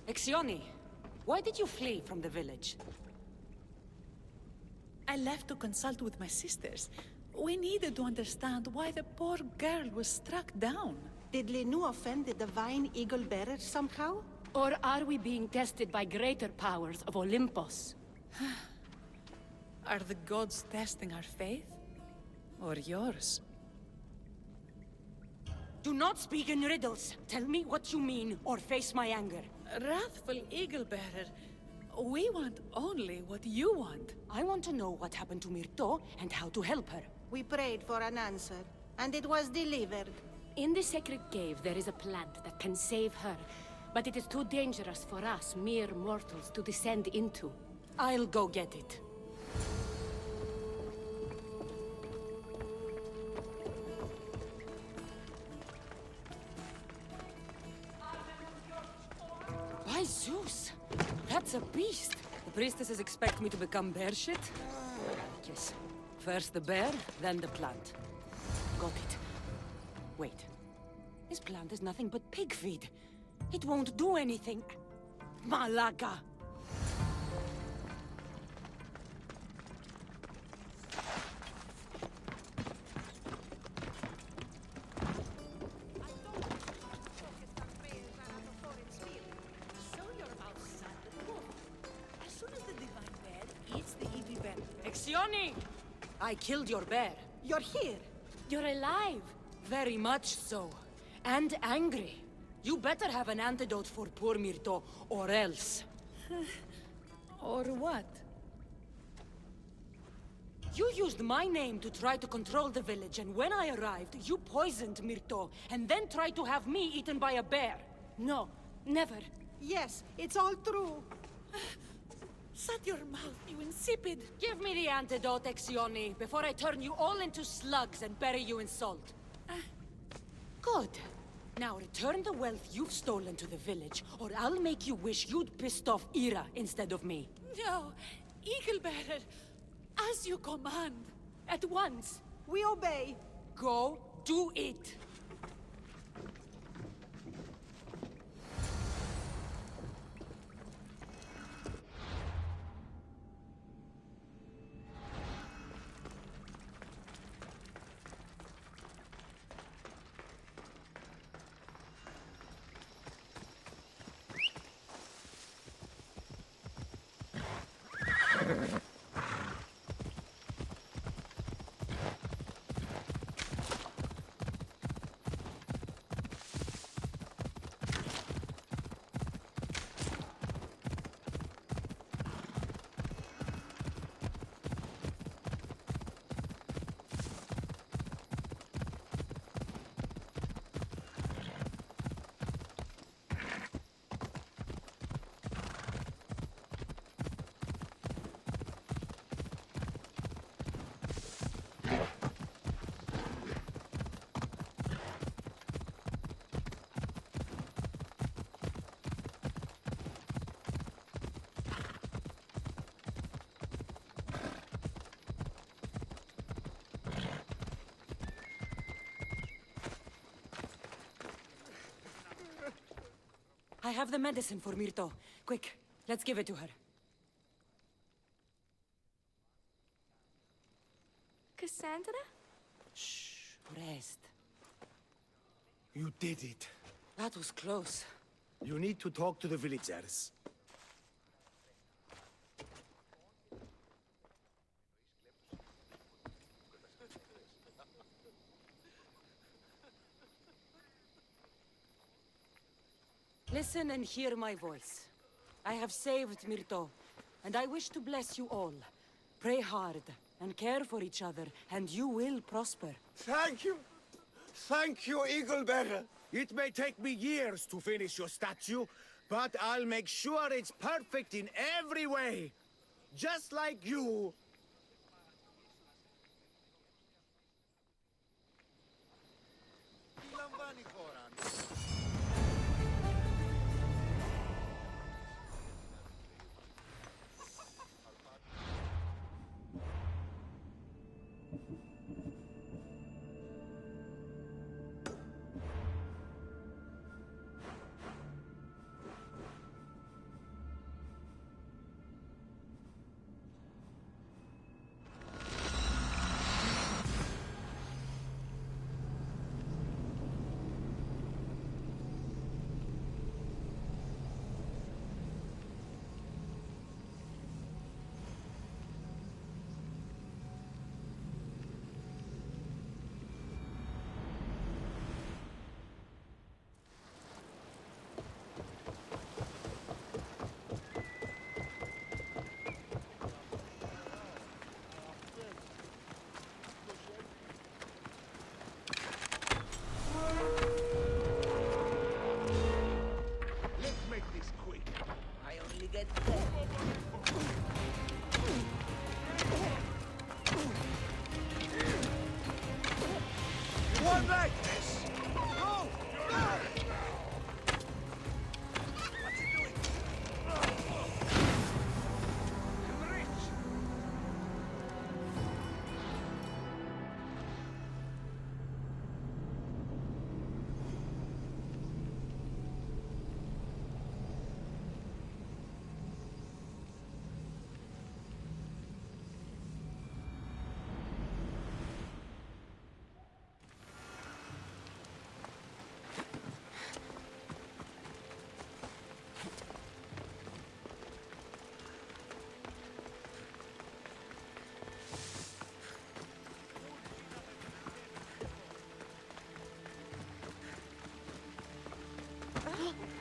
Speaker 1: Exione, why did you flee from the village?
Speaker 7: I left to consult with my sisters. We needed to understand why the poor girl was struck down.
Speaker 9: Did Linu offend the divine Eagle Bearer somehow?
Speaker 6: Or are we being tested by greater powers of Olympus?
Speaker 7: Are the gods testing our faith? Or yours?
Speaker 1: Do not speak in riddles. Tell me what you mean, or face my anger.
Speaker 7: Wrathful Eagle Bearer, we want only what you want.
Speaker 1: I want to know what happened to Myrto and how to help her.
Speaker 9: We prayed for an answer, and it was delivered.
Speaker 6: In the sacred cave, there is a plant that can save her. But it is too dangerous for us, mere mortals, to descend into.
Speaker 1: I'll go get it. By Zeus! That's a beast! The priestesses expect me to become bear shit? Yes. First the bear, then the plant. Got it. Wait. This plant is nothing but pig feed. It won't do anything. Malaga! Exioni! I killed your bear.
Speaker 9: You're here.
Speaker 1: You're alive. Very much so. And angry. You better have an antidote for poor Myrto, or else.
Speaker 7: Or what?
Speaker 1: You used my name to try to control the village, and when I arrived, you poisoned Myrto, and then tried to have me eaten by a bear.
Speaker 6: No, never.
Speaker 9: Yes, it's all true.
Speaker 1: Shut your mouth, you insipid! Give me the antidote, Exioni, before I turn you all into slugs and bury you in salt. Good. Now return the wealth you've stolen to the village, or I'll make you wish you'd pissed off Ira instead of me.
Speaker 7: No, Eaglebearer, as you command.
Speaker 1: At once.
Speaker 9: We obey.
Speaker 1: Go, do it. I have the medicine for Myrto. Quick, let's give it to her.
Speaker 11: Cassandra?
Speaker 1: Shh, rest.
Speaker 22: You did it.
Speaker 1: That was close.
Speaker 22: You need to talk to the villagers.
Speaker 1: Listen and hear my voice. I have saved Myrto, and I wish to bless you all. Pray hard, and care for each other, and you will prosper.
Speaker 22: Thank you! Thank you, Eaglebearer! It may take me years to finish your statue, but I'll make sure it's perfect in every way! Just like you!
Speaker 8: I only get dead.
Speaker 5: You want like this? No! No! What's he doing? I'm rich!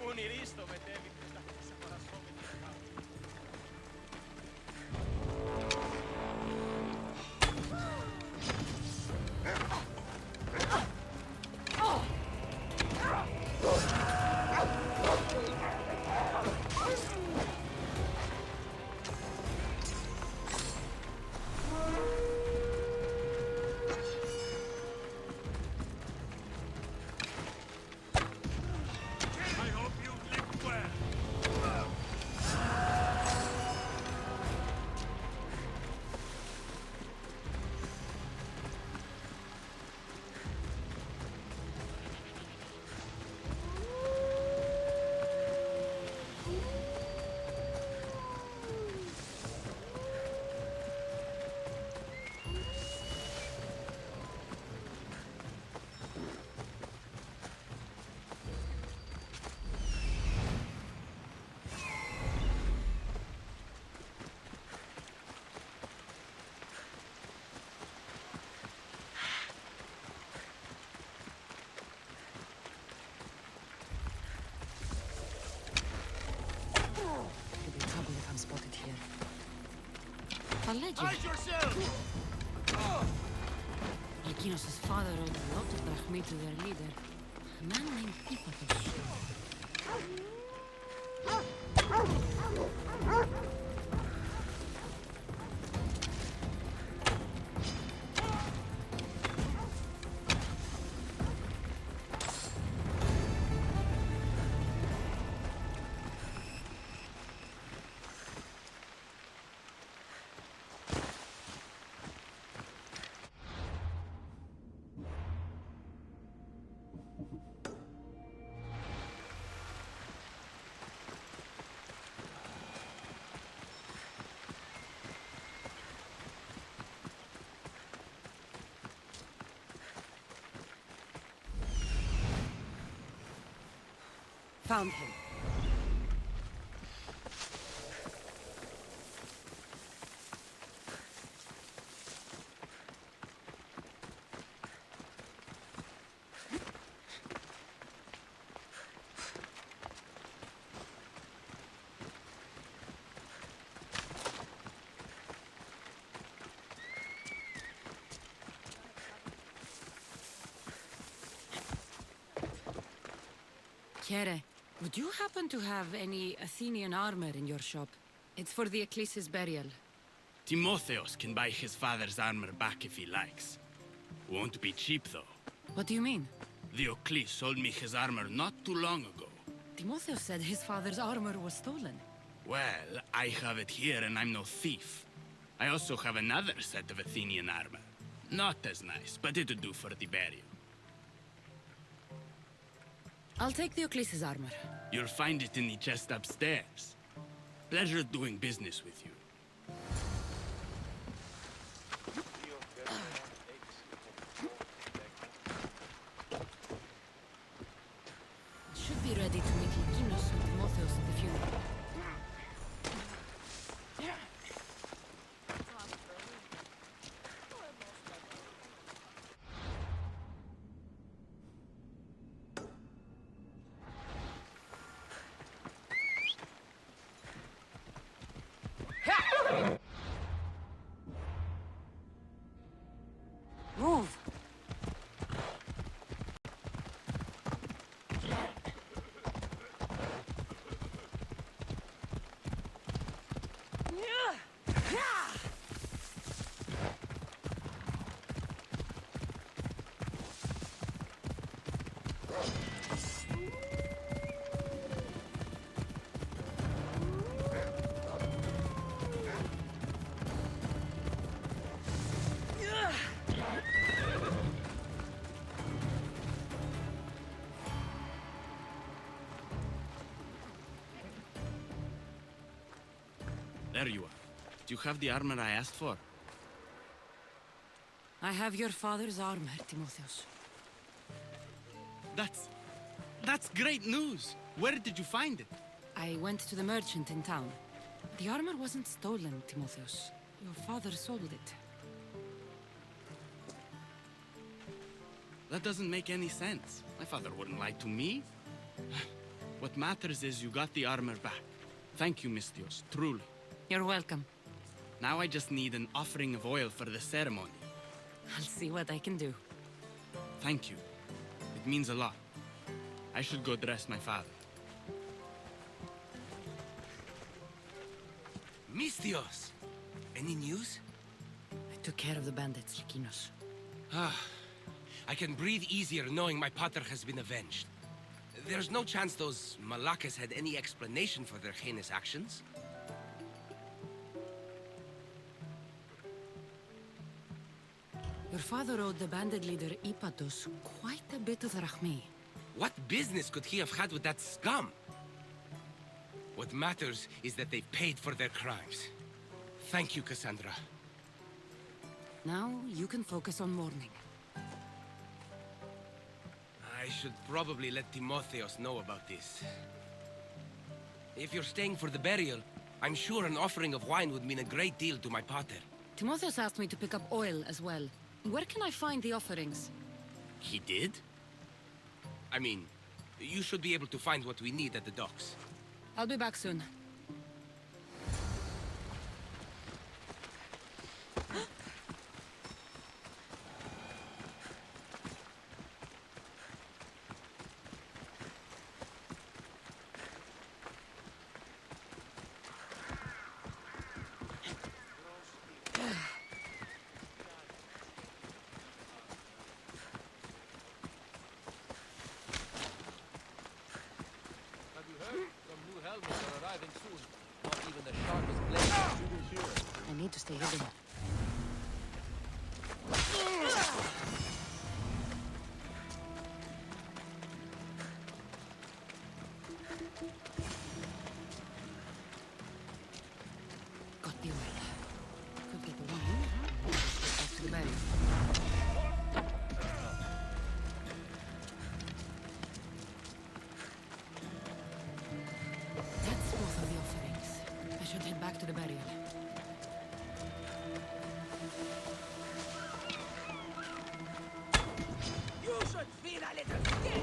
Speaker 5: Un iristo vedevi questa separazione di capo. I hope you live well.
Speaker 6: Could be trouble if I'm spotted here. A legend.
Speaker 5: Hide yourself!
Speaker 6: Lykinos' father owed a lot of drachmi to their leader, a man named Ipatos.
Speaker 1: Found him.
Speaker 6: Kere, would you happen to have any Athenian armor in your shop? It's for the Eccles's burial.
Speaker 16: Timotheos can buy his father's armor back if he likes. Won't be cheap, though.
Speaker 6: What do you mean?
Speaker 16: The Eccles sold me his armor not too long ago.
Speaker 6: Timotheos said his father's armor was stolen.
Speaker 16: Well, I have it here and I'm no thief. I also have another set of Athenian armor. Not as nice, but it'll do for the burial.
Speaker 6: I'll take the Eccles's armor.
Speaker 16: You'll find it in the chest upstairs. Pleasure doing business with you.
Speaker 6: Should be ready to meet Lykinos and Timotheos at the funeral.
Speaker 1: Move!
Speaker 17: There you are. Do you have the armor I asked for?
Speaker 6: I have your father's armor, Timotheus.
Speaker 17: That's great news! Where did you find it?
Speaker 6: I went to the merchant in town. The armor wasn't stolen, Timotheus. Your father sold it.
Speaker 17: That doesn't make any sense. My father wouldn't lie to me. What matters is you got the armor back. Thank you, Misthios, truly.
Speaker 6: You're welcome.
Speaker 17: Now I just need an offering of oil for the ceremony.
Speaker 6: I'll see what I can do.
Speaker 17: Thank you. It means a lot. I should go dress my father.
Speaker 16: Misthios! Any news?
Speaker 6: I took care of the bandits, Lykinos.
Speaker 16: I can breathe easier knowing my pater has been avenged. There's no chance those Malakas had any explanation for their heinous actions.
Speaker 6: Your father owed the bandit leader Ipatos quite a bit of drachmae.
Speaker 16: What business could he have had with that scum? What matters is that they've paid for their crimes. Thank you, Cassandra.
Speaker 6: Now you can focus on mourning.
Speaker 16: I should probably let Timotheos know about this. If you're staying for the burial, I'm sure an offering of wine would mean a great deal to my pater.
Speaker 6: Timotheus asked me to pick up oil as well. Where can I find the offerings?
Speaker 16: He did? I mean, you should be able to find what we need at the docks.
Speaker 6: I'll be back soon. I need to stay hidden. Got the oil. Could get the wine. Back to the burial. That's both of the offerings. I should head back to the burial.
Speaker 8: You should feel a little scared.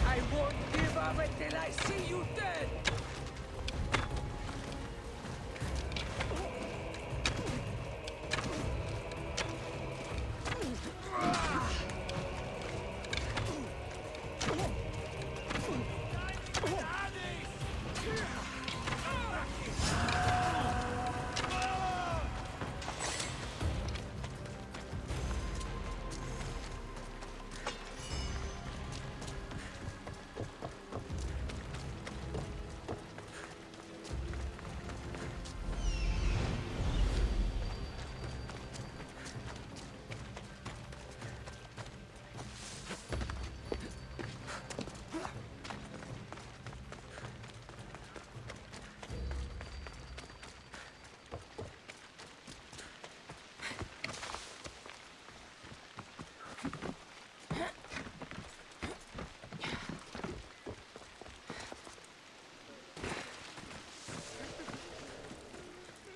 Speaker 8: I won't give up until I see you dead.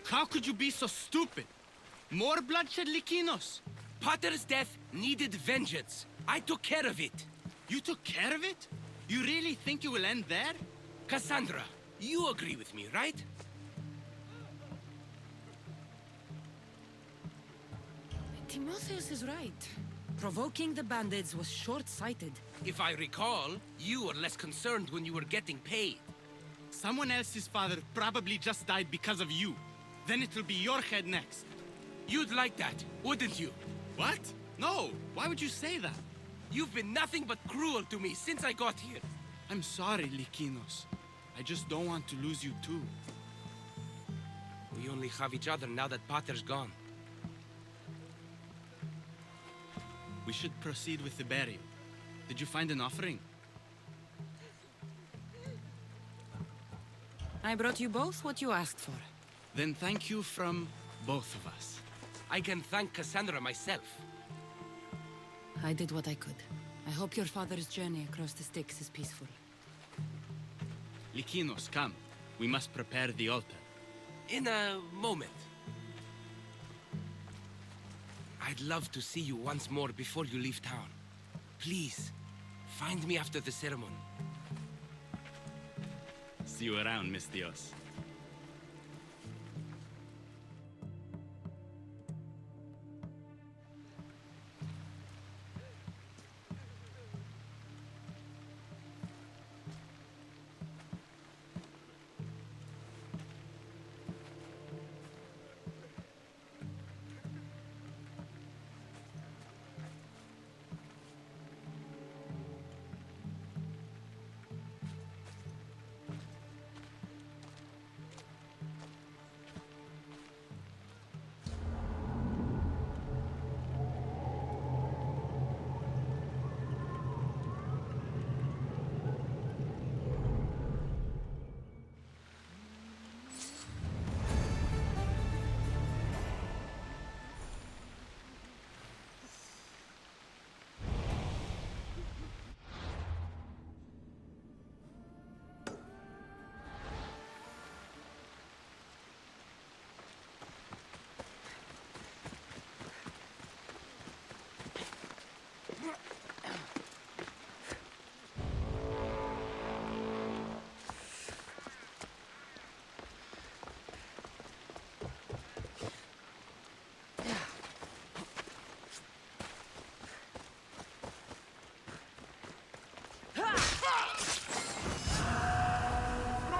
Speaker 17: How could you be so stupid? More bloodshed, Lykinos?
Speaker 16: Pater's death needed vengeance. I took care of it.
Speaker 17: You took care of it? You really think you will end there?
Speaker 16: Cassandra, you agree with me, right?
Speaker 6: Timotheus is right. Provoking the bandits was short-sighted.
Speaker 16: If I recall, you were less concerned when you were getting paid.
Speaker 17: Someone else's father probably just died because of you. Then it'll be your head next.
Speaker 16: You'd like that, wouldn't you?
Speaker 17: What? No! Why would you say that?
Speaker 16: You've been nothing but cruel to me since I got here.
Speaker 17: I'm sorry, Lykinos. I just don't want to lose you too.
Speaker 16: We only have each other now that Pater's gone.
Speaker 17: We should proceed with the burial. Did you find an offering?
Speaker 1: I brought you both what you asked for.
Speaker 17: Then thank you from both of us.
Speaker 16: I can thank Cassandra myself.
Speaker 1: I did what I could. I hope your father's journey across the Styx is peaceful.
Speaker 17: Lykinos, come. We must prepare the altar.
Speaker 16: In a moment. I'd love to see you once more before you leave town. Please, find me after the ceremony.
Speaker 17: See you around, Mistios.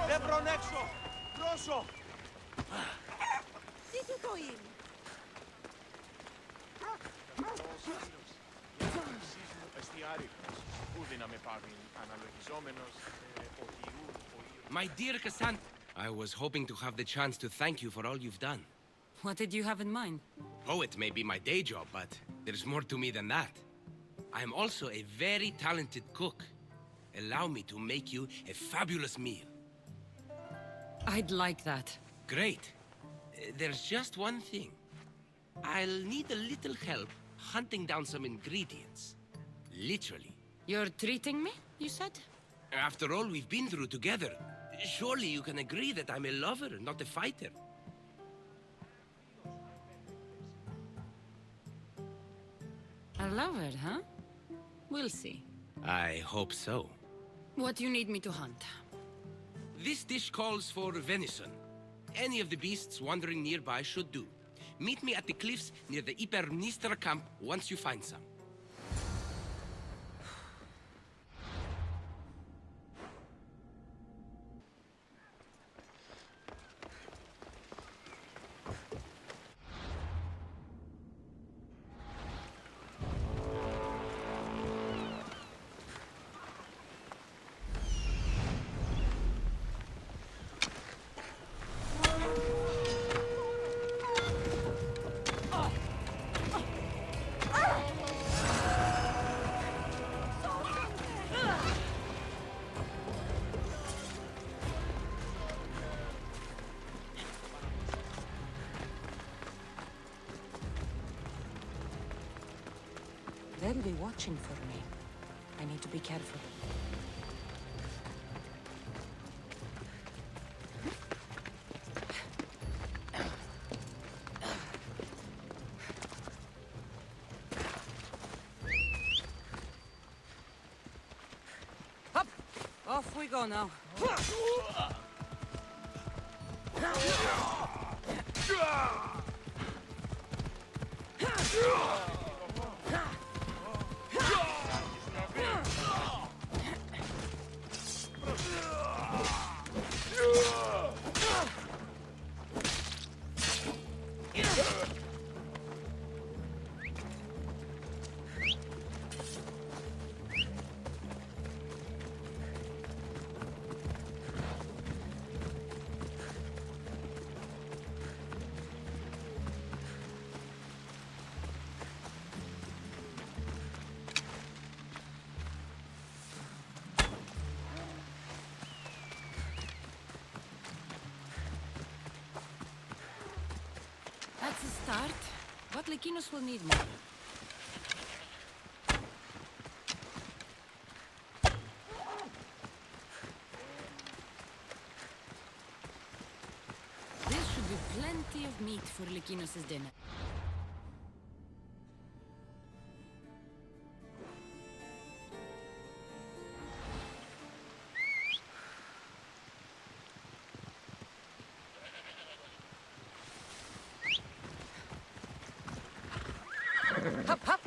Speaker 5: Δεύρον έξω! Πρόσω!
Speaker 4: Τι του το είναι?
Speaker 16: My dear Cassandra, I was hoping to have the chance to thank you for all you've done.
Speaker 1: What did you have in mind?
Speaker 16: Poet may be my day job, but there's more to me than that. I'm also a very talented cook. Allow me to make you a fabulous meal.
Speaker 1: I'd like that.
Speaker 16: Great. There's just one thing. I'll need a little help hunting down some ingredients. Literally.
Speaker 1: You're treating me, you said?
Speaker 16: After all we've been through together, surely you can agree that I'm a lover, not a fighter.
Speaker 1: A lover, huh? We'll see.
Speaker 16: I hope so.
Speaker 1: What do you need me to hunt?
Speaker 16: This dish calls for venison. Any of the beasts wandering nearby should do. Meet me at the cliffs near the Ipernistra camp once you find some.
Speaker 1: They'll be watching for me. I need to be careful. Up! Off we go now.
Speaker 6: That's a start, but Lykinos will need more. There should be plenty of meat for Lykinos' dinner. Hop, hop!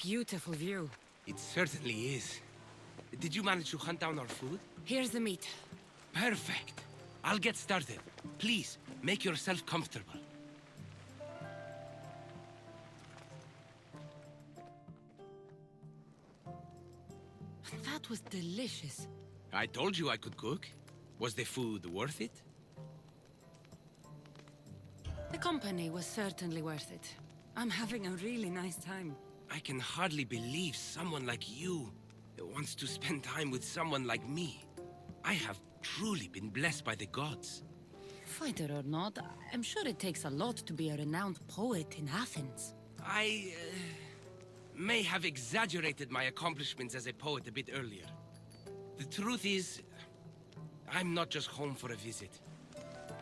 Speaker 6: Beautiful view.
Speaker 16: It certainly is. Did you manage to hunt down our food?
Speaker 6: Here's the meat.
Speaker 16: Perfect. I'll get started. Please, make yourself comfortable.
Speaker 6: That was delicious.
Speaker 16: I told you I could cook. Was the food worth it?
Speaker 6: The company was certainly worth it. I'm having a really nice time.
Speaker 16: I can hardly believe someone like you wants to spend time with someone like me. I have truly been blessed by the gods.
Speaker 6: Fighter or not, I'm sure it takes a lot to be a renowned poet in Athens.
Speaker 16: I may have exaggerated my accomplishments as a poet a bit earlier. The truth is, I'm not just home for a visit.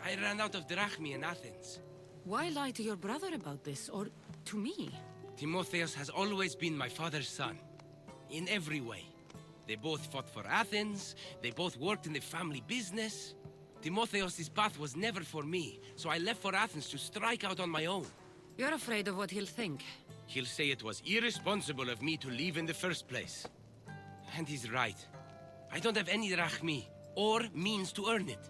Speaker 16: I ran out of drachmi in Athens.
Speaker 6: Why lie to your brother about this, or to me?
Speaker 16: Timotheus has always been my father's son. In every way. They both fought for Athens, they both worked in the family business. Timotheus' path was never for me, so I left for Athens to strike out on my own.
Speaker 6: You're afraid of what he'll think.
Speaker 16: He'll say it was irresponsible of me to leave in the first place. And he's right. I don't have any drachmi, or means to earn it.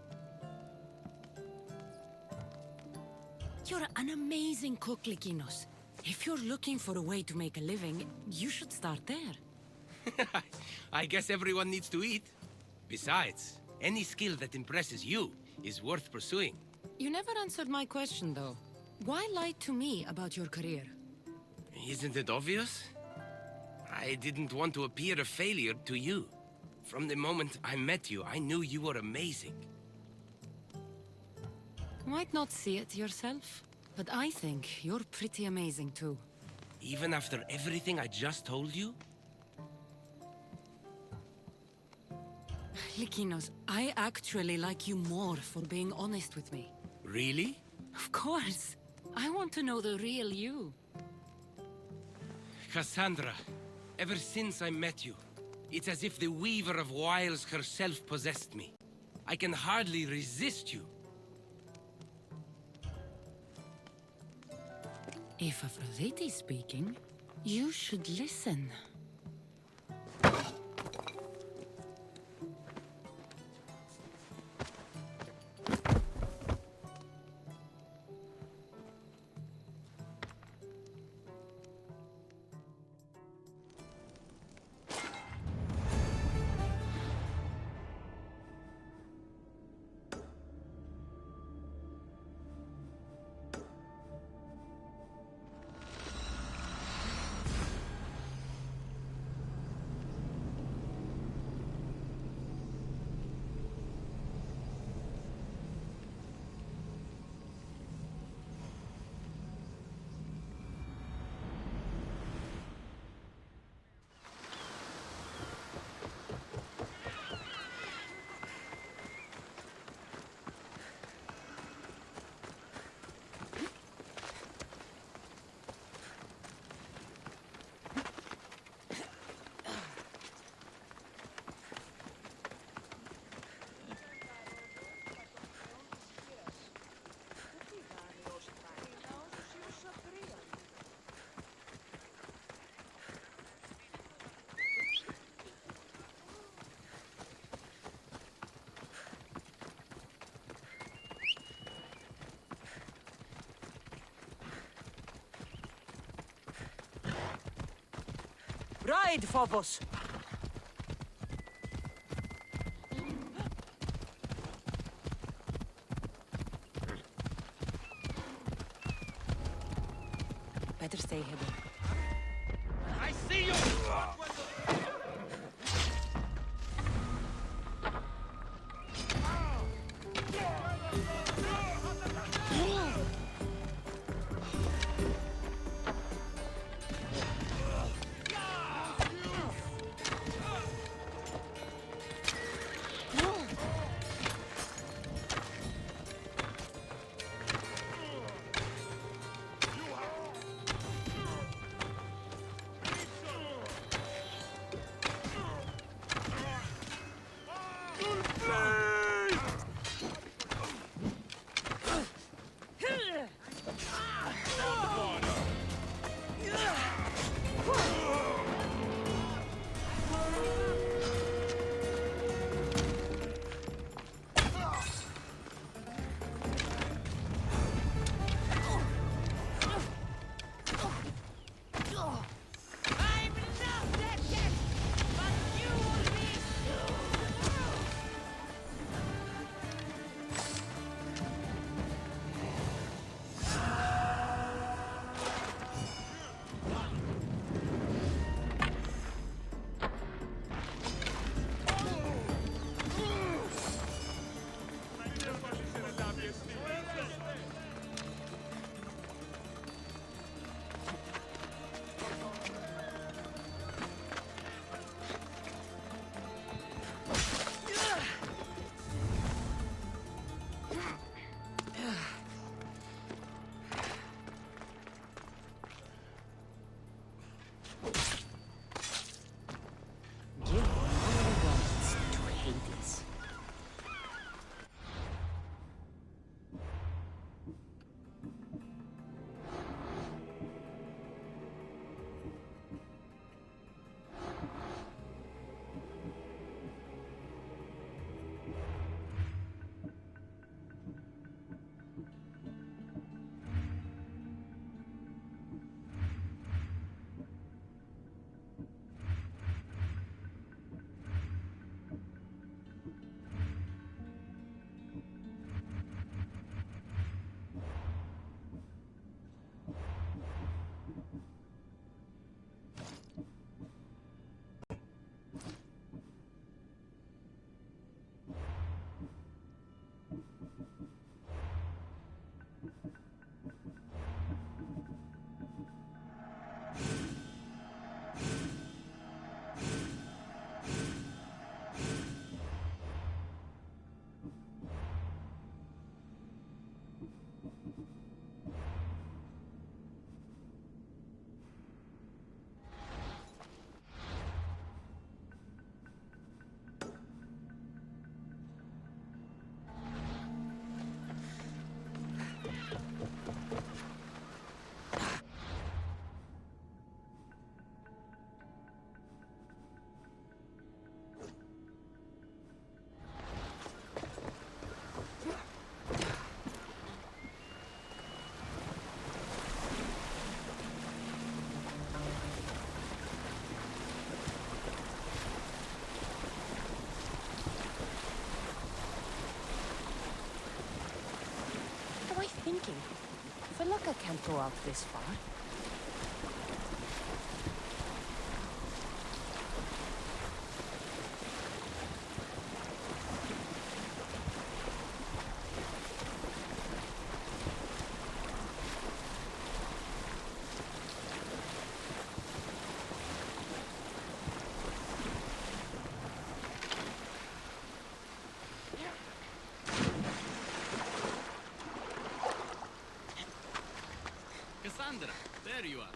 Speaker 6: You're an amazing cook, Lykinos. If you're looking for a way to make a living, you should start there.
Speaker 16: I guess everyone needs to eat. Besides, any skill that impresses you is worth pursuing.
Speaker 6: You never answered my question, though. Why lie to me about your career?
Speaker 16: Isn't it obvious? I didn't want to appear a failure to you. From the moment I met you, I knew you were amazing.
Speaker 6: Might not see it yourself, but I think you're pretty amazing, too.
Speaker 16: Even after everything I just told you?
Speaker 6: Lykinos, I actually like you more for being honest with me.
Speaker 16: Really?
Speaker 6: Of course. I want to know the real you.
Speaker 16: Cassandra, ever since I met you, it's as if the Weaver of Wiles herself possessed me. I can hardly resist you.
Speaker 6: If Aphrodite's speaking, you should listen.
Speaker 1: Ride, Phobos! Better stay hidden.
Speaker 16: I see you!
Speaker 6: Thinking. For luck, I can't go out this far.
Speaker 17: Cassandra, there you are.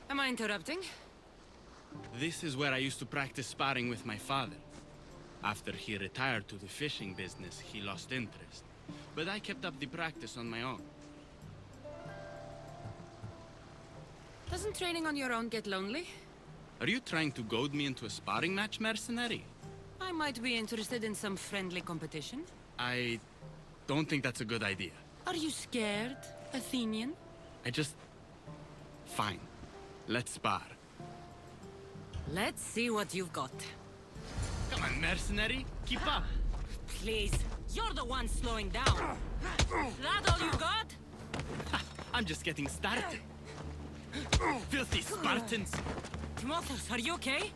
Speaker 6: Am I interrupting?
Speaker 17: This is where I used to practice sparring with my father. After he retired to the fishing business, he lost interest. But I kept up the practice on my own.
Speaker 6: Doesn't training on your own get lonely?
Speaker 17: Are you trying to goad me into a sparring match, mercenary?
Speaker 6: I might be interested in some friendly competition.
Speaker 17: I don't think that's a good idea.
Speaker 6: Are you scared, Athenian?
Speaker 17: Fine. Let's spar.
Speaker 6: Let's see what you've got.
Speaker 17: Come on, mercenary. Keep up.
Speaker 6: Please, you're the one slowing down. That all you got?
Speaker 17: I'm just getting started. Filthy Spartans.
Speaker 6: Timotheus, are you okay?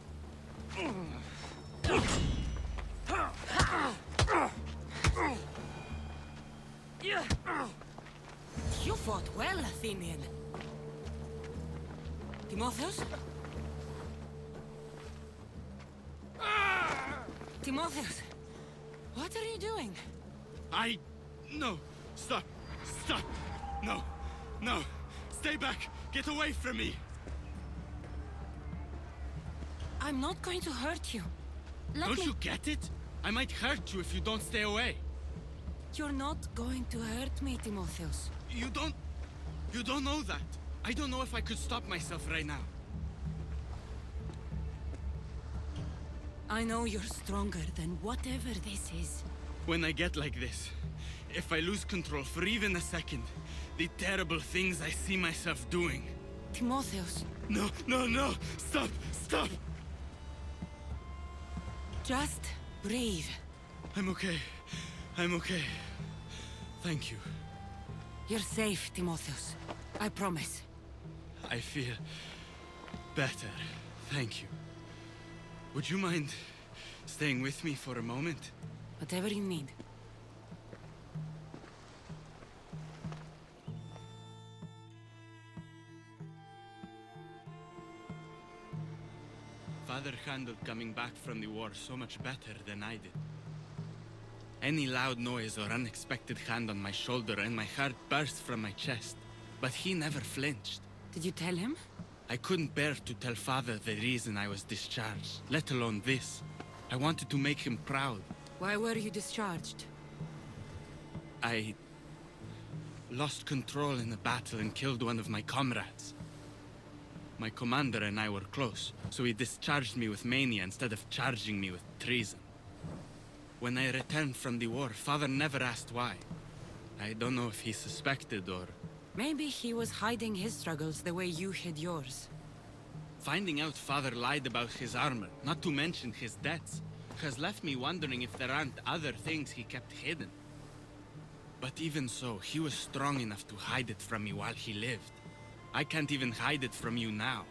Speaker 6: You fought well, Athenian. Timotheus? Timotheus, what are you doing?
Speaker 17: No. Stop. Stop. No. No. Stay back. Get away from me.
Speaker 6: I'm not going to hurt you.
Speaker 17: Don't you get it? I might hurt you if you don't stay away.
Speaker 6: You're not going to hurt me, Timotheus.
Speaker 17: You don't know that. I don't know if I could stop myself right now.
Speaker 6: I know you're stronger than whatever this is.
Speaker 17: When I get like this, if I lose control for even a second, the terrible things I see myself doing.
Speaker 6: Timotheus.
Speaker 17: No, no, no! Stop! Stop!
Speaker 6: Just breathe.
Speaker 17: I'm okay. I'm okay. Thank you.
Speaker 6: You're safe, Timotheus. I promise.
Speaker 17: I feel better. Thank you. Would you mind staying with me for a moment?
Speaker 6: Whatever you need.
Speaker 17: Father handled coming back from the war so much better than I did. Any loud noise or unexpected hand on my shoulder and my heart burst from my chest. But he never flinched.
Speaker 6: Did you tell him?
Speaker 17: I couldn't bear to tell Father the reason I was discharged, let alone this. I wanted to make him proud.
Speaker 6: Why were you discharged?
Speaker 17: I lost control in the battle and killed one of my comrades. My commander and I were close, so he discharged me with mania instead of charging me with treason. When I returned from the war, Father never asked why. I don't know if he suspected or...
Speaker 6: Maybe he was hiding his struggles the way you hid yours.
Speaker 17: Finding out Father lied about his armor, not to mention his debts, has left me wondering if there aren't other things he kept hidden. But even so, he was strong enough to hide it from me while he lived. I can't even hide it from you now.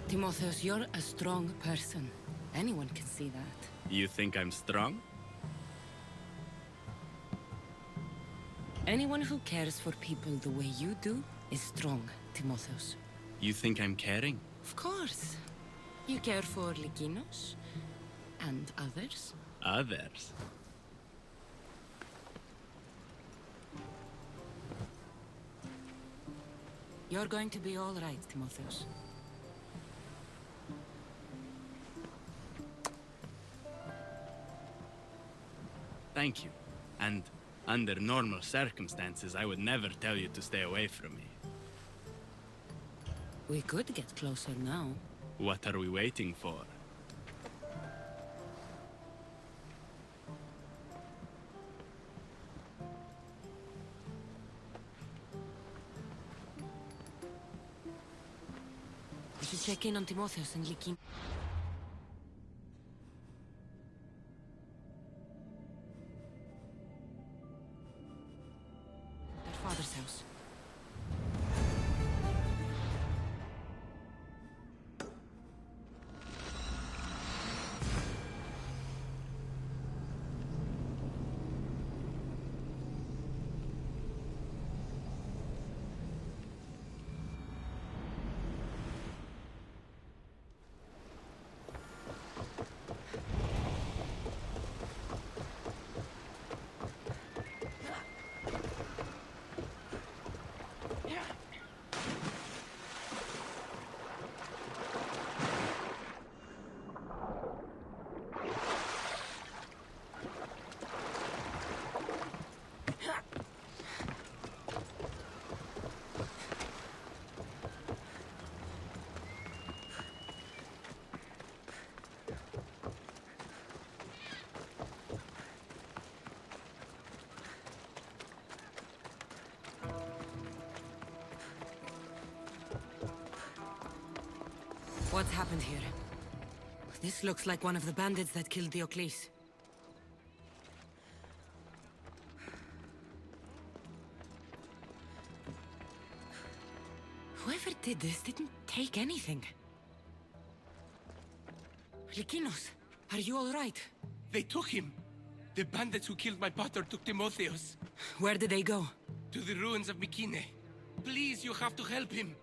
Speaker 6: Timotheus, you're a strong person. Anyone can see that.
Speaker 17: You think I'm strong?
Speaker 6: Anyone who cares for people the way you do is strong, Timotheus.
Speaker 17: You think I'm caring?
Speaker 6: Of course. You care for Lykinos and others.
Speaker 17: Others?
Speaker 6: You're going to be all right, Timotheus.
Speaker 17: Thank you. And under normal circumstances, I would never tell you to stay away from me.
Speaker 6: We could get closer now.
Speaker 17: What are we waiting for?
Speaker 6: We should check in on Timotheus and Lykin. Their father's house.
Speaker 1: what's happened here. This looks like one of the bandits that killed Diocles. Whoever did this didn't take anything. Lykinos, are you all right?
Speaker 16: They took him. The bandits who killed my pater took Timotheos.
Speaker 1: Where did they go?
Speaker 16: To the ruins of Mykenae. Please, you have to help him.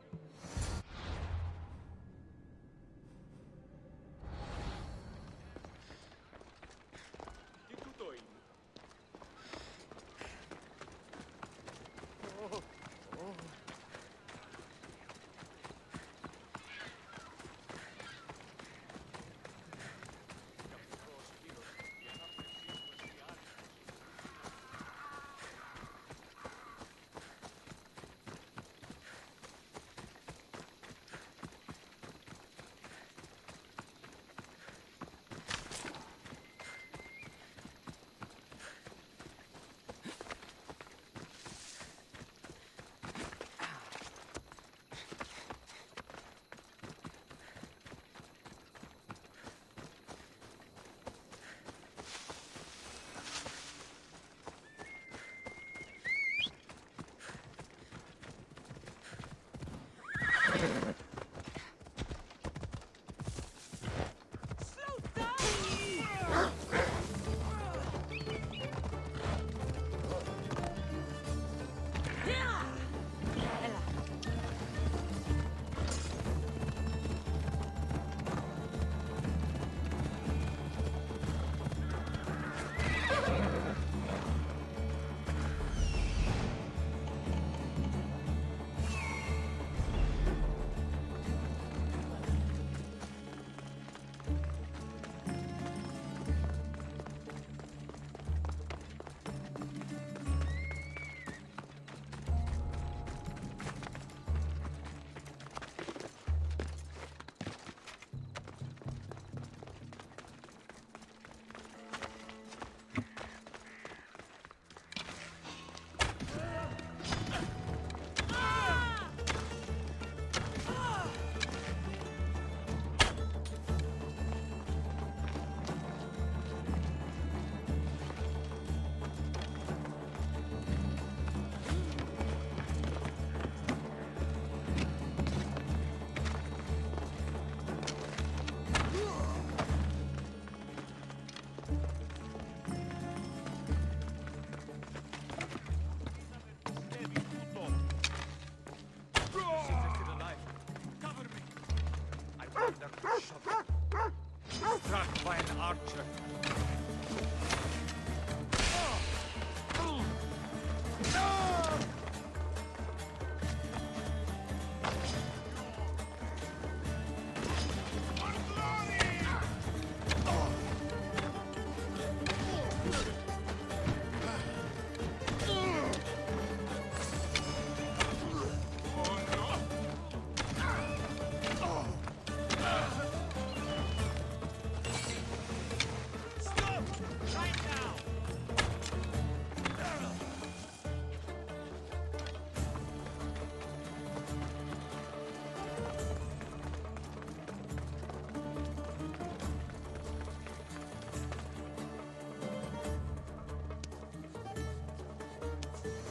Speaker 21: Struck by an archer.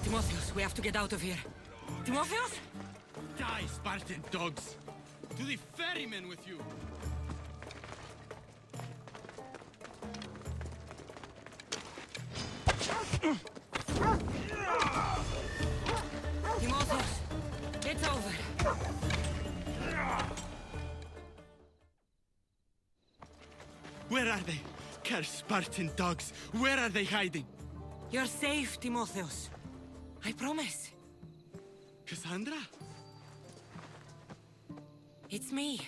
Speaker 1: Timotheos, we have to get out of here. Timotheos?
Speaker 17: Die, Spartan dogs! To the ferrymen with you!
Speaker 1: Timotheos, it's over.
Speaker 17: Where are they? Cursed Spartan dogs! Where are they hiding?
Speaker 1: You're safe, Timotheos. I promise.
Speaker 17: Cassandra?
Speaker 1: It's me.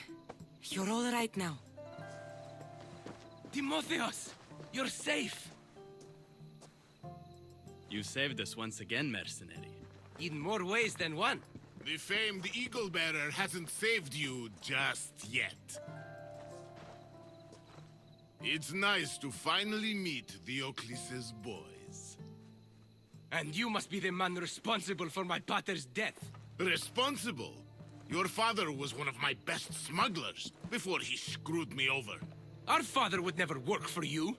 Speaker 1: You're all right now.
Speaker 16: Timotheos! You're safe!
Speaker 17: You saved us once again, mercenary.
Speaker 16: In more ways than one.
Speaker 14: The famed Eagle Bearer hasn't saved you just yet. It's nice to finally meet Diocles' boys.
Speaker 16: And you must be the man responsible for my pater's death.
Speaker 14: Responsible? Your father was one of my best smugglers before he screwed me over.
Speaker 16: Our father would never work for you.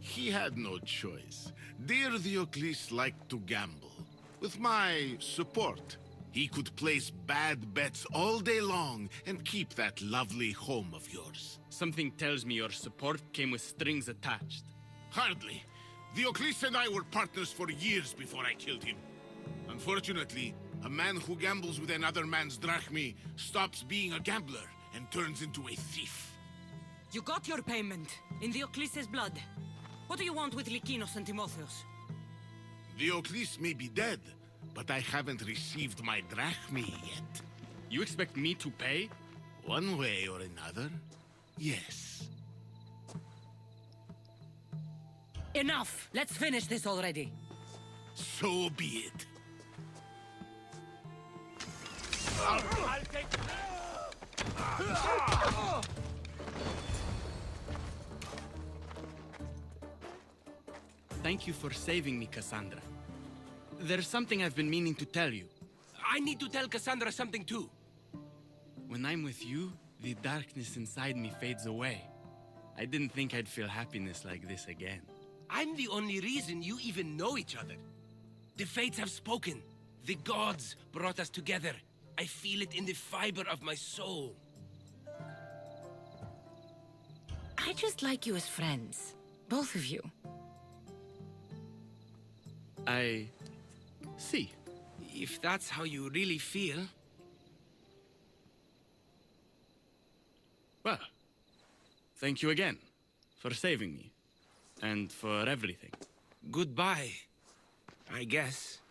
Speaker 14: He had no choice. Dear Diocles liked to gamble. With my support, he could place bad bets all day long and keep that lovely home of yours.
Speaker 17: Something tells me your support came with strings attached.
Speaker 14: Hardly. Diocles and I were partners for years before I killed him. Unfortunately, a man who gambles with another man's drachmi stops being a gambler and turns into a thief.
Speaker 1: You got your payment, in Diocles' blood. What do you want with Lykinos and Timotheos?
Speaker 14: Diocles may be dead, but I haven't received my drachmi yet.
Speaker 17: You expect me to pay?
Speaker 14: One way or another, yes.
Speaker 1: Enough! Let's finish this already.
Speaker 14: So be it.
Speaker 21: I'll take...
Speaker 17: Thank you for saving me, Cassandra. There's something I've been meaning to tell you.
Speaker 16: I need to tell Cassandra something too.
Speaker 17: When I'm with you, the darkness inside me fades away. I didn't think I'd feel happiness like this again.
Speaker 16: I'm the only reason you even know each other. The fates have spoken. The gods brought us together. I feel it in the fiber of my soul.
Speaker 1: I just like you as friends. Both of you.
Speaker 17: I... see.
Speaker 16: If that's how you really feel...
Speaker 17: Well, thank you again for saving me. And for everything.
Speaker 16: Goodbye, I guess.